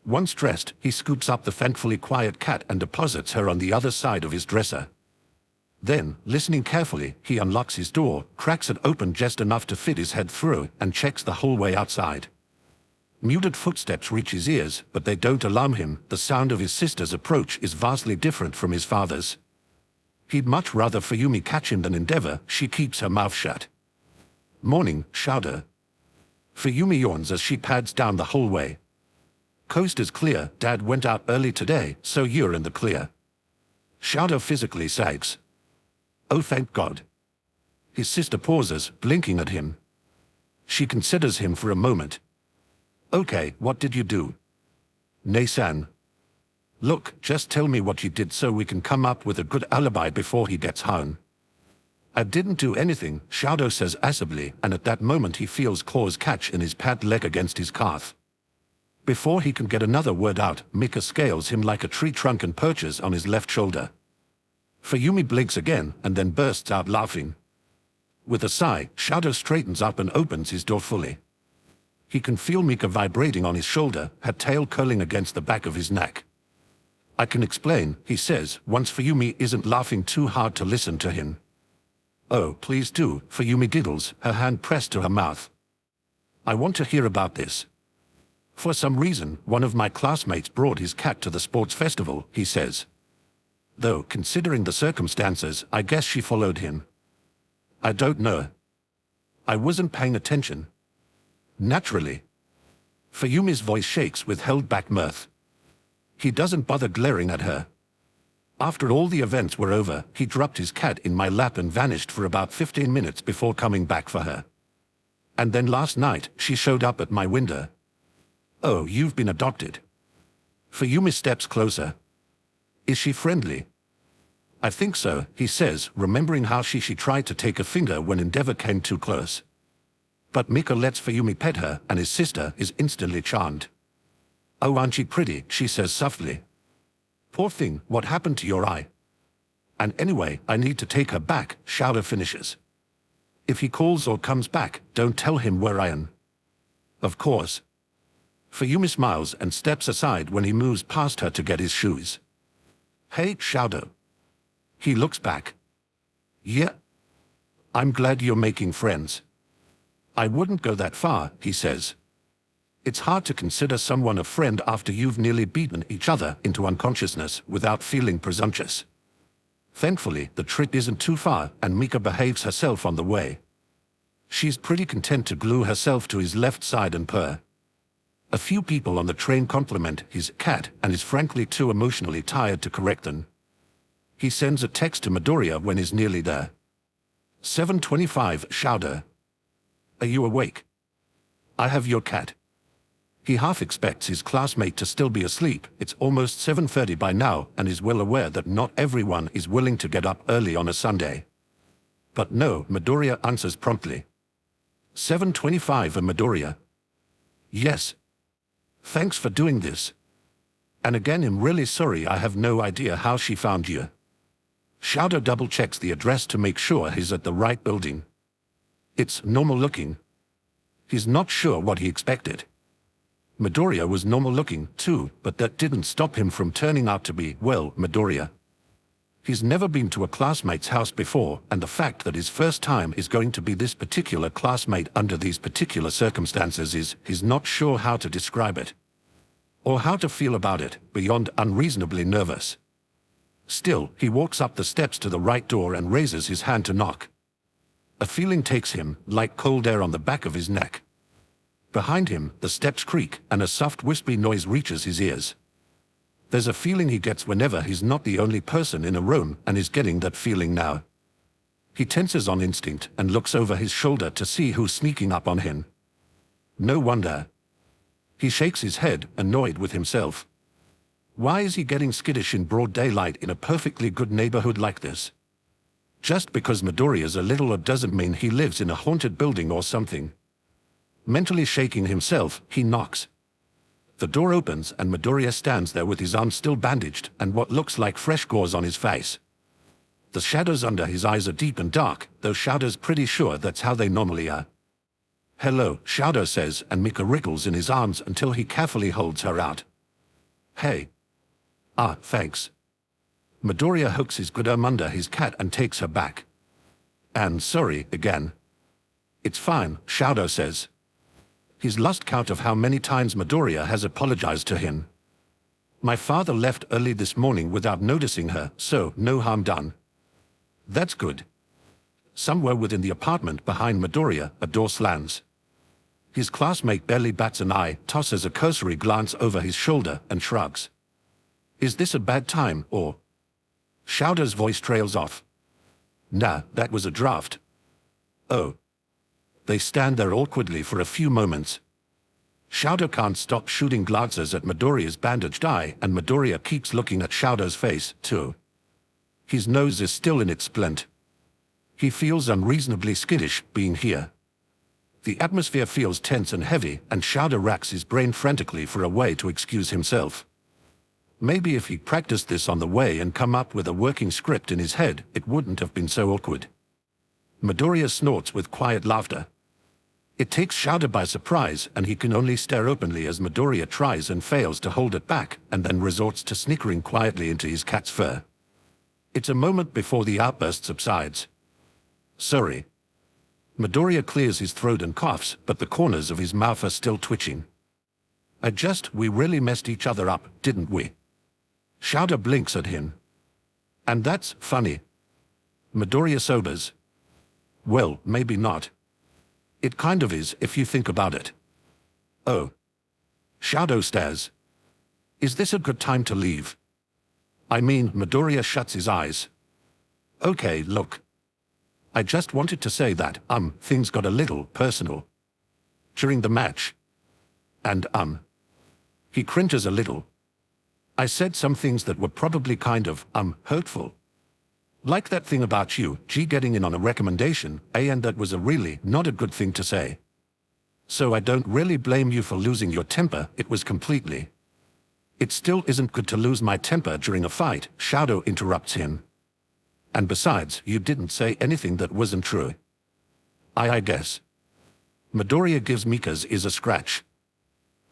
Once dressed, he scoops up the thankfully quiet cat and deposits her on the other side of his dresser. Then, listening carefully, he unlocks his door, cracks it open just enough to fit his head through, and checks the whole way outside. Muted footsteps reach his ears, but they don't alarm him. The sound of his sister's approach is vastly different from his father's. He'd much rather Fuyumi catch him than Endeavor. She keeps her mouth shut. Morning, Shadow. Fuyumi yawns as she pads down the hallway. Coast is clear. Dad went out early today, so you're in the clear. Shadow physically sags. Oh, thank God. His sister pauses, blinking at him. She considers him for a moment. Okay, what did you do? Nei-san. Look, just tell me what you did so we can come up with a good alibi before he gets home. I didn't do anything, Shadow says acidly, and at that moment he feels claws catch in his pad leg against his calf. Before he can get another word out, Mika scales him like a tree trunk and perches on his left shoulder. Fuyumi blinks again and then bursts out laughing. With a sigh, Shadow straightens up and opens his door fully. He can feel Mika vibrating on his shoulder, her tail curling against the back of his neck. I can explain, he says, once Fuyumi isn't laughing too hard to listen to him. Oh, please do, Fuyumi giggles, her hand pressed to her mouth. I want to hear about this. For some reason, one of my classmates brought his cat to the sports festival, he says. Though, considering the circumstances, I guess she followed him. I don't know. I wasn't paying attention. Naturally. Fuyumi's voice shakes with held-back mirth. He doesn't bother glaring at her. After all the events were over, he dropped his cat in my lap and vanished for about 15 minutes before coming back for her. And then last night, she showed up at my window. Oh, you've been adopted. Fuyumi steps closer. Is she friendly? I think so, he says, remembering how she tried to take a finger when Endeavor came too close. But Mika lets Fuyumi pet her, and his sister is instantly charmed. Oh, aren't she pretty, she says softly. Poor thing, what happened to your eye? And anyway, I need to take her back, Shadow finishes. If he calls or comes back, don't tell him where I am. Of course. Fuyumi smiles and steps aside when he moves past her to get his shoes. Hey, Shadow. He looks back. Yeah. I'm glad you're making friends. I wouldn't go that far, he says. It's hard to consider someone a friend after you've nearly beaten each other into unconsciousness without feeling presumptuous. Thankfully, the trip isn't too far, and Mika behaves herself on the way. She's pretty content to glue herself to his left side and purr. A few people on the train compliment his cat and is frankly too emotionally tired to correct them. He sends a text to Midoriya when he's nearly there. 7:25 Shouder. Are you awake? I have your cat. He half expects his classmate to still be asleep. It's almost 7:30 by now and is well aware that not everyone is willing to get up early on a Sunday. But no, Midoriya answers promptly. 7:25 Midoriya. Yes. Thanks for doing this. And again, I'm really sorry, I have no idea how she found you. Shouder double-checks the address to make sure he's at the right building. It's normal looking. He's not sure what he expected. Midoriya was normal looking too, but that didn't stop him from turning out to be, well, Midoriya. He's never been to a classmate's house before, and the fact that his first time is going to be this particular classmate under these particular circumstances is, he's not sure how to describe it. Or how to feel about it, beyond unreasonably nervous. Still, he walks up the steps to the right door and raises his hand to knock. A feeling takes him, like cold air on the back of his neck. Behind him, the steps creak, and a soft wispy noise reaches his ears. There's a feeling he gets whenever he's not the only person in a room, and is getting that feeling now. He tenses on instinct and looks over his shoulder to see who's sneaking up on him. No wonder. He shakes his head, annoyed with himself. Why is he getting skittish in broad daylight in a perfectly good neighborhood like this? Just because Midoriya's a little odd doesn't mean he lives in a haunted building or something. Mentally shaking himself, he knocks. The door opens and Midoriya stands there with his arm still bandaged and what looks like fresh gauze on his face. The shadows under his eyes are deep and dark, though Shouder's pretty sure that's how they normally are. Hello, Shouder says, and Mika wriggles in his arms until he carefully holds her out. Hey. Ah, thanks. Midoriya hooks his good arm under his cat and takes her back. And sorry, again. It's fine, Shouder says. He's lost count of how many times Midoriya has apologized to him. My father left early this morning without noticing her, so no harm done. That's good. Somewhere within the apartment behind Midoriya, a door slams. His classmate barely bats an eye, tosses a cursory glance over his shoulder, and shrugs. Is this a bad time, or? Shouder's voice trails off. Nah, that was a draft. Oh. They stand there awkwardly for a few moments. Shouder can't stop shooting glances at Midoriya's bandaged eye, and Midoriya keeps looking at Shouder's face, too. His nose is still in its splint. He feels unreasonably skittish being here. The atmosphere feels tense and heavy, and Shouder racks his brain frantically for a way to excuse himself. Maybe if he practiced this on the way and come up with a working script in his head, it wouldn't have been so awkward. Midoriya snorts with quiet laughter. It takes Shouder by surprise, and he can only stare openly as Midoriya tries and fails to hold it back, and then resorts to snickering quietly into his cat's fur. It's a moment before the outburst subsides. Sorry. Midoriya clears his throat and coughs, but the corners of his mouth are still twitching. We really messed each other up, didn't we? Shouder blinks at him. And that's funny. Midoriya sobers. Well, maybe not. It kind of is, if you think about it. Oh. Shouder stares. Is this a good time to leave? I mean, Midoriya shuts his eyes. Okay, look. I just wanted to say that, things got a little personal. During the match. And, He cringes a little. I said some things that were probably kind of, hurtful. Like that thing about you, getting in on a recommendation, and that was a really not a good thing to say. So I don't really blame you for losing your temper, it was completely. It still isn't good to lose my temper during a fight, Shouder interrupts him. And besides, you didn't say anything that wasn't true. I guess. Midoriya gives Mika's ears a scratch.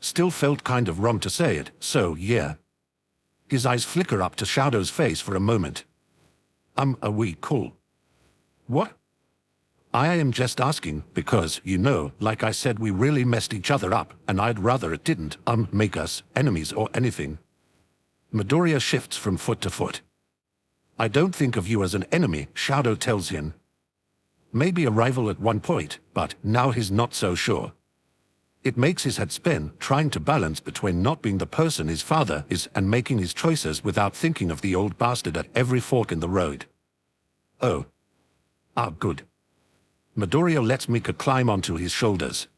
Still felt kind of wrong to say it, so yeah. His eyes flicker up to Shouder's face for a moment. Are we cool? What? I am just asking, because, like I said, we really messed each other up, and I'd rather it didn't, make us enemies or anything. Midoriya shifts from foot to foot. I don't think of you as an enemy, Shouder tells him. Maybe a rival at one point, but now he's not so sure. It makes his head spin, trying to balance between not being the person his father is and making his choices without thinking of the old bastard at every fork in the road. Oh. Ah, good. Midoriya lets Mika climb onto his shoulders.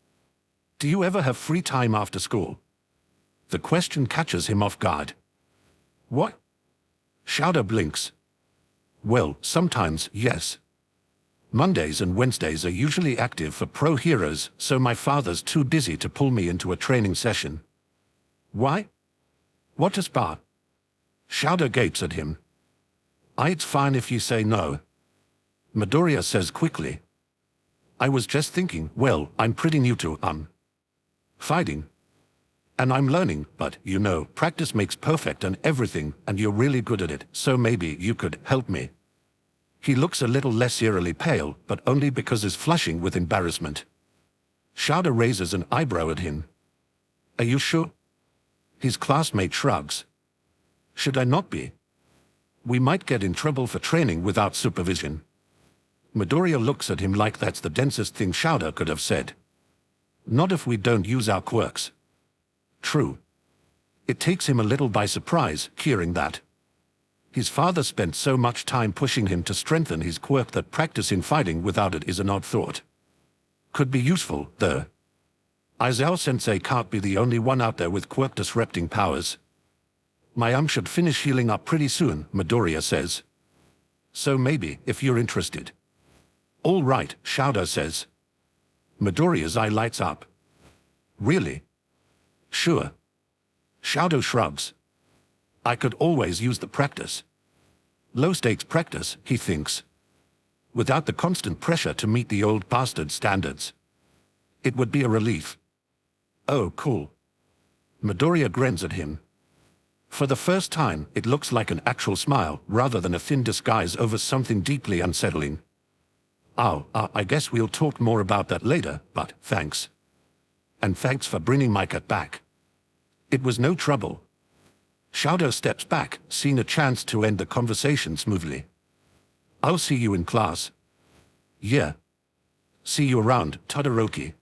Do you ever have free time after school? The question catches him off guard. What? Shouder blinks. Well, sometimes, yes. Mondays and Wednesdays are usually active for pro heroes, so my father's too busy to pull me into a training session. Why? What a spa? Shouder gapes at him. It's fine if you say no. Midoriya says quickly. I was just thinking, well, I'm pretty new to, fighting. And I'm learning, but, you know, practice makes perfect and everything, and you're really good at it, so maybe you could help me. He looks a little less eerily pale, but only because he's flushing with embarrassment. Shouder raises an eyebrow at him. Are you sure? His classmate shrugs. Should I not be? We might get in trouble for training without supervision. Midoriya looks at him like that's the densest thing Shouder could have said. Not if we don't use our quirks. True. It takes him a little by surprise, hearing that. His father spent so much time pushing him to strengthen his quirk that practice in fighting without it is an odd thought. Could be useful, though. Aizawa-sensei can't be the only one out there with quirk-disrupting powers. My should finish healing up pretty soon, Midoriya says. So maybe, if you're interested. All right, Shouder says. Midoriya's eye lights up. Really? Sure. Shouder shrugs. I could always use the practice. Low-stakes practice, he thinks. Without the constant pressure to meet the old bastard standards. It would be a relief. Oh, cool. Midoriya grins at him. For the first time, it looks like an actual smile, rather than a thin disguise over something deeply unsettling. I guess we'll talk more about that later, but thanks. And thanks for bringing my cat back. It was no trouble. Shouder steps back, seeing a chance to end the conversation smoothly. I'll see you in class. Yeah. See you around, Todoroki.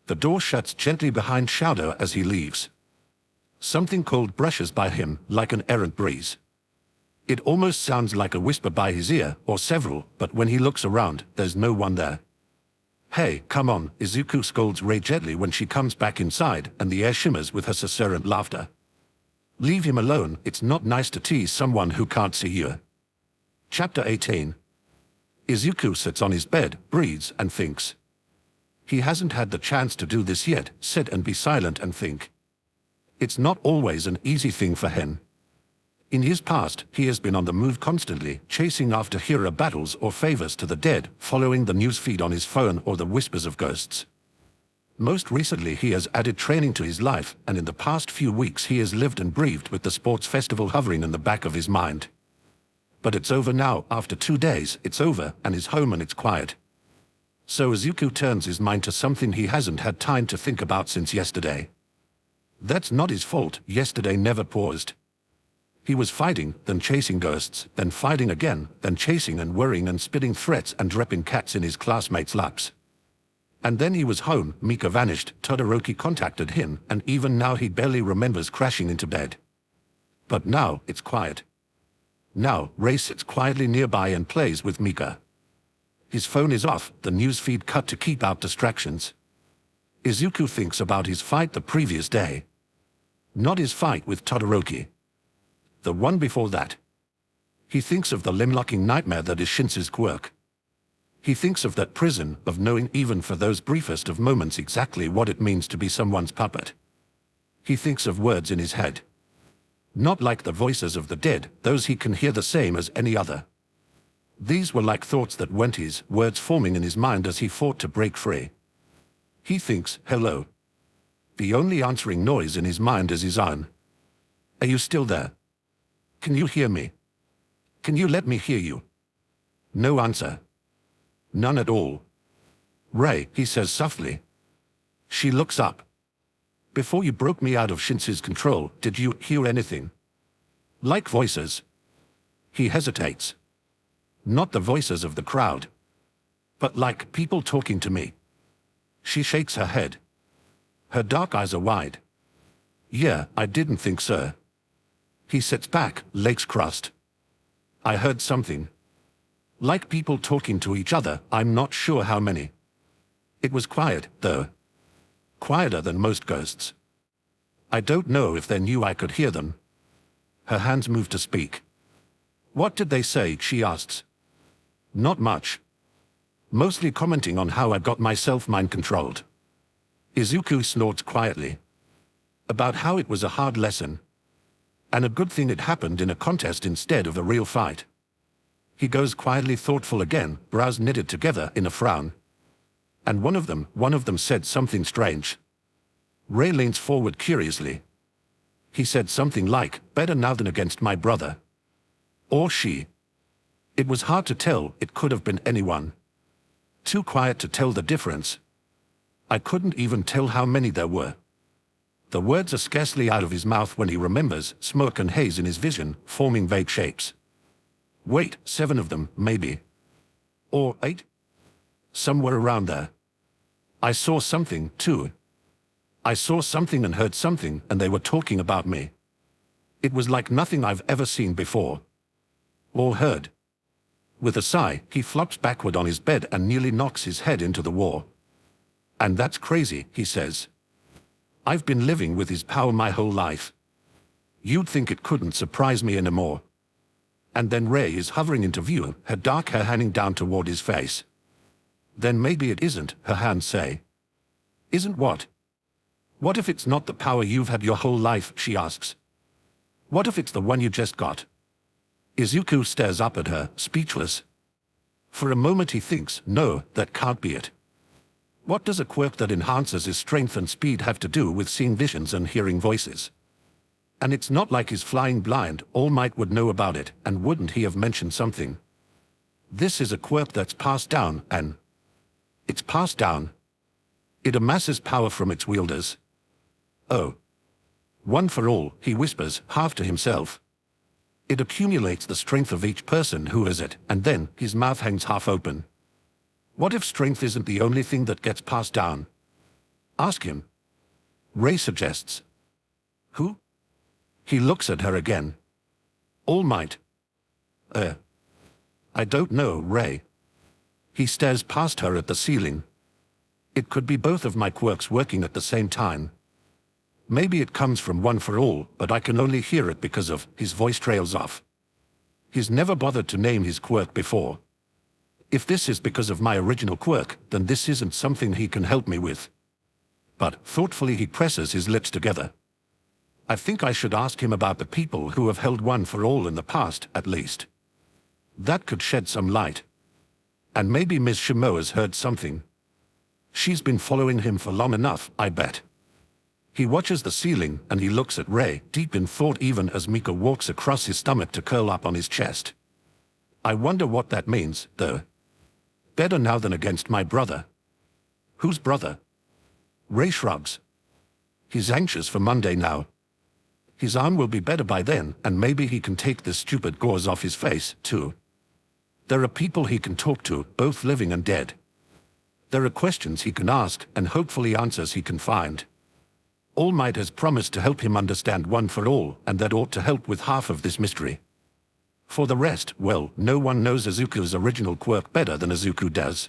The door shuts gently behind Shouder as he leaves. Something cold brushes by him, like an errant breeze. It almost sounds like a whisper by his ear, or several, but when he looks around, there's no one there. Hey, come on, Izuku scolds Rei gently when she comes back inside, and the air shimmers with her susurrant laughter. Leave him alone, it's not nice to tease someone who can't see you. Chapter 18. Izuku sits on his bed, breathes, and thinks. He hasn't had the chance to do this yet, sit and be silent and think. It's not always an easy thing for him. In his past, he has been on the move constantly, chasing after hero battles or favors to the dead, following the newsfeed on his phone or the whispers of ghosts. Most recently he has added training to his life, and in the past few weeks he has lived and breathed with the sports festival hovering in the back of his mind. But it's over now, after 2 days, it's over, and he's home and it's quiet. So Izuku turns his mind to something he hasn't had time to think about since yesterday. That's not his fault, yesterday never paused. He was fighting, then chasing ghosts, then fighting again, then chasing and worrying and spitting threats and dropping cats in his classmates' laps. And then he was home, Mika vanished, Todoroki contacted him, and even now he barely remembers crashing into bed. But now, it's quiet. Now, Rei sits quietly nearby and plays with Mika. His phone is off, the newsfeed cut to keep out distractions. Izuku thinks about his fight the previous day. Not his fight with Todoroki. The one before that. He thinks of the limb-locking nightmare that is Shinsu's quirk. He thinks of that prison, of knowing even for those briefest of moments exactly what it means to be someone's puppet. He thinks of words in his head. Not like the voices of the dead, those he can hear the same as any other. These were like thoughts that went his, words forming in his mind as he fought to break free. He thinks, hello. The only answering noise in his mind is his own. Are you still there? Can you hear me? Can you let me hear you? No answer. None at all. Rei, he says softly. She looks up. Before you broke me out of Shinsu's control, did you hear anything? Like voices. He hesitates. Not the voices of the crowd. But like people talking to me. She shakes her head. Her dark eyes are wide. Yeah, I didn't think so. He sits back, legs crossed. I heard something. Like people talking to each other, I'm not sure how many. It was quiet, though. Quieter than most ghosts. I don't know if they knew I could hear them. Her hands move to speak. What did they say, she asks. Not much. Mostly commenting on how I got myself mind-controlled. Izuku snorts quietly. About how it was a hard lesson. And a good thing it happened in a contest instead of a real fight. He goes quietly thoughtful again, brows knitted together in a frown. And one of them said something strange. Ray leans forward curiously. He said something like, better now than against my brother. Or she. It was hard to tell, it could have been anyone. Too quiet to tell the difference. I couldn't even tell how many there were. The words are scarcely out of his mouth when he remembers smoke and haze in his vision, forming vague shapes. Wait, 7 of them, maybe. Or 8? Somewhere around there. I saw something, too. I saw something and heard something, and they were talking about me. It was like nothing I've ever seen before. Or heard. With a sigh, he flops backward on his bed and nearly knocks his head into the wall. And that's crazy, he says. I've been living with his power my whole life. You'd think it couldn't surprise me anymore. And then Ray is hovering into view, her dark hair hanging down toward his face. Then maybe it isn't, her hands say. Isn't what? What if it's not the power you've had your whole life, she asks. What if it's the one you just got? Izuku stares up at her, speechless. For a moment he thinks, no, that can't be it. What does a quirk that enhances his strength and speed have to do with seeing visions and hearing voices? And it's not like he's flying blind, All Might would know about it, and wouldn't he have mentioned something? This is a quirk that's passed down, and... it's passed down. It amasses power from its wielders. Oh. One for all, he whispers, half to himself. It accumulates the strength of each person who has it, and then his mouth hangs half open. What if strength isn't the only thing that gets passed down? Ask him. Ray suggests. Who? He looks at her again. All Might. I don't know, Ray. He stares past her at the ceiling. It could be both of my quirks working at the same time. Maybe it comes from One for All, but I can only hear it because of his voice trails off. He's never bothered to name his quirk before. If this is because of my original quirk, then this isn't something he can help me with. But thoughtfully he presses his lips together. I think I should ask him about the people who have held One for All in the past, at least. That could shed some light. And maybe Ms. Shimoa's heard something. She's been following him for long enough, I bet. He watches the ceiling and he looks at Ray, deep in thought even as Mika walks across his stomach to curl up on his chest. I wonder what that means, though. Better now than against my brother. Whose brother? Ray shrugs. He's anxious for Monday now. His arm will be better by then, and maybe he can take this stupid gauze off his face, too. There are people he can talk to, both living and dead. There are questions he can ask, and hopefully answers he can find. All Might has promised to help him understand One for All, and that ought to help with half of this mystery. For the rest, well, no one knows Izuku's original quirk better than Izuku does.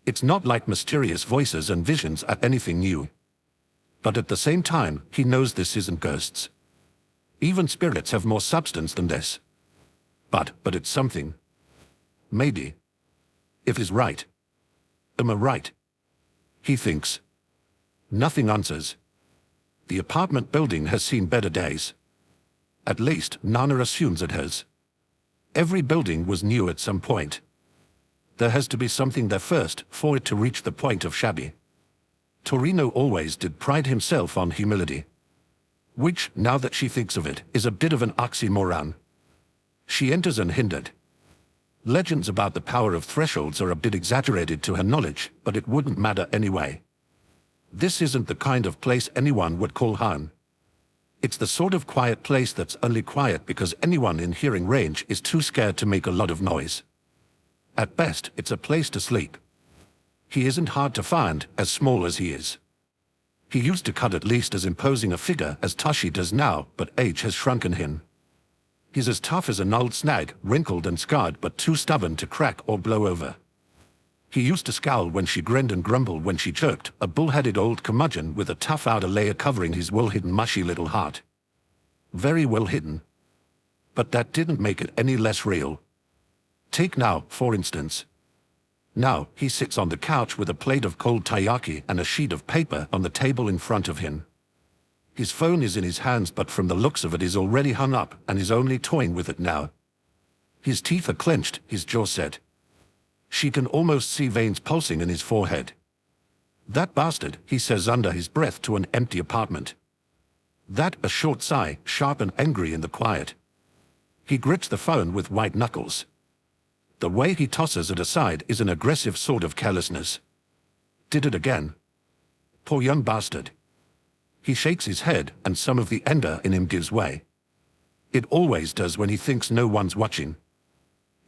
It's not like mysterious voices and visions are anything new. But at the same time, he knows this isn't ghosts. Even spirits have more substance than this. But it's something. Maybe. If he's right. Am I right? He thinks. Nothing answers. The apartment building has seen better days. At least, Nana assumes it has. Every building was new at some point. There has to be something there first for it to reach the point of shabby. Torino always did pride himself on humility. Which, now that she thinks of it, is a bit of an oxymoron. She enters unhindered. Legends about the power of thresholds are a bit exaggerated to her knowledge, but it wouldn't matter anyway. This isn't the kind of place anyone would call home. It's the sort of quiet place that's only quiet because anyone in hearing range is too scared to make a lot of noise. At best, it's a place to sleep. He isn't hard to find, as small as he is. He used to cut at least as imposing a figure as Tashi does now, but age has shrunken him. He's as tough as an old snag, wrinkled and scarred but too stubborn to crack or blow over. He used to scowl when she grinned and grumble when she chirped, a bull-headed old curmudgeon with a tough outer layer covering his well-hidden mushy little heart. Very well hidden. But that didn't make it any less real. Take now, for instance. Now, he sits on the couch with a plate of cold taiyaki and a sheet of paper on the table in front of him. His phone is in his hands, but from the looks of it is already hung up and is only toying with it now. His teeth are clenched, his jaw set. She can almost see veins pulsing in his forehead. That bastard, he says under his breath to an empty apartment. That, a short sigh, sharp and angry in the quiet. He grips the phone with white knuckles. The way he tosses it aside is an aggressive sort of carelessness. Did it again. Poor young bastard. He shakes his head and some of the anger in him gives way. It always does when he thinks no one's watching.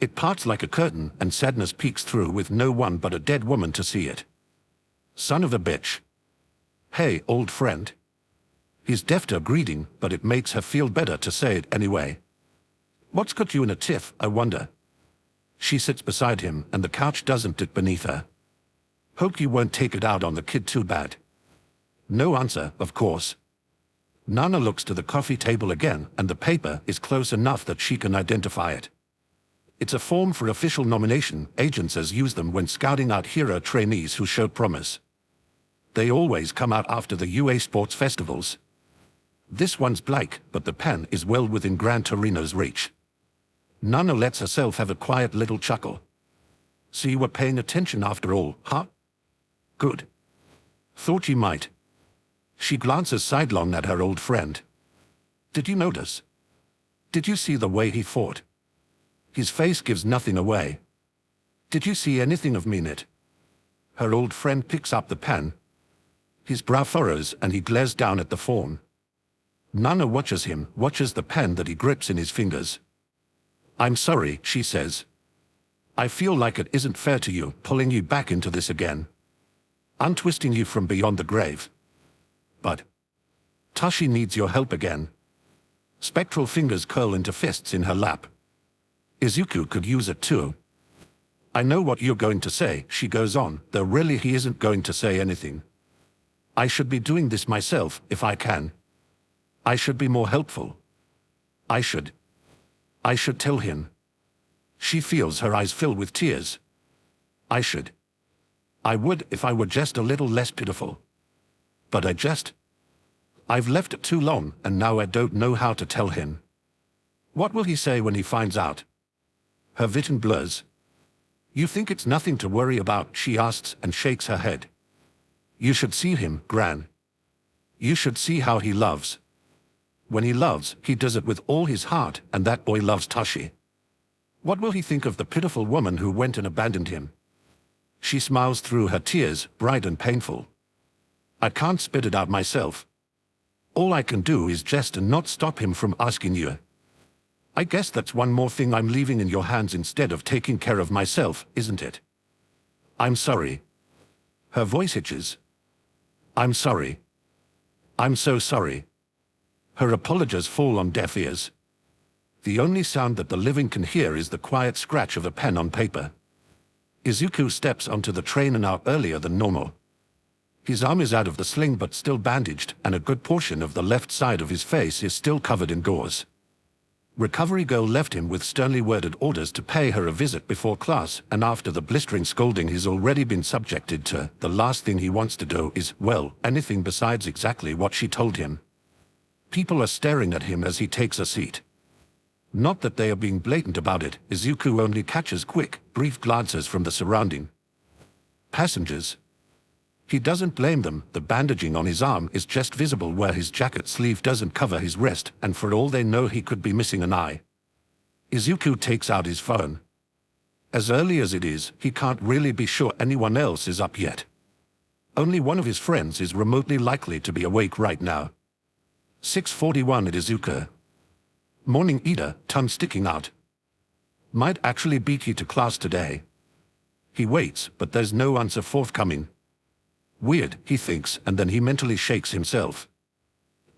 It parts like a curtain and sadness peeks through with no one but a dead woman to see it. Son of a bitch. Hey, old friend. He's deft her greeting, but it makes her feel better to say it anyway. What's got you in a tiff, I wonder? She sits beside him and the couch doesn't dip beneath her. Hope you won't take it out on the kid too bad. No answer, of course. Nana looks to the coffee table again and the paper is close enough that she can identify it. It's a form for official nomination. Agencies use them when scouting out hero trainees who show promise. They always come out after the UA sports festivals. This one's blank, but the pen is well within Gran Torino's reach. Nana lets herself have a quiet little chuckle. So you were paying attention after all, huh? Good. Thought you might. She glances sidelong at her old friend. Did you notice? Did you see the way he fought? His face gives nothing away. Did you see anything of me in it? Her old friend picks up the pen. His brow furrows and he glares down at the fawn. Nana watches him, watches the pen that he grips in his fingers. I'm sorry, she says. I feel like it isn't fair to you, pulling you back into this again. Untwisting you from beyond the grave. But Tashi needs your help again. Spectral fingers curl into fists in her lap. Izuku could use it too. I know what you're going to say, she goes on, though really he isn't going to say anything. I should be doing this myself, if I can. I should be more helpful. I should tell him. She feels her eyes fill with tears. I would if I were just a little less pitiful. But I've left it too long and now I don't know how to tell him. What will he say when he finds out? Her vision blurs. You think it's nothing to worry about, she asks and shakes her head. You should see him, Gran. You should see how he loves. When he loves, he does it with all his heart, and that boy loves Tashi. What will he think of the pitiful woman who went and abandoned him? She smiles through her tears, bright and painful. I can't spit it out myself. All I can do is jest and not stop him from asking you. I guess that's one more thing I'm leaving in your hands instead of taking care of myself, isn't it? I'm sorry. Her voice hitches. I'm sorry. I'm so sorry. Her apologies fall on deaf ears. The only sound that the living can hear is the quiet scratch of a pen on paper. Izuku steps onto the train an hour earlier than normal. His arm is out of the sling but still bandaged, and a good portion of the left side of his face is still covered in gauze. Recovery girl left him with sternly worded orders to pay her a visit before class, and after the blistering scolding he's already been subjected to, the last thing he wants to do is, well, anything besides exactly what she told him. People are staring at him as he takes a seat. Not that they are being blatant about it, Izuku only catches quick, brief glances from the surrounding passengers. He doesn't blame them, the bandaging on his arm is just visible where his jacket sleeve doesn't cover his wrist, and for all they know he could be missing an eye. Izuku takes out his phone. As early as it is, he can't really be sure anyone else is up yet. Only one of his friends is remotely likely to be awake right now. 6:41 at Izuku. Morning Ida, tongue sticking out. Might actually beat you to class today. He waits, but there's no answer forthcoming. Weird, he thinks, and then he mentally shakes himself.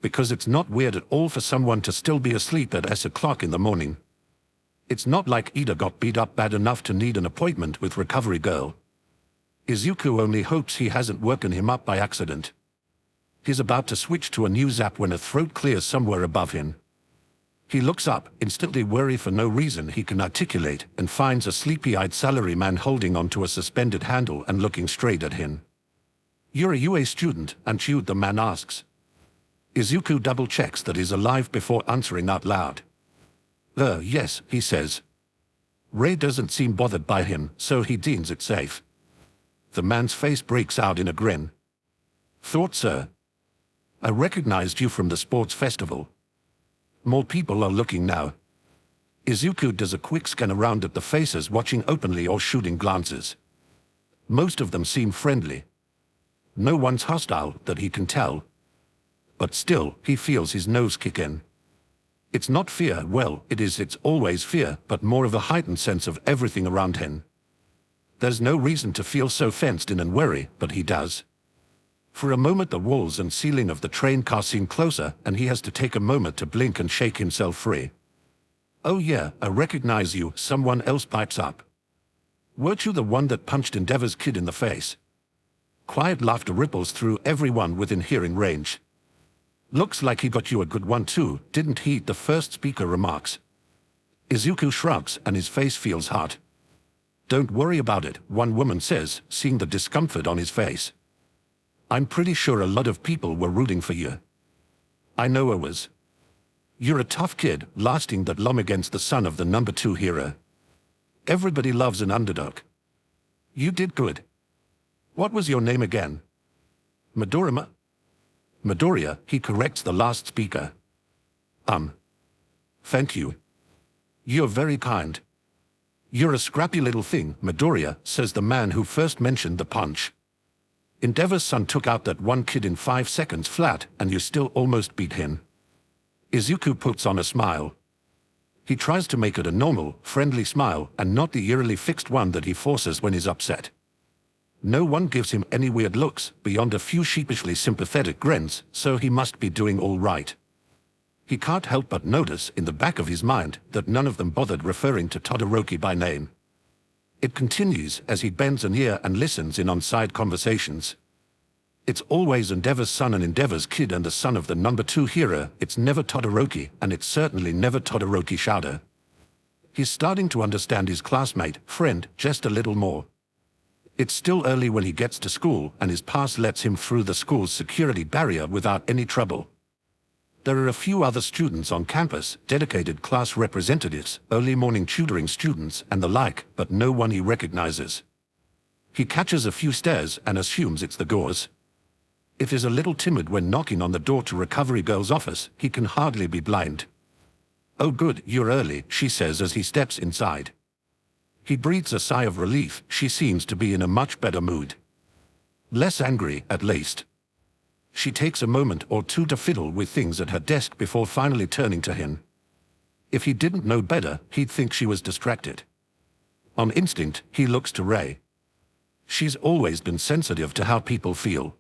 Because it's not weird at all for someone to still be asleep at s:00 in the morning. It's not like Ida got beat up bad enough to need an appointment with Recovery Girl. Izuku only hopes he hasn't woken him up by accident. He's about to switch to a new zap when a throat clears somewhere above him. He looks up, instantly worried for no reason he can articulate, and finds a sleepy-eyed salaryman holding onto a suspended handle and looking straight at him. "You're a UA student, aren't you?" the man asks. Izuku double-checks that he's alive before answering out loud. Yes, he says. Ray doesn't seem bothered by him, so he deems it safe. The man's face breaks out in a grin. "Thought, sir. I recognized you from the sports festival. More people are looking now." Izuku does a quick scan around at the faces watching openly or shooting glances. Most of them seem friendly. No one's hostile that he can tell. But still, he feels his nose kick in. It's not fear, well, it's always fear, but more of a heightened sense of everything around him. There's no reason to feel so fenced in and wary, but he does. For a moment the walls and ceiling of the train car seem closer, and he has to take a moment to blink and shake himself free. "Oh yeah, I recognize you," someone else pipes up. "Weren't you the one that punched Endeavor's kid in the face?" Quiet laughter ripples through everyone within hearing range. "Looks like he got you a good one too, didn't he?" the first speaker remarks. Izuku shrugs and his face feels hot. "Don't worry about it," one woman says, seeing the discomfort on his face. "I'm pretty sure a lot of people were rooting for you." "I know I was. You're a tough kid, lasting that long against the son of the number 2 hero. Everybody loves an underdog. You did good. What was your name again?" Midoriya, he corrects the last speaker. Thank you. You're very kind." "You're a scrappy little thing, Midoriya," says the man who first mentioned the punch. "Endeavor's son took out that one kid in 5 seconds flat, and you still almost beat him." Izuku puts on a smile. He tries to make it a normal, friendly smile, and not the eerily fixed one that he forces when he's upset. No one gives him any weird looks, beyond a few sheepishly sympathetic grins, so he must be doing all right. He can't help but notice, in the back of his mind, that none of them bothered referring to Todoroki by name. It continues as he bends an ear and listens in on side conversations. It's always Endeavor's son and Endeavor's kid and the son of the number 2 hero. It's never Todoroki, and it's certainly never Todoroki Shadow. He's starting to understand his classmate, friend, just a little more. It's still early when he gets to school, and his pass lets him through the school's security barrier without any trouble. There are a few other students on campus, dedicated class representatives, early morning tutoring students, and the like, but no one he recognizes. He catches a few stares and assumes it's the gauze. If he's a little timid when knocking on the door to Recovery Girl's office, he can hardly be blind. "Oh good, you're early," she says as he steps inside. He breathes a sigh of relief. She seems to be in a much better mood. Less angry, at least. She takes a moment or two to fiddle with things at her desk before finally turning to him. If he didn't know better, he'd think she was distracted. On instinct, he looks to Ray. She's always been sensitive to how people feel.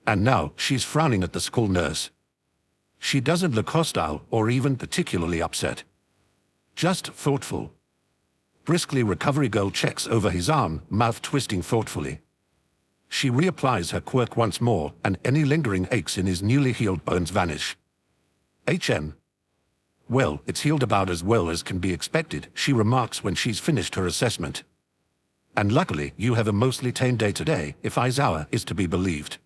And now, she's frowning at the school nurse. She doesn't look hostile or even particularly upset. Just thoughtful. Briskly, Recovery Girl checks over his arm, mouth twisting thoughtfully. She reapplies her quirk once more, and any lingering aches in his newly healed bones vanish. "HM. Well, it's healed about as well as can be expected," she remarks when she's finished her assessment. "And luckily, you have a mostly tame day today, if Aizawa is to be believed.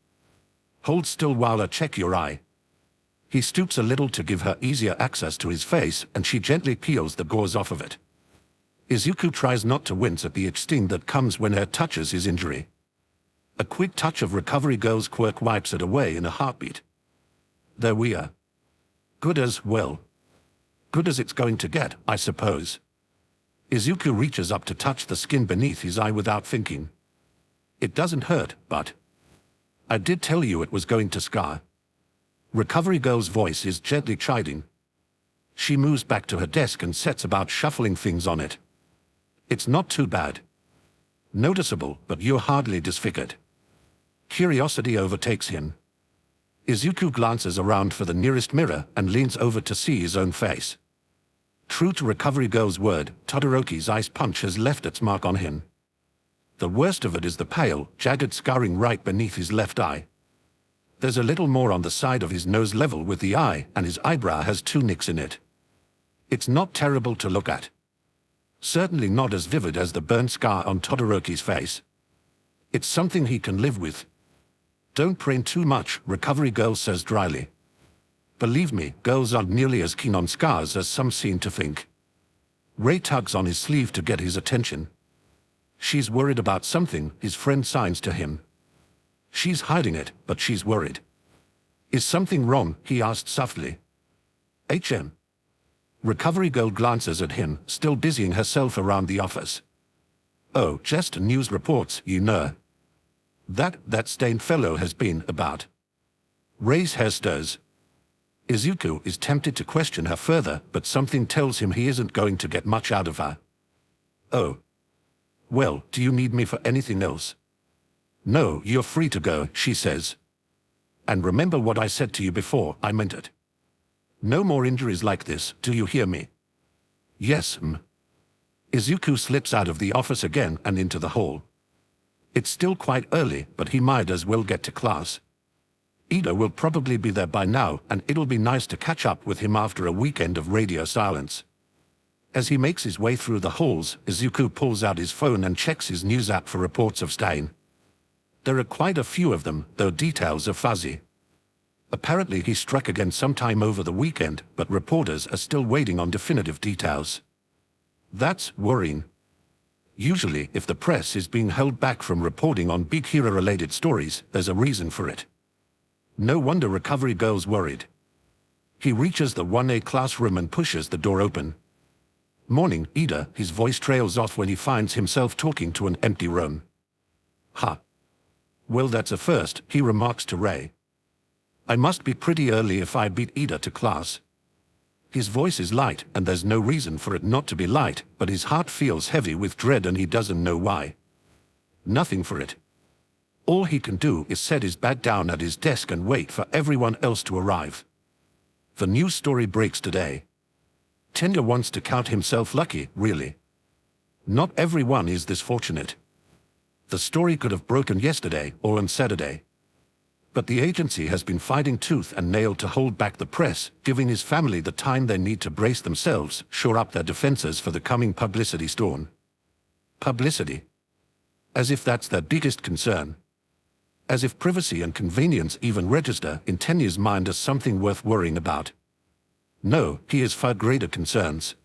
Hold still while I check your eye." He stoops a little to give her easier access to his face, and she gently peels the gauze off of it. Izuku tries not to wince at the itch sting that comes when her touches his injury. A quick touch of Recovery Girl's quirk wipes it away in a heartbeat. There we are. Good as, well. Good as it's going to get, I suppose. Izuku reaches up to touch the skin beneath his eye without thinking. It doesn't hurt, but... I did tell you it was going to scar. Recovery Girl's voice is gently chiding. She moves back to her desk and sets about shuffling things on it. It's not too bad. Noticeable, but you're hardly disfigured. Curiosity overtakes him. Izuku glances around for the nearest mirror and leans over to see his own face. True to Recovery Girl's word, Todoroki's ice punch has left its mark on him. The worst of it is the pale, jagged scarring right beneath his left eye. There's a little more on the side of his nose level with the eye, and his eyebrow has 2 nicks in it. It's not terrible to look at. Certainly not as vivid as the burn scar on Todoroki's face. It's something he can live with. Don't pray too much, Recovery Girl says dryly. Believe me, girls aren't nearly as keen on scars as some seem to think. Ray tugs on his sleeve to get his attention. She's worried about something, his friend signs to him. She's hiding it, but she's worried. Is something wrong? He asked softly. HM. Recovery Girl glances at him, still busying herself around the office. Oh, just news reports, you know. That stained fellow has been about. Ray's hair stirs. Izuku is tempted to question her further, but something tells him he isn't going to get much out of her. Oh. Well, do you need me for anything else? No, you're free to go, she says. And remember what I said to you before, I meant it. No more injuries like this, do you hear me? Yes, Izuku slips out of the office again and into the hall. It's still quite early, but he might as well get to class. Ida will probably be there by now, and it'll be nice to catch up with him after a weekend of radio silence. As he makes his way through the halls, Izuku pulls out his phone and checks his news app for reports of Stair. There are quite a few of them, though details are fuzzy. Apparently he struck again sometime over the weekend, but reporters are still waiting on definitive details. That's worrying. Usually, if the press is being held back from reporting on big hero-related stories, there's a reason for it. No wonder Recovery Girl's worried. He reaches the 1A classroom and pushes the door open. Morning, Ida, his voice trails off when he finds himself talking to an empty room. Ha. Well, that's a first, he remarks to Ray. I must be pretty early if I beat Ida to class. His voice is light, and there's no reason for it not to be light, but his heart feels heavy with dread and he doesn't know why. Nothing for it. All he can do is set his bag down at his desk and wait for everyone else to arrive. The news story breaks today. Tenya wants to count himself lucky, really. Not everyone is this fortunate. The story could have broken yesterday or on Saturday. But the agency has been fighting tooth and nail to hold back the press, giving his family the time they need to brace themselves, shore up their defenses for the coming publicity storm. Publicity. As if that's their biggest concern. As if privacy and convenience even register in Tenya's mind as something worth worrying about. No, he has far greater concerns.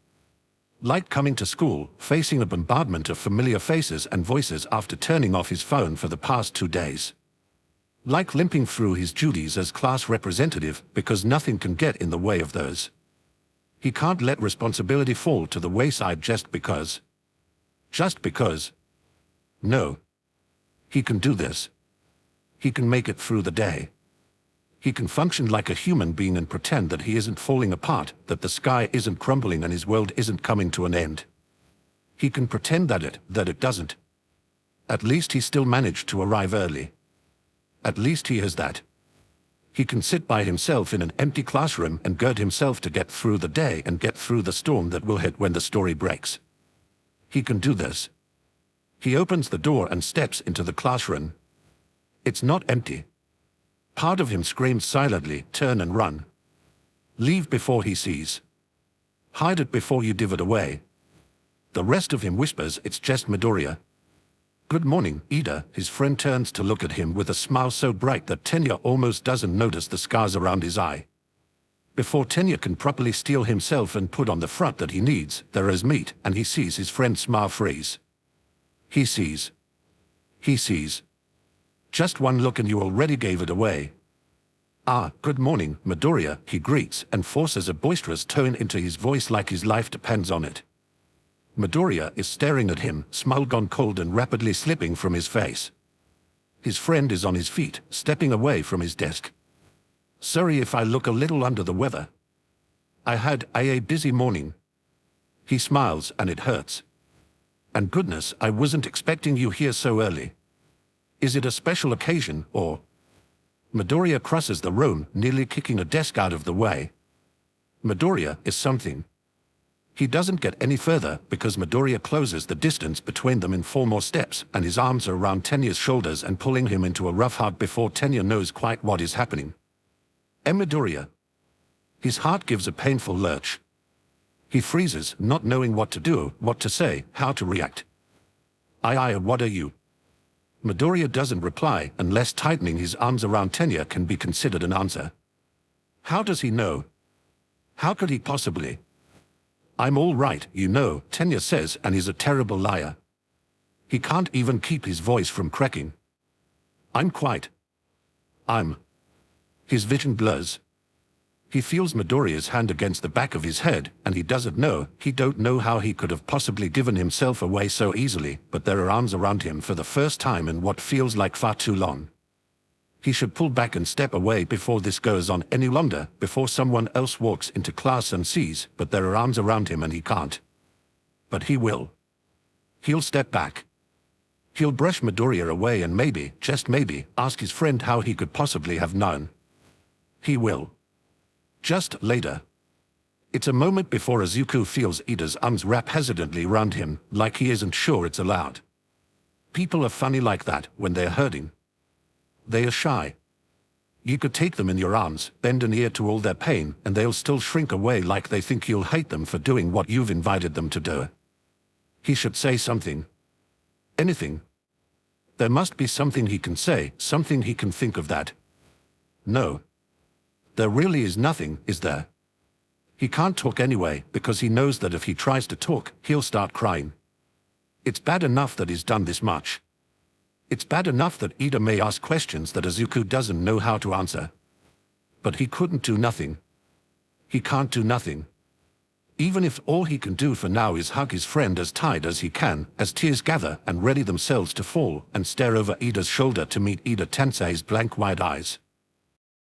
Like coming to school, facing a bombardment of familiar faces and voices after turning off his phone for the past 2 days. Like limping through his duties as class representative because nothing can get in the way of those. He can't let responsibility fall to the wayside just because. Just because. No. He can do this. He can make it through the day. He can function like a human being and pretend that he isn't falling apart, that the sky isn't crumbling and his world isn't coming to an end. He can pretend that it doesn't. At least he still managed to arrive early. At least he has that. He can sit by himself in an empty classroom and gird himself to get through the day and get through the storm that will hit when the story breaks. He can do this. He opens the door and steps into the classroom. It's not empty. Part of him screams silently, turn and run. Leave before he sees. Hide it before you give it away. The rest of him whispers it's just Midoriya. Good morning, Ida. His friend turns to look at him with a smile so bright that Tenya almost doesn't notice the scars around his eye. Before Tenya can properly steel himself and put on the front that he needs, there is meat, and he sees his friend's smile freeze. He sees. Just one look and you already gave it away. Ah, good morning, Midoriya, he greets and forces a boisterous tone into his voice like his life depends on it. Midoriya is staring at him, smile gone cold and rapidly slipping from his face. His friend is on his feet, stepping away from his desk. Sorry if I look a little under the weather. I had a busy morning. He smiles and it hurts. And goodness, I wasn't expecting you here so early. Is it a special occasion, or... Midoriya crosses the room, nearly kicking a desk out of the way. Midoriya is something. He doesn't get any further because Midoriya closes the distance between them in 4 more steps, and his arms are around Tenya's shoulders and pulling him into a rough hug before Tenya knows quite what is happening. Midoriya. His heart gives a painful lurch. He freezes, not knowing what to do, what to say, how to react. What are you? Midoriya doesn't reply unless tightening his arms around Tenya can be considered an answer. How does he know? How could he possibly? I'm all right, you know, Tenya says, and he's a terrible liar. He can't even keep his voice from cracking. His vision blurs. He feels Midoriya's hand against the back of his head, and he don't know how he could have possibly given himself away so easily, but there are arms around him for the first time in what feels like far too long. He should pull back and step away before this goes on any longer, before someone else walks into class and sees, but there are arms around him and he can't. But he will. He'll step back. He'll brush Midoriya away and maybe, just maybe, ask his friend how he could possibly have known. He will. Just later. It's a moment before Izuku feels Ida's arms wrap hesitantly around him, like he isn't sure it's allowed. People are funny like that when they're hurting. They are shy. You could take them in your arms, bend an ear to all their pain, and they'll still shrink away like they think you'll hate them for doing what you've invited them to do. He should say something. Anything. There must be something he can say, something he can think of that. No. There really is nothing, is there? He can't talk anyway, because he knows that if he tries to talk, he'll start crying. It's bad enough that he's done this much. It's bad enough that Ida may ask questions that Izuku doesn't know how to answer. But he couldn't do nothing. He can't do nothing. Even if all he can do for now is hug his friend as tight as he can, as tears gather and ready themselves to fall, and stare over Ida's shoulder to meet Ida Tensei's blank wide eyes.